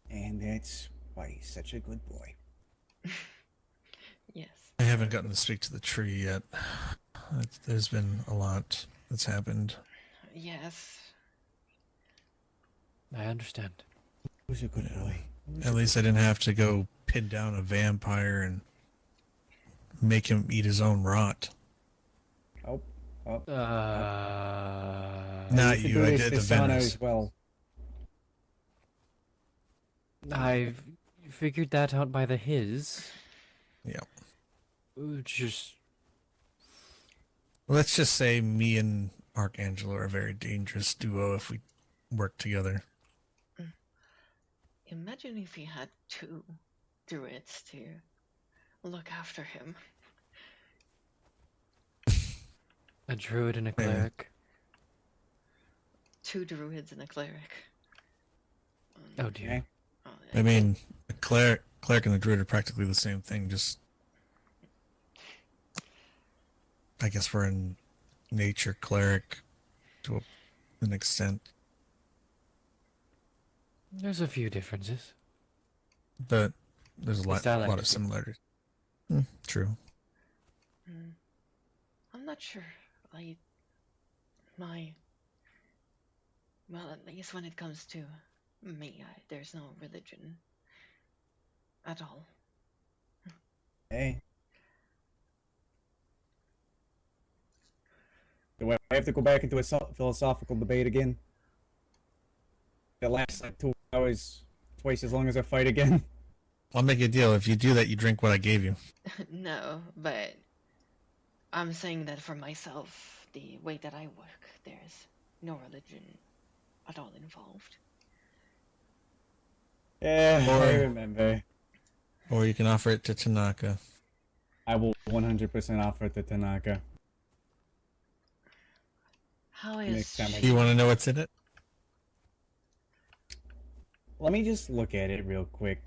And that's why he's such a good boy. Yes. I haven't gotten to speak to the tree yet. There's been a lot that's happened. Yes. I understand. Who's a good boy? At least I didn't have to go pin down a vampire and make him eat his own rot. Oh. Not could you, do I this did to the Sana Venice. as well. I've figured that out by the his. Yeah. Just Let's just say me and Archangelo are a very dangerous duo if we work together. Imagine if he had 2 druids to look after him. a druid and a cleric. 2 druids and a cleric. Oh dear. I mean, a cleric and a druid are practically the same thing, just I guess we're in nature cleric to an extent. There's a few differences. But there's a lot dialect of is similarities. True. I'm not sure. Well, at least when it comes to me, there's no religion at all. Hey. Do I have to go back into a philosophical debate again? That lasts like 2 hours, twice as long as a fight again. I'll make a deal. If you do that, you drink what I gave you. No, but I'm saying that for myself, the way that I work, there's no religion at all involved. Yeah, I Or- remember. Or you can offer it to Tanaka. I will 100% offer it to Tanaka. How Next is time I Do you want to know what's in it? Let me just look at it real quick.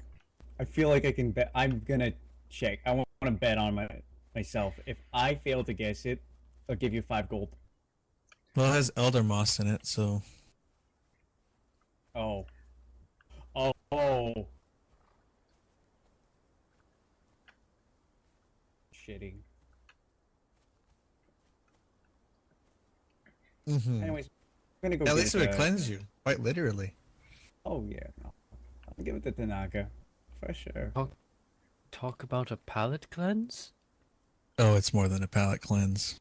I feel like I can bet. I'm gonna check. I want to bet on myself. If I fail to guess it, I'll give you 5 gold. Well, it has elder moss in it, so Oh. Shitting. Anyways, I'm gonna go. at give least it would to- cleanse you, quite literally. Oh yeah, no. I'll give it to Tanaka. For sure. Talk about a palate cleanse? Oh, it's more than a palate cleanse.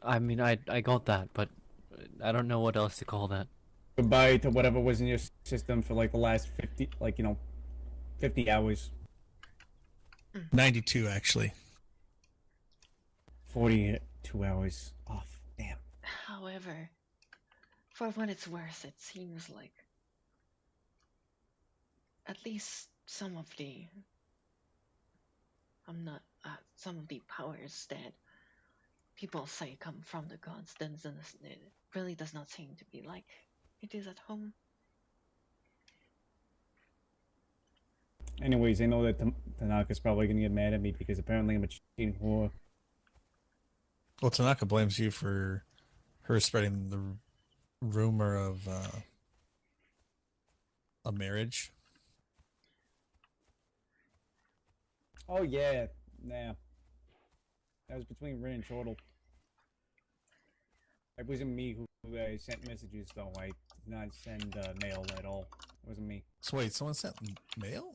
I mean, I got that, but I don't know what else to call that. Goodbye to whatever was in your system for like the last 50, 50 hours. 92, actually. 42 hours off. Damn. However, for what it's worth, it seems like at least some of the some of the powers that people say come from the gods, it really does not seem to be like it is at home. Anyways, I know that Tanaka's probably gonna get mad at me because apparently I'm a cheating whore. Well, Tanaka blames you for her spreading the rumor of a marriage. Oh yeah, nah. That was between Rin and Chortle. It wasn't me who sent messages though. I did not send mail at all. It wasn't me. So wait, someone sent mail?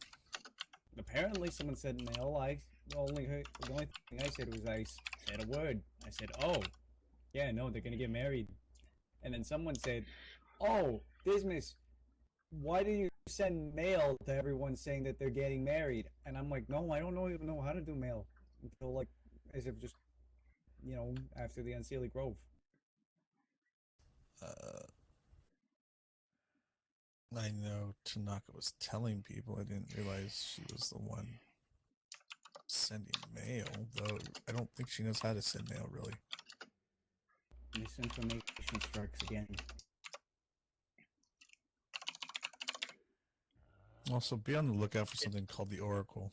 Apparently someone said mail. The only thing I said was I said a word. I said, oh, yeah, no, they're gonna get married. And then someone said, oh, Dismas, why do you send mail to everyone saying that they're getting married? And I'm like, no, I don't even know how to do mail. Until like, as if just, after the Unseelie Grove. I know Tanaka was telling people. I didn't realize she was the one sending mail, though I don't think she knows how to send mail, really. Misinformation strikes again. Also, be on the lookout for something called the Oracle.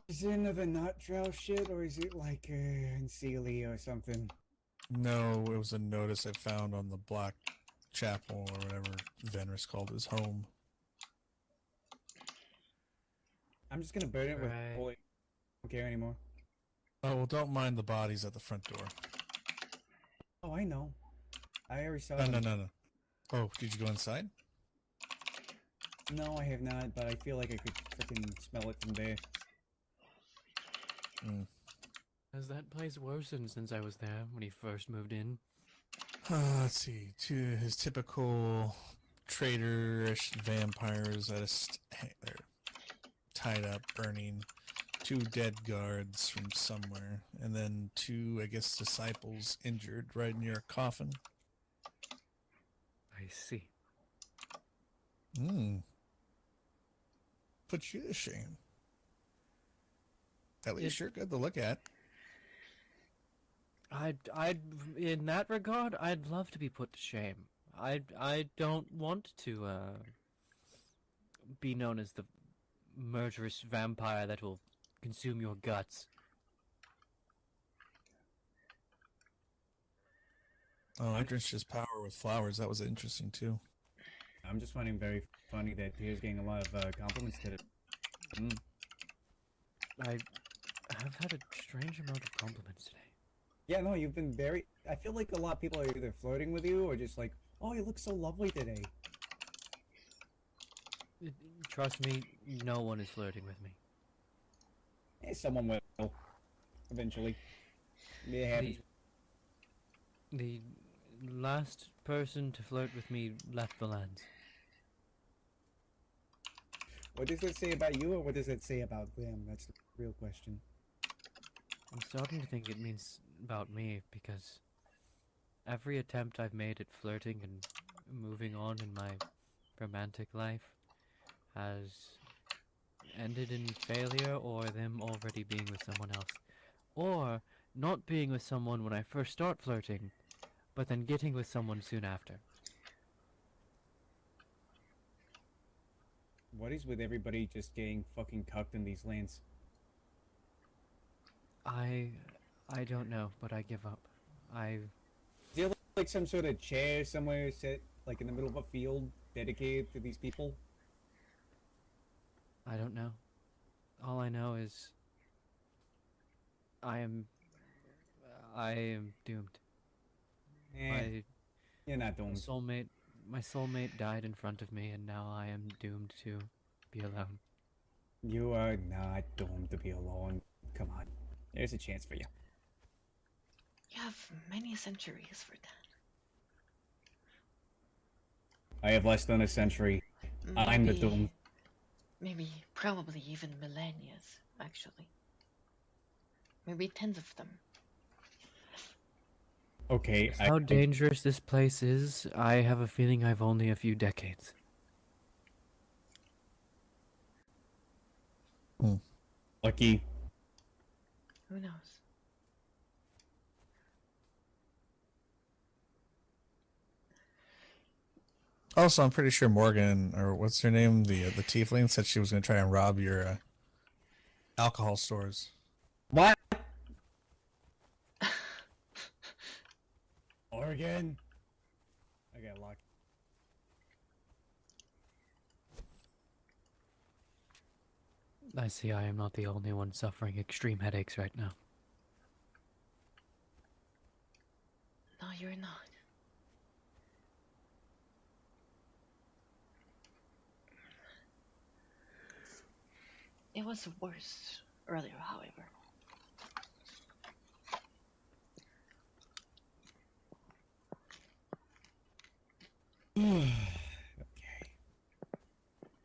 Is it another Not Drow shit, or is it like Unseelie or something? No, it was a notice I found on the Black Chapel, or whatever Venris called his home. I'm just gonna burn it with holy. I don't care anymore. Oh, well, don't mind the bodies at the front door. Oh, I know. I already saw No, them. no. Oh, did you go inside? No, I have not, but I feel like I could freaking smell it from there. Has that place worsened since I was there when he first moved in? Let's see. His typical traitor-ish vampires they're tied up, burning. 2 dead guards from somewhere, and then 2, I guess, disciples injured right near a coffin. I see. Put you to shame. At least you're good to look at. I'd, in that regard, I'd love to be put to shame. I don't want to, be known as the murderous vampire that will consume your guts. Oh, I drenched his power with flowers. That was interesting, too. I'm just finding very funny that Pierre's getting a lot of compliments today. I have had a strange amount of compliments today. Yeah, no, you've been very... I feel like a lot of people are either flirting with you or just like, oh, you look so lovely today. Trust me, no one is flirting with me. Someone will. Eventually. It happens. The last person to flirt with me left the lands. What does it say about you, or what does it say about them? That's the real question. I'm starting to think it means about me, because every attempt I've made at flirting and moving on in my romantic life has ended in failure, or them already being with someone else. Or not being with someone when I first start flirting, but then getting with someone soon after. What is with everybody just getting fucking cucked in these lands? I don't know, but I give up. Is there like some sort of chair somewhere set like in the middle of a field dedicated to these people? I don't know. All I know is I am doomed. You're not doomed. My soulmate died in front of me, and now I am doomed to be alone. You are not doomed to be alone. Come on. There's a chance for you. You have many centuries for that. I have less than a century. I'm the doom. Maybe, probably even millennia, actually. Maybe tens of them. Okay, How dangerous this place is, I have a feeling I've only a few decades. Lucky. Who knows? Also, I'm pretty sure Morgan, or what's her name, the tiefling, said she was going to try and rob your alcohol stores. What? Morgan. I got locked. I see I am not the only one suffering extreme headaches right now. No, you're not. It was worse earlier, however. Okay.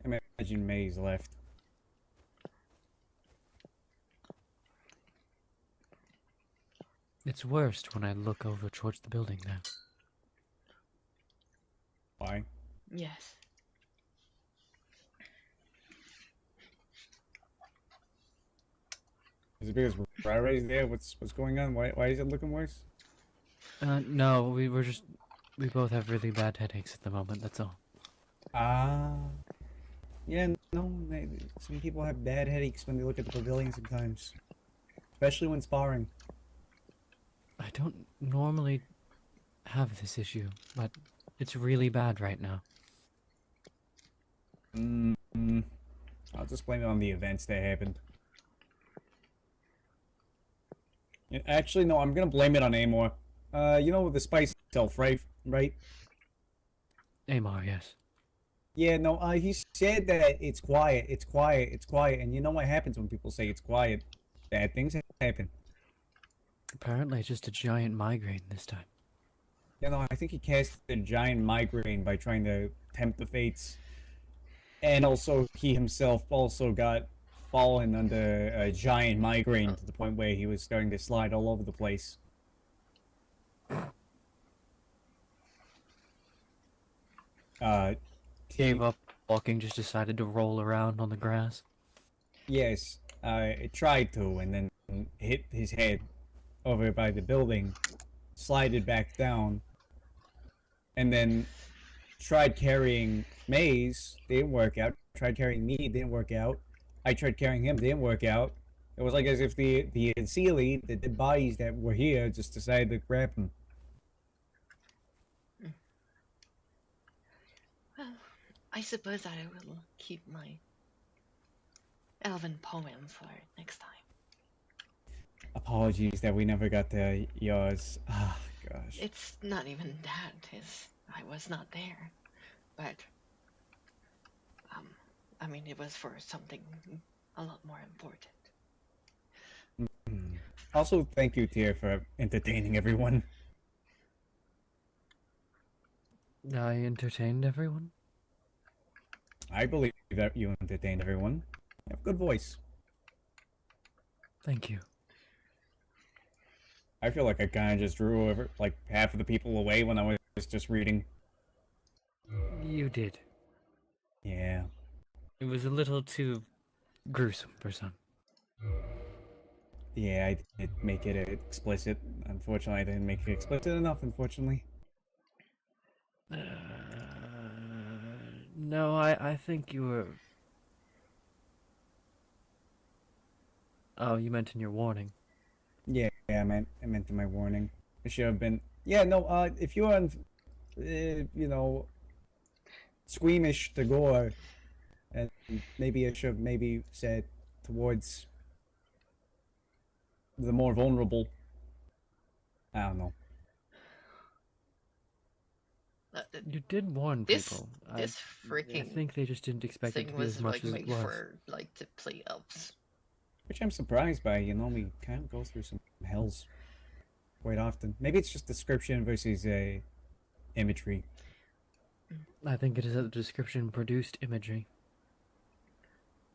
Imagine May's left. It's worst when I look over towards the building now. Why? Yes. Is it because Hravariel's there? What's going on? Why is it looking worse? No, we both have really bad headaches at the moment, that's all. Yeah, no, some people have bad headaches when they look at the pavilion sometimes. Especially when sparring. I don't normally have this issue, but it's really bad right now. I'll just blame it on the events that happened. Actually, no, I'm gonna blame it on Amor. You know the spice itself, right? Amor, yes. Yeah, no, he said that it's quiet, it's quiet, it's quiet, and you know what happens when people say it's quiet? Bad things happen. Apparently just a giant migraine this time. You know, I think he cast a giant migraine by trying to tempt the fates. And also, he himself also got fallen under a giant migraine to the point where he was starting to slide all over the place. Gave up walking, just decided to roll around on the grass. Yes, it tried to, and then hit his head over by the building, slided back down, and then tried carrying Maze, didn't work out. Tried carrying me, didn't work out. I tried carrying him, didn't work out. It was like as if the Sealy, the dead bodies that were here, just decided to grab him. Well, I suppose I will keep my elven poem for next time. Apologies that we never got to yours. Ah, gosh. It's not even that, I was not there. But, I mean, it was for something a lot more important. Also, thank you, Tyr, for entertaining everyone. I entertained everyone? I believe that you entertained everyone. You have a good voice. Thank you. I feel like I kind of just drew over, like, half of the people away when I was just reading. You did. Yeah. It was a little too gruesome for some. Yeah, I did make it explicit. Unfortunately, I didn't make it explicit enough, unfortunately. No, I think you were... Oh, you meant in your warning. Yeah, I meant in my warning. It should have been... Yeah, no, if you're on, you know, squeamish to gore, and maybe I should have maybe said towards the more vulnerable. I don't know. You did warn This people. this I freaking think they just didn't expect it thing to be as was much like as it made was. for like to play ups. Which I'm surprised by. You know, we kind of go through some hells quite often. Maybe it's just description versus imagery. I think it is that the description produced imagery.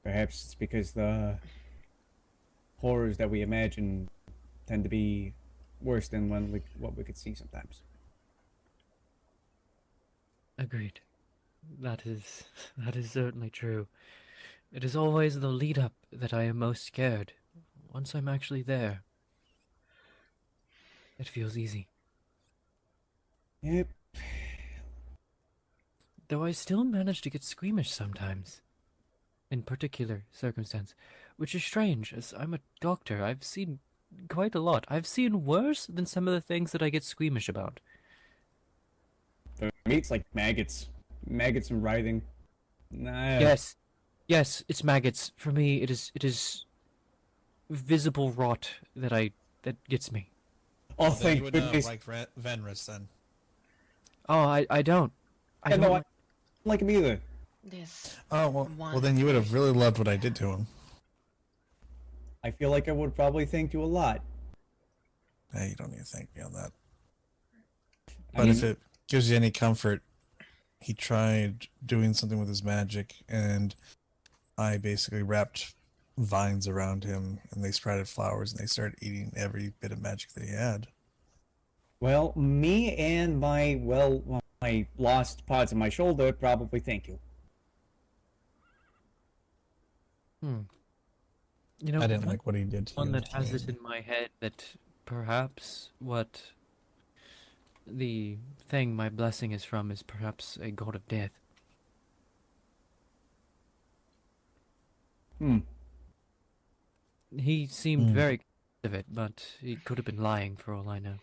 Perhaps it's because the horrors that we imagine tend to be worse than what we could see sometimes. Agreed. That is certainly true. It is always the lead up that I am most scared. Once I'm actually there, it feels easy. Yep. Though I still manage to get squeamish sometimes. In particular circumstance, which is strange, as I'm a doctor. I've seen quite a lot. I've seen worse than some of the things that I get squeamish about. For me, it's like maggots. Maggots and writhing. Nah. Yes, it's maggots. For me, it is visible rot that gets me. Oh, Well, then thank you would not goodness. like Venris then. Oh, I don't. I Yeah, don't no, I like- don't like him either. This. Oh, well then you would have really loved what I did to him. I feel like I would probably thank you a lot. Hey, you don't need to thank me on that. I But if mean- it gives you any comfort, he tried doing something with his magic, and I basically wrapped vines around him, and they sprouted flowers, and they started eating every bit of magic that he had. Well, me and my lost parts of my shoulder probably thank you. You know, I didn't like what he did to one you. that has it in my head that perhaps what the thing my blessing is from is perhaps a god of death. He seemed very convinced of it, but he could have been lying for all I know.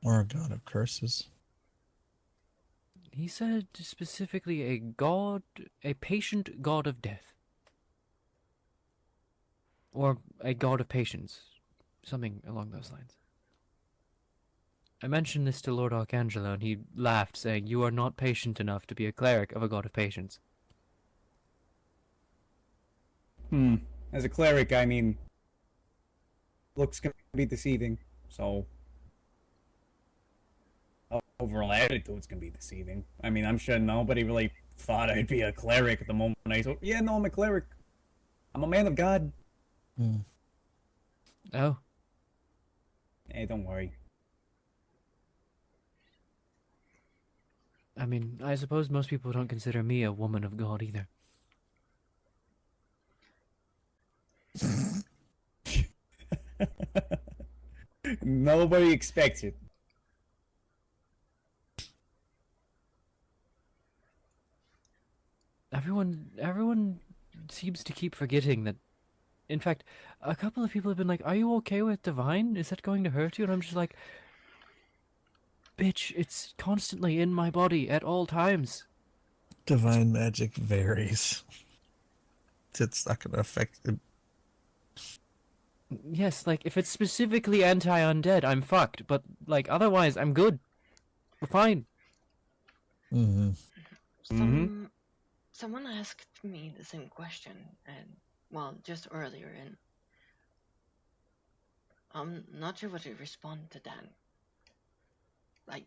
Or a god of curses. He said specifically a patient god of death. Or a god of patience. Something along those lines. I mentioned this to Lord Archangelo, and he laughed, saying, "You are not patient enough to be a cleric of a god of patience." As a cleric, I mean, looks can be deceiving, so overall attitudes can be deceiving. I mean, I'm sure nobody really thought I'd be a cleric at the moment I told, yeah, no, I'm a cleric. I'm a man of God. Oh. Hey, don't worry. I mean, I suppose most people don't consider me a woman of God either. Nobody expects it. Everyone seems to keep forgetting that. In fact, a couple of people have been like, "Are you okay with Divine? Is that going to hurt you?" And I'm just like, "Bitch, it's constantly in my body at all times." Divine magic varies. It's not going to affect it. Yes, like, if it's specifically anti-undead, I'm fucked. But, like, otherwise, I'm good. We're fine. Someone asked me the same question, and well, just earlier, and I'm not sure what to respond to that. Like,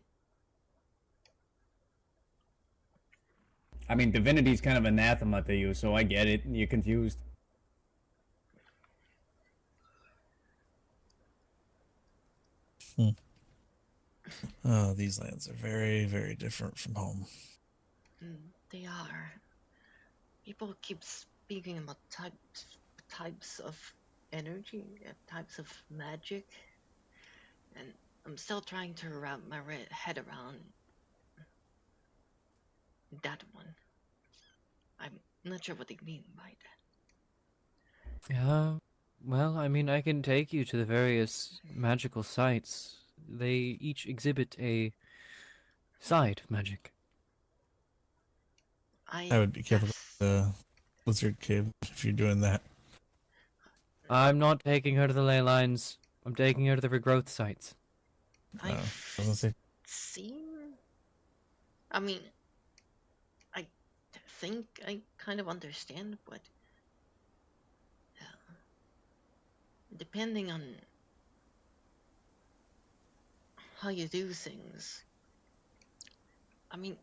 I mean, divinity's kind of anathema to you, so I get it. You're confused. Oh, these lands are very, very different from home. they are. People keep speaking about types of energy, types of magic, and I'm still trying to wrap my head around that one. I'm not sure what they mean by that. Yeah, well, I mean, I can take you to the various magical sites. They each exhibit a side of magic. I would be careful with the Lizard Cave if you're doing that. I'm not taking her to the ley lines. I'm taking her to the regrowth sites. I was gonna say, seem. I mean, I think I kind of understand, but depending on how you do things, I mean,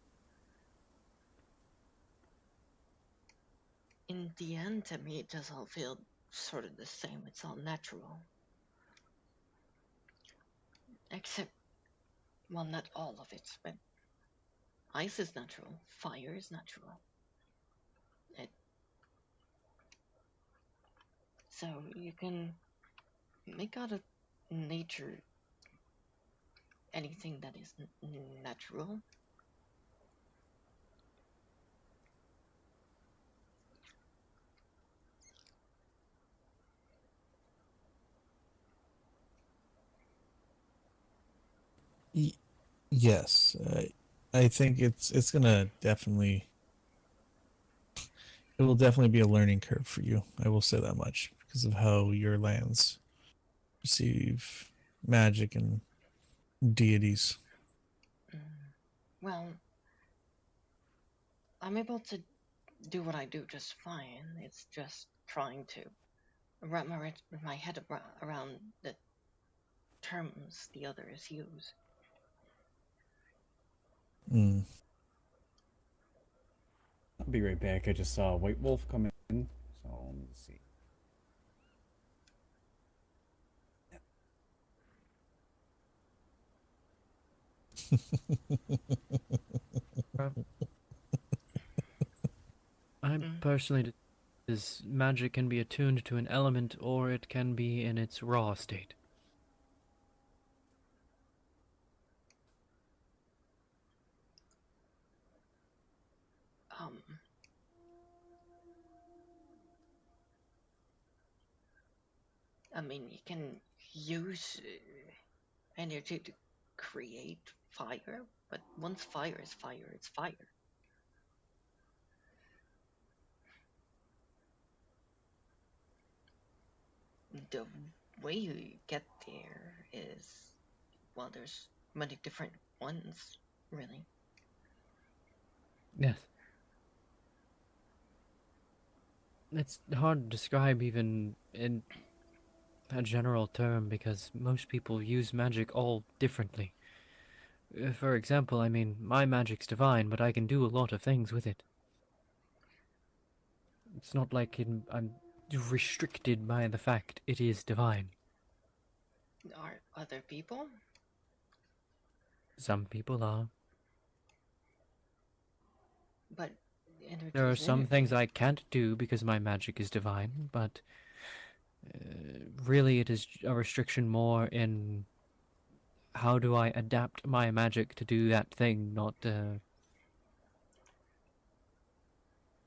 in the end, to me, it does all feel sort of the same. It's all natural. Except, well, not all of it, but ice is natural, fire is natural. So you can make out of nature anything that is natural. Yes, I think it's gonna definitely. It will definitely be a learning curve for you. I will say that much because of how your lands receive magic and deities. Well, I'm able to do what I do just fine. It's just trying to wrap my head around the terms the others use. Mm. I'll be right back. I just saw a white wolf come in, so let me see. I personally is magic can be attuned to an element or it can be in its raw state. I mean, you can use energy to create fire, but once fire is fire, it's fire. The way you get there is, well, there's many different ones, really. Yes. It's hard to describe even in a general term because most people use magic all differently. For example, I mean, my magic's divine, but I can do a lot of things with it. It's not like I'm restricted by the fact it is divine. Are other people? Some people are. But energy There are is some energy. things I can't do because my magic is divine, but really it is a restriction more in how do I adapt my magic to do that thing, not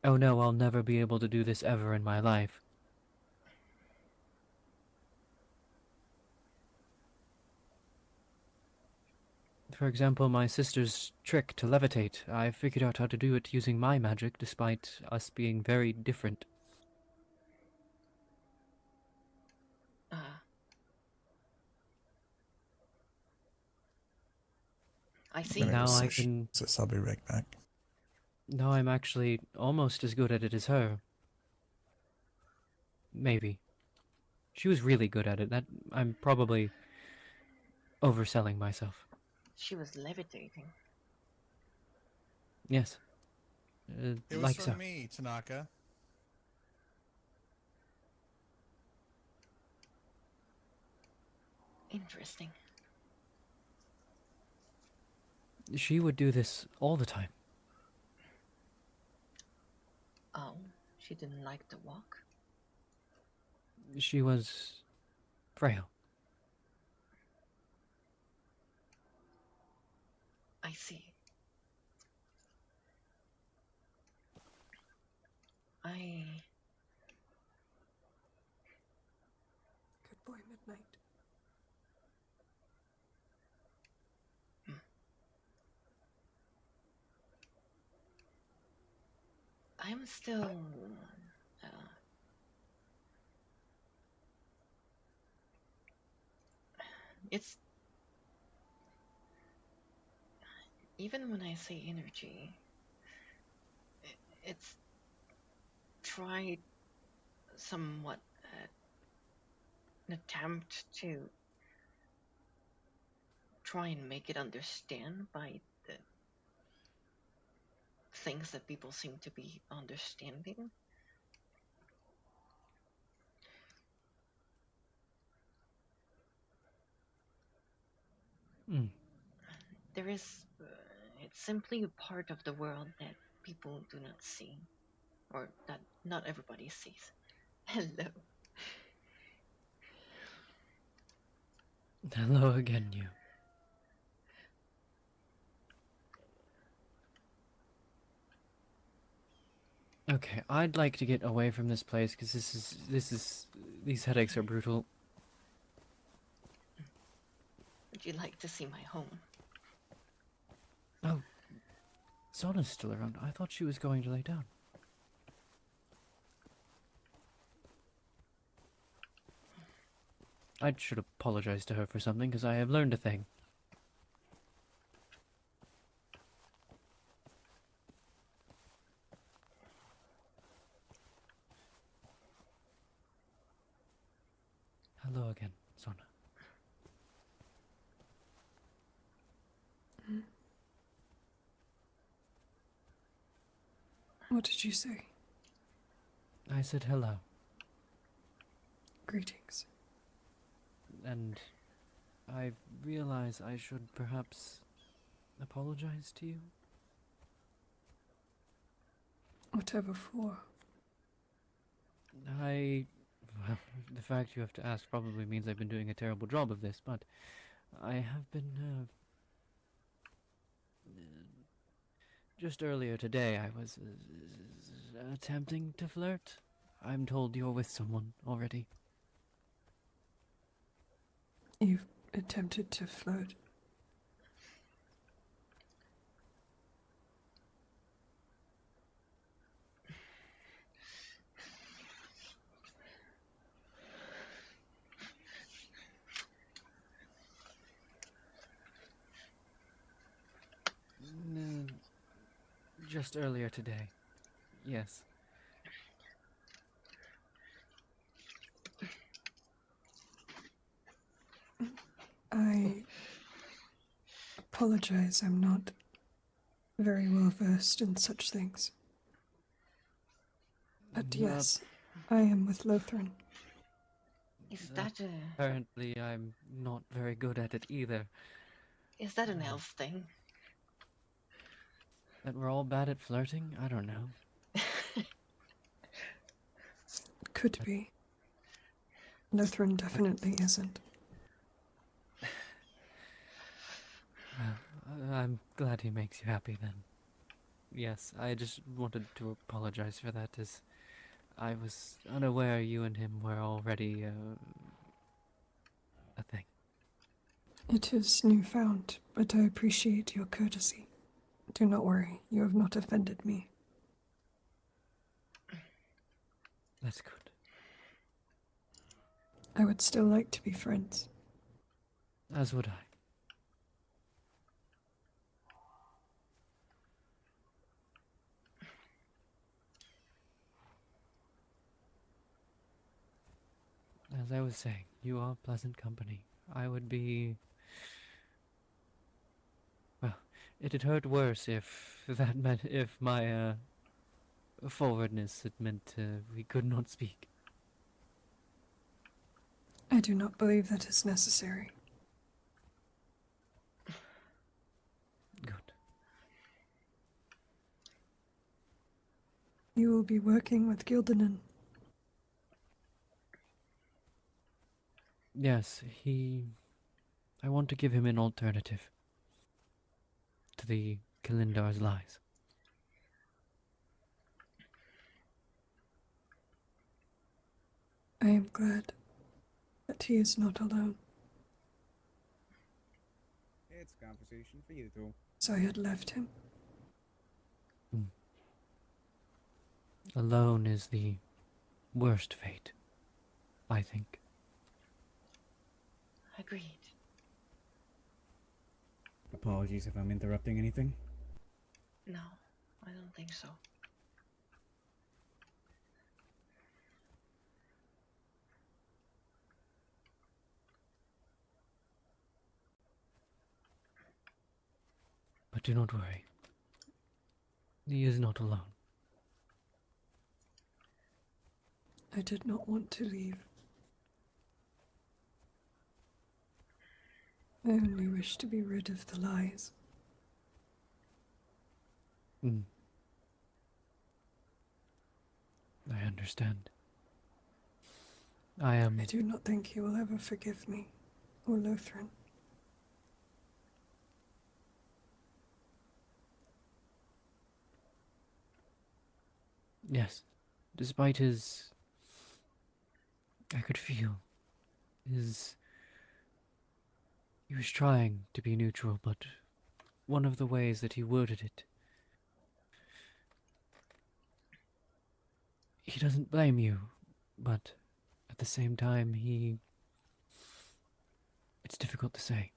oh no, I'll never be able to do this ever in my life. For example, my sister's trick to levitate, I figured out how to do it using my magic despite us being very different. I see. Now I can... I'll be right back. Now I'm actually almost as good at it as her. Maybe. She was really good at it. That I'm probably overselling myself. She was levitating. Yes. It was like for so. me, Tanaka. Interesting. She would do this all the time. Oh, she didn't like to walk? She was frail. I see. Good boy, Midnight. I'm still... it's... even when I say energy, it's tried somewhat an attempt to try and make it understand by the things that people seem to be understanding. Mm. There is, it's simply a part of the world that people do not see, or that not everybody sees. Hello. Hello again, you. Okay, I'd like to get away from this place because these headaches are brutal. Would you like to see my home? Oh, Sona's still around. I thought she was going to lay down. I should apologize to her for something because I have learned a thing. Hello again, Sona. What did you say? I said hello. Greetings. And I realize I should perhaps apologize to you. Whatever for. Well, the fact you have to ask probably means I've been doing a terrible job of this, but I have been, just earlier today I was attempting to flirt. I'm told you're with someone already. You've attempted to flirt. Just earlier today. Yes. I apologize, I'm not very well versed in such things. But yes, I am with Lothran. Is that a... Apparently I'm not very good at it either. Is that an elf thing? That we're all bad at flirting? I don't know. Could be. Lothran definitely isn't. Well, I'm glad he makes you happy then. Yes, I just wanted to apologize for that, as I was unaware you and him were already a thing. It is newfound, but I appreciate your courtesy. Do not worry, you have not offended me. That's good. I would still like to be friends. As would I. As I was saying, you are pleasant company. I would be... Well, it'd hurt worse if that meant... if my, forwardness had meant we could not speak. I do not believe that is necessary. Good. You will be working with Gildanon. Yes, I want to give him an alternative to the Kalindar's lies. I am glad that he is not alone. It's conversation for you two. So I had left him. Alone is the worst fate, I think. Agreed. Apologies if I'm interrupting anything. No, I don't think so. But do not worry. He is not alone. I did not want to leave. I only wish to be rid of the lies. I understand. I am. I do not think he will ever forgive me, or Lothran. Yes. Despite his... I could feel his... He was trying to be neutral, but one of the ways that he worded it... He doesn't blame you, but at the same time, he... It's difficult to say.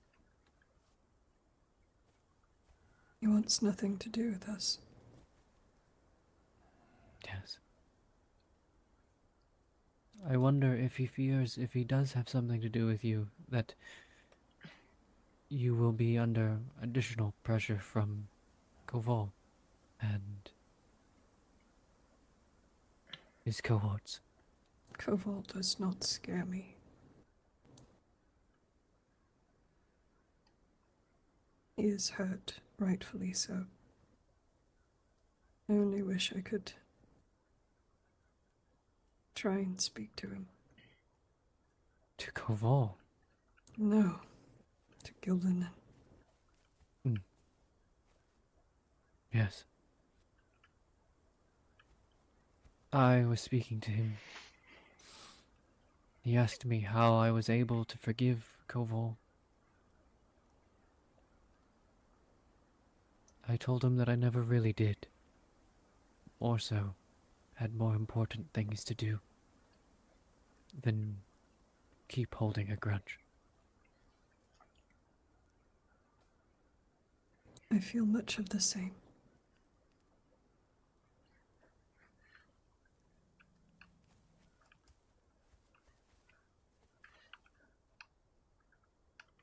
He wants nothing to do with us. Yes. I wonder if he fears if he does have something to do with you, that you will be under additional pressure from Koval and his cohorts. Koval does not scare me. He is hurt, rightfully so. I only wish I could try and speak to him. To Koval? No, to Gildan. Yes. I was speaking to him. He asked me how I was able to forgive Koval. I told him that I never really did. Or so, had more important things to do than keep holding a grudge. I feel much of the same.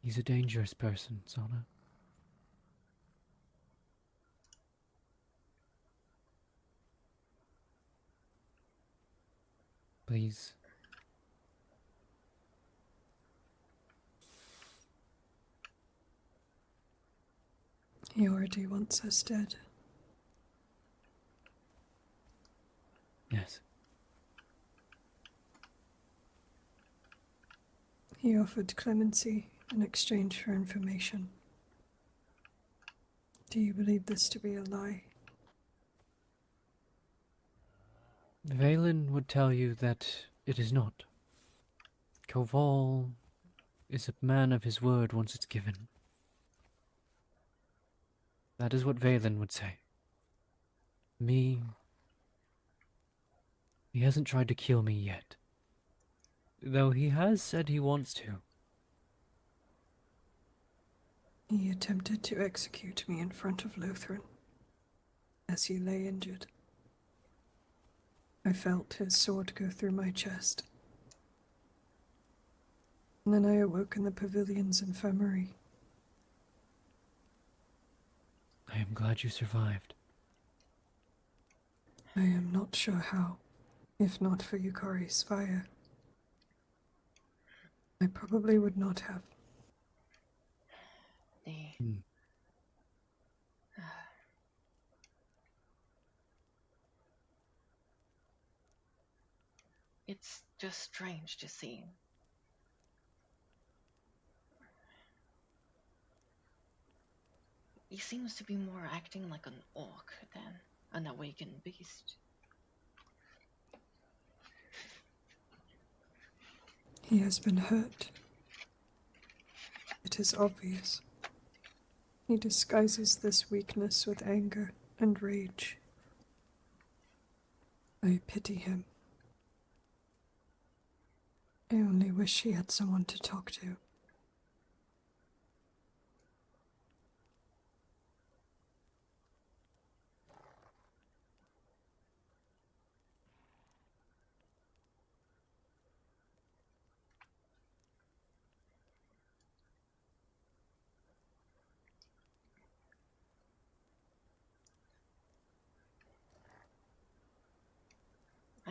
He's a dangerous person, Sona. Please. He already wants us dead. Yes. He offered clemency in exchange for information. Do you believe this to be a lie? Valen would tell you that it is not. Koval is a man of his word once it's given. That is what Valen would say. Me... He hasn't tried to kill me yet. Though he has said he wants to. He attempted to execute me in front of Lothran, as he lay injured. I felt his sword go through my chest. And then I awoke in the pavilion's infirmary. I am glad you survived. I am not sure how, if not for Yukari's fire. I probably would not have. It's just strange to see. He seems to be more acting like an orc than an awakened beast. He has been hurt. It is obvious. He disguises this weakness with anger and rage. I pity him. I only wish he had someone to talk to.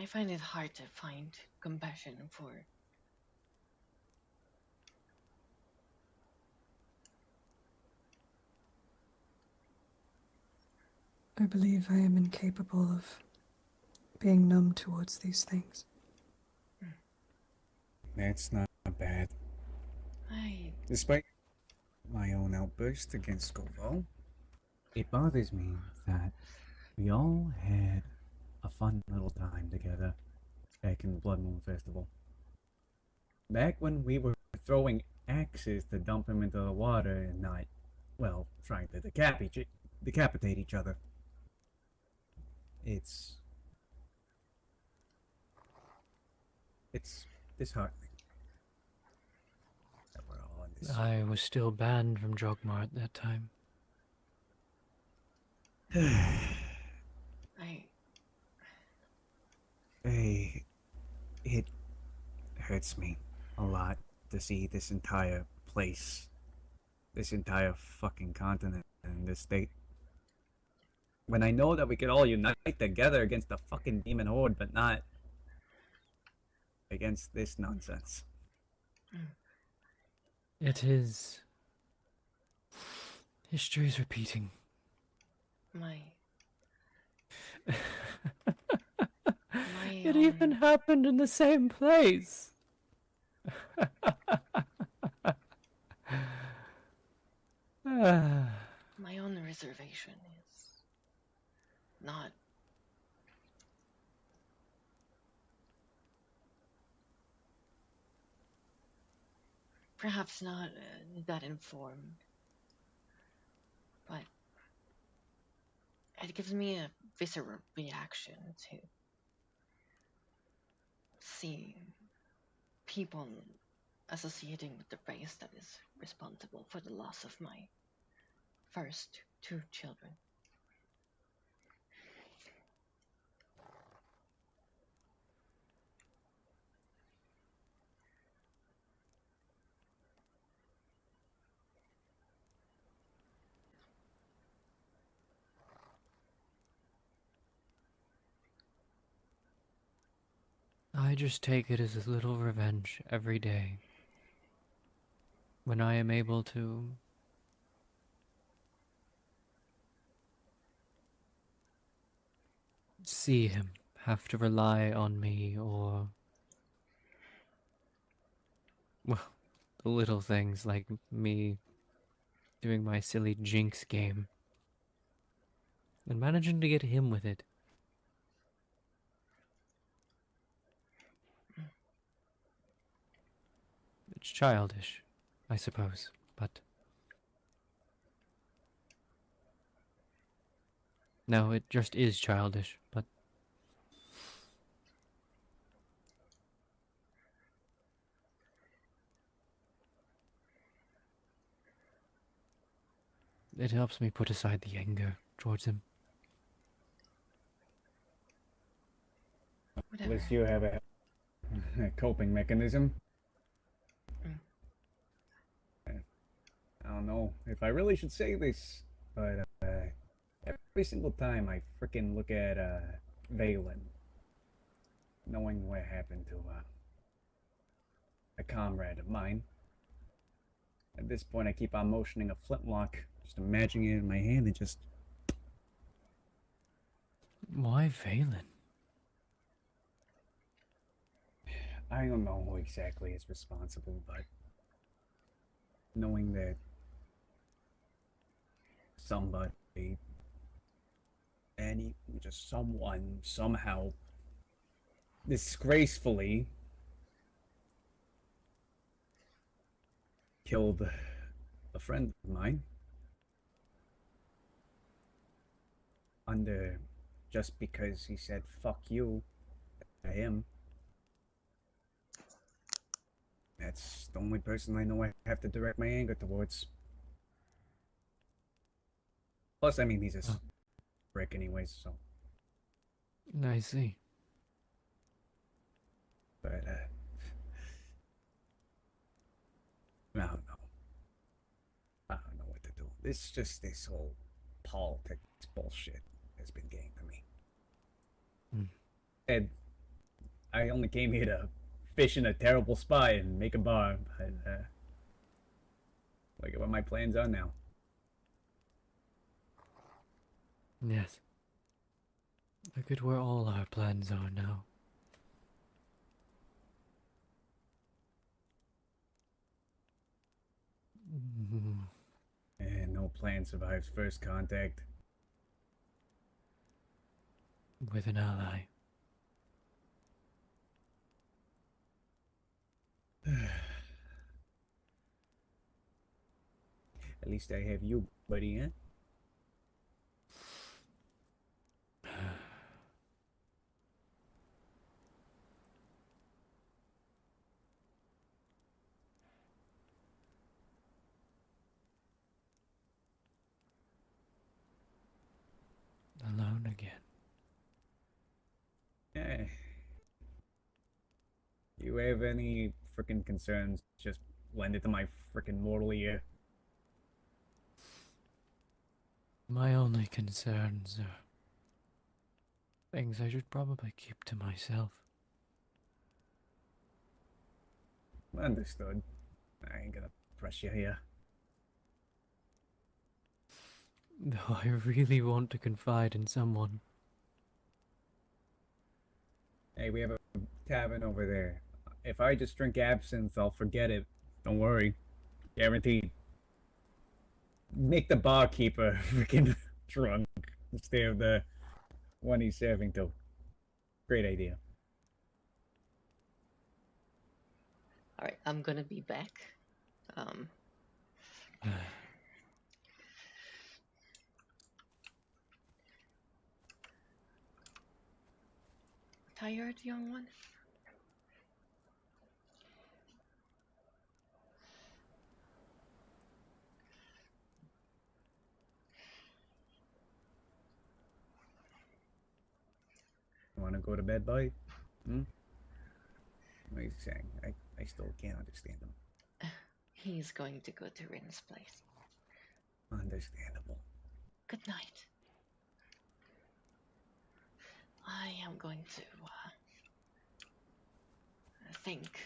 I find it hard to find compassion for I believe I am incapable of being numb towards these things. That's not bad. Despite my own outburst against Koval, it bothers me that we all had a fun little time together back in the Blood Moon Festival. Back when we were throwing axes to dump him into the water and not, well, trying to decapitate each other. It's disheartening that we're all in this. I was still banned from Jogmar at that time. It hurts me a lot to see this entire place, this entire fucking continent in this state. When I know that we could all unite together against the fucking demon horde, but not against this nonsense. It is. History is repeating. It even happened in the same place. My own reservation is not perhaps not that informed, but it gives me a visceral reaction to see people associating with the race that is responsible for the loss of my first two children. I just take it as a little revenge every day. When I am able to see him have to rely on me, or, well, the little things like me doing my silly jinx game and managing to get him with it. It's childish, I suppose, but no, it just is childish, but it helps me put aside the anger towards him. At least you have a coping mechanism. I don't know if I really should say this, but every single time I frickin' look at Valen, knowing what happened to a comrade of mine, at this point I keep on motioning a flintlock, just imagining it in my hand and just... Why Valen? I don't know who exactly is responsible, but knowing that somebody, just someone, somehow, disgracefully killed a friend of mine just because he said fuck you to him. That's the only person I know I have to direct my anger towards. Plus, I mean, he's a brick anyways, so... I see. But, I don't know. I don't know what to do. This whole politics bullshit has been getting to me. And I only came here to fish in a terrible spot and make a bar, but look at what my plans are now. Yes. Look at where all our plans are now. And no plan survives first contact. With an ally. At least I have you, buddy, huh? Alone again. Eh. You have any freaking concerns? Just lend it to my freaking mortal ear. My only concerns are things I should probably keep to myself. Understood. I ain't gonna press you here. Though I really want to confide in someone. Hey, we have a tavern over there. If I just drink absinthe, I'll forget it. Don't worry. Guaranteed. Make the barkeeper freaking drunk instead of the one he's serving to. Great idea. Alright, I'm gonna be back. Tired, young one? Wanna go to bed, buddy? What are you saying? I still can't understand him. He's going to go to Rin's place. Understandable. Good night. I am going to think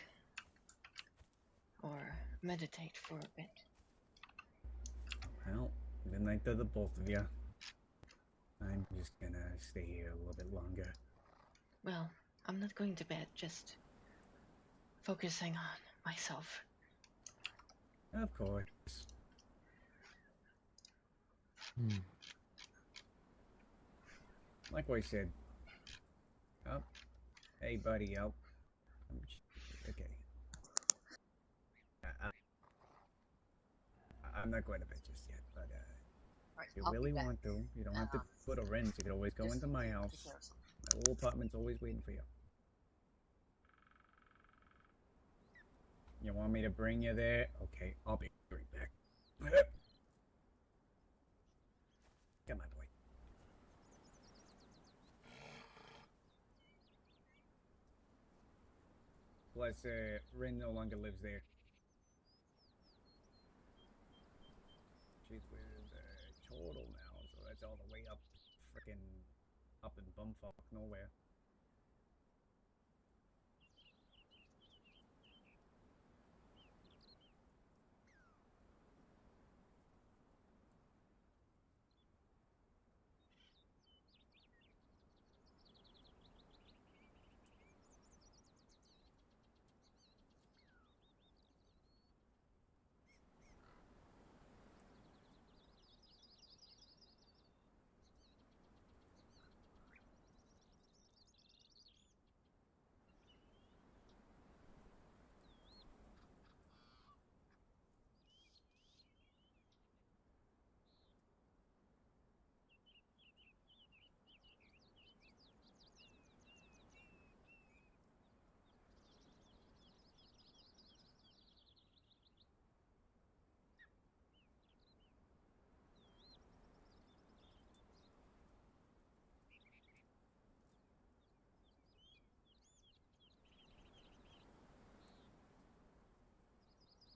or meditate for a bit. Well, good night to the both of you. I'm just gonna stay here a little bit longer. Well, I'm not going to bed, just focusing on myself. Of course. Like what I said. Oh, hey buddy, okay. I'm not going to bed just yet, but if you really want to, you don't have to put a wrench. You can always go into my house. My little apartment's always waiting for you. You want me to bring you there? Okay, I'll be right back. Come on, boy. Plus, Rin no longer lives there. She's with Chortle now, so that's all the way up, frickin' up in bumfuck nowhere.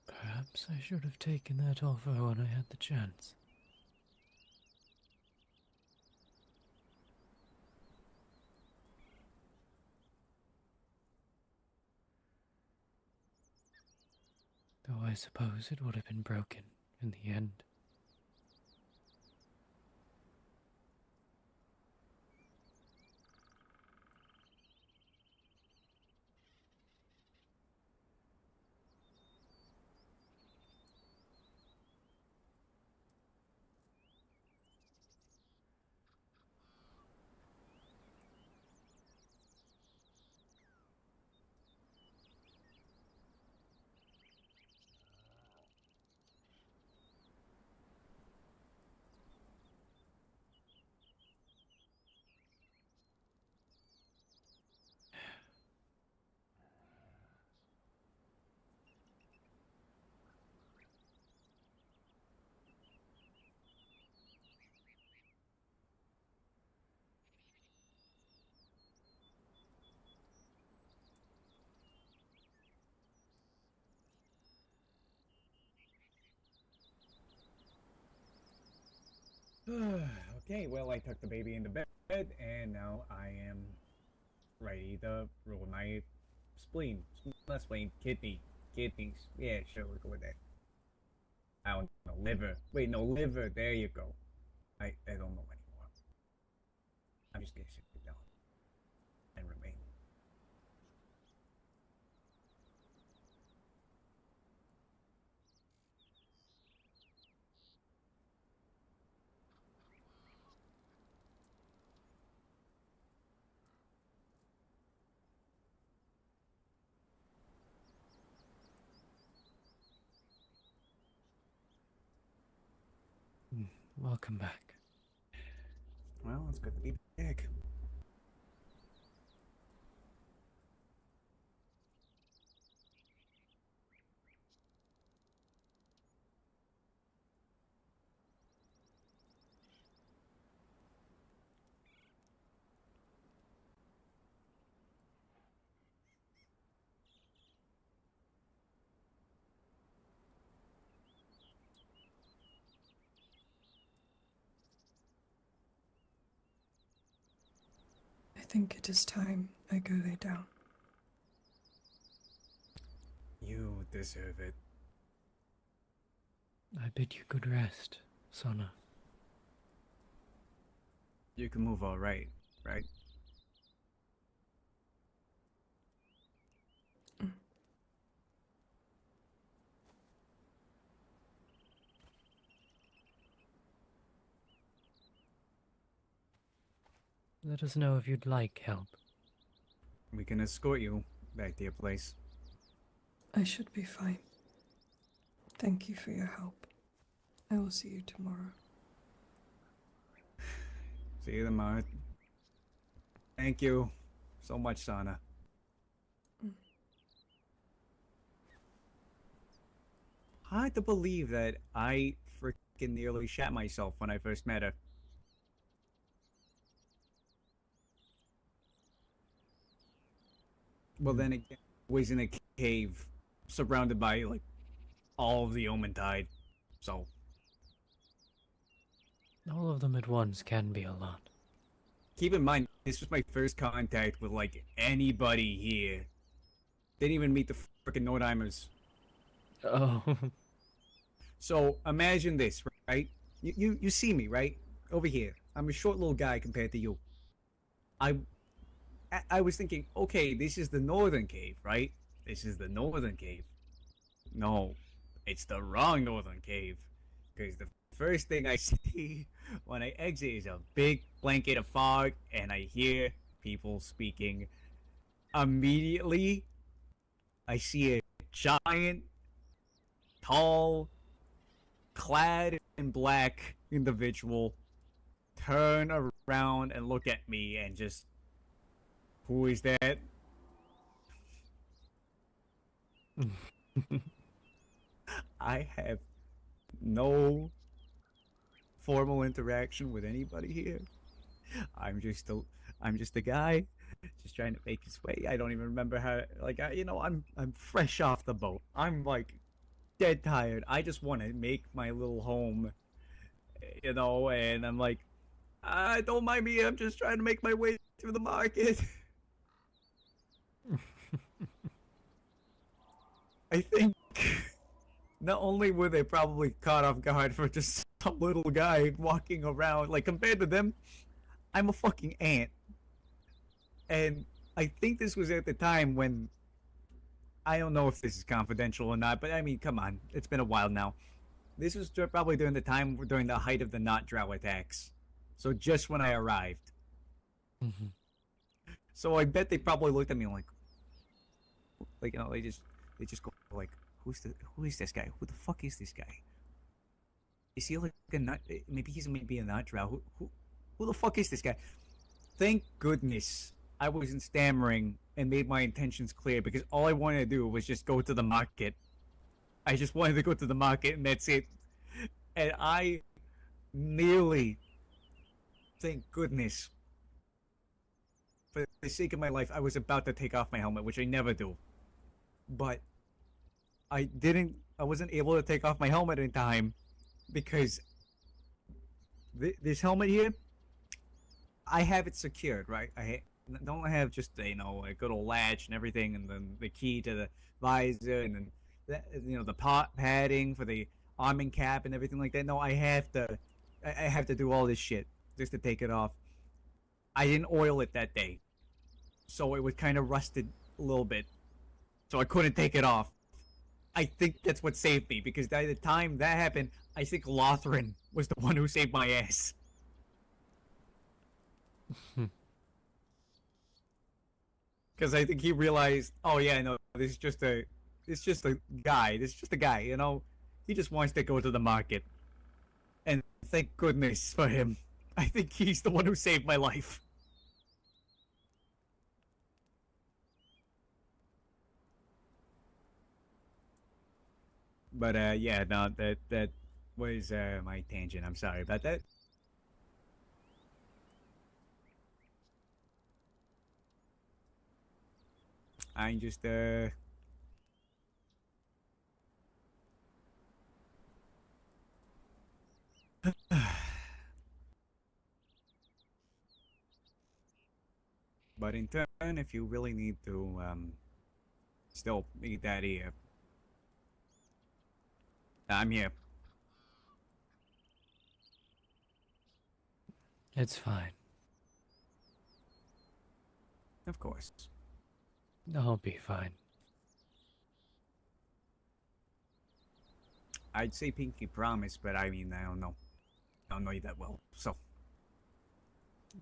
Perhaps I should have taken that offer when I had the chance. I suppose it would have been broken in the end. Okay, well, I tucked the baby into bed, and now I am ready to roll my spleen. Not spleen, kidneys. Yeah, sure, we'll go with that. I don't know, liver. Wait, no, liver. There you go. I don't know anymore. I'm just gonna sit down and remain. Welcome back. Well, it's good to be back. I think it is time I go lay down. You deserve it. I bid you good rest, Sona. You can move all right? Let us know if you'd like help. We can escort you back to your place. I should be fine. Thank you for your help. I will see you tomorrow. See you tomorrow. Thank you so much, Sana. Hard to believe that I freaking nearly shat myself when I first met her. Well, then again, I was in a cave surrounded by, like, all of the Omentide, so. All of them at once can be a lot. Keep in mind, this was my first contact with, like, anybody here. Didn't even meet the frickin' Nordheimers. Oh. So, imagine this, right? You see me, right? Over here. I'm a short little guy compared to you. I was thinking, okay, this is the northern cave, right? This is the northern cave. No, it's the wrong northern cave. Because the first thing I see when I exit is a big blanket of fog, and I hear people speaking. Immediately, I see a giant, tall, clad in black individual turn around and look at me and just, who is that? I have no formal interaction with anybody here. I'm just a guy just trying to make his way. I don't even remember how, like, I'm fresh off the boat. I'm like dead tired. I just want to make my little home, and I'm like, don't mind me, I'm just trying to make my way through the market. I think not only were they probably caught off guard for just some little guy walking around, like compared to them, I'm a fucking ant. And I think this was at the time when, I don't know if this is confidential or not, but I mean, come on, it's been a while now. This was probably during the time, during the height of the Not Drow attacks. So just when I arrived. So I bet they probably looked at me like, you know, they just go like, who is this guy? Who the fuck is this guy? Is he like a nut? Maybe he's maybe a Not Drow. Who the fuck is this guy? Thank goodness I wasn't stammering and made my intentions clear, because all I wanted to do was just go to the market. I just wanted to go to the market and that's it. And I nearly, thank goodness, for the sake of my life, I was about to take off my helmet, which I never do. But I wasn't able to take off my helmet in time because this helmet here, I have it secured, right? I don't have just, you know, a good old latch and everything, and then the key to the visor, and then you know, the padding for the arming cap and everything like that. No, I have to do all this shit just to take it off. I didn't oil it that day, so it was kind of rusted a little bit, so I couldn't take it off. I think that's what saved me, because by the time that happened, I think Lothran was the one who saved my ass. Because I think he realized, oh yeah, no, it's just a guy. This is just a guy, you know. He just wants to go to the market, and thank goodness for him. I think he's the one who saved my life. But yeah, no, that was my tangent. I'm sorry about that. I'm just but in turn, if you really need to still meet that ear, I'm here. It's fine. Of course. I'll be fine. I'd say pinky promise, but I mean, I don't know. I don't know you that well, so.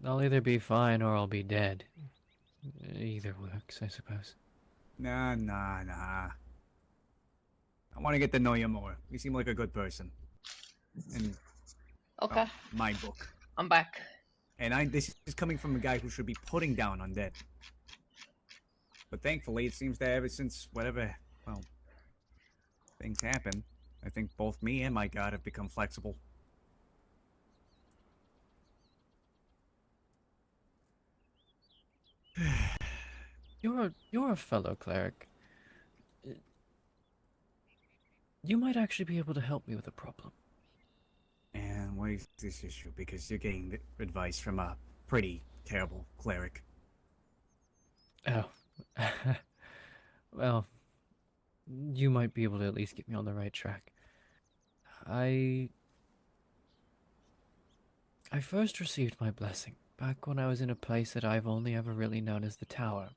I'll either be fine or I'll be dead. Either works, I suppose. Nah. I want to get to know you more. You seem like a good person. And Okay. my book. I'm back. And this is coming from a guy who should be putting down undead. But thankfully, it seems that ever since whatever, well, things happen, I think both me and my god have become flexible. You're a fellow cleric. You might actually be able to help me with a problem. And what is this issue? Because you're getting advice from a pretty terrible cleric. Oh. Well, you might be able to at least get me on the right track. I first received my blessing back when I was in a place that I've only ever really known as the Tower.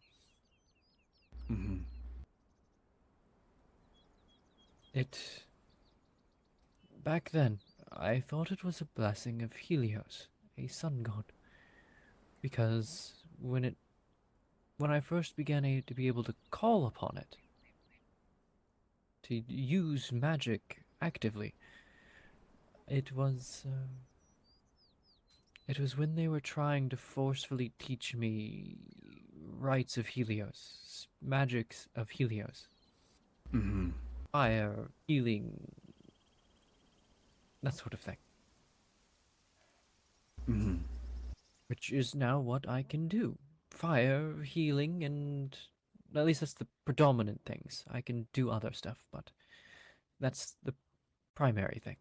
Back then, I thought it was a blessing of Helios, a sun god, because when I first began to be able to call upon it, to use magic actively, it was when they were trying to forcefully teach me rites of Helios, magics of Helios. Fire, healing, that sort of thing. Which is now what I can do. Fire, healing, and at least that's the predominant things. I can do other stuff, but that's the primary thing.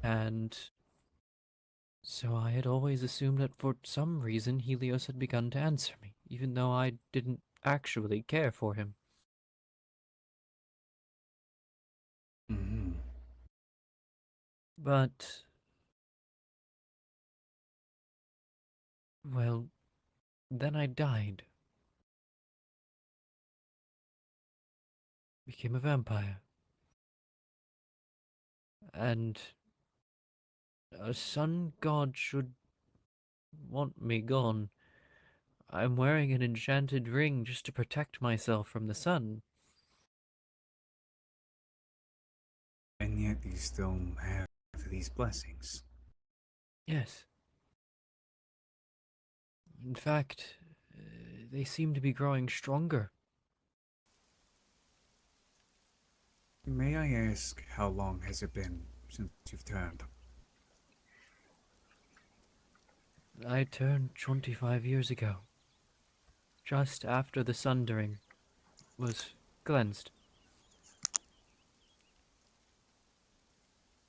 And so I had always assumed that for some reason Helios had begun to answer me, even though I didn't actually care for him. But, well, then I died. Became a vampire. And a sun god should want me gone. I'm wearing an enchanted ring just to protect myself from the sun. And yet you still have these blessings. Yes. In fact, they seem to be growing stronger. May I ask how long has it been since you've turned? I turned 25 years ago. Just after the sundering was cleansed.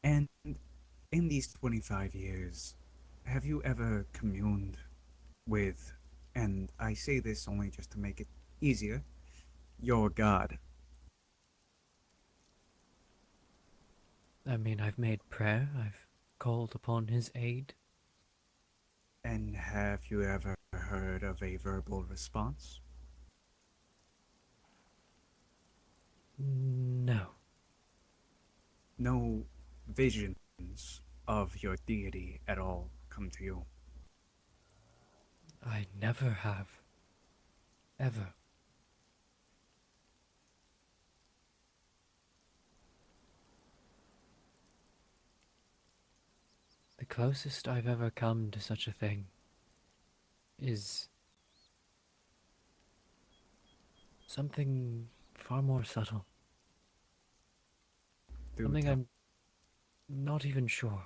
And in these 25 years, have you ever communed with, and I say this only just to make it easier, your god? I mean, I've made prayer, I've called upon his aid. And have you ever heard of a verbal response? No. No visions of your deity at all come to you? I never have. Ever. The closest I've ever come to such a thing is something far more subtle. Something I'm not even sure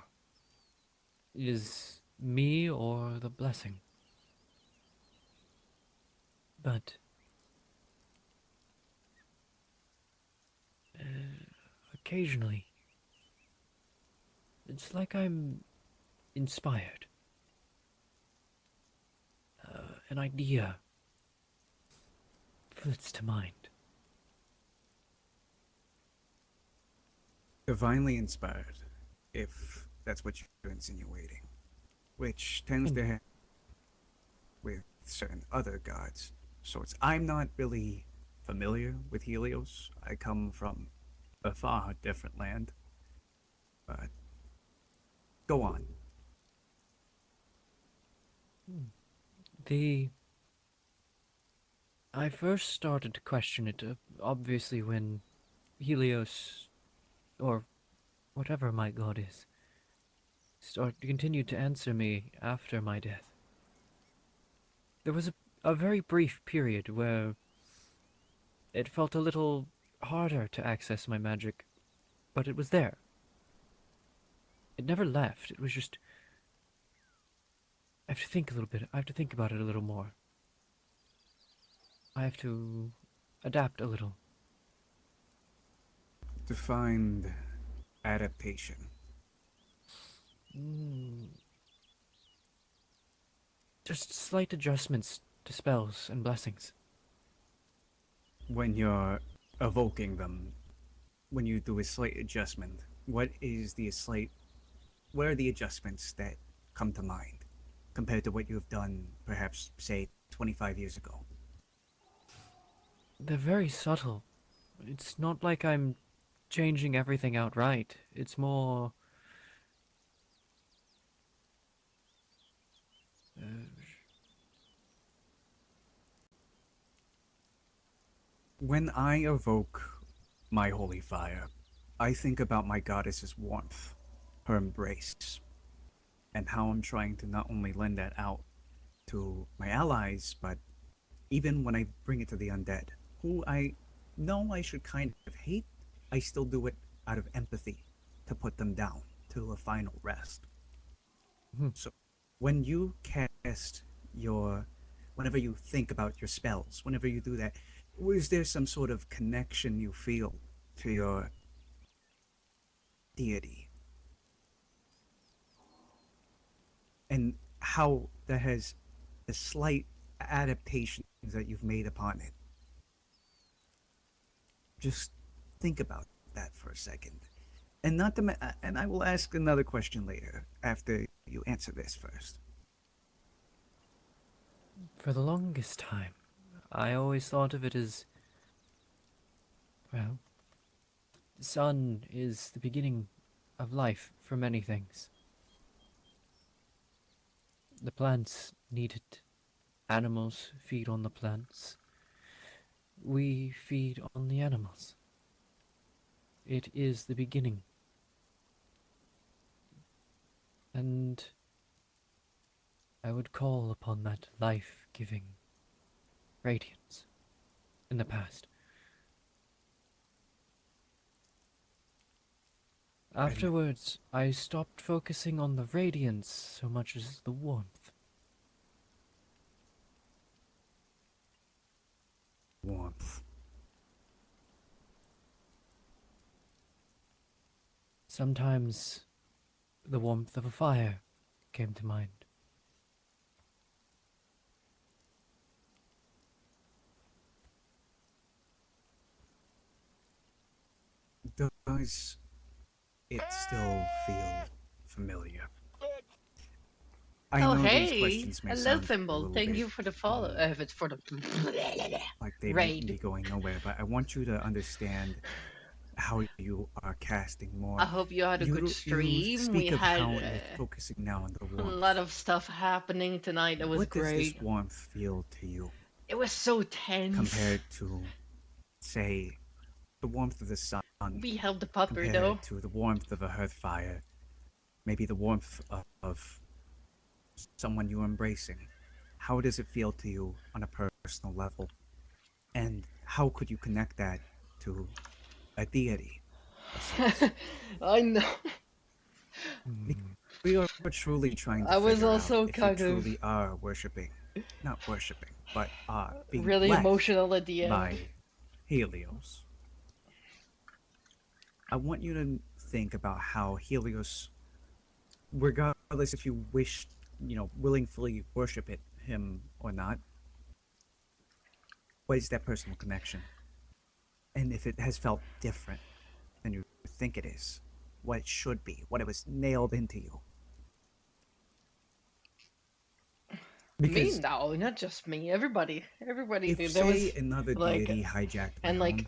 is me or the blessing. But occasionally, it's like I'm inspired. An idea flits to mind. Divinely inspired, if that's what you're insinuating, which tends to happen with certain other gods. I'm not really familiar with Helios. I come from a far different land. But go on. I first started to question it, obviously, when Helios, or whatever my god is, continued to answer me after my death. There was a very brief period where it felt a little harder to access my magic, but it was there. It never left. It was just... I have to think a little bit. I have to think about it a little more. I have to adapt a little. Defined adaptation. Just slight adjustments to spells and blessings. When you're evoking them, when you do a slight adjustment, what are the adjustments that come to mind compared to what you have done, perhaps, say, 25 years ago? They're very subtle. It's not like I'm changing everything outright. It's more... When I evoke my holy fire, I think about my goddess's warmth, her embrace, and how I'm trying to not only lend that out to my allies, but even when I bring it to the undead, who I know I should kind of hate, I still do it out of empathy to put them down to a final rest. So when you cast whenever you think about your spells, whenever you do that, is there some sort of connection you feel to your deity? And how that has the slight adaptations that you've made upon it. Just think about that for a second. And not to and I will ask another question later after you answer this first. For the longest time, I always thought of it as, well, the sun is the beginning of life for many things. The plants need it. Animals feed on the plants. We feed on the animals. It is the beginning. And I would call upon that life-giving radiance in the past. Afterwards, I stopped focusing on the radiance so much as the warmth. Warmth. Sometimes the warmth of a fire came to mind. Does it still feel familiar? I Oh know these hey, questions may hello sound a Thimble. little Thank bit you for the follow. It's for the like they may raid. be going nowhere, but I want you to understand how you are casting more. I hope you had a good You stream. We speak of had how you're focusing now on the a warmth. lot of stuff happening tonight. That was What does this great. warmth feel to you It was so tense. compared to, say, the warmth of the sun? We held the pupper compared though. to the warmth of a hearth fire, maybe the warmth of someone you're embracing. How does it feel to you on a personal level? And how could you connect that to a deity of sorts? I know. We are truly trying to I was figure also out if you kind of truly are not worshipping, but are being really blessed emotional at the end. by Helios. I want you to think about how Helios, regardless if you wish, willingly worship him or not, what is that personal connection? And if it has felt different than you think it is, what it should be, what it was nailed into you. Me? No, not just me. Everybody If, did. say, There was another like, deity hijacked my and home, like,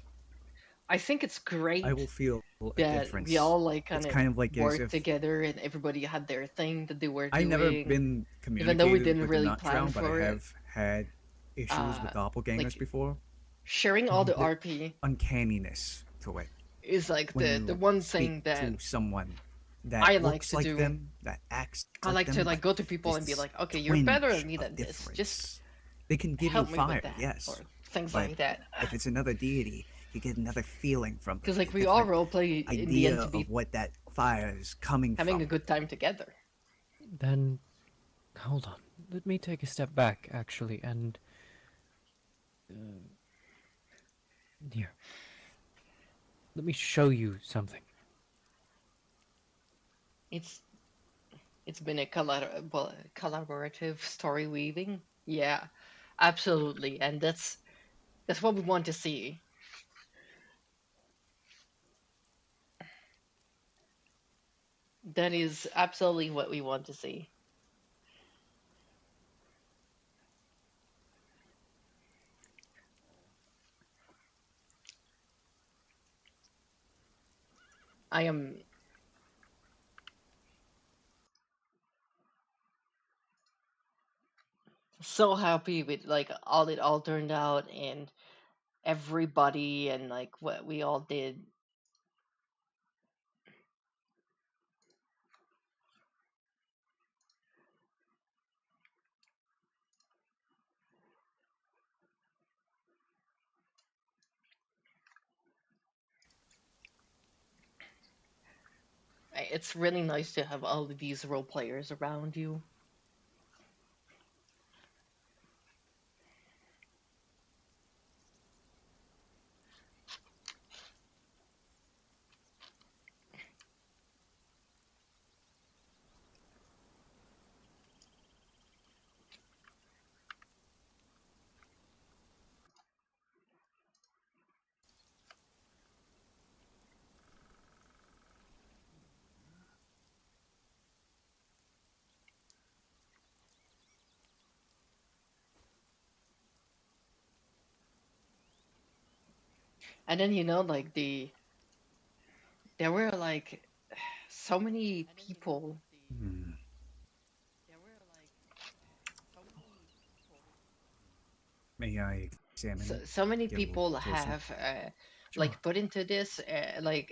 I think it's great I will feel a that difference. we all like It's kind kind of like as worked if together and everybody had their thing that they were I've doing. never been Even though we communicated didn't with the really nut plan drown, but I for it. have had issues with doppelgangers like, before. Sharing all the RP Uncanniness to it is like when the you one speak thing that to someone that I like looks to like do. them, that acts I like like them, to like but go to people there's and be this like, okay, you're better twinge at me of than this. difference. Just They can give help you me with fire, that, yes, or things but like that. if it's another deity, you get another feeling from them. Because like a we all different roleplay in the idea end to be of what that fire is coming having from. a good time together. Then, hold on. Let me take a step back, actually, and... here. Let me show you something. It's been a collaborative story weaving. Yeah, absolutely, and that's what we want to see. That is absolutely what we want to see. I am so happy with like all it all turned out and everybody and like what we all did. It's really nice to have all of these role players around you. And then like there were like so many people. Hmm. May I examine it? So many Get a little people closer. have Sure. like put into this and like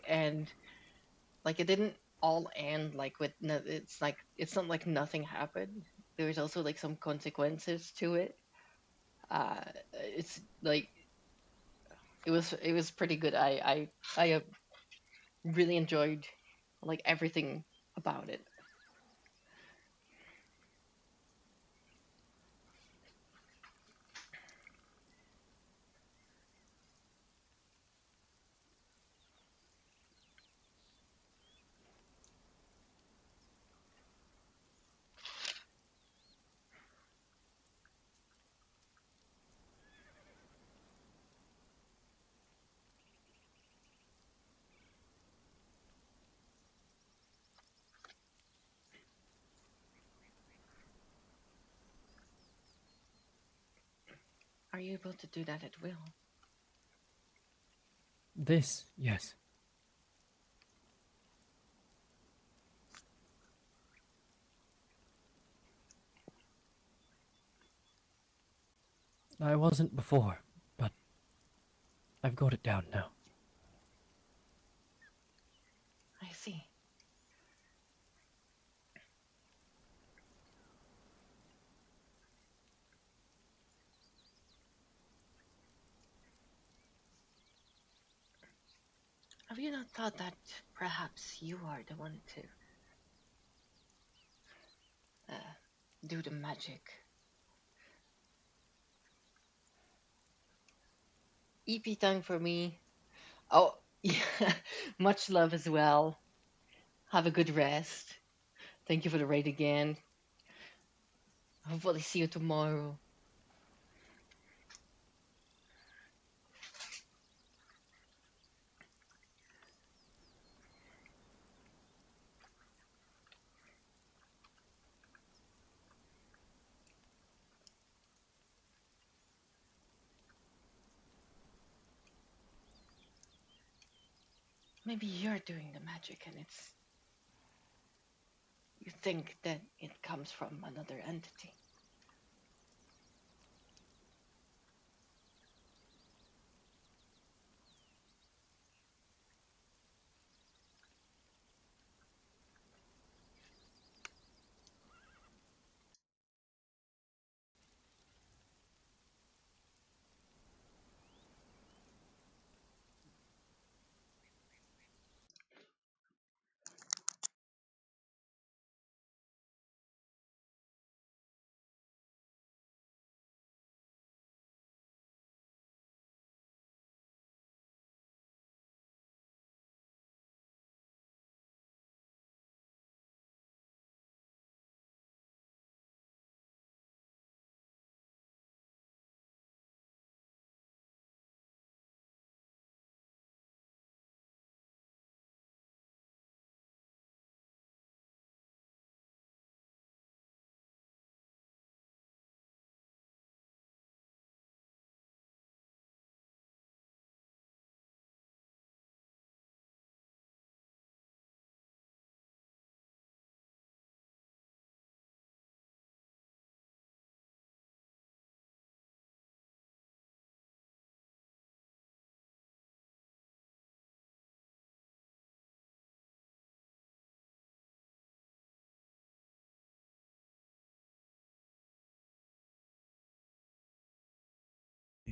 it didn't all end like with it's like it's not like nothing happened. There's also like some consequences to it. It's like it was pretty good. I really enjoyed like everything about it. Are you able to do that at will? This, yes. I wasn't before, but I've got it down now. I see. Have you not thought that perhaps you are the one to do the magic? EP time for me. Oh, yeah. Much love as well. Have a good rest. Thank you for the raid again. Hopefully see you tomorrow. Maybe you're doing the magic and you think that it comes from another entity.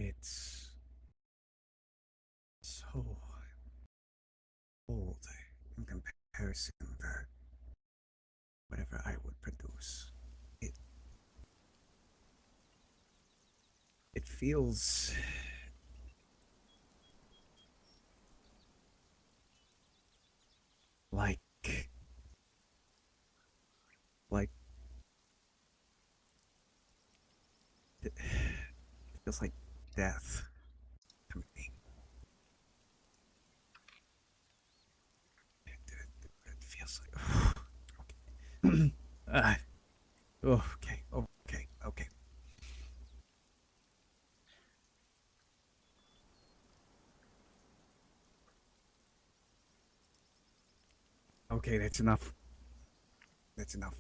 It's so old in comparison to whatever I would produce. It feels like like it feels like death to me. It feels like okay, okay. Okay, that's enough. That's enough.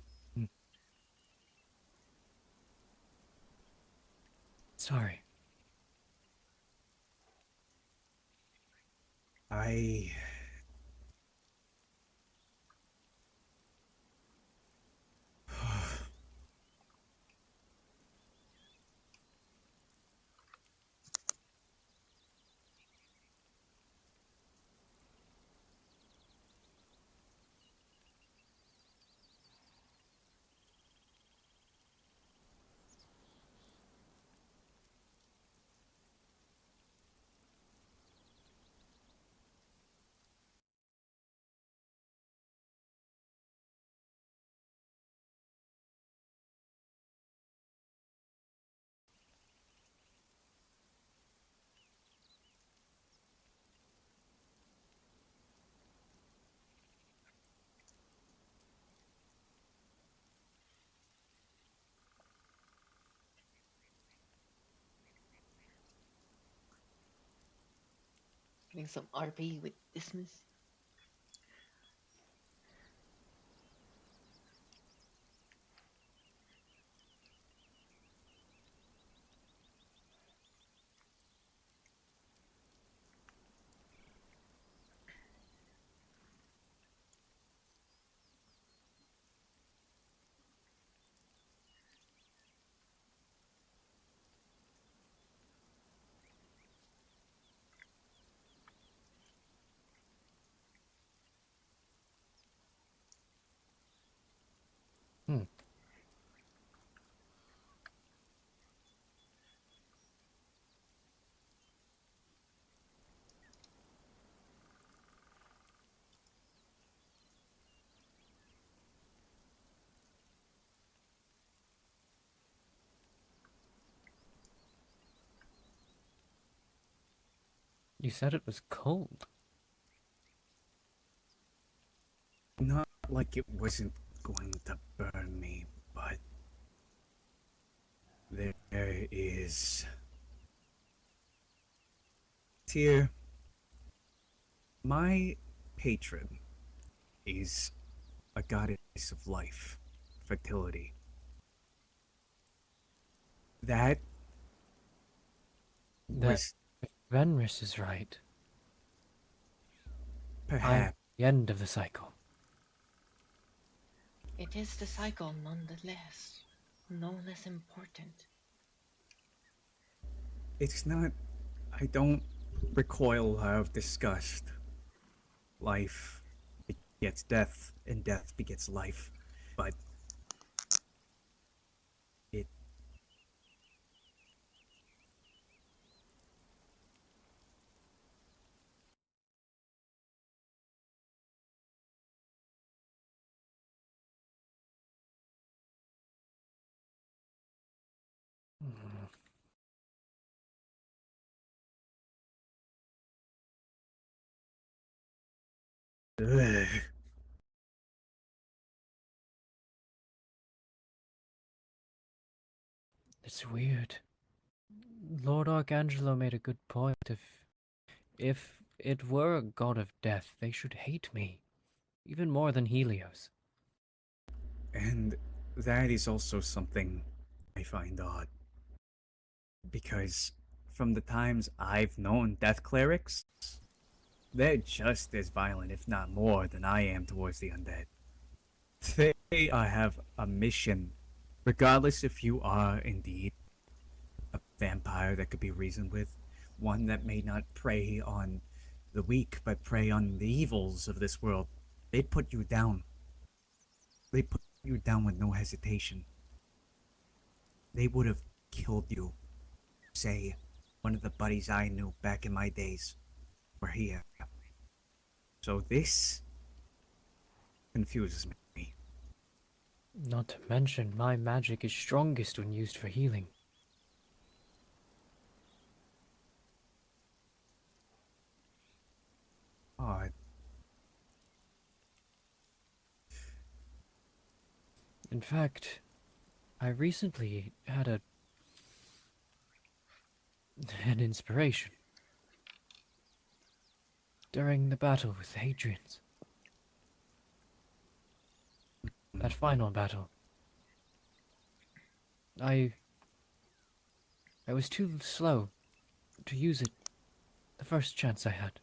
Sorry. I... Getting some RP with Dismas. Hmm. You said it was cold. Not like it wasn't going to burn me, but... There is... Tyr, my patron is a goddess of life, fertility. That was If Venris is right, I'm perhaps the end of the cycle. It is the cycle nonetheless. No less important. it's not. I don't recoil of disgust. Life begets death, and death begets life. But it. Ugh. It's weird. Lord Archangelo made a good point. If it were a god of death, they should hate me. Even more than Helios. And that is also something I find odd. Because from the times I've known death clerics, they're just as violent, if not more, than I am towards the undead. They have a mission, regardless if you are indeed a vampire that could be reasoned with, one that may not prey on the weak, but prey on the evils of this world. They'd put you down. They put you down with no hesitation. They would have killed you. Say, one of the buddies I knew back in my days were here. So this confuses me. Not to mention, my magic is strongest when used for healing. Odd. In fact, I recently had an inspiration. During the battle with the Hadrians. that final battle. I was too slow to use it the first chance I had,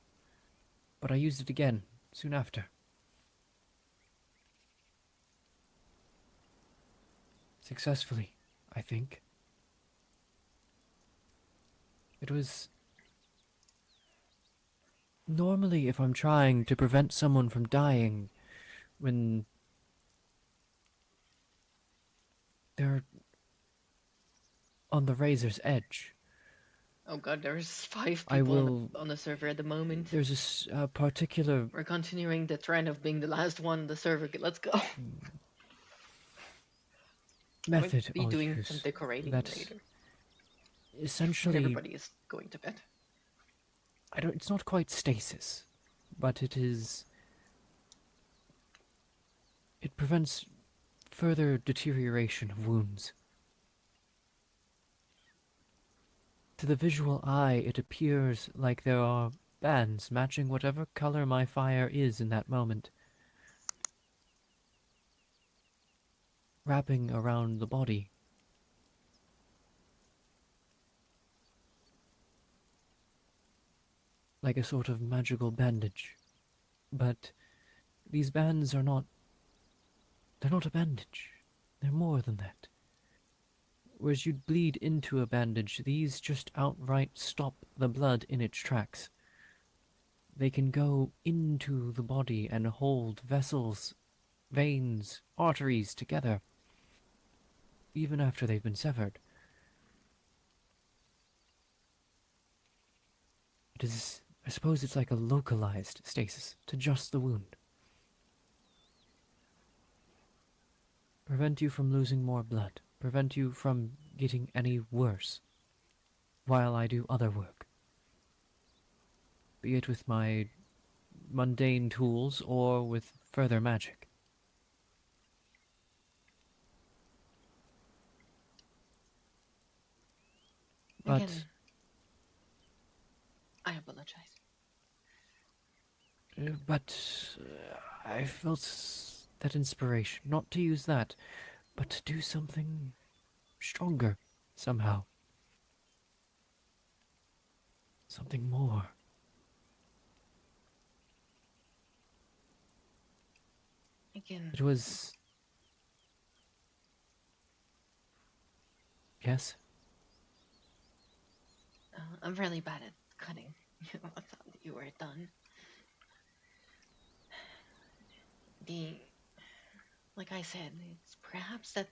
but I used it again soon after. Successfully, I think. It was... Normally, if I'm trying to prevent someone from dying when they're on the razor's edge, Oh god, there's 5 I people will... on the server at the moment. There's a particular... We're continuing the trend of being the last one on the server. Let's go. method I'll be I'll doing use some decorating that later. When essentially... everybody is going to bed. It's not quite stasis, but it is... It prevents further deterioration of wounds. To the visual eye, it appears like there are bands matching whatever color my fire is in that moment, wrapping around the body. Like a sort of magical bandage. But these bands are not... They're not a bandage. They're more than that. Whereas you'd bleed into a bandage, these just outright stop the blood in its tracks. They can go into the body and hold vessels, veins, arteries together, even after they've been severed. It is, I suppose it's like a localized stasis to just the wound. Prevent you from losing more blood. Prevent you from getting any worse while I do other work. Be it with my mundane tools or with further magic. But Again, I apologize. I felt that inspiration, not to use that, but to do something stronger somehow. Something more. Again. It was... Yes? I'm really bad at cutting. I thought you were done. Like I said, it's perhaps that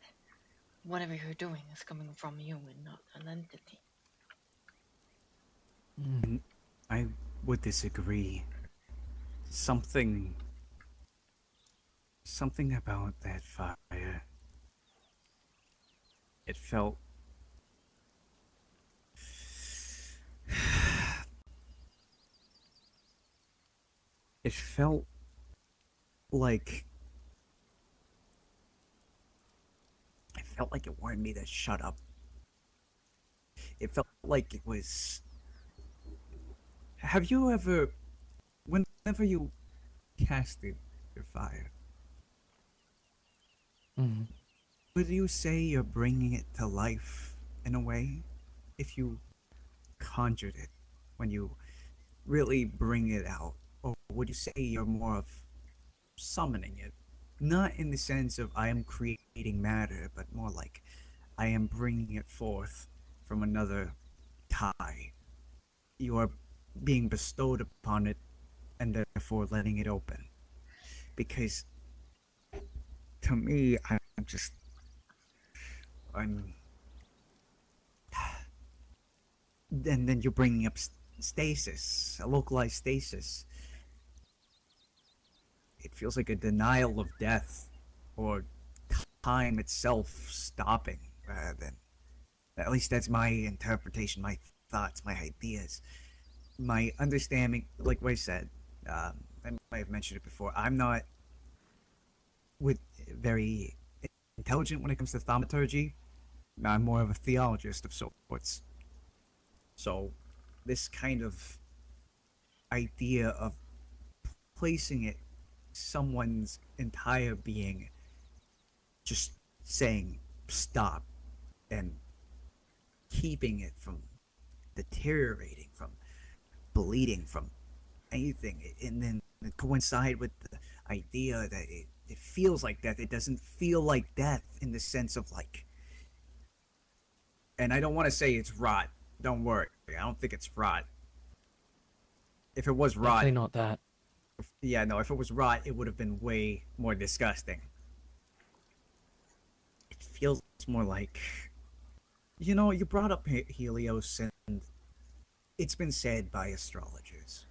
whatever you're doing is coming from you and not an entity. I would disagree. Something about that fire. It felt... It felt like... it wanted me to shut up. It felt like it was... Have you ever... Whenever you casted your fire, would you say you're bringing it to life in a way? If you conjured it, when you really bring it out? Or would you say you're more of summoning it? Not in the sense of I am creating matter, but more like I am bringing it forth from another tie. You are being bestowed upon it and therefore letting it open. Because to me, I'm then you're bringing up stasis, a localized stasis. It feels like a denial of death, or time itself stopping, rather than... At least that's my interpretation, my thoughts, my ideas. My understanding, like what I said, I might have mentioned it before, I'm not very intelligent when it comes to thaumaturgy. I'm more of a theologist of sorts. So, this kind of idea of placing it someone's entire being just saying stop and keeping it from deteriorating, from bleeding, from anything, and then coincide with the idea that it feels like death. It doesn't feel like death in the sense of like, and I don't want to say it's rot. Don't worry, I don't think it's rot. If it was rot, Definitely not that. yeah, no, if it was rot, it would have been way more disgusting. It feels more like, you know, you brought up Helios, and it's been said by astrologers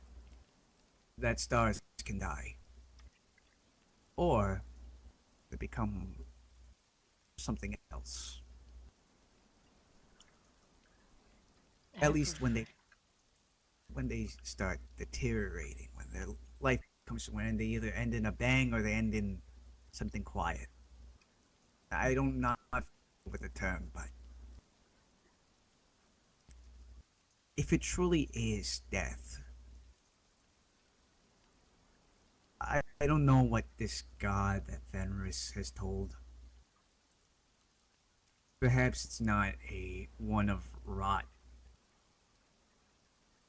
that stars can die, or they become something else. At least when they start deteriorating, when their life comes to an end, they either end in a bang or they end in something quiet. I don't not with the term, but if it truly is death, I don't know what this god that Fenris has told. Perhaps it's not a one of rot.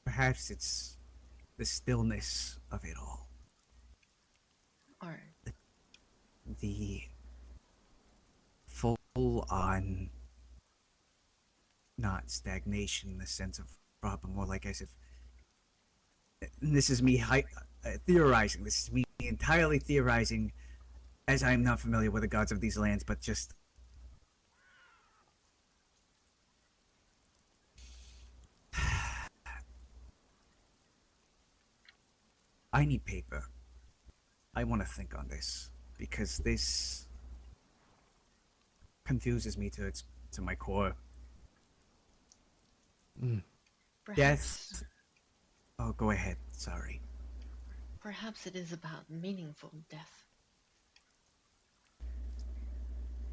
Perhaps it's the stillness of it all. Or The full-on, not stagnation in the sense of rot, but more like as if, and this is me theorizing, this is me entirely theorizing, as I am not familiar with the gods of these lands, but just I need paper. I want to think on this, because this confuses me to my core. Death. Oh, go ahead. Sorry. Perhaps it is about meaningful death.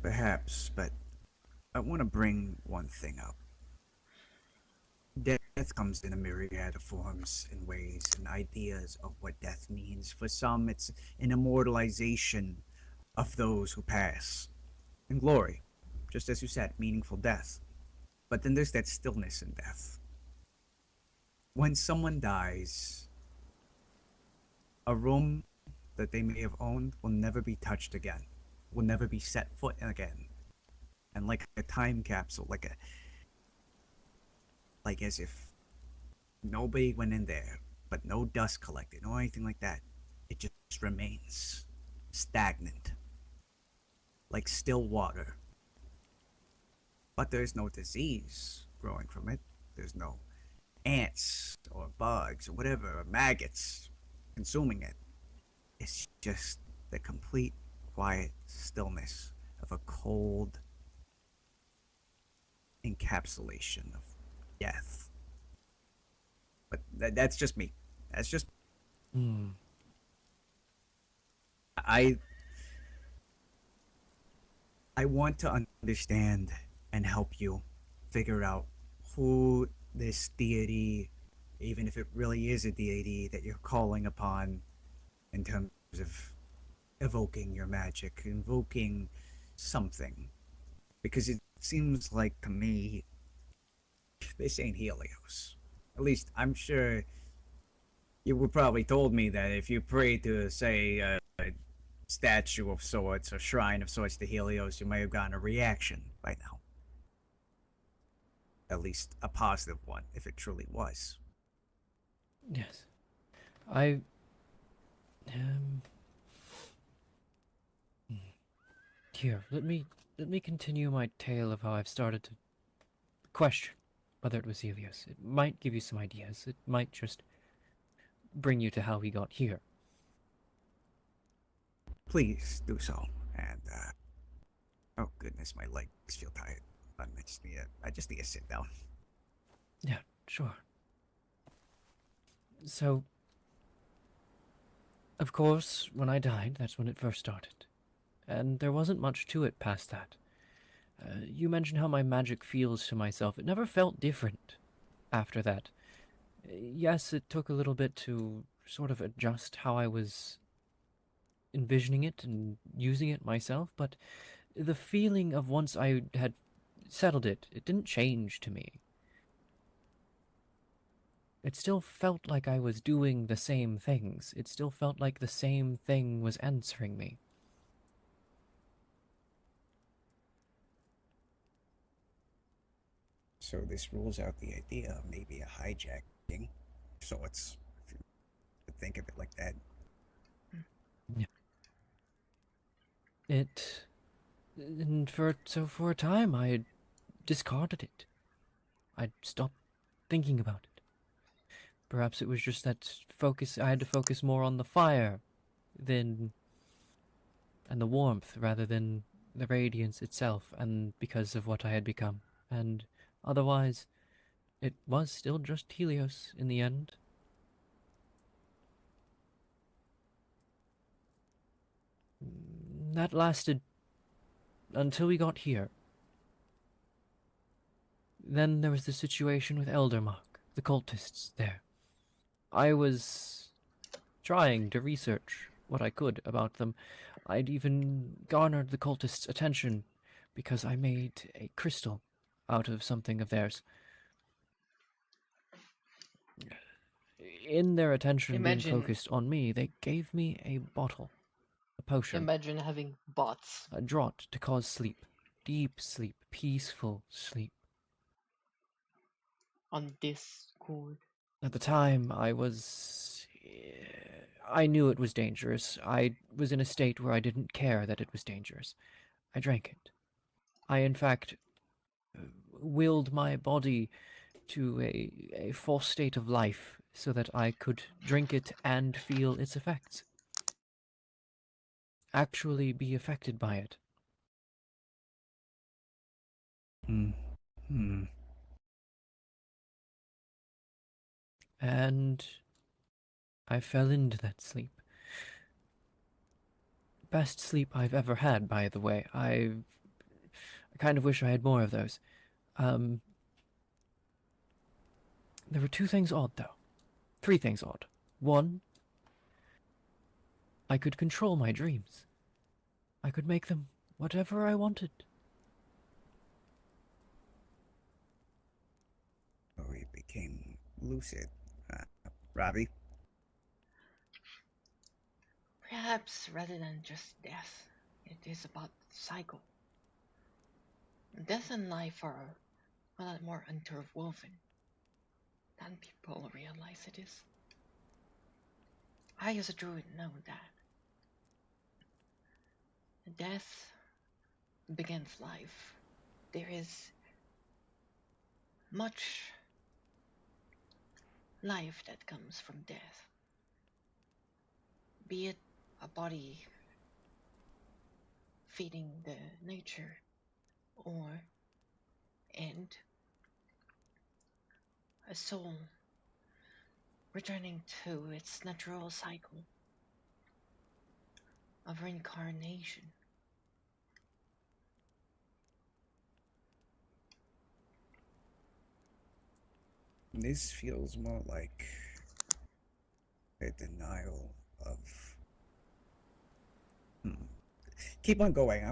Perhaps, but I want to bring one thing up. Death comes in a myriad of forms and ways and ideas of what death means. For some, it's an immortalization of those who pass in glory, just as you said, meaningful death. But then there's that stillness in death. When someone dies, a room that they may have owned will never be touched again, will never be set foot in again. And like a time capsule, like as if nobody went in there, but no dust collected, no anything like that. It just remains stagnant, like still water. But there's no disease growing from it. There's no ants or bugs or whatever, or maggots consuming it. It's just the complete quiet stillness of a cold encapsulation of death. But that's just me. That's just I want to understand and help you figure out who this deity, even if it really is a deity that you're calling upon in terms of evoking your magic, invoking something. Because it seems like to me, this ain't Helios. At least I'm sure you would probably told me that if you pray to, say, a statue of sorts or shrine of sorts to Helios, you may have gotten a reaction by now. At least a positive one, if it truly was. Yes. Here, let me continue my tale of how I've started to question whether it was Helios. It might give you some ideas. It might just bring you to how he got here. Please do so. And oh goodness, my legs feel tired. I just need to sit down. Yeah, sure. So, of course, when I died, that's when it first started. And there wasn't much to it past that. You mentioned how my magic feels to myself. It never felt different after that. Yes, it took a little bit to sort of adjust how I was envisioning it and using it myself, but the feeling of once I had settled it, it didn't change to me. It still felt like I was doing the same things. It still felt like the same thing was answering me. So this rules out the idea of maybe a hijacking. So it's, if you think of it like that. Yeah. And for a time I discarded it. I stopped thinking about it. Perhaps it was just that I had to focus more on the fire and the warmth rather than the radiance itself, and because of what I had become. And otherwise, it was still just Helios in the end. That lasted until we got here. Then there was the situation with Eldermark, the cultists there. I was trying to research what I could about them. I'd even garnered the cultists' attention because I made a crystal out of something of theirs. In their attention being focused on me, they gave me a bottle, a potion. Imagine having bots. A draught to cause sleep. Deep sleep, peaceful sleep. On Discord. At the time, I knew it was dangerous. I was in a state where I didn't care that it was dangerous. I drank it. I, in fact, willed my body to a false state of life so that I could drink it and feel its effects. Actually be affected by it. And I fell into that sleep. Best sleep I've ever had, by the way. I kind of wish I had more of those. There were 2 things odd, though. 3 things odd. 1, I could control my dreams. I could make them whatever I wanted. Oh, it became lucid. Robbie? Perhaps rather than just death, it is about the cycle. Death and life are a lot more interwoven than people realize it is. I as a druid know that. Death begins life. There is much life that comes from death. Be it a body feeding the nature, and a soul returning to its natural cycle of reincarnation. This feels more like a denial of... Keep on going.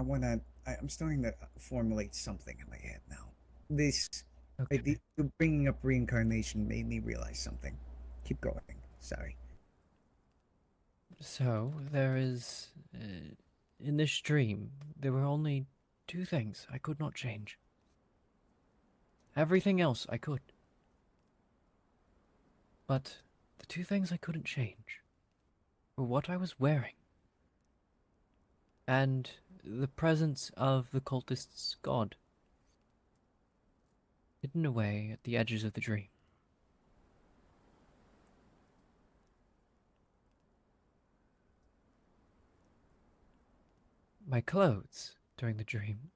I'm starting to formulate something in my head now. The bringing up reincarnation made me realize something. Keep going. Sorry. So, there is... in this dream, there were only 2 things I could not change. Everything else I could. But the 2 things I couldn't change were what I was wearing and the presence of the cultist's god, hidden away at the edges of the dream. My clothes during the dream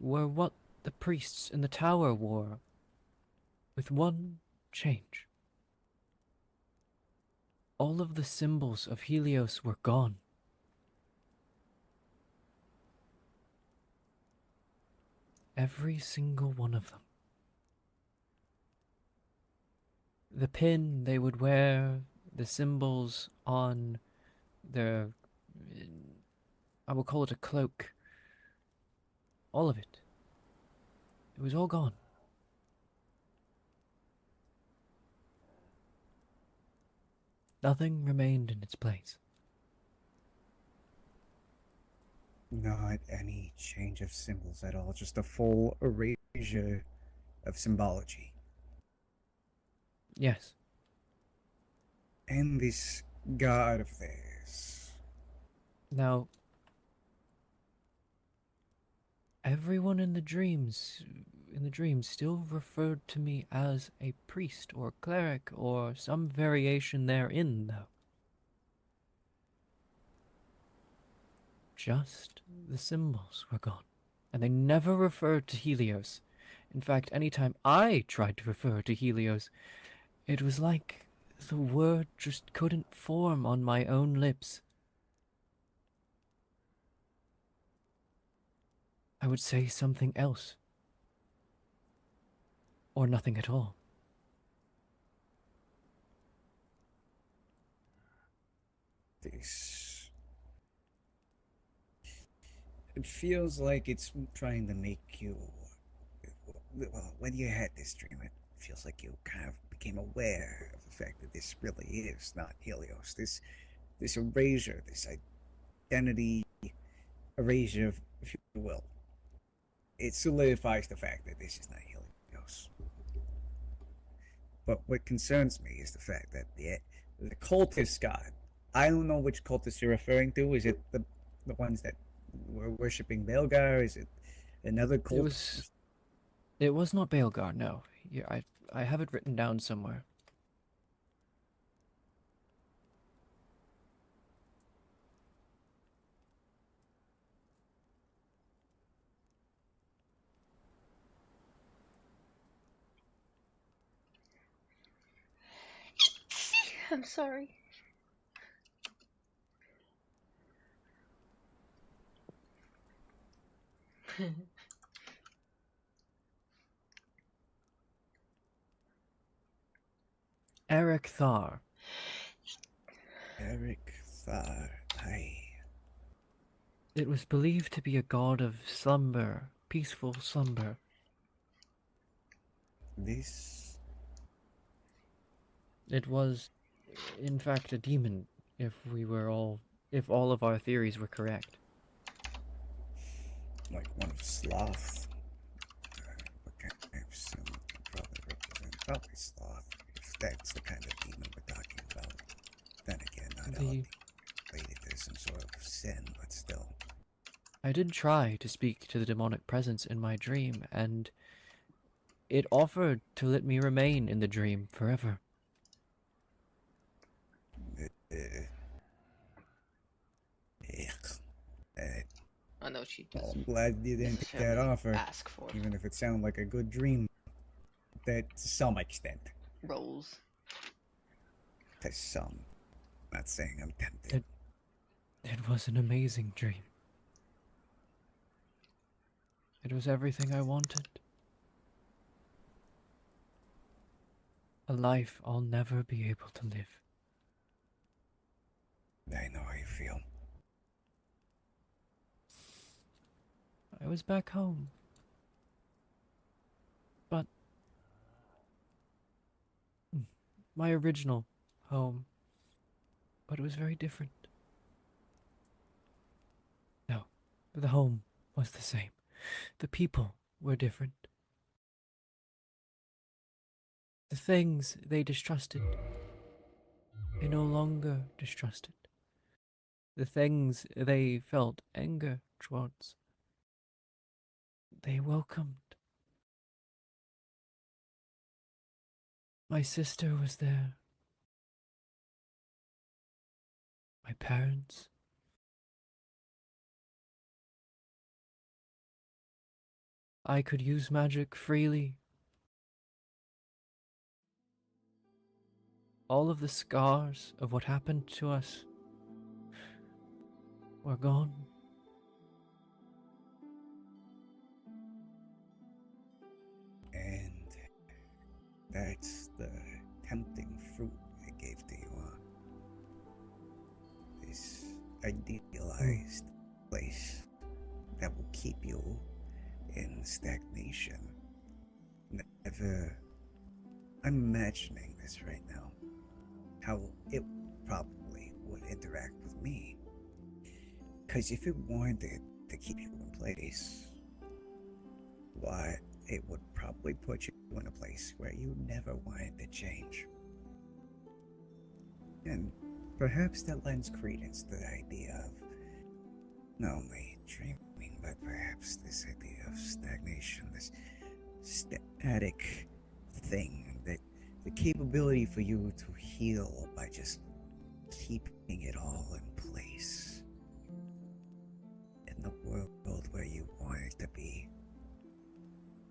were what the priests in the tower wore, with one change. All of the symbols of Helios were gone. Every single one of them. The pin they would wear, the symbols on their, I will call it a cloak, All of it. It was all gone. Nothing remained in its place. Not any change of symbols at all, just a full erasure of symbology. Yes. And this god of theirs. Now, everyone in the dreams still referred to me as a priest or cleric or some variation therein, though. Just the symbols were gone, and they never referred to Helios. In fact, anytime I tried to refer to Helios, it was like the word just couldn't form on my own lips. I would say something else. Or nothing at all. This. It feels like it's trying to make you. Well, when you had this dream, it feels like you kind of became aware of the fact that this really is not Helios. This erasure, this identity erasure, if you will. It solidifies the fact that this is not Helios. But what concerns me is the fact that the cultist god, I don't know which cultist you're referring to. Is it the ones that were worshipping Belgar? Is it another cult? It was not Baelgar, no. Yeah, I have it written down somewhere. I'm sorry. Eric Thar. Eric Thar, aye. It was believed to be a god of slumber, peaceful slumber. This. It was, in fact, a demon, if all of our theories were correct. Like one of sloth. What kind of symbol probably represent? Probably sloth, if that's the kind of demon we're talking about. Then again, not all related to some sort of sin, but still. I did try to speak to the demonic presence in my dream, and it offered to let me remain in the dream forever. I know she Well, doesn't. I'm glad you didn't take that offer, ask for even if it sounded like a good dream. That to some extent. rolls. To some. Not saying I'm tempted. It was an amazing dream. It was everything I wanted. A life I'll never be able to live. I know how you feel. I was back home. But my original home. But it was very different. No, the home was the same. The people were different. The things they distrusted, they no longer distrusted. The things they felt anger towards, they welcomed. My sister was there. My parents. I could use magic freely. All of the scars of what happened to us were gone. And that's the tempting fruit I gave to you, huh? This idealized place that will keep you in stagnation. Never. I'm imagining this right now. How it probably would interact with me. Because if it wanted to keep you in place, why, it would probably put you in a place where you never wanted to change. And perhaps that lends credence to the idea of not only dreaming, but perhaps this idea of stagnation, this static thing, that the capability for you to heal by just keeping it all in place in the world where you want it to be,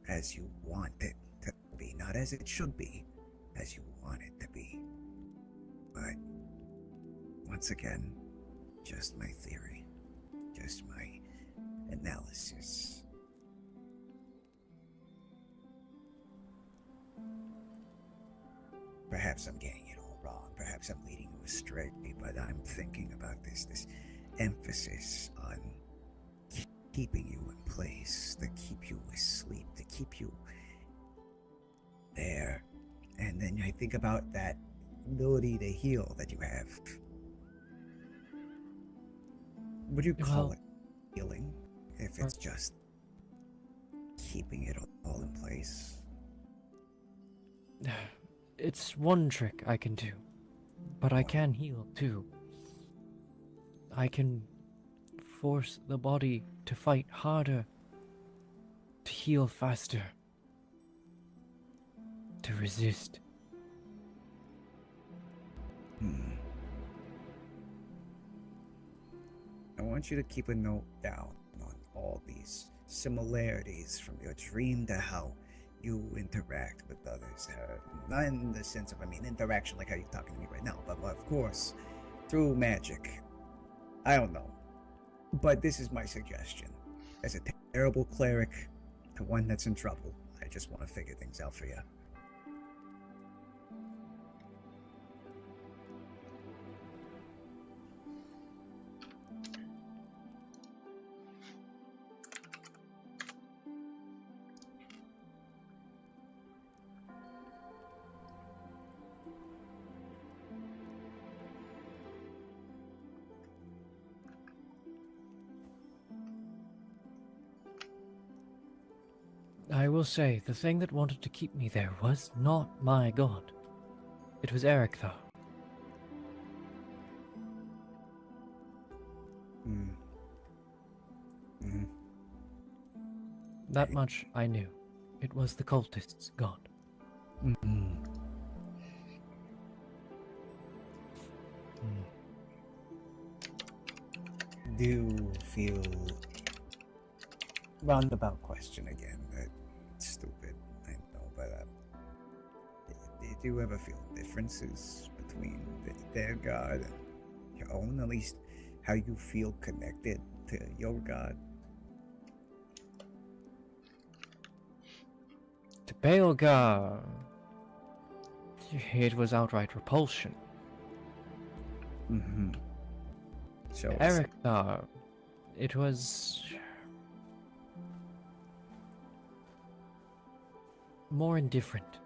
as you want it to be, not as it should be, as you want it to be. But once again, just my theory, just my analysis. Perhaps I'm getting it all wrong. Perhaps I'm leading you astray, but I'm thinking about this emphasis on keeping you in place, to keep you asleep, to keep you there. And then I think about that ability to heal that you have. Would you call it healing if it's just keeping it all in place? It's one trick I can do, but I can heal too. I can force the body to fight harder, to heal faster, to resist. I want you to keep a note down on all these similarities from your dream to how you interact with others. Not in the sense of, interaction like how you're talking to me right now, but of course, through magic. I don't know. But this is my suggestion. As a terrible cleric to one that's in trouble, I just want to figure things out for you. I will say, the thing that wanted to keep me there was not my god. It was Ericthar. That much I knew. It was the cultist's god. Do you feel... Roundabout question again. That's stupid, I know, but did you ever feel differences between their god and your own? At least how you feel connected to your god? To Baelgar, it was outright repulsion. So Ericthar, it was more indifferent.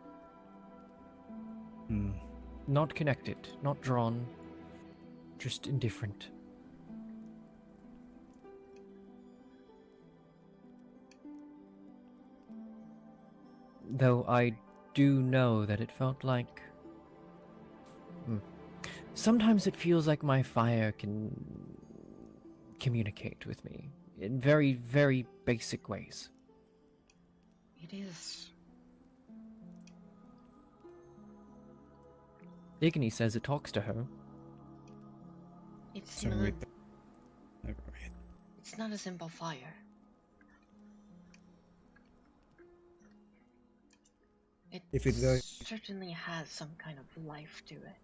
Not connected, not drawn, just indifferent. Though I do know that it felt like... Sometimes it feels like my fire can communicate with me in very, very basic ways. It is. Igni says it talks to her. It's So not. wait, It's not a simple fire. It If it does- certainly has some kind of life to it.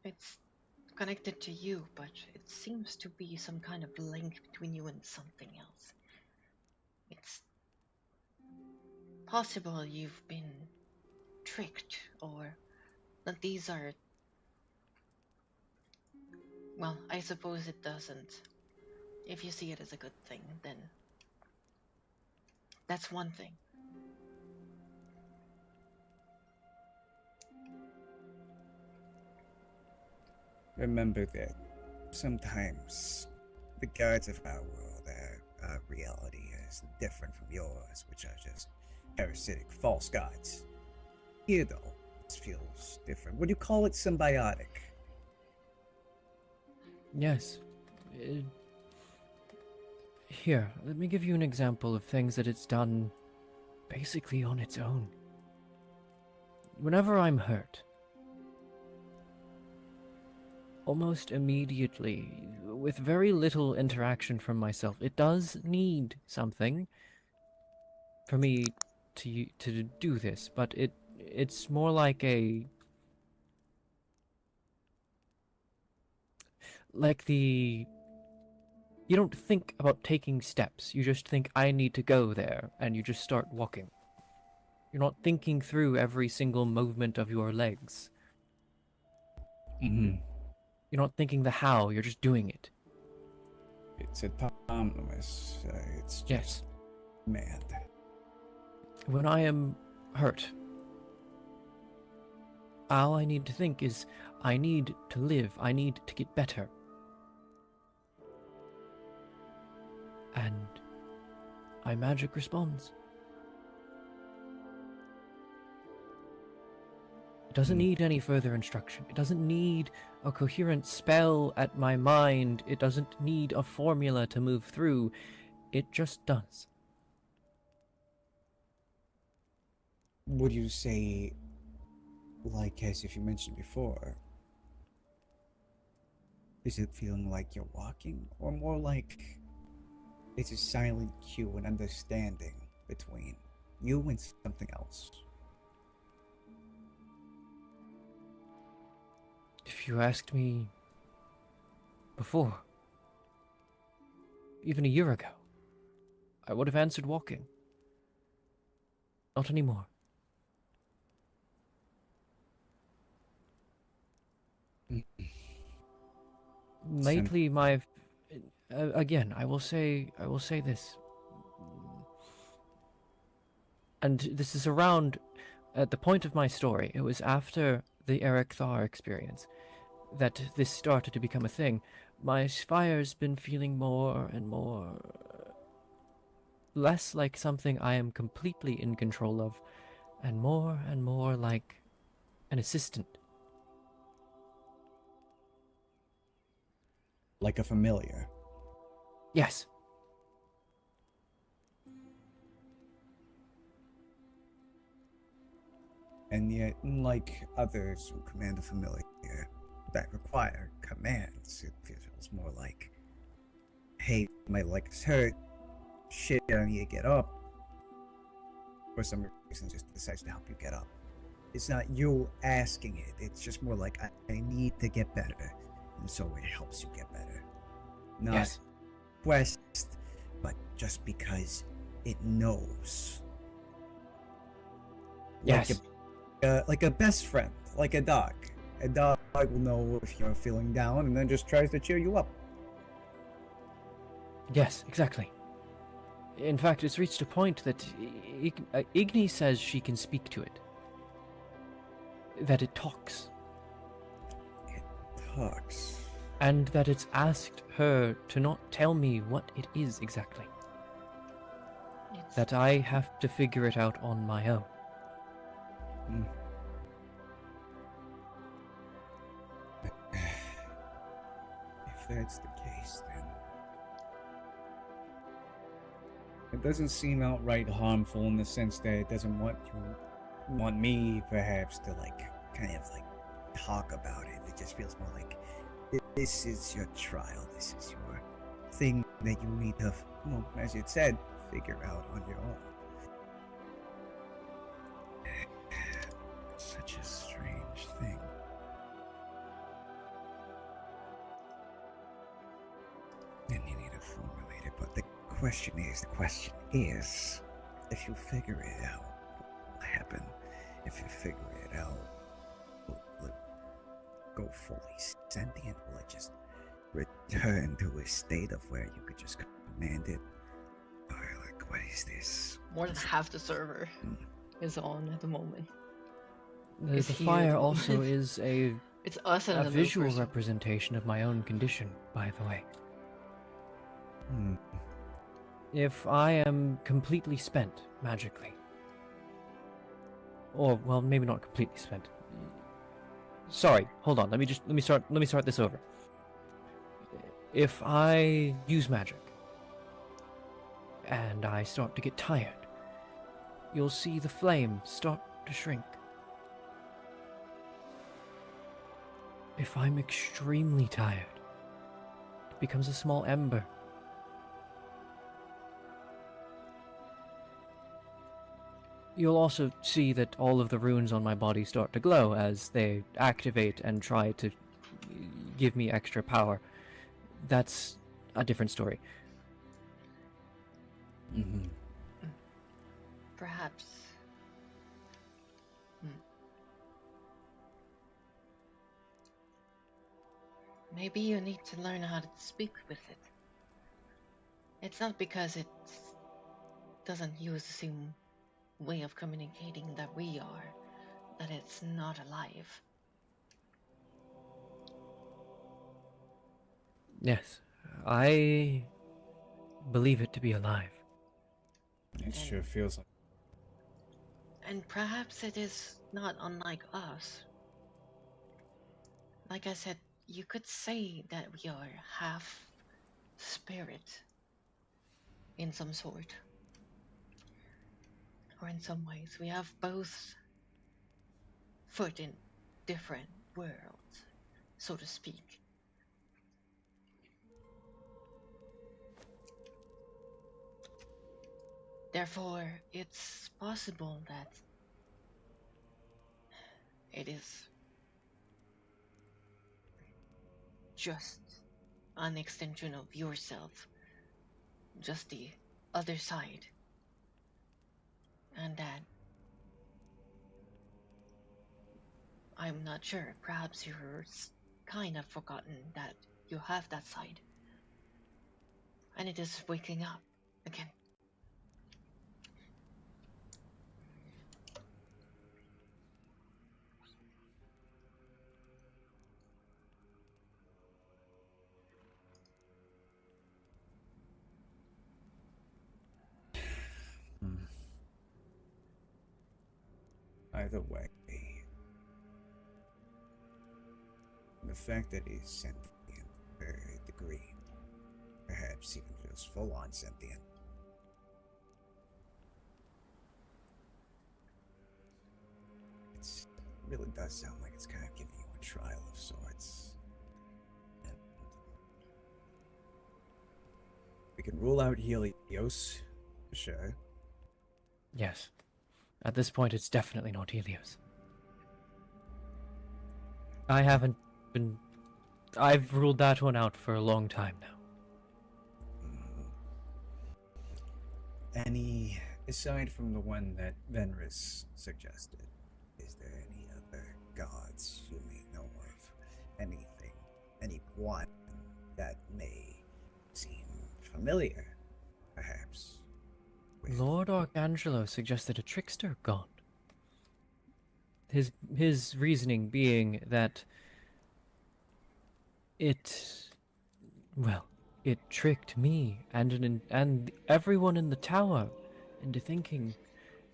It's connected to you, but it seems to be some kind of link between you and something else. It's possible you've been tricked, or that these are Well, I suppose it doesn't. If you see it as a good thing, then that's one thing. Remember that sometimes the gods of our world, our reality is different from yours, which are just parasitic false gods. Here, though, this feels different. Would you call it symbiotic? Yes. Here, let me give you an example of things that it's done basically on its own. Whenever I'm hurt, almost immediately, with very little interaction from myself, it does need something for me to do this, but it's more like you don't think about taking steps. You just think, I need to go there, and you just start walking. You're not thinking through every single movement of your legs. Mm-hmm. You're not thinking the how, you're just doing it. It's autonomous. It's just Yes. mad. When I am hurt, all I need to think is, I need to live, I need to get better. And my magic responds. It doesn't need any further instruction. It doesn't need a coherent spell at my mind. It doesn't need a formula to move through. It just does. Would you say, like as if you mentioned before, is it feeling like you're walking, or more like it's a silent cue and understanding between you and something else? If you asked me before, even a year ago, I would have answered walking. Not anymore. Lately, again, I will say this, and this is around at the point of my story. It was after the Eric Thar experience that this started to become a thing. My fire's been feeling more and more less like something I am completely in control of, and more like an assistant. Like a familiar. Yes. And yet, unlike others who command a familiar that require commands, it feels more like, hey, my leg is hurt, shit, I need to get up. For some reason, just decides to help you get up. It's not you asking it, it's just more like, I need to get better. And so it helps you get better. Not yes. Quest, but just because it knows. Yes. Like a best friend, like a dog. A dog will know if you're feeling down and then just tries to cheer you up. Yes, exactly. In fact, it's reached a point that Igni says she can speak to it. That it talks. It talks. And that it's asked her to not tell me what it is exactly. That I have to figure it out on my own. If that's the case, then it doesn't seem outright harmful in the sense that it doesn't want me perhaps to kind of talk about it. It just feels more like this is your trial. This is your thing that you need to, as you said, figure out on your own. Such a strange thing. And you need to formulate it, but the question is, if you figure it out, what will happen? If you figure it out, will it go fully sentient? Will it just return to a state of where you could just command it? Or like, what is this? More than half the server is on at the moment. The Is here fire at the also moment. is a It's us and a another visual person. representation of my own condition, by the way. Hmm. If I am completely spent magically, or well, maybe not completely spent. Sorry, hold on. Let me start this over. If I use magic and I start to get tired, you'll see the flame start to shrink. If I'm extremely tired, it becomes a small ember. You'll also see that all of the runes on my body start to glow as they activate and try to give me extra power. That's a different story. Mm-hmm. Perhaps. Maybe you need to learn how to speak with it. It's not because it doesn't use the same way of communicating that we are, that it's not alive. Yes, I believe it to be alive. It sure feels like. And perhaps it is not unlike us. Like I said, you could say that we are half spirit in some sort. Or in some ways, we have both foot in different worlds, so to speak. Therefore, it's possible that it is just an extension of yourself, just the other side, and that I'm not sure, perhaps you're kind of forgotten that you have that side, and it is waking up again. Either way, the fact that he's sentient to a degree, perhaps even just full-on sentient, it really does sound like it's kind of giving you a trial of sorts. And we can rule out Helios, for sure. Yes. At this point, it's definitely not Helios. I haven't been... I've ruled that one out for a long time now. Any, aside from the one that Venris suggested, is there any other gods you may know of? Anything, anyone that may seem familiar, perhaps? Lord Archangelo suggested a trickster god. His reasoning being that it tricked me and everyone in the tower into thinking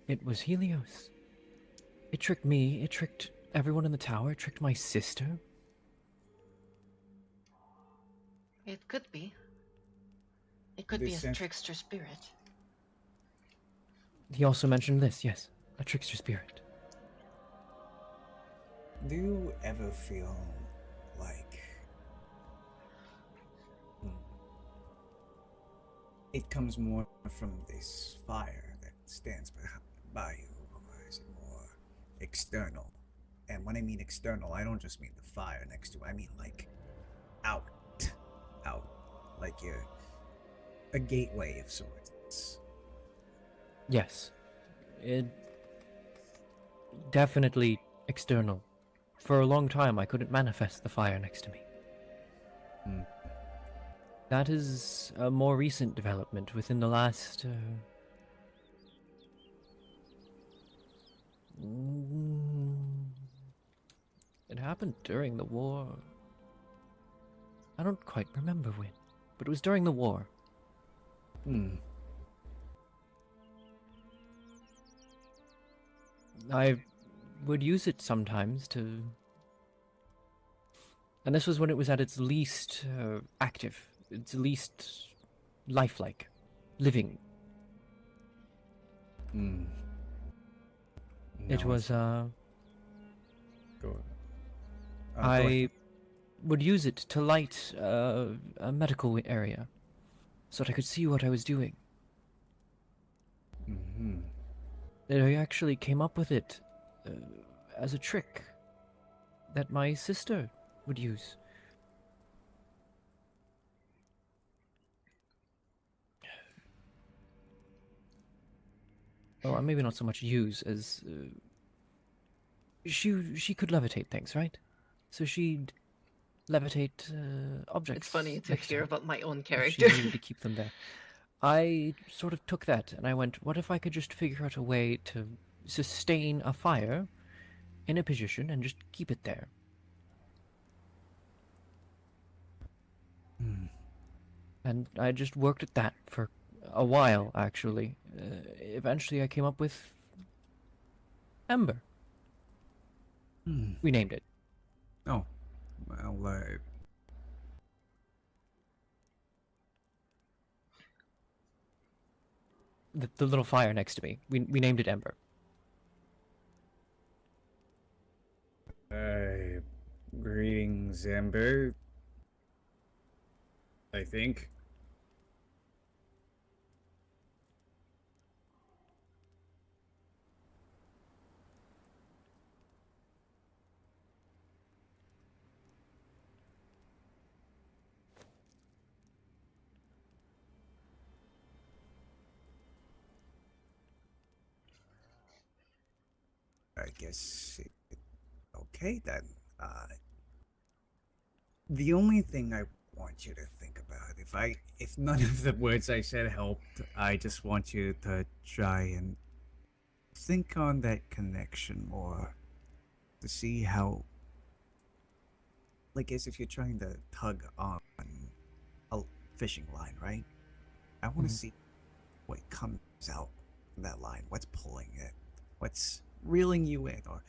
it was Helios. It tricked me, it tricked everyone in the tower, it tricked my sister. It could be. It could be a trickster spirit. He also mentioned this, yes, a trickster spirit. Do you ever feel like it comes more from this fire that stands by you, or is it more external? And when I mean external, I don't just mean the fire next to it, I mean like out, like you're a gateway of sorts. Yes. It definitely external. For a long time I couldn't manifest the fire next to me. That is a more recent development within the last. It happened during the war. I don't quite remember when, but it was during the war. Hmm. I would use it sometimes to. And this was when it was at its least active, its least lifelike, living. Hmm. It No, was, Go. Go I ahead. would use it to light a medical area so that I could see what I was doing. Mm-hmm. I actually came up with it as a trick that my sister would use. Well, maybe not so much use as she could levitate things, right? So she'd levitate objects. It's funny to next hear her about my own if character. she needed to keep them there. I sort of took that and I went, what if I could just figure out a way to sustain a fire in a position and just keep it there? Hmm. And I just worked at that for a while, actually. Eventually I came up with Ember. Hmm. We named it. Oh, well, The little fire next to me. We named it Ember. Greetings, Ember. I think. I guess. Okay then. The only thing I want you to think about, if none of the words I said helped, I just want you to try and think on that connection more, to see how, like as if you're trying to tug on a fishing line, right? I want to see what comes out from that line, what's pulling it, what's reeling you in, or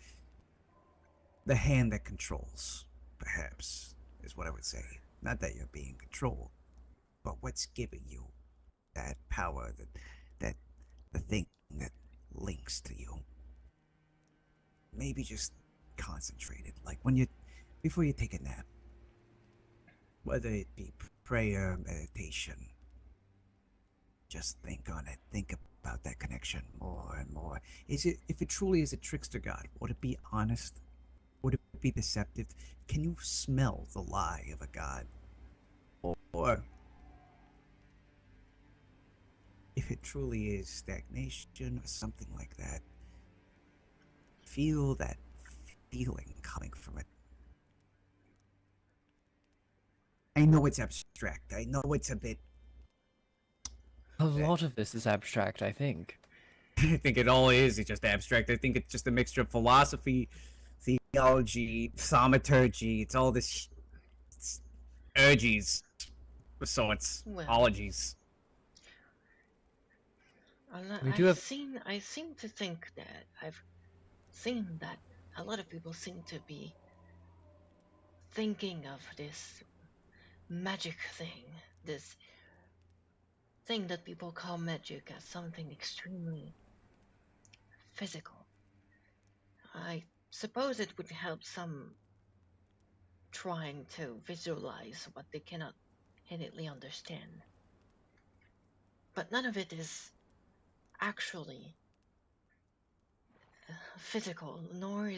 the hand that controls, perhaps, is what I would say. Not that you're being controlled, but what's giving you that power, that the thing that links to you. Maybe just concentrate it, like before you take a nap. Whether it be prayer, meditation, just think on it. Think about that connection more and more. If it truly is a trickster god, would it be honest? Would it be deceptive? Can you smell the lie of a god? Or if it truly is stagnation or something like that, feel that feeling coming from it. I know it's abstract. I know it's a bit. A lot of this is abstract, I think. I think it all is. It's just abstract. I think it's just a mixture of philosophy, theology, thaumaturgy. It's all this urges, sorts, ologies. I seem to think that I've seen that a lot of people seem to be thinking of this magic thing, this thing that people call magic, as something extremely physical. I suppose it would help some trying to visualize what they cannot innately understand. But none of it is actually physical, nor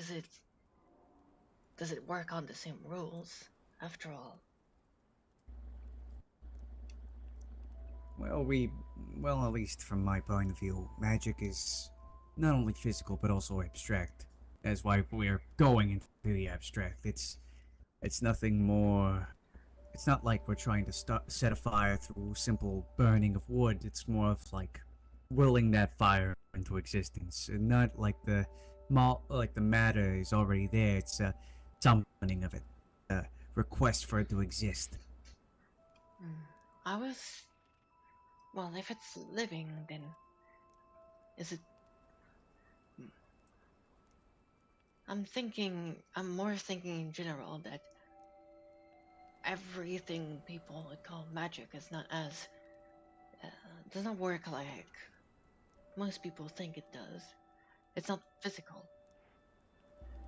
does it work on the same rules, after all. Well, at least from my point of view, magic is not only physical but also abstract. That's why we're going into the abstract. It's nothing more. It's not like we're trying to set a fire through simple burning of wood. It's more of like willing that fire into existence, and not like the matter is already there. It's a summoning of it, a request for it to exist. I was. Well, if it's living, then. Is it. I'm more thinking in general that everything people would call magic is not as. Does not work like most people think it does. It's not physical.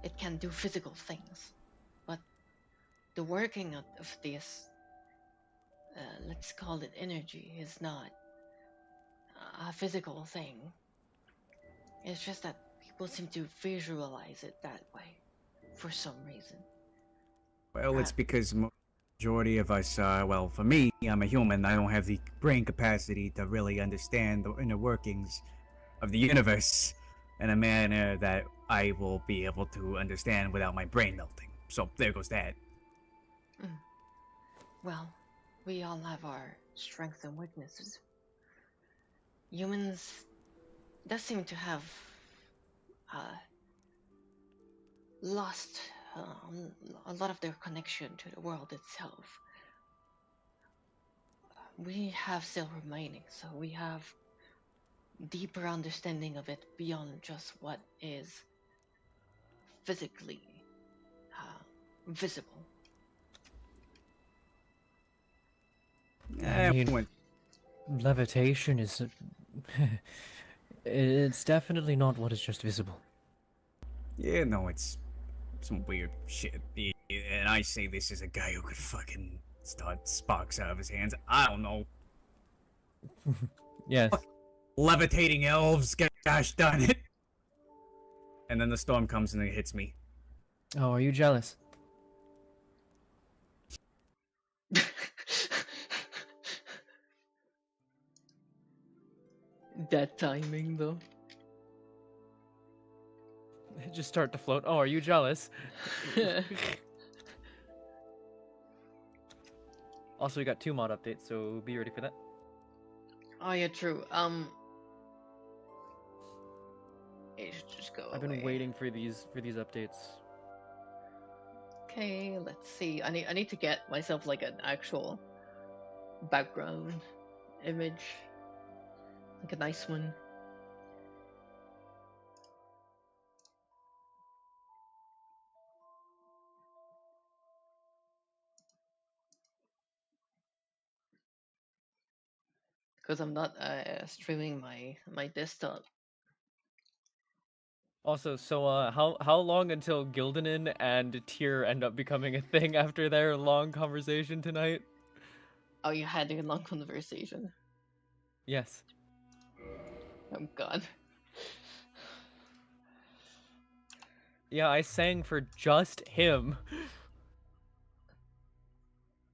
It can do physical things, but the working of this, let's call it energy, is not a physical thing. It's just that people seem to visualize it that way for some reason. Well, it's because majority of us, well, for me, I'm a human. I don't have the brain capacity to really understand the inner workings of the universe in a manner that I will be able to understand without my brain melting. So there goes that. Well, we all have our strengths and weaknesses. Humans does seem to have lost a lot of their connection to the world itself. We have still remaining, so we have deeper understanding of it beyond just what is physically visible. I mean, levitation is... it's definitely not what is just visible. Yeah, no, it's some weird shit. And I say this as a guy who could fucking start sparks out of his hands. I don't know. Yes. Levitating elves, gosh darn it. And then the storm comes and it hits me. Oh, are you jealous? That timing, though. Just start to float. Oh, are you jealous? Also, we got 2 mod updates, so be ready for that. Oh yeah, true. It should just go I've been away. waiting for these updates. Okay, let's see. I need to get myself like an actual background image, like a nice one. Because I'm not streaming my desktop. Also, so how long until Gildanin and Tyr end up becoming a thing after their long conversation tonight? Oh, you had a long conversation. Yes. Oh god. Yeah, I sang for just him.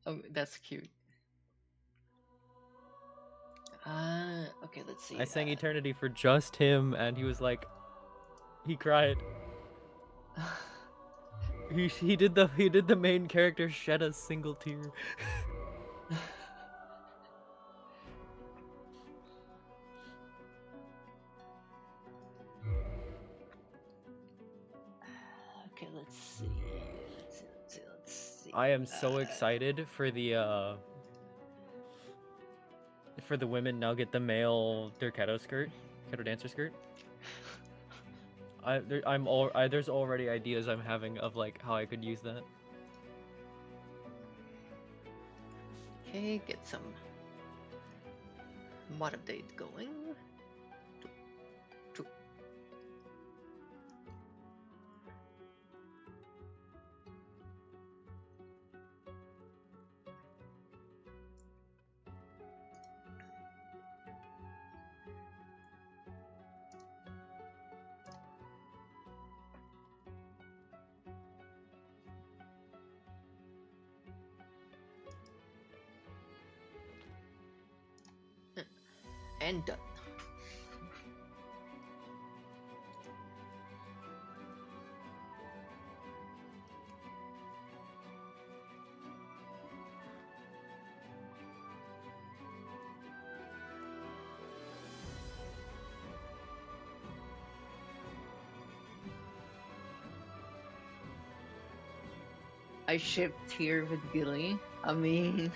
Oh, that's cute. Okay, let's see. I sang Eternity for just him, and he was like, he cried. he did the main character shed a single tear. Okay, let's see. I am so excited for the women now get the male Keto skirt, Keto dancer skirt. There's already ideas I'm having of like how I could use that. Okay, get some mod update going. And done. I shipped here with Gilly. I mean,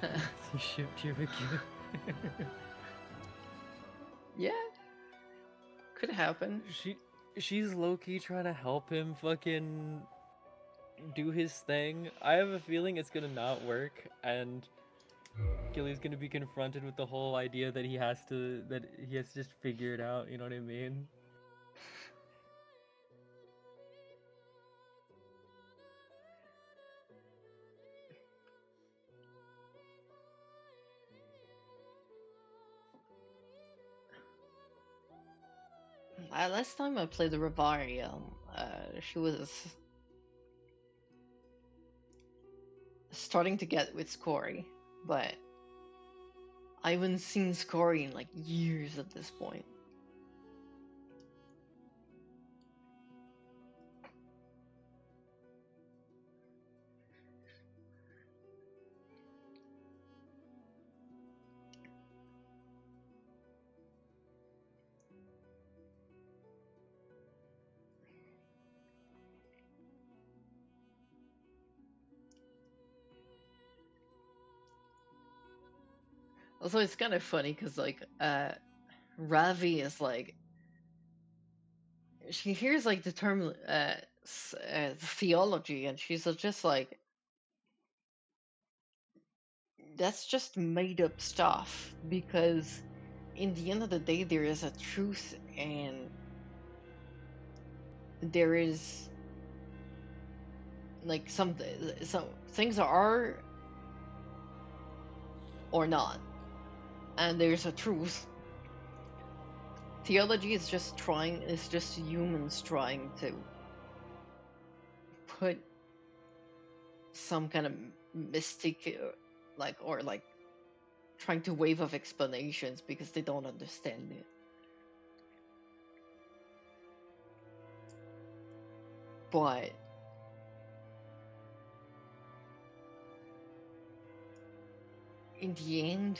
You shipped here with you. yeah, could happen. She's low-key trying to help him fucking do his thing. I have a feeling it's gonna not work, and Gilly's gonna be confronted with the whole idea that he has to just figure it out, you know what I mean? Last time I played the Hravariel, she was starting to get with Scory, but I haven't seen Scory in like years at this point. Also, it's kind of funny because like Ravi is like, she hears like the term theology, and she's just like, that's just made up stuff, because in the end of the day there is a truth, and there is like some things are or not, and there's a truth. Theology is just humans trying to put some kind of mystic or trying to wave of explanations because they don't understand it. But in the end,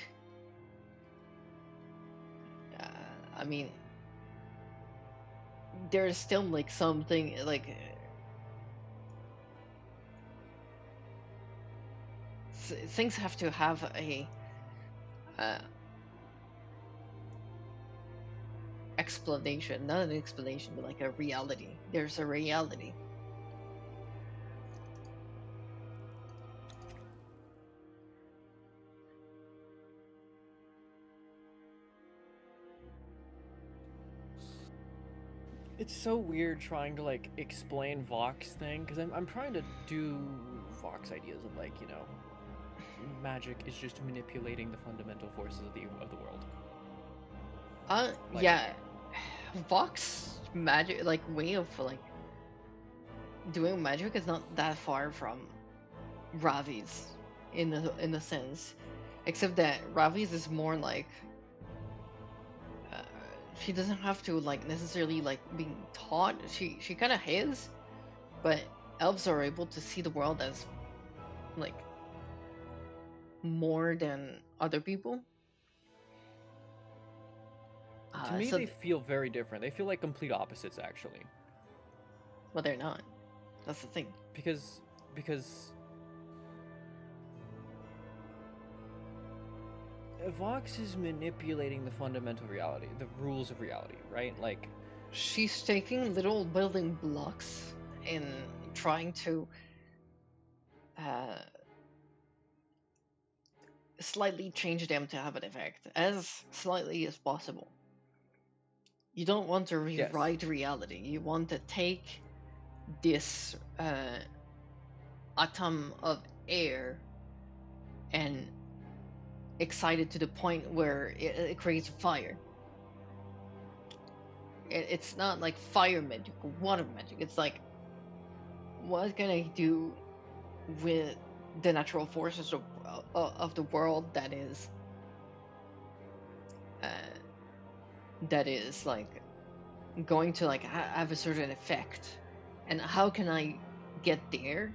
I mean, there's still like something like things have to have a explanation, not an explanation, but like a reality. There's a reality. It's so weird trying to like explain Vox thing, because I'm trying to do Vox ideas of like, you know, magic is just manipulating the fundamental forces of the world. Like, yeah, Vox magic, like way of like doing magic, is not that far from Ravi's in a sense, except that Ravi's is more like she doesn't have to like necessarily like being taught. She kind of is, but elves are able to see the world as like more than other people. to me, so they feel very different. They feel like complete opposites, actually. Well, they're not. That's the thing. Because Vox is manipulating the fundamental reality, the rules of reality, right? Like, she's taking little building blocks and trying to slightly change them to have an effect, as slightly as possible. You don't want to rewrite reality. You want to take this atom of air and excite it to the point where it creates fire. It's not like fire magic or water magic. It's like, what can I do with the natural forces of the world that is like going to like have a certain effect, and how can I get there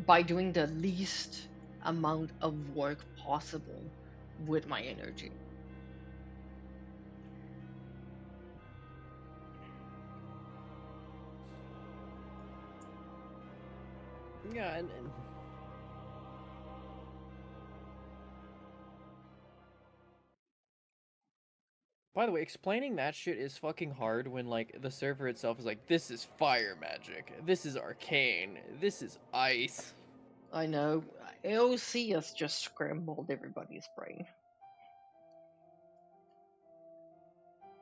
by doing the least amount of work possible with my energy. Yeah, and by the way, explaining that shit is fucking hard when, like, the server itself is like, this is fire magic, this is arcane, this is ice. I know. AOC has just scrambled everybody's brain.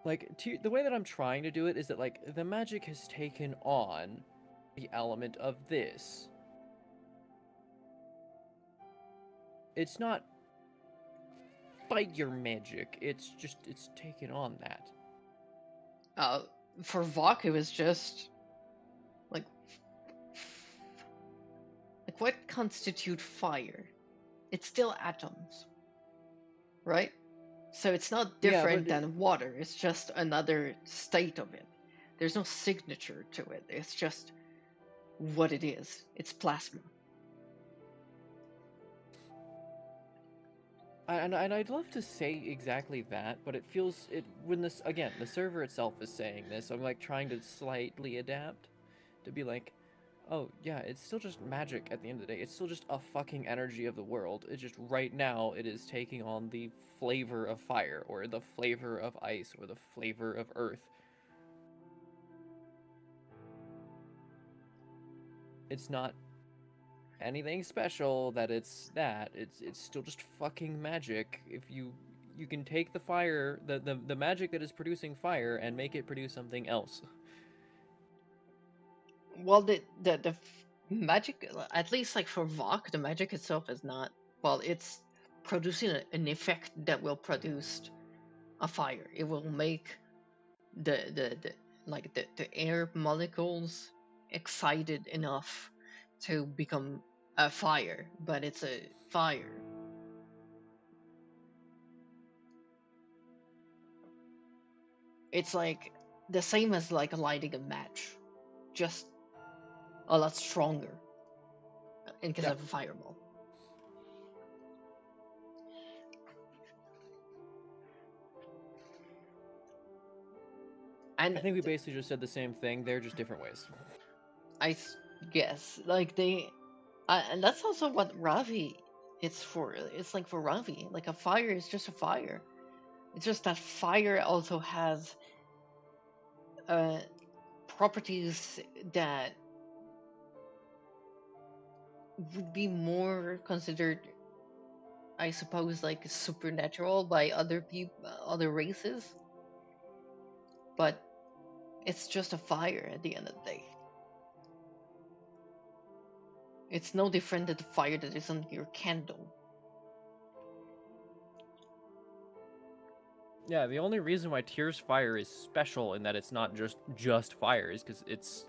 Like, the way that I'm trying to do it is that, like, the magic has taken on the element of this. It's not fire magic, it's taken on that. For Vok, it was just like what constitute fire? It's still atoms, right? So it's not different than water. It's just another state of it. There's no signature to it. It's just what it is. It's plasma. And I'd love to say exactly that, but it feels when this again the server itself is saying this. I'm like trying to slightly adapt to be like, oh yeah, it's still just magic at the end of the day. It's still just a fucking energy of the world. It's just right now it is taking on the flavor of fire or the flavor of ice or the flavor of earth. It's not anything special that it's still just fucking magic. If you can take the fire, the magic that is producing fire and make it produce something else. Well, the magic, at least like for Vok, the magic itself is not, well, it's producing an effect that will produce a fire. It will make the air molecules excited enough to become a fire, but it's a fire. It's like the same as like lighting a match, just a lot stronger in case of a fireball. And I think we basically just said the same thing. They're just different ways. I guess like and that's also what Ravi it's for. It's like for Ravi, like a fire is just a fire. It's just that fire also has properties that would be more considered, I suppose, like supernatural by other people, other races. But it's just a fire at the end of the day. It's no different than the fire that is on your candle. Yeah, the only reason why Tyr's fire is special in that it's not just fire is because it's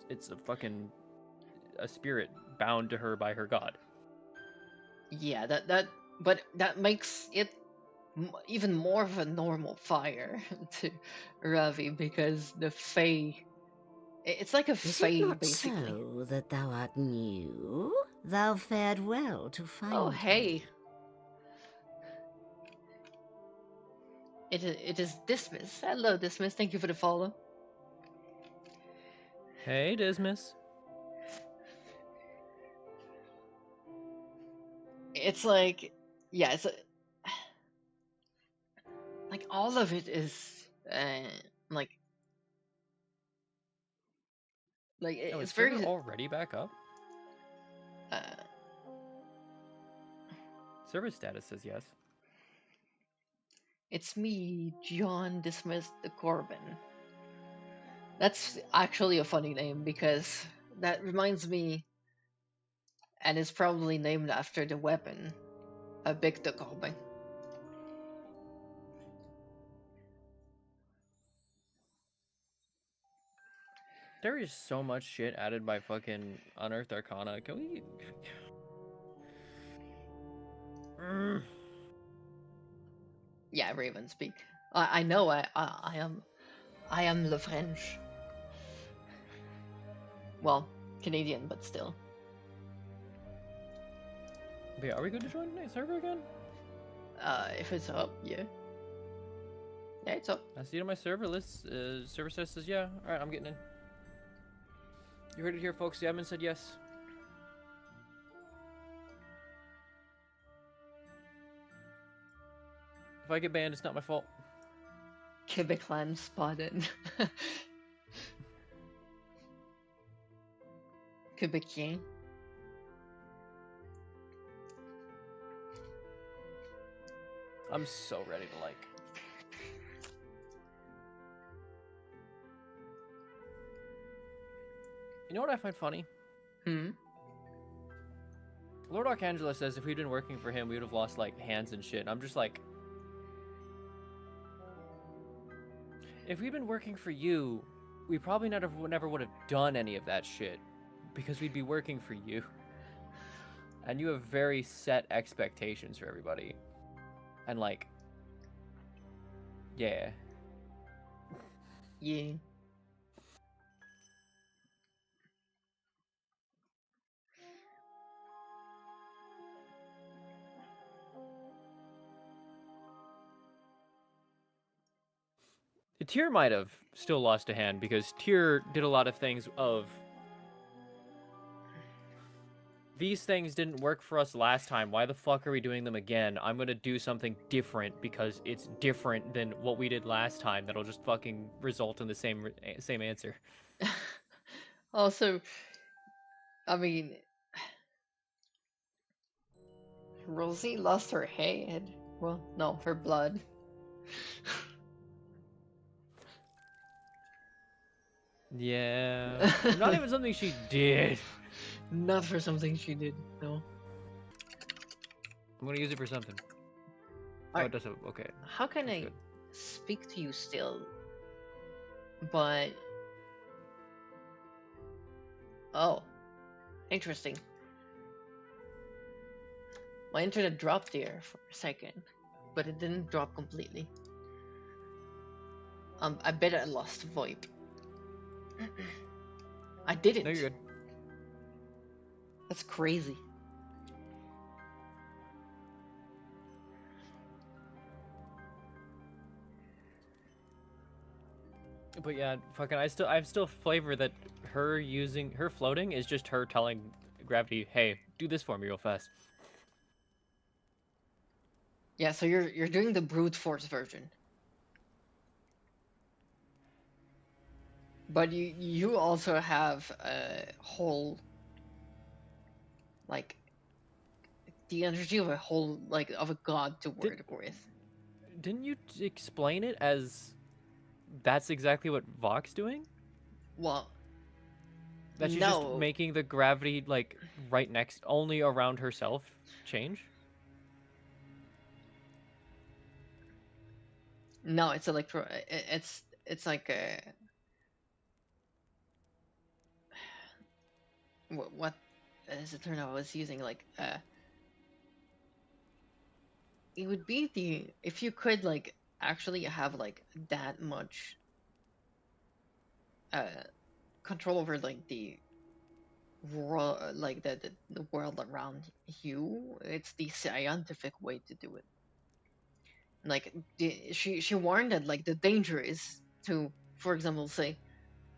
a spirit bound to her by her god. Yeah, but that makes it even more of a normal fire to Ravi, because the Fae, it's like a Fae, Is it not basically. so that thou art new? Thou fared well to find Oh, hey. me. It is Dismiss. Hello, Dismiss. Thank you for the follow. Hey, Dismiss. It's like, yeah, it's like all of it is like Is it's very already back up. Server status says yes. It's me, John Dismiss the Corbin. That's actually a funny name because that reminds me, and is probably named after the weapon, a big the Corbin. There is so much shit added by fucking Unearthed Arcana. Can we? Yeah, Raven speak. I know. I am Le French. Well, Canadian, but still. But yeah, are we good to join the server again? If it's up, yeah. Yeah, it's up. I see it on my server list. Server status says yeah. All right, I'm getting in. You heard it here, folks. The admin said yes. If I get banned, it's not my fault. Kibiclan spotted. Kibicien. I'm so ready to like. You know what I find funny? Lord Archangela says if we'd been working for him, we would have lost like hands and shit. And I'm just like, if we'd been working for you, we probably never would have done any of that shit because we'd be working for you. And you have very set expectations for everybody. And like, yeah. Yeah. Tyr might have still lost a hand because Tyr did a lot of things of these things didn't work for us last time. Why the fuck are we doing them again? I'm gonna do something different because it's different than what we did last time. That'll just fucking result in the same answer. Also, I mean, Rosie lost her head. Well, no, her blood. Yeah. Not even something she did. Not for something she did, no. I'm gonna use it for something. Oh, Alright. it does have, okay. How can That's I good. speak to you still? But... Oh. Interesting. My internet dropped there for a second, but it didn't drop completely. I bet I lost VoIP. I didn't. No, you're good. That's crazy. But yeah, fucking, I still flavor that her floating is just her telling gravity, hey, do this for me real fast. Yeah, so you're doing the brute force version. But you also have a whole, like, the energy of a whole, like, of a god to work with. Didn't you explain it as that's exactly what Vox doing? Well, that she's just making the gravity like right next, only around herself, change. No, it's electro. It's like a what is the term I was using? Like it would be the if you could like actually have like that much control over like the world, like the world around you. It's the scientific way to do it. Like she warned that like the danger is to, for example, say,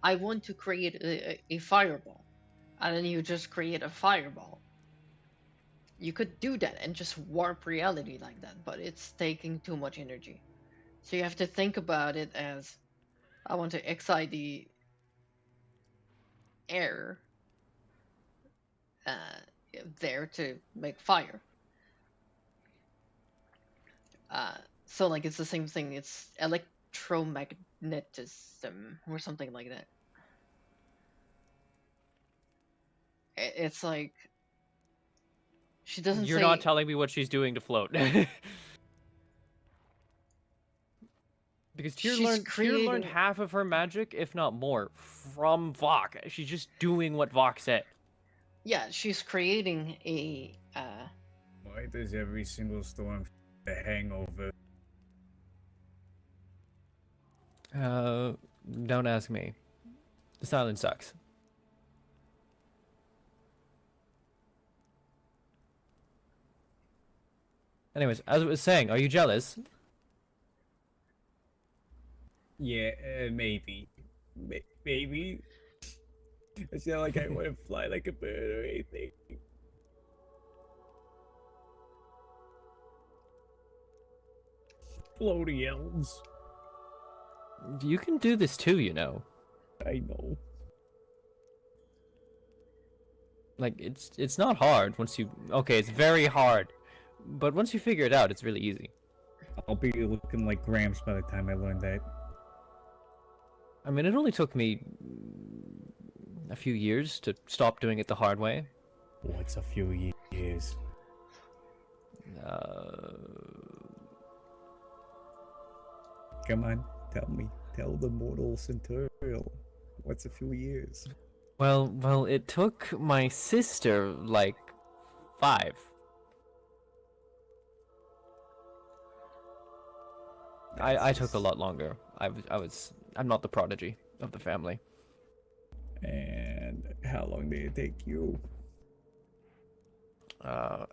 I want to create a fireball, and then you just create a fireball. You could do that and just warp reality like that, but it's taking too much energy. So you have to think about it as, I want to excite the air there to make fire. So like it's the same thing. It's electromagnetism or something like that. It's like she doesn't. You're not telling me what she's doing to float. Because Tyr learned half of her magic, if not more, from Vok. She's just doing what Vok said. Yeah, she's creating a. Why does every single storm the hangover? Don't ask me. The silence sucks. Anyways, as I was saying, are you jealous? Yeah, maybe. Maybe. It's not like I want to fly like a bird or anything. floaty elves. You can do this too, you know. I know. Like, it's not hard once you... Okay, it's very hard. But once you figure it out, it's really easy. I'll be looking like Gramps by the time I learn that. I mean, it only took me a few years to stop doing it the hard way. What's a few years? Come on, tell me. Tell the mortal centurion. What's a few years? Well, it took my sister, like, 5. I took a lot longer. I'm not the prodigy of the family. And how long did it take you?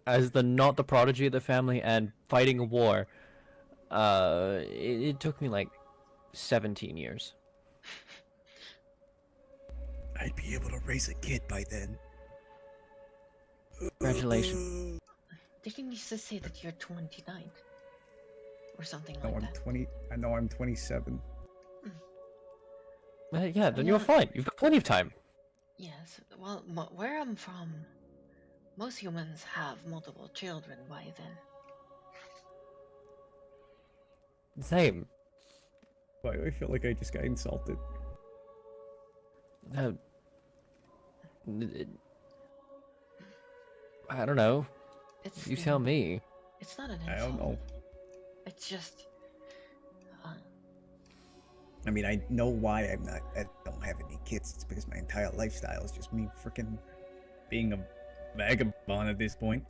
As not the prodigy of the family and fighting a war, it took me like 17 years. I'd be able to raise a kid by then. Congratulations. Didn't you just say that you're 29? Or something No, like I'm that? 20. I know I'm 27. Yeah, then you're fine. You've got plenty of time. Yes, well, where I'm from, most humans have multiple children by then. Same. Why do I feel like I just got insulted? I don't know. You tell the- me. It's not an insult. I don't know. It's just... I mean, I know why I don't have any kids. It's because my entire lifestyle is just me freaking being a vagabond at this point.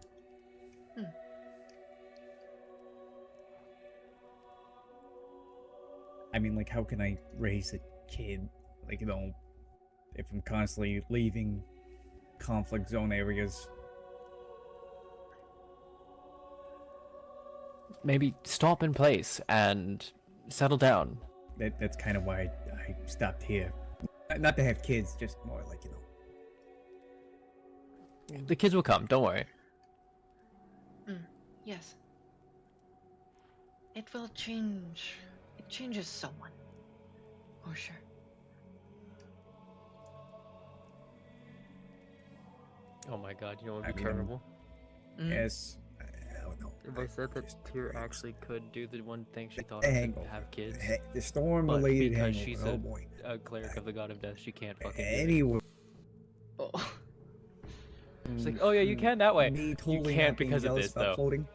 I mean, like, how can I raise a kid? Like, you know, if I'm constantly leaving conflict zone areas. Maybe stop in place and settle down. That's kind of why I stopped here. Not to have kids, just more like, you know. The kids will come, don't worry. Yes. It will change. It changes someone. For sure. Oh my god, you know what would be I mean, terrible? Yes. I don't know. If I said that Tyr actually could do the one thing she thought Hangover. of have kids. The storm-related because hangover. she's Oh boy. a cleric of the god of death, she can't fucking do it. Anyway. It's like, oh yeah, you can that way. Me You totally can't not being because of jealous this, about though. floating.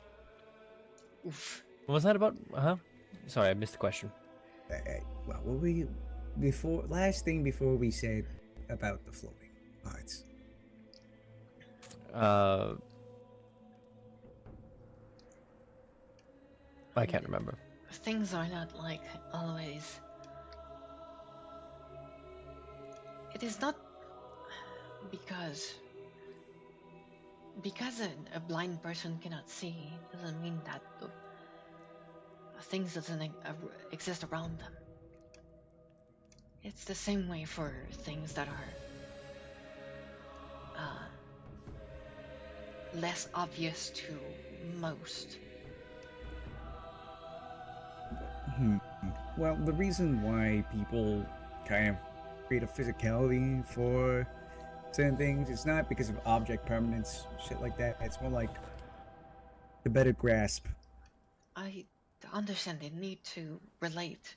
What was that about? Sorry, I missed the question. Well, last thing before we said about the floating parts. I can't remember. Things are not like always. It is not because a blind person cannot see doesn't mean that things doesn't exist around them. It's the same way for things that are less obvious to most. Well, the reason why people kind of create a physicality for certain things, it's not because of object permanence, shit like that. It's more like the better grasp. I understand they need to relate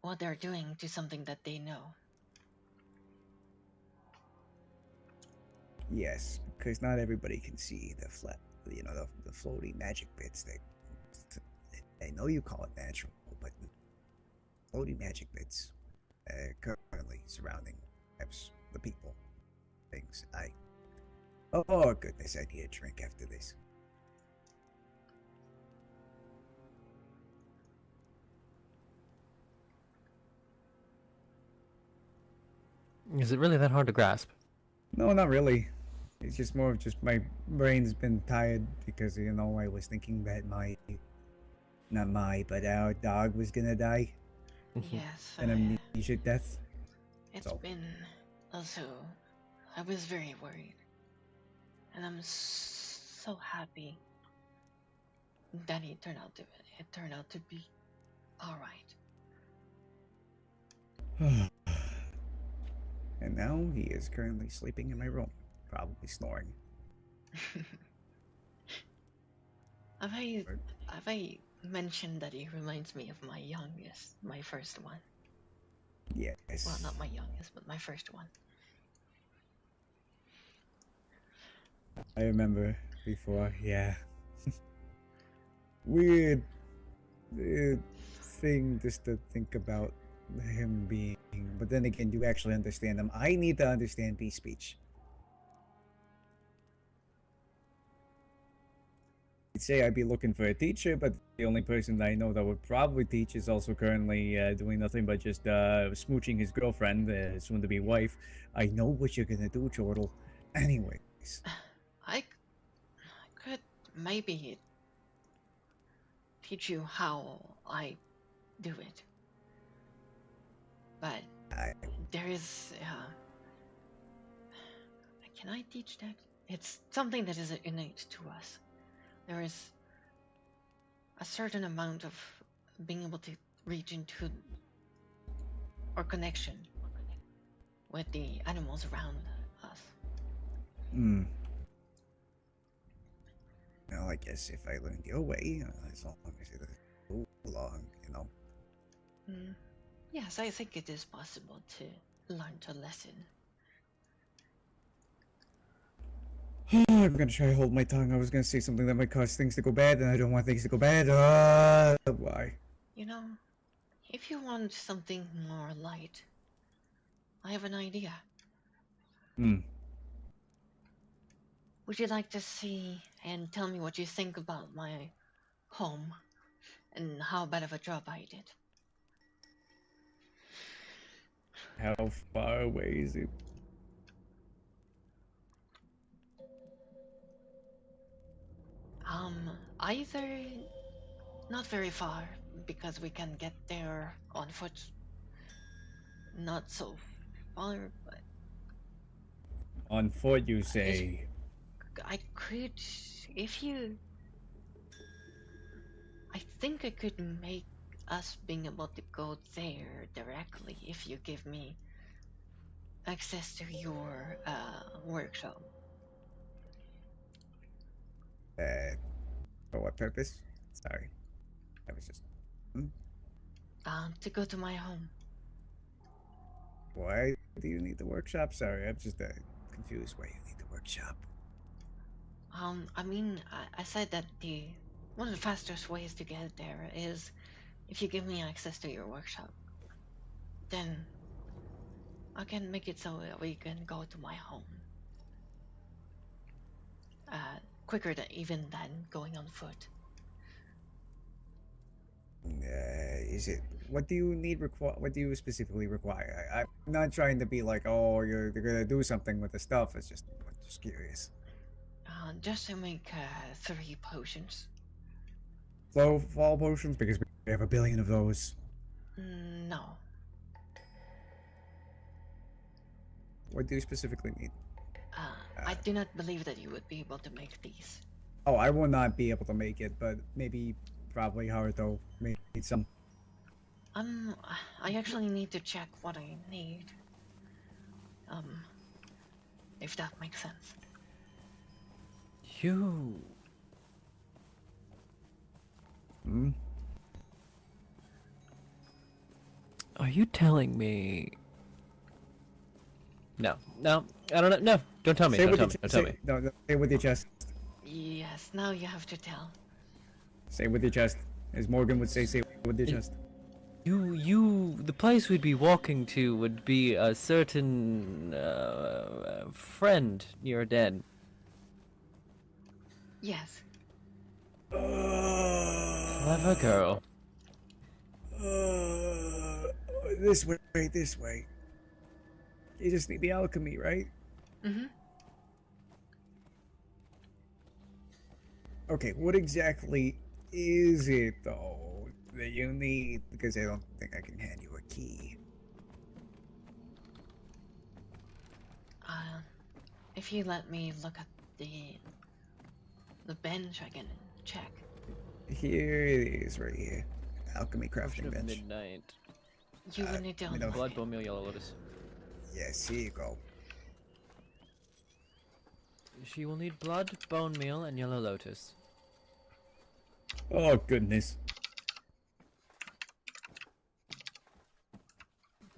what they're doing to something that they know. Yes, because not everybody can see the the floaty magic bits. I know you call it natural, but floaty magic bits currently surrounding the people, things. Oh goodness, I need a drink after this. Is it really that hard to grasp? No, not really. It's just more of just my brain's been tired because, you know, I was thinking that but our dog was gonna die. Yes. An amnesia death. It's been also. I was very worried, and I'm so happy then it turned out to be all right. And now he is currently sleeping in my room, probably snoring. Have I mentioned that he reminds me of my youngest, my first one? Yes. Well, not my youngest, but my first one. I remember before, yeah. Weird thing just to think about him being, but then again, you actually understand him. I need to understand Peace speech. I'd say I'd be looking for a teacher, but the only person that I know that would probably teach is also currently doing nothing but just smooching his girlfriend, soon-to-be wife. I know what you're gonna do, Jordal. Anyways. I could maybe teach you how I do it. But there is... can I teach that? It's something that is innate to us. There is a certain amount of being able to reach into or connection with the animals around us. Well, I guess if I learned your way, as long as it is too long, you know. Yes, I think it is possible to learn to listen. I'm gonna try to hold my tongue. I was gonna say something that might cause things to go bad, and I don't want things to go bad. Why? You know, if you want something more light, I have an idea. Would you like to see and tell me what you think about my home and how bad of a job I did? How far away is it? Either not very far, because we can get there on foot. Not so far, but On foot, you say? I could, if you... I think I could make us being able to go there directly if you give me access to your workshop. For what purpose? Sorry. I was just... To go to my home. Why do you need the workshop? Sorry, I'm just confused why you need the workshop. I mean, I said that one of the fastest ways to get there is if you give me access to your workshop. Then I can make it so that we can go to my home. Quicker than going on foot. Is it? What do you need? What do you specifically require? I'm not trying to be like, oh, you're gonna do something with the stuff. I'm just curious. Just to make 3 potions. Fall potions, because we have a billion of those. No. What do you specifically need? I do not believe that you would be able to make these. Oh, I will not be able to make it, but probably Haruto made some. I actually need to check what I need. If that makes sense. You... Are you telling me... No, I don't know. No, don't tell me. Don't tell me. No, say it with your chest. Yes, now you have to tell. Say it with your chest. As Morgan would say it with your chest. The place we'd be walking to would be a certain friend near den. Yes. Clever girl. This way. You just need the alchemy, right? Okay, what exactly is it, though, that you need? Because I don't think I can hand you a key. If you let me look at the bench, I can check. Here it is, right here. Alchemy Potion crafting of bench. midnight. You will need to Blood, bone meal, yellow lotus. Yes, here you go. She will need blood, bone meal, and yellow lotus. Oh goodness.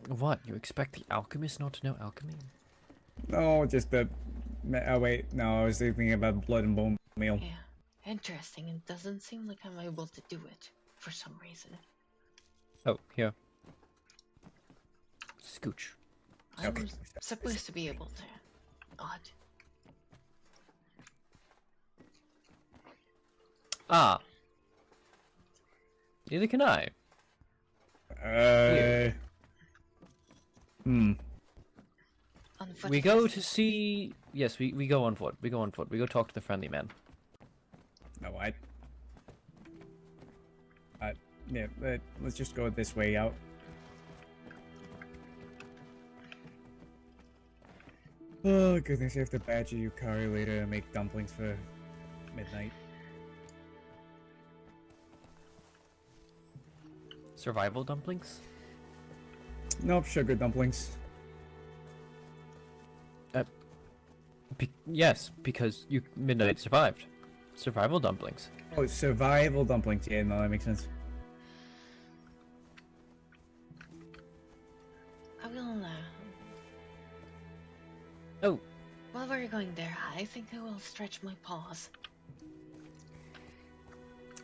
What? You expect the alchemist not to know alchemy? No, just the. Oh wait, no, I was thinking about blood and bone meal. Yeah, interesting. It doesn't seem like I'm able to do it for some reason. Oh, here. Scooch. I'm supposed to be able to. Odd. Ah. Neither can I. We go to see. Yes, we go on foot. We go on foot. We go talk to the friendly man. No, yeah, let's just go this way out. Oh goodness, I have to badger you, Kari, later and make dumplings for midnight. Survival dumplings? Nope, sugar dumplings. Yes, because you midnight survived. Survival dumplings. Oh, survival dumplings. Yeah, no, that makes sense. I will. Oh. While we're going there, I think I will stretch my paws.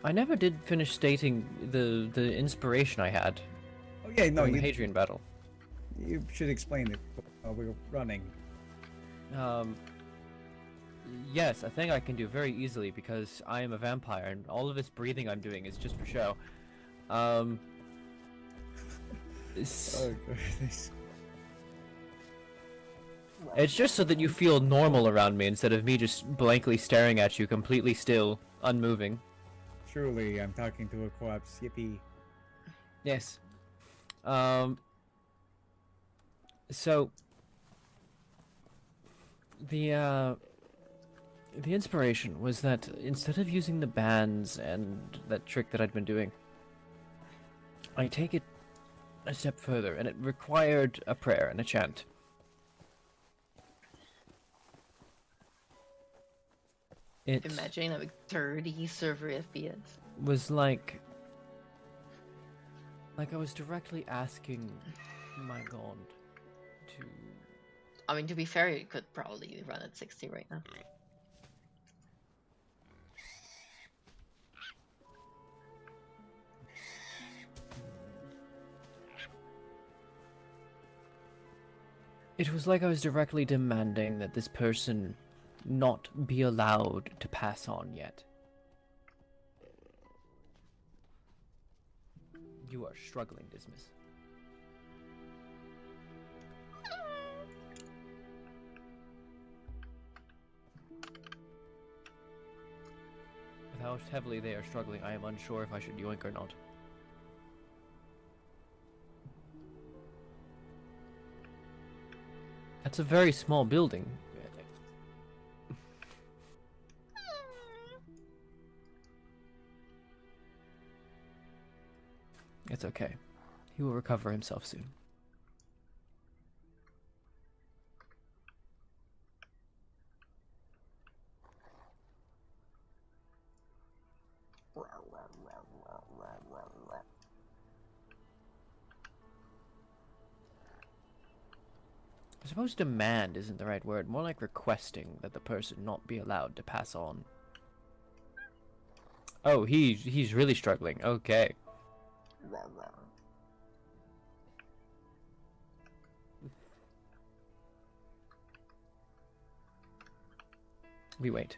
I never did finish stating the inspiration I had. Oh yeah, no, during you. the Hadrian battle. You should explain it while we were running. Yes, a thing I can do very easily because I am a vampire and all of this breathing I'm doing is just for show. Oh goodness. It's just so that you feel normal around me instead of me just blankly staring at you, completely still, unmoving. Truly, I'm talking to a corpse. Yippee. Yes. So the inspiration was that instead of using the bands and that trick that I'd been doing, I take it a step further, and it required a prayer and a chant. It Imagine having 30 server FPS. was like I was directly asking my god to... I mean, to be fair, it could probably run at 60 right now. It was like I was directly demanding that this person not be allowed to pass on yet. You are struggling, Dismas. With how heavily they are struggling, I am unsure if I should yoink or not. That's a very small building. It's okay. He will recover himself soon. I suppose demand isn't the right word, more like requesting that the person not be allowed to pass on. Oh, he's really struggling. Okay. We wait.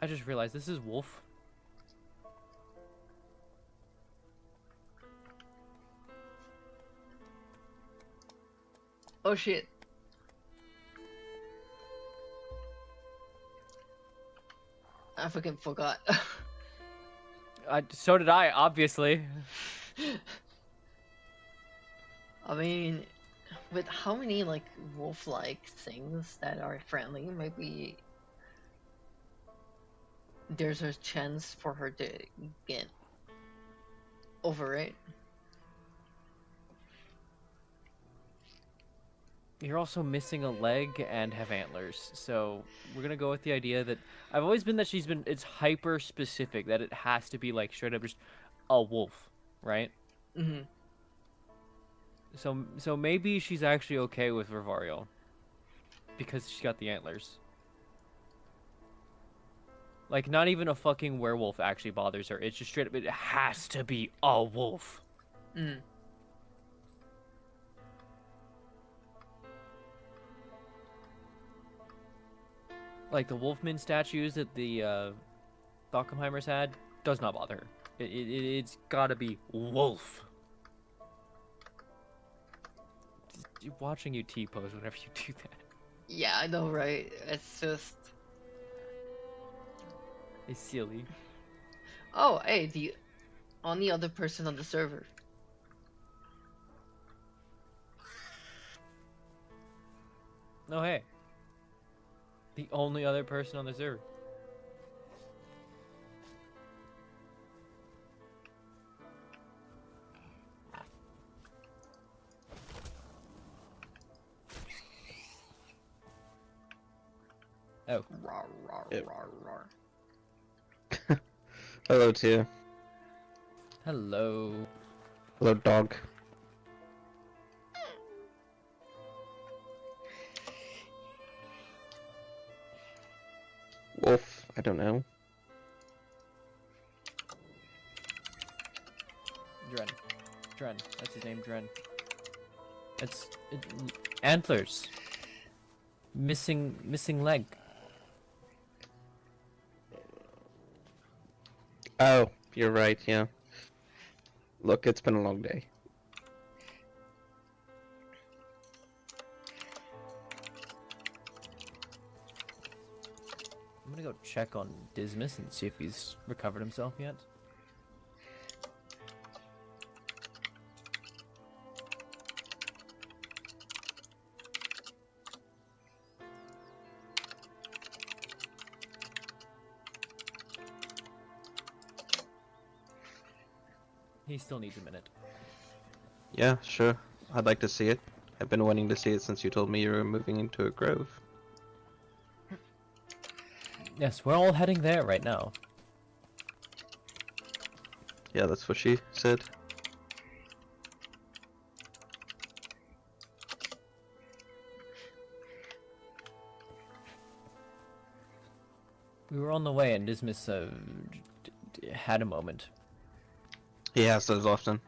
I just realized this is Wolf. Oh shit. I fucking forgot. So did I, obviously. I mean, with how many like wolf-like things that are friendly, maybe there's a chance for her to get over it. You're also missing a leg and have antlers, so we're gonna go with the idea that I've always been that it's hyper specific, that it has to be like straight up just a wolf, right? Mm-hmm. So maybe she's actually okay with Hravariel because she's got the antlers. Like, not even a fucking werewolf actually bothers her. It's just straight up, it has to be a wolf. Mm. Like, the Wolfman statues that the Dockenheimers had does not bother her. It's gotta be wolf. Watching you T-pose whenever you do that. Yeah, I know, right? It's just... It's silly. Oh, hey, the only other person on the server. No, hey. The only other person on the server. Oh. Rawr, rawr, Yep. rawr, rawr. Hello, Tia. Hello. Hello, dog. Wolf, I don't know. Dren. That's his name, Dren. Antlers. Missing leg. Oh, you're right, yeah. Look, it's been a long day. I'm gonna go check on Dismas and see if he's recovered himself yet. He still needs a minute. Yeah, sure. I'd like to see it. I've been wanting to see it since you told me you were moving into a grove. Yes, we're all heading there right now. Yeah, that's what she said. We were on the way and Dismas had a moment. He has those often.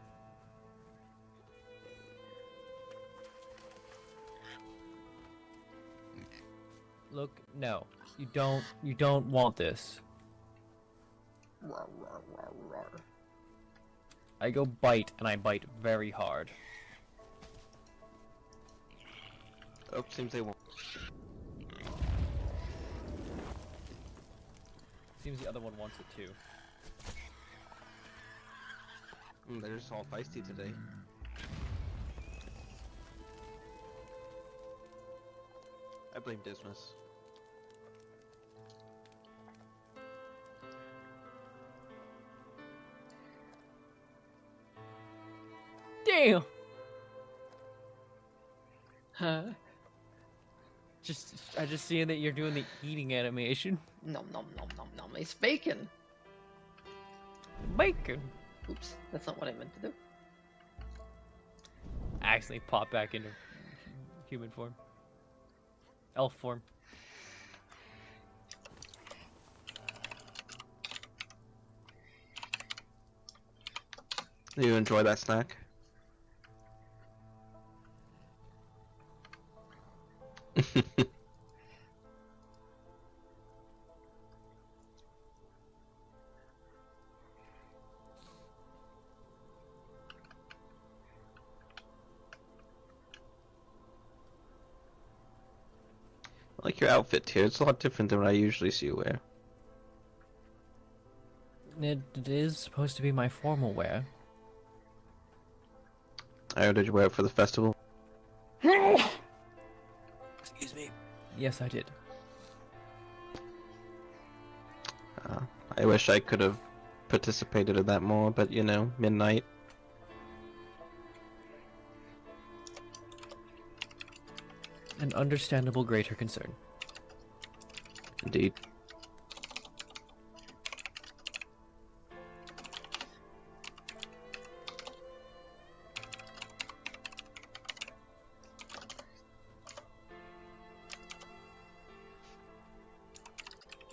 Look, no. You don't want this. Rawr, rawr, rawr, rawr. I go bite, and I bite very hard. Oh, seems they won't. Seems the other one wants it too. They're just all feisty today. I blame Dismas. Damn! Huh? I just seeing that you're doing the eating animation. Nom nom nom nom nom. It's bacon. Bacon. Oops, that's not what I meant to do. Accidentally pop back into human form. Elf form. Do you enjoy that snack? I like your outfit here. It's a lot different than what I usually see you wear. It is supposed to be my formal wear. Oh, did you wear it for the festival? Excuse me. Yes, I did. I wish I could have participated in that more, but you know, midnight. An understandable greater concern. Indeed.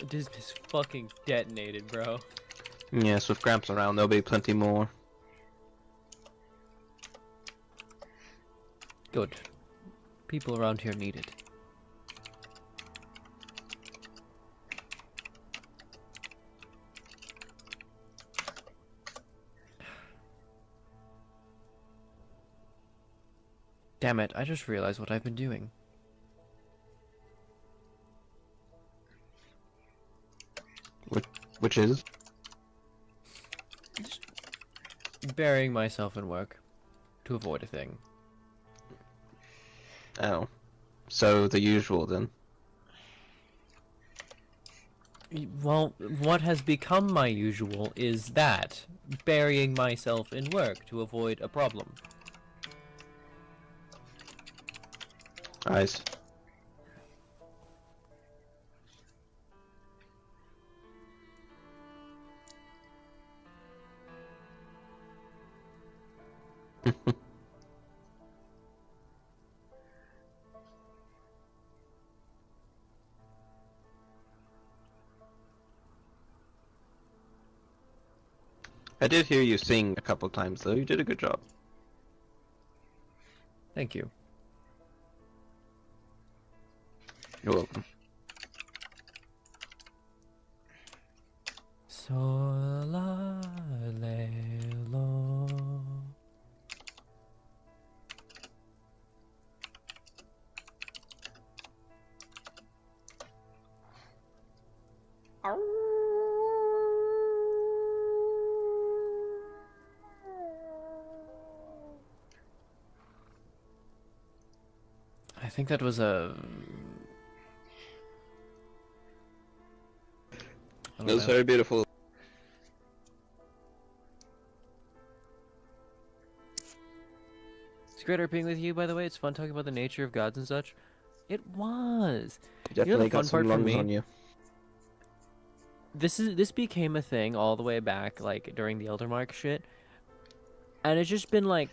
This is fucking detonated, bro. Yes, with Gramps around, there'll be plenty more. Good. People around here need it. Damn it, I just realized what I've been doing. Which is? Burying myself in work. To avoid a thing. Oh. So, the usual then. Well, what has become my usual is that. Burying myself in work to avoid a problem. Nice. I did hear you sing a couple times, though. You did a good job. Thank you. You're welcome. Solalelo. I think that was a... It was very beautiful. It's great RPing with you, by the way. It's fun talking about the nature of gods and such. It was. You definitely got some lungs on you. This became a thing all the way back, like during the Eldermark shit, and it's just been like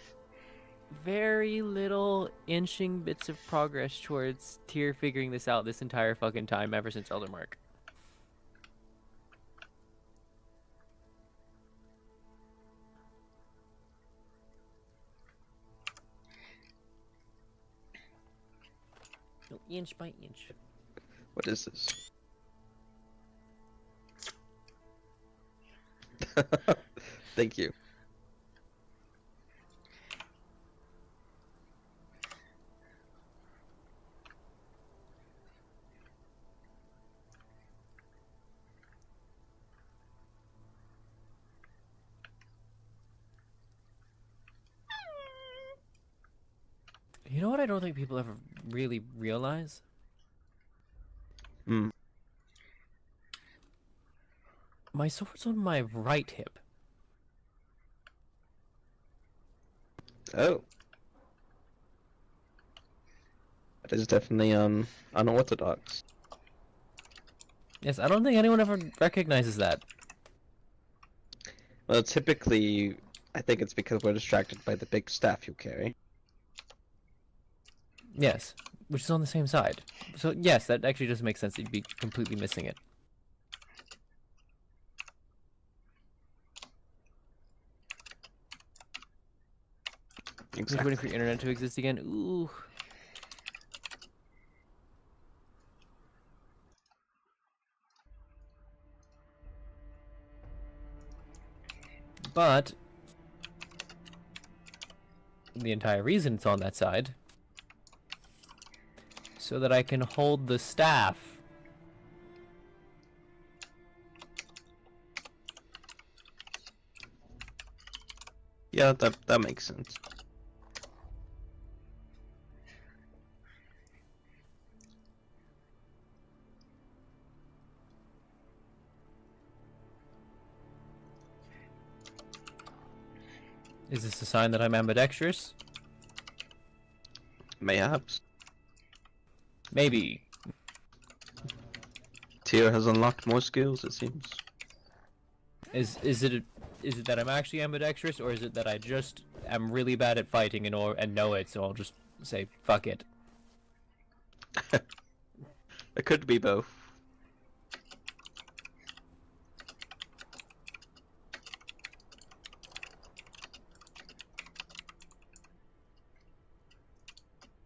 very little inching bits of progress towards Tyr figuring this out this entire fucking time ever since Eldermark. Inch by inch. What is this? Thank you. You know what I don't think people ever really realize? Hmm. My sword's on my right hip. Oh. That is definitely unorthodox. Yes, I don't think anyone ever recognizes that. Well, typically, I think it's because we're distracted by the big staff you carry. Yes, which is on the same side. So yes, that actually doesn't make sense that you'd be completely missing it. Exactly. Just waiting for your internet to exist again. Ooh. But the entire reason it's on that side, so that I can hold the staff. Yeah, that makes sense. Is this a sign that I'm ambidextrous? Mayhaps. Maybe. Tyr has unlocked more skills, it seems. Is it that I'm actually ambidextrous, or is it that I just am really bad at fighting and know it, so I'll just say fuck it? It could be both.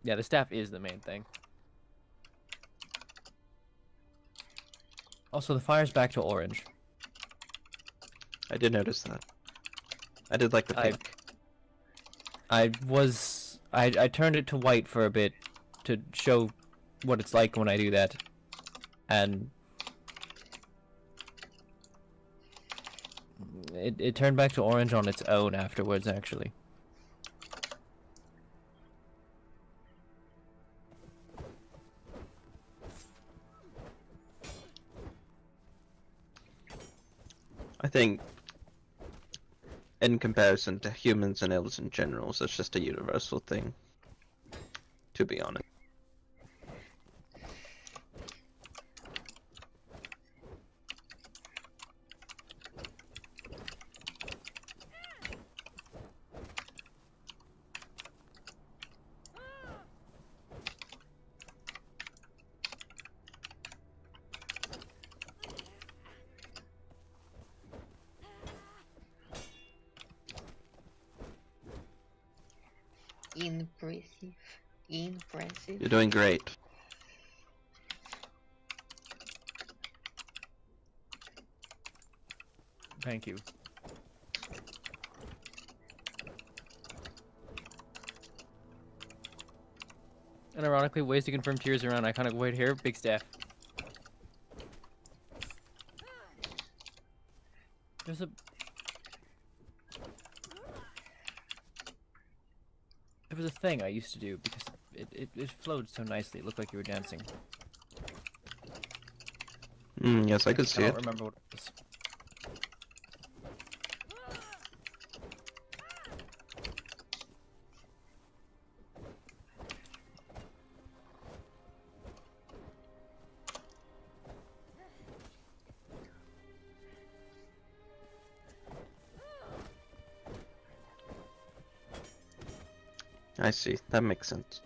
Yeah, the staff is the main thing. Also, the fire's back to orange. I did notice that. I did like the pink. I turned it to white for a bit to show what it's like when I do that, and it turned back to orange on its own afterwards, actually. I think, in comparison to humans and elves in general, it's just a universal thing, to be honest. Impressive. You're doing great. Thank you. And ironically, ways to confirm tiers around iconic void here, big staff. There's a... There was a thing I used to do because it flowed so nicely. It looked like you were dancing. Yes, I could see I it. don't remember what it was. I see. That makes sense.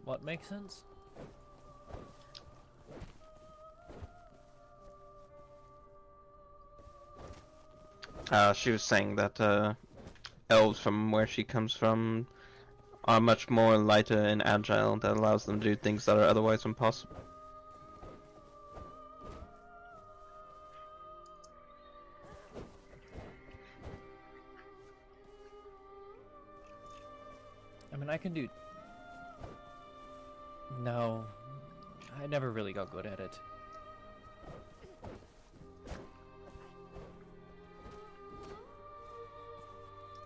What makes sense? She was saying that elves from where she comes from are much more lighter and agile, that allows them to do things that are otherwise impossible. I mean, I can do... No, I never really got good at it.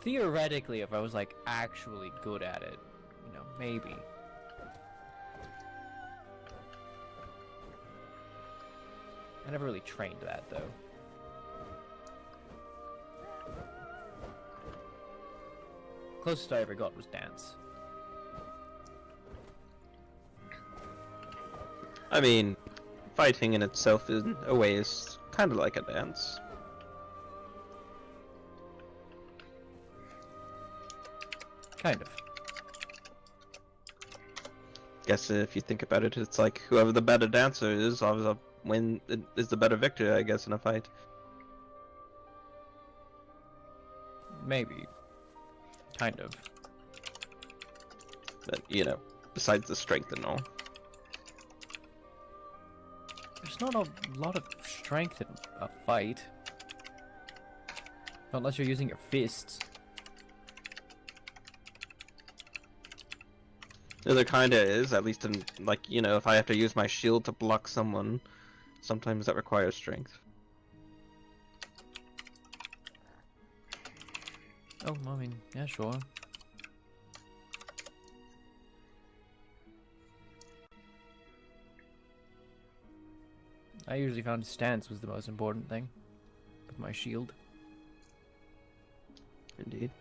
Theoretically, if I was, like, actually good at it, you know, maybe. I never really trained that, though. Closest I ever got was dance. I mean, fighting in itself in a way is kind of like a dance. Kind of. Guess if you think about it, it's like whoever the better dancer is, is the better victor, I guess, in a fight. Maybe. Kind of. But, you know, besides the strength and all. There's not a lot of strength in a fight. Not unless you're using your fists. Yeah, there kinda is, at least in, like, you know, if I have to use my shield to block someone, sometimes that requires strength. Oh, I mean, yeah, sure. I usually found stance was the most important thing. With my shield. Indeed.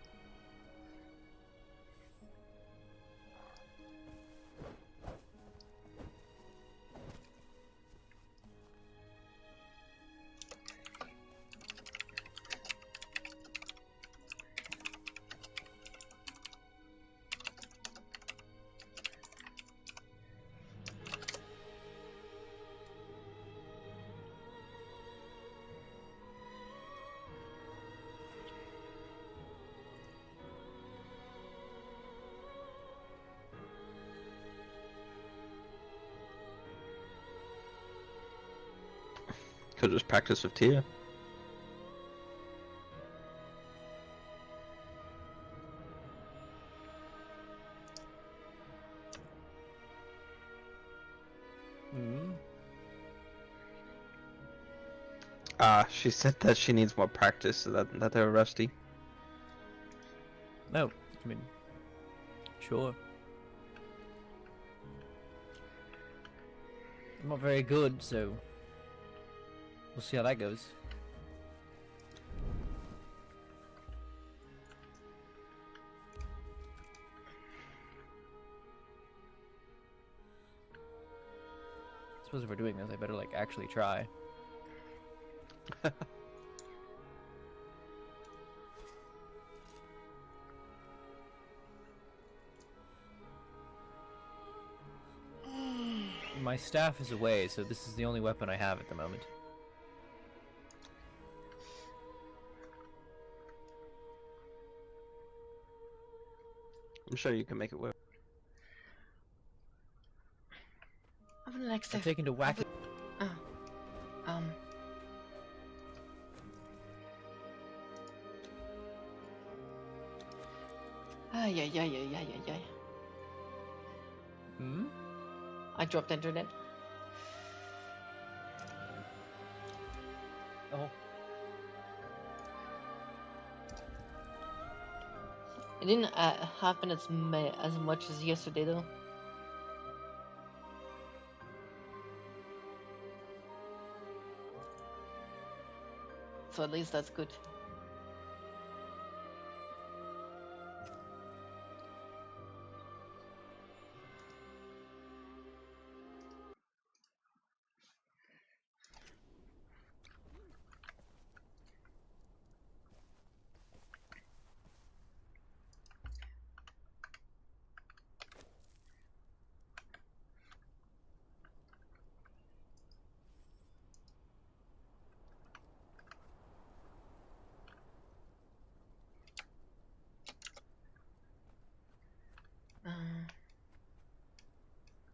Could just practice with Tia. Hmm. She said that she needs more practice, so that they're rusty. No, I mean, sure. I'm not very good, so we'll see how that goes. I suppose if we're doing this, I better, like, actually try. My staff is away, so this is the only weapon I have at the moment. I'm sure you can make it work. I would like to. I'm taking to whack it. Oh. Yeah. Hmm? I dropped internet. Oh. It didn't happen as much as yesterday, though. So at least that's good.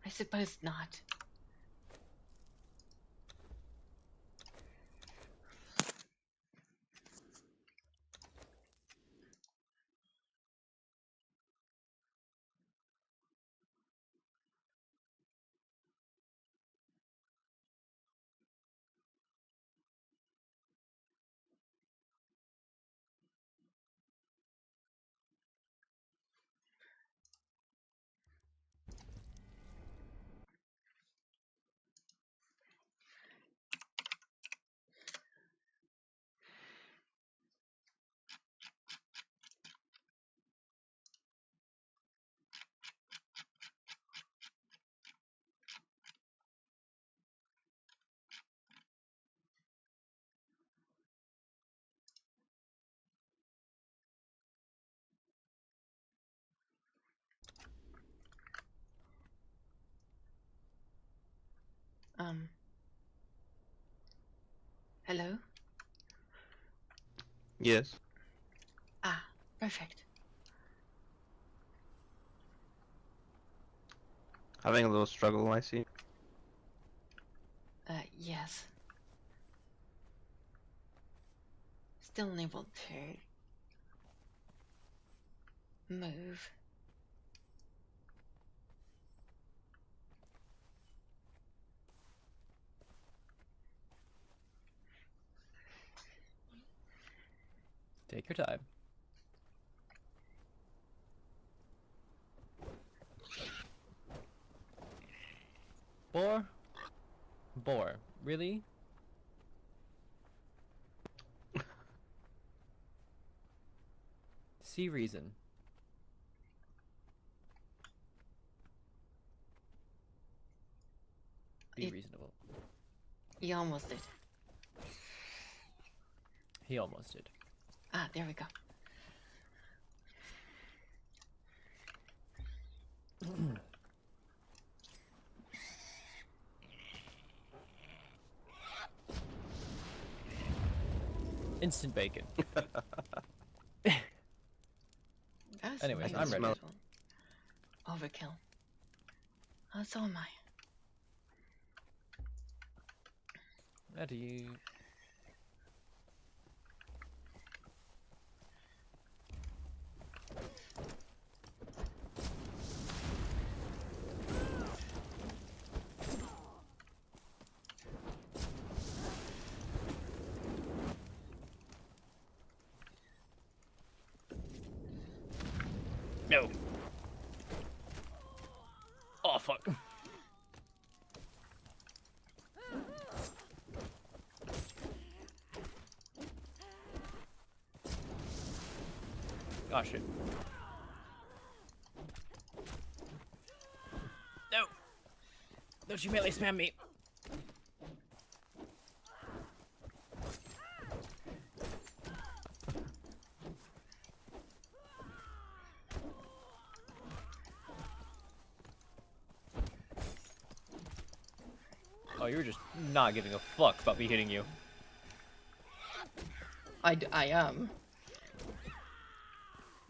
I suppose not. Hello? Yes. Ah, perfect. Having a little struggle, I see. Yes. still unable to move. Take your time. Boar. Really? See reason. Be reasonable. He almost did. He almost did. Ah, there we go. Instant bacon. That's Anyways, nice. I'm ready. Overkill. So am I. Ready. No. Oh fuck. Oh shit. No. Don't you melee spam me. Oh, you're just not giving a fuck about me hitting you. I am.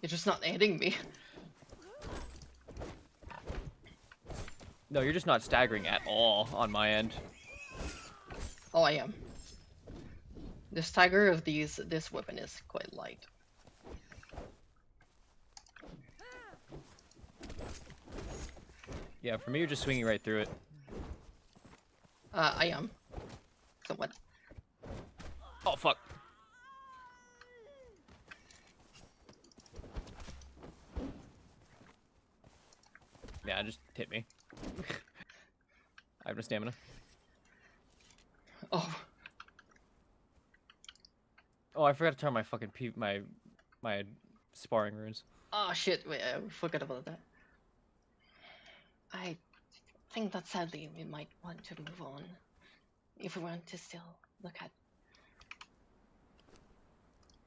You're just not hitting me. No, you're just not staggering at all on my end. Oh, I am. The stagger of this weapon is quite light. Yeah, for me, you're just swinging right through it. I am. Somewhat. Oh, fuck. Yeah, just hit me. I have no stamina. Oh. Oh, I forgot to turn my fucking my sparring runes. Oh shit, wait, I forgot about that. I think that sadly we might want to move on. If we want to still look at...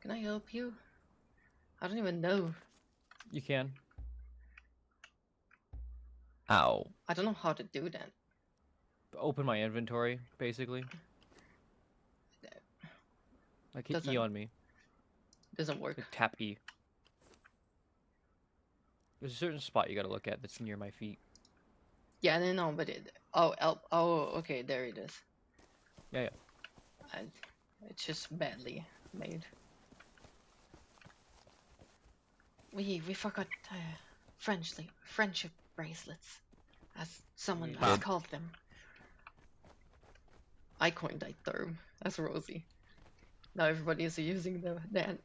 Can I help you? I don't even know. You can. Ow. I don't know how to do that. Open my inventory, basically. Like hit E on me. Doesn't work. Like tap E. There's a certain spot you gotta look at that's near my feet. Yeah, I know, but it... Oh, okay, there it is. Yeah, yeah. And it's just badly made. We forgot friendship bracelets, as someone has called them. I coined that term as Rosie. Now everybody is using that.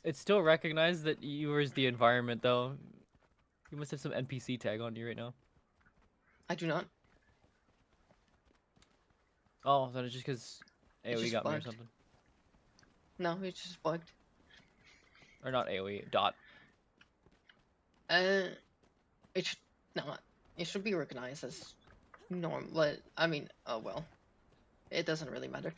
It's still recognized that yours the environment, though. You must have some NPC tag on you right now. I do not. Oh, then it's just because AoE just got me or bugged. something. No, it's just bugged. Or not AoE, dot. It should not. It should be recognized as normal. But I mean, oh well, it doesn't really matter.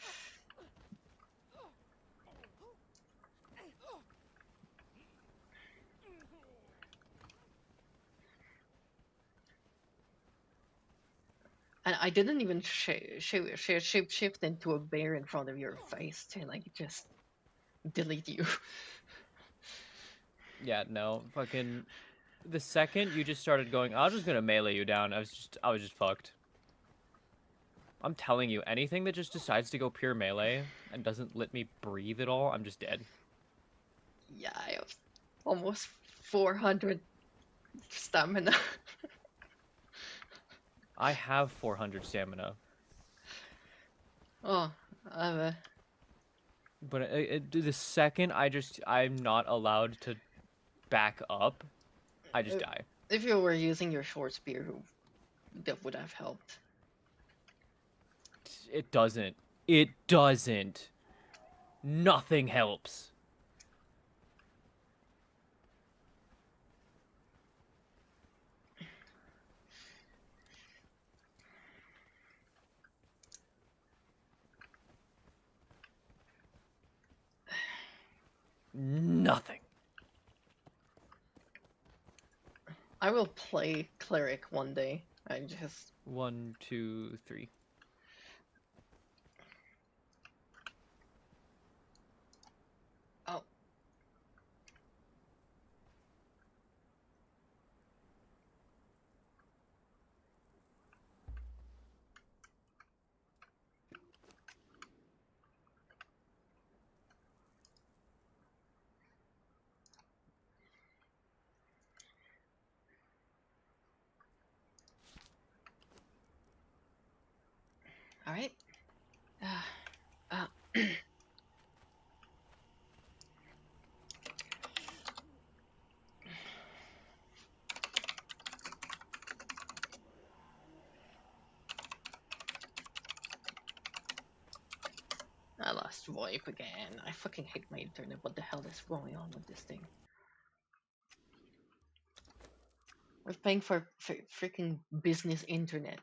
And I didn't even shape shift into a bear in front of your face to like just delete you. Yeah, no, fucking. The second you just started going, I was just gonna melee you down. I was just fucked. I'm telling you, anything that just decides to go pure melee and doesn't let me breathe at all, I'm just dead. Yeah, I have almost 400 stamina. I have 400 stamina. Oh, But the second I'm not allowed to back up, I just die. if you were using your short spear, that would have helped. It doesn't. It doesn't. Nothing helps. Nothing. I will play cleric one day. I just 1, 2, 3. Oh. All right. I lost VoIP again. I fucking hate my internet. What the hell is going on with this thing? We're paying for freaking business internet.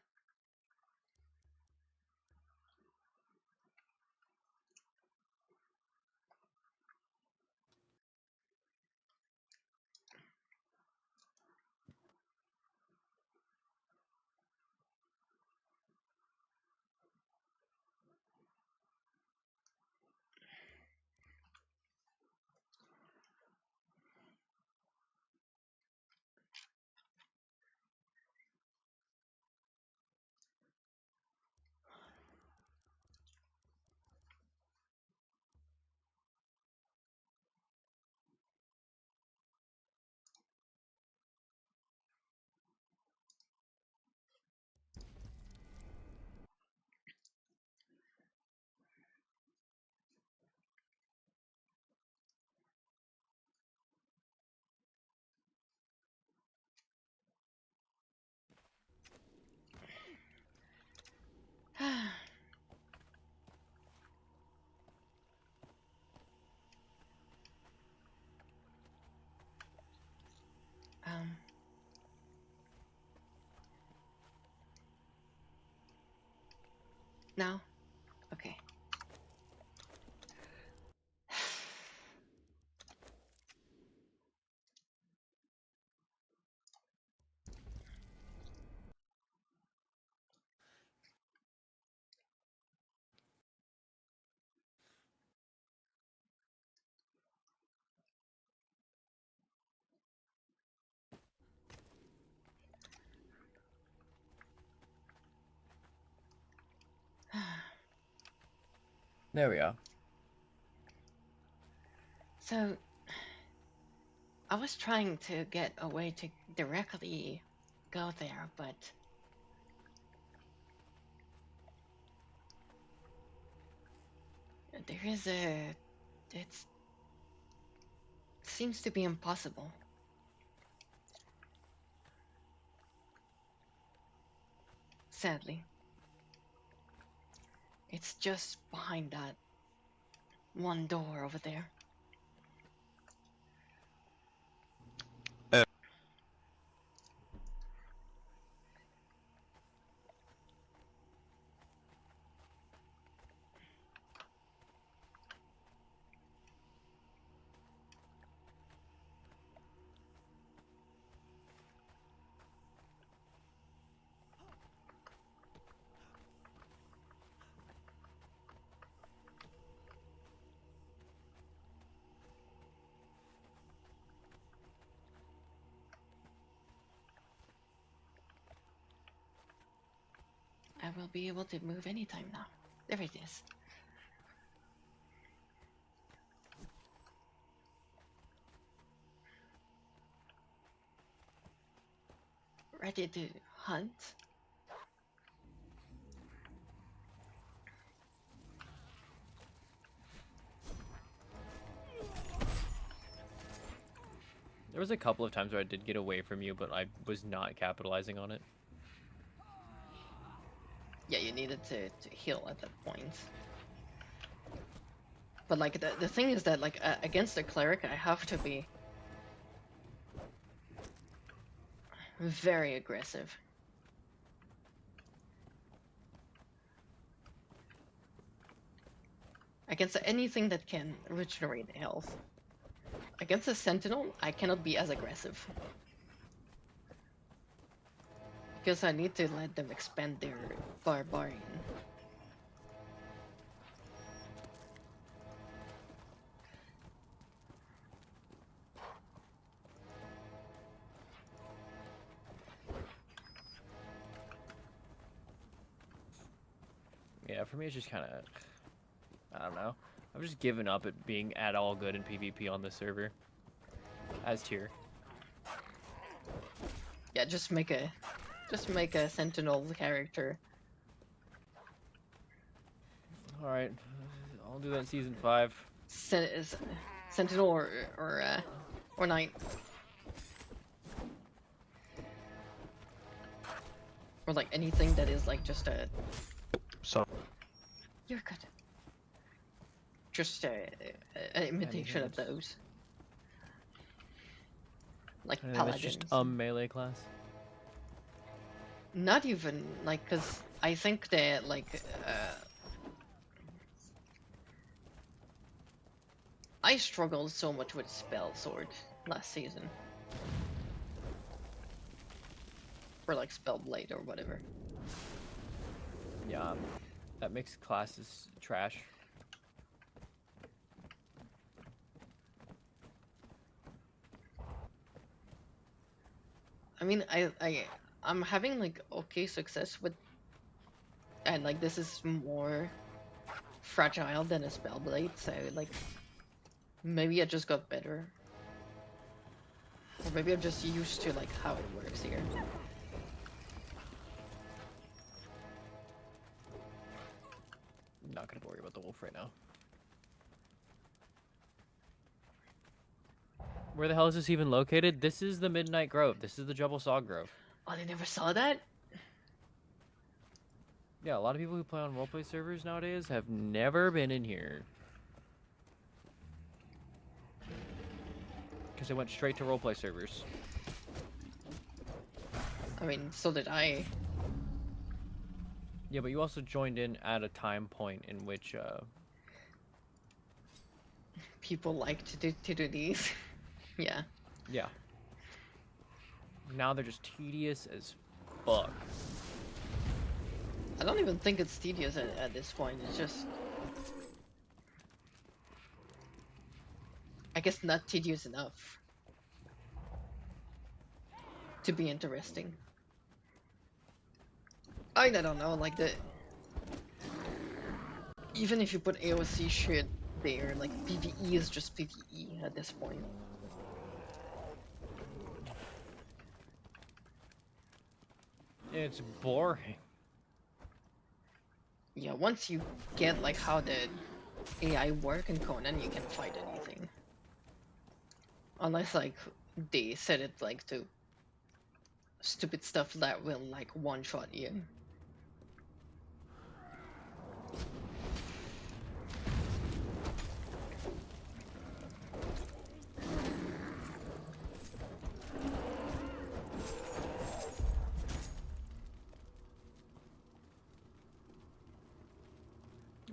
um. Now? Okay. There we are. So, I was trying to get a way to directly go there, but there is it seems to be impossible. Sadly. It's just behind that one door over there. I will be able to move anytime now. There it is. Ready to hunt? There was a couple of times where I did get away from you, but I was not capitalizing on it. Yeah, you needed to heal at that point. But like the thing is that like against the cleric, I have to be very aggressive. Against anything that can regenerate health. Against a sentinel, I cannot be as aggressive. Because I need to let them expand their barbarian. Yeah, for me it's just kind of, I don't know. I've just given up at being at all good in PvP on this server. As tier. Yeah, just make a sentinel character. Alright, I'll do that in season 5. Sentinel or knight. Or like anything that is like just a... So. You're good. Just an imitation of those. Like paladins. It's just melee class. Not even like, cause I think that like I struggled so much with spell sword last season. Or like spell blade or whatever. Yeah, that makes classes trash. I mean, I'm having like okay success with, and like this is more fragile than a spellblade, so like maybe I just got better, or maybe I'm just used to like how it works here. I'm not gonna worry about the wolf right now. Where the hell is this even located? This is the Midnight Grove. This is the Jubble Saw Grove. Oh, they never saw that? Yeah, a lot of people who play on roleplay servers nowadays have never been in here. Because they went straight to roleplay servers. I mean, so did I. Yeah, but you also joined in at a time point in which people like to do these. Yeah. Yeah. Now they're just tedious as fuck. I don't even think it's tedious at this point. It's just, I guess, not tedious enough to be interesting. I don't know, like even if you put AOC shit there, like PvE is just PvE at this point. It's boring. Yeah, once you get like how the AI work in Conan, you can fight anything. Unless like they set it like to stupid stuff that will like one-shot you.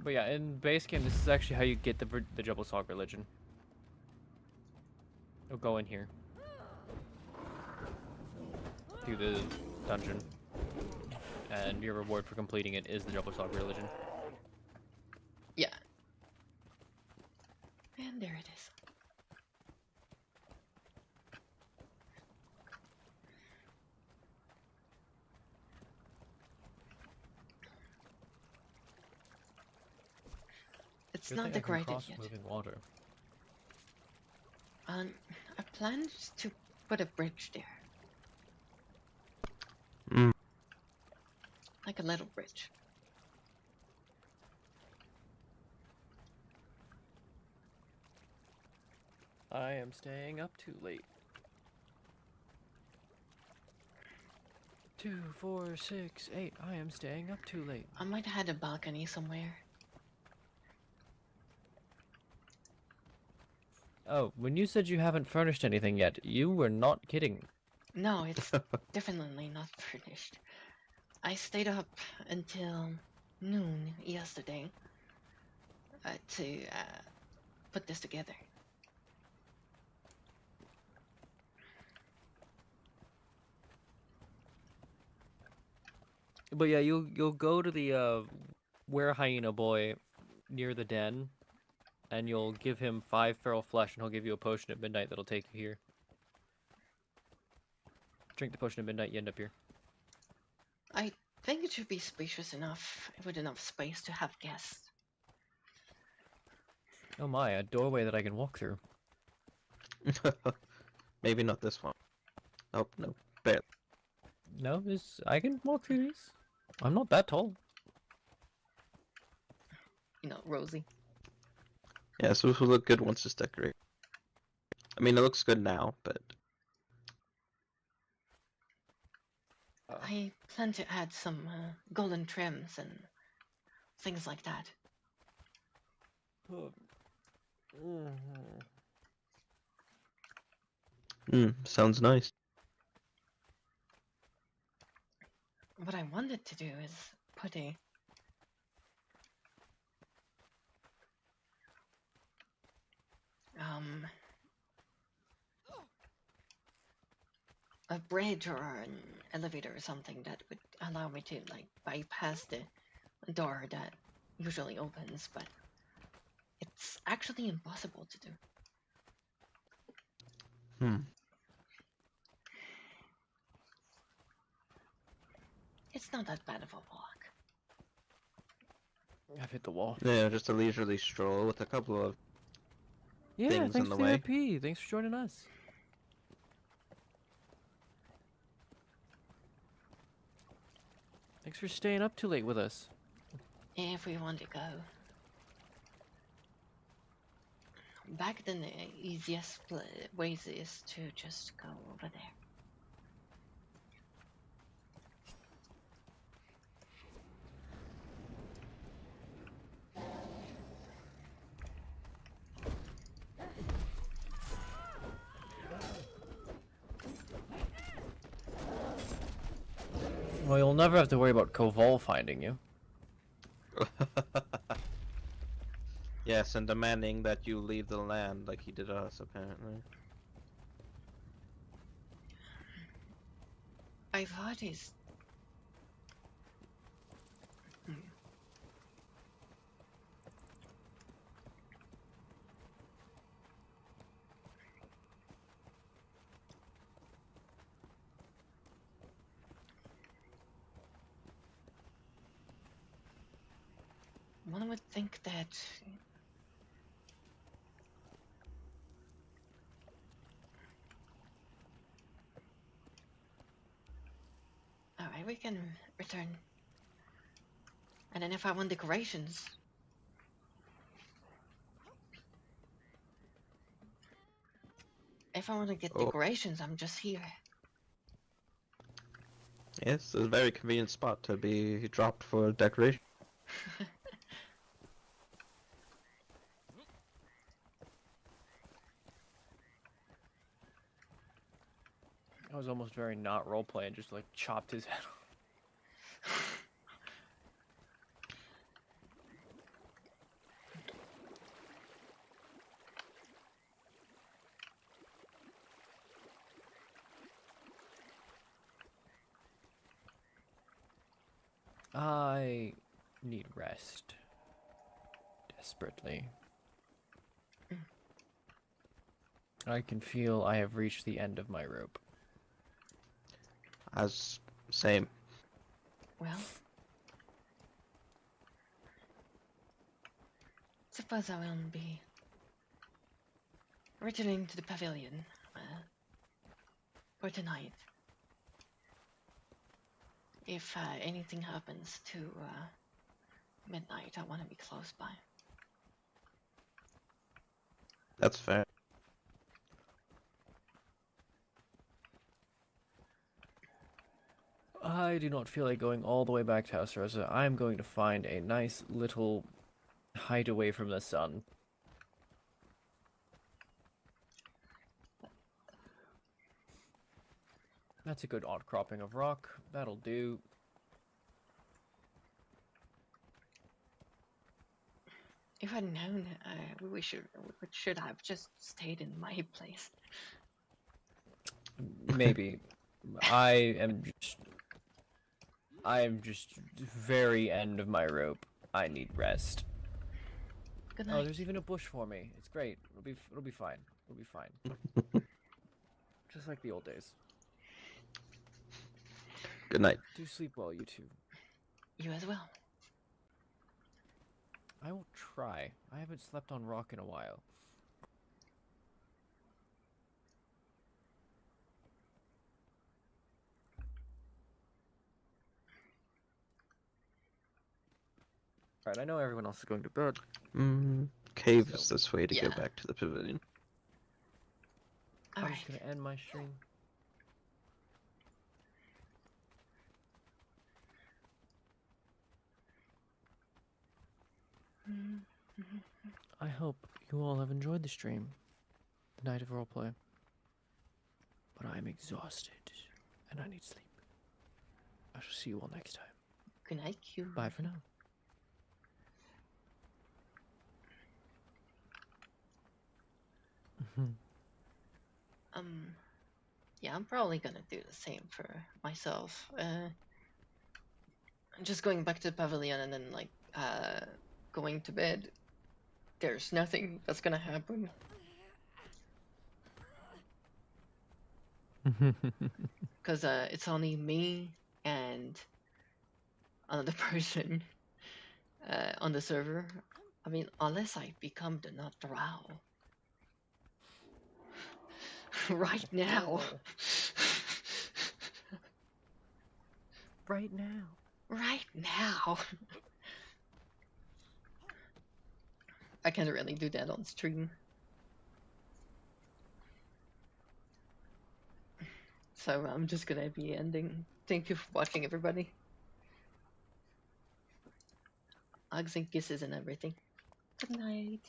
But yeah, in base game, this is actually how you get the Jubble Saw religion. You'll go in here. Through the dungeon. And your reward for completing it is the Jubble Saw religion. Yeah. And there it is. It's Good not thing I can decorated cross yet. moving water. I planned to put a bridge there. Mm. Like a little bridge. I am staying up too late. 2, 4, 6, 8. I am staying up too late. I might have had a balcony somewhere. Oh, when you said you haven't furnished anything yet, you were not kidding. No, it's definitely not furnished. I stayed up until noon yesterday to put this together. But yeah, you'll go to the were hyena boy near the den, and you'll give him 5 feral flesh, and he'll give you a potion at midnight that'll take you here. Drink the potion at midnight, you end up here. I think it should be spacious enough, with enough space to have guests. Oh my, a doorway that I can walk through. Maybe not this one. Oh, no. Barely. No, I can walk through these. I'm not that tall. You know, Rosie. Yeah, so this will look good once it's decorated. I mean, it looks good now, but... I plan to add some golden trims and things like that. Sounds nice. What I wanted to do is put a bridge or an elevator or something that would allow me to like bypass the door that usually opens, but it's actually impossible to do. It's not that bad of a walk. I've hit the wall. Yeah, just a leisurely stroll with a couple of Yeah, things thanks in the for way. the RP. Thanks for joining us. Thanks for staying up too late with us. If we want to go. Back then, the easiest ways is to just go over there. Well, you'll never have to worry about Koval finding you. Yes, and demanding that you leave the land like he did us, apparently. I thought he's... One would think that... Alright, we can return. And then if I want decorations... If I want to get decorations, I'm just here. Yes, it's a very convenient spot to be dropped for decoration. I was almost very not roleplay and just like chopped his head off. I need rest. Desperately. I can feel I have reached the end of my rope. Same. Well... suppose I will be returning to the pavilion for tonight. If anything happens to midnight, I want to be close by. That's fair. I do not feel like going all the way back to House Rosa. I'm going to find a nice little hideaway from the sun. That's a good outcropping of rock. That'll do. If I'd known, we should have just stayed in my place. Maybe. I am just very end of my rope. I need rest. Good Oh, night. there's even a bush for me. It's great. It'll be fine. It'll be fine. Just like the old days. Good night. Do sleep well, you two. You as well. I will try. I haven't slept on rock in a while. Right, I know everyone else is going to bed. Cave is this way to go back to the pavilion. I'm just gonna end my stream. I hope you all have enjoyed the stream, the night of roleplay. But I'm exhausted, and I need sleep. I shall see you all next time. Good night, Q. Bye for now. Yeah, I'm probably gonna do the same for myself. Just going back to the pavilion and then like going to bed. There's nothing that's gonna happen. Because it's only me and another person on the server. I mean, unless I become the natural. Right now. Right now. Right now. I can't really do that on stream. So I'm just gonna be ending. Thank you for watching, everybody. Hugs and kisses and everything. Good night.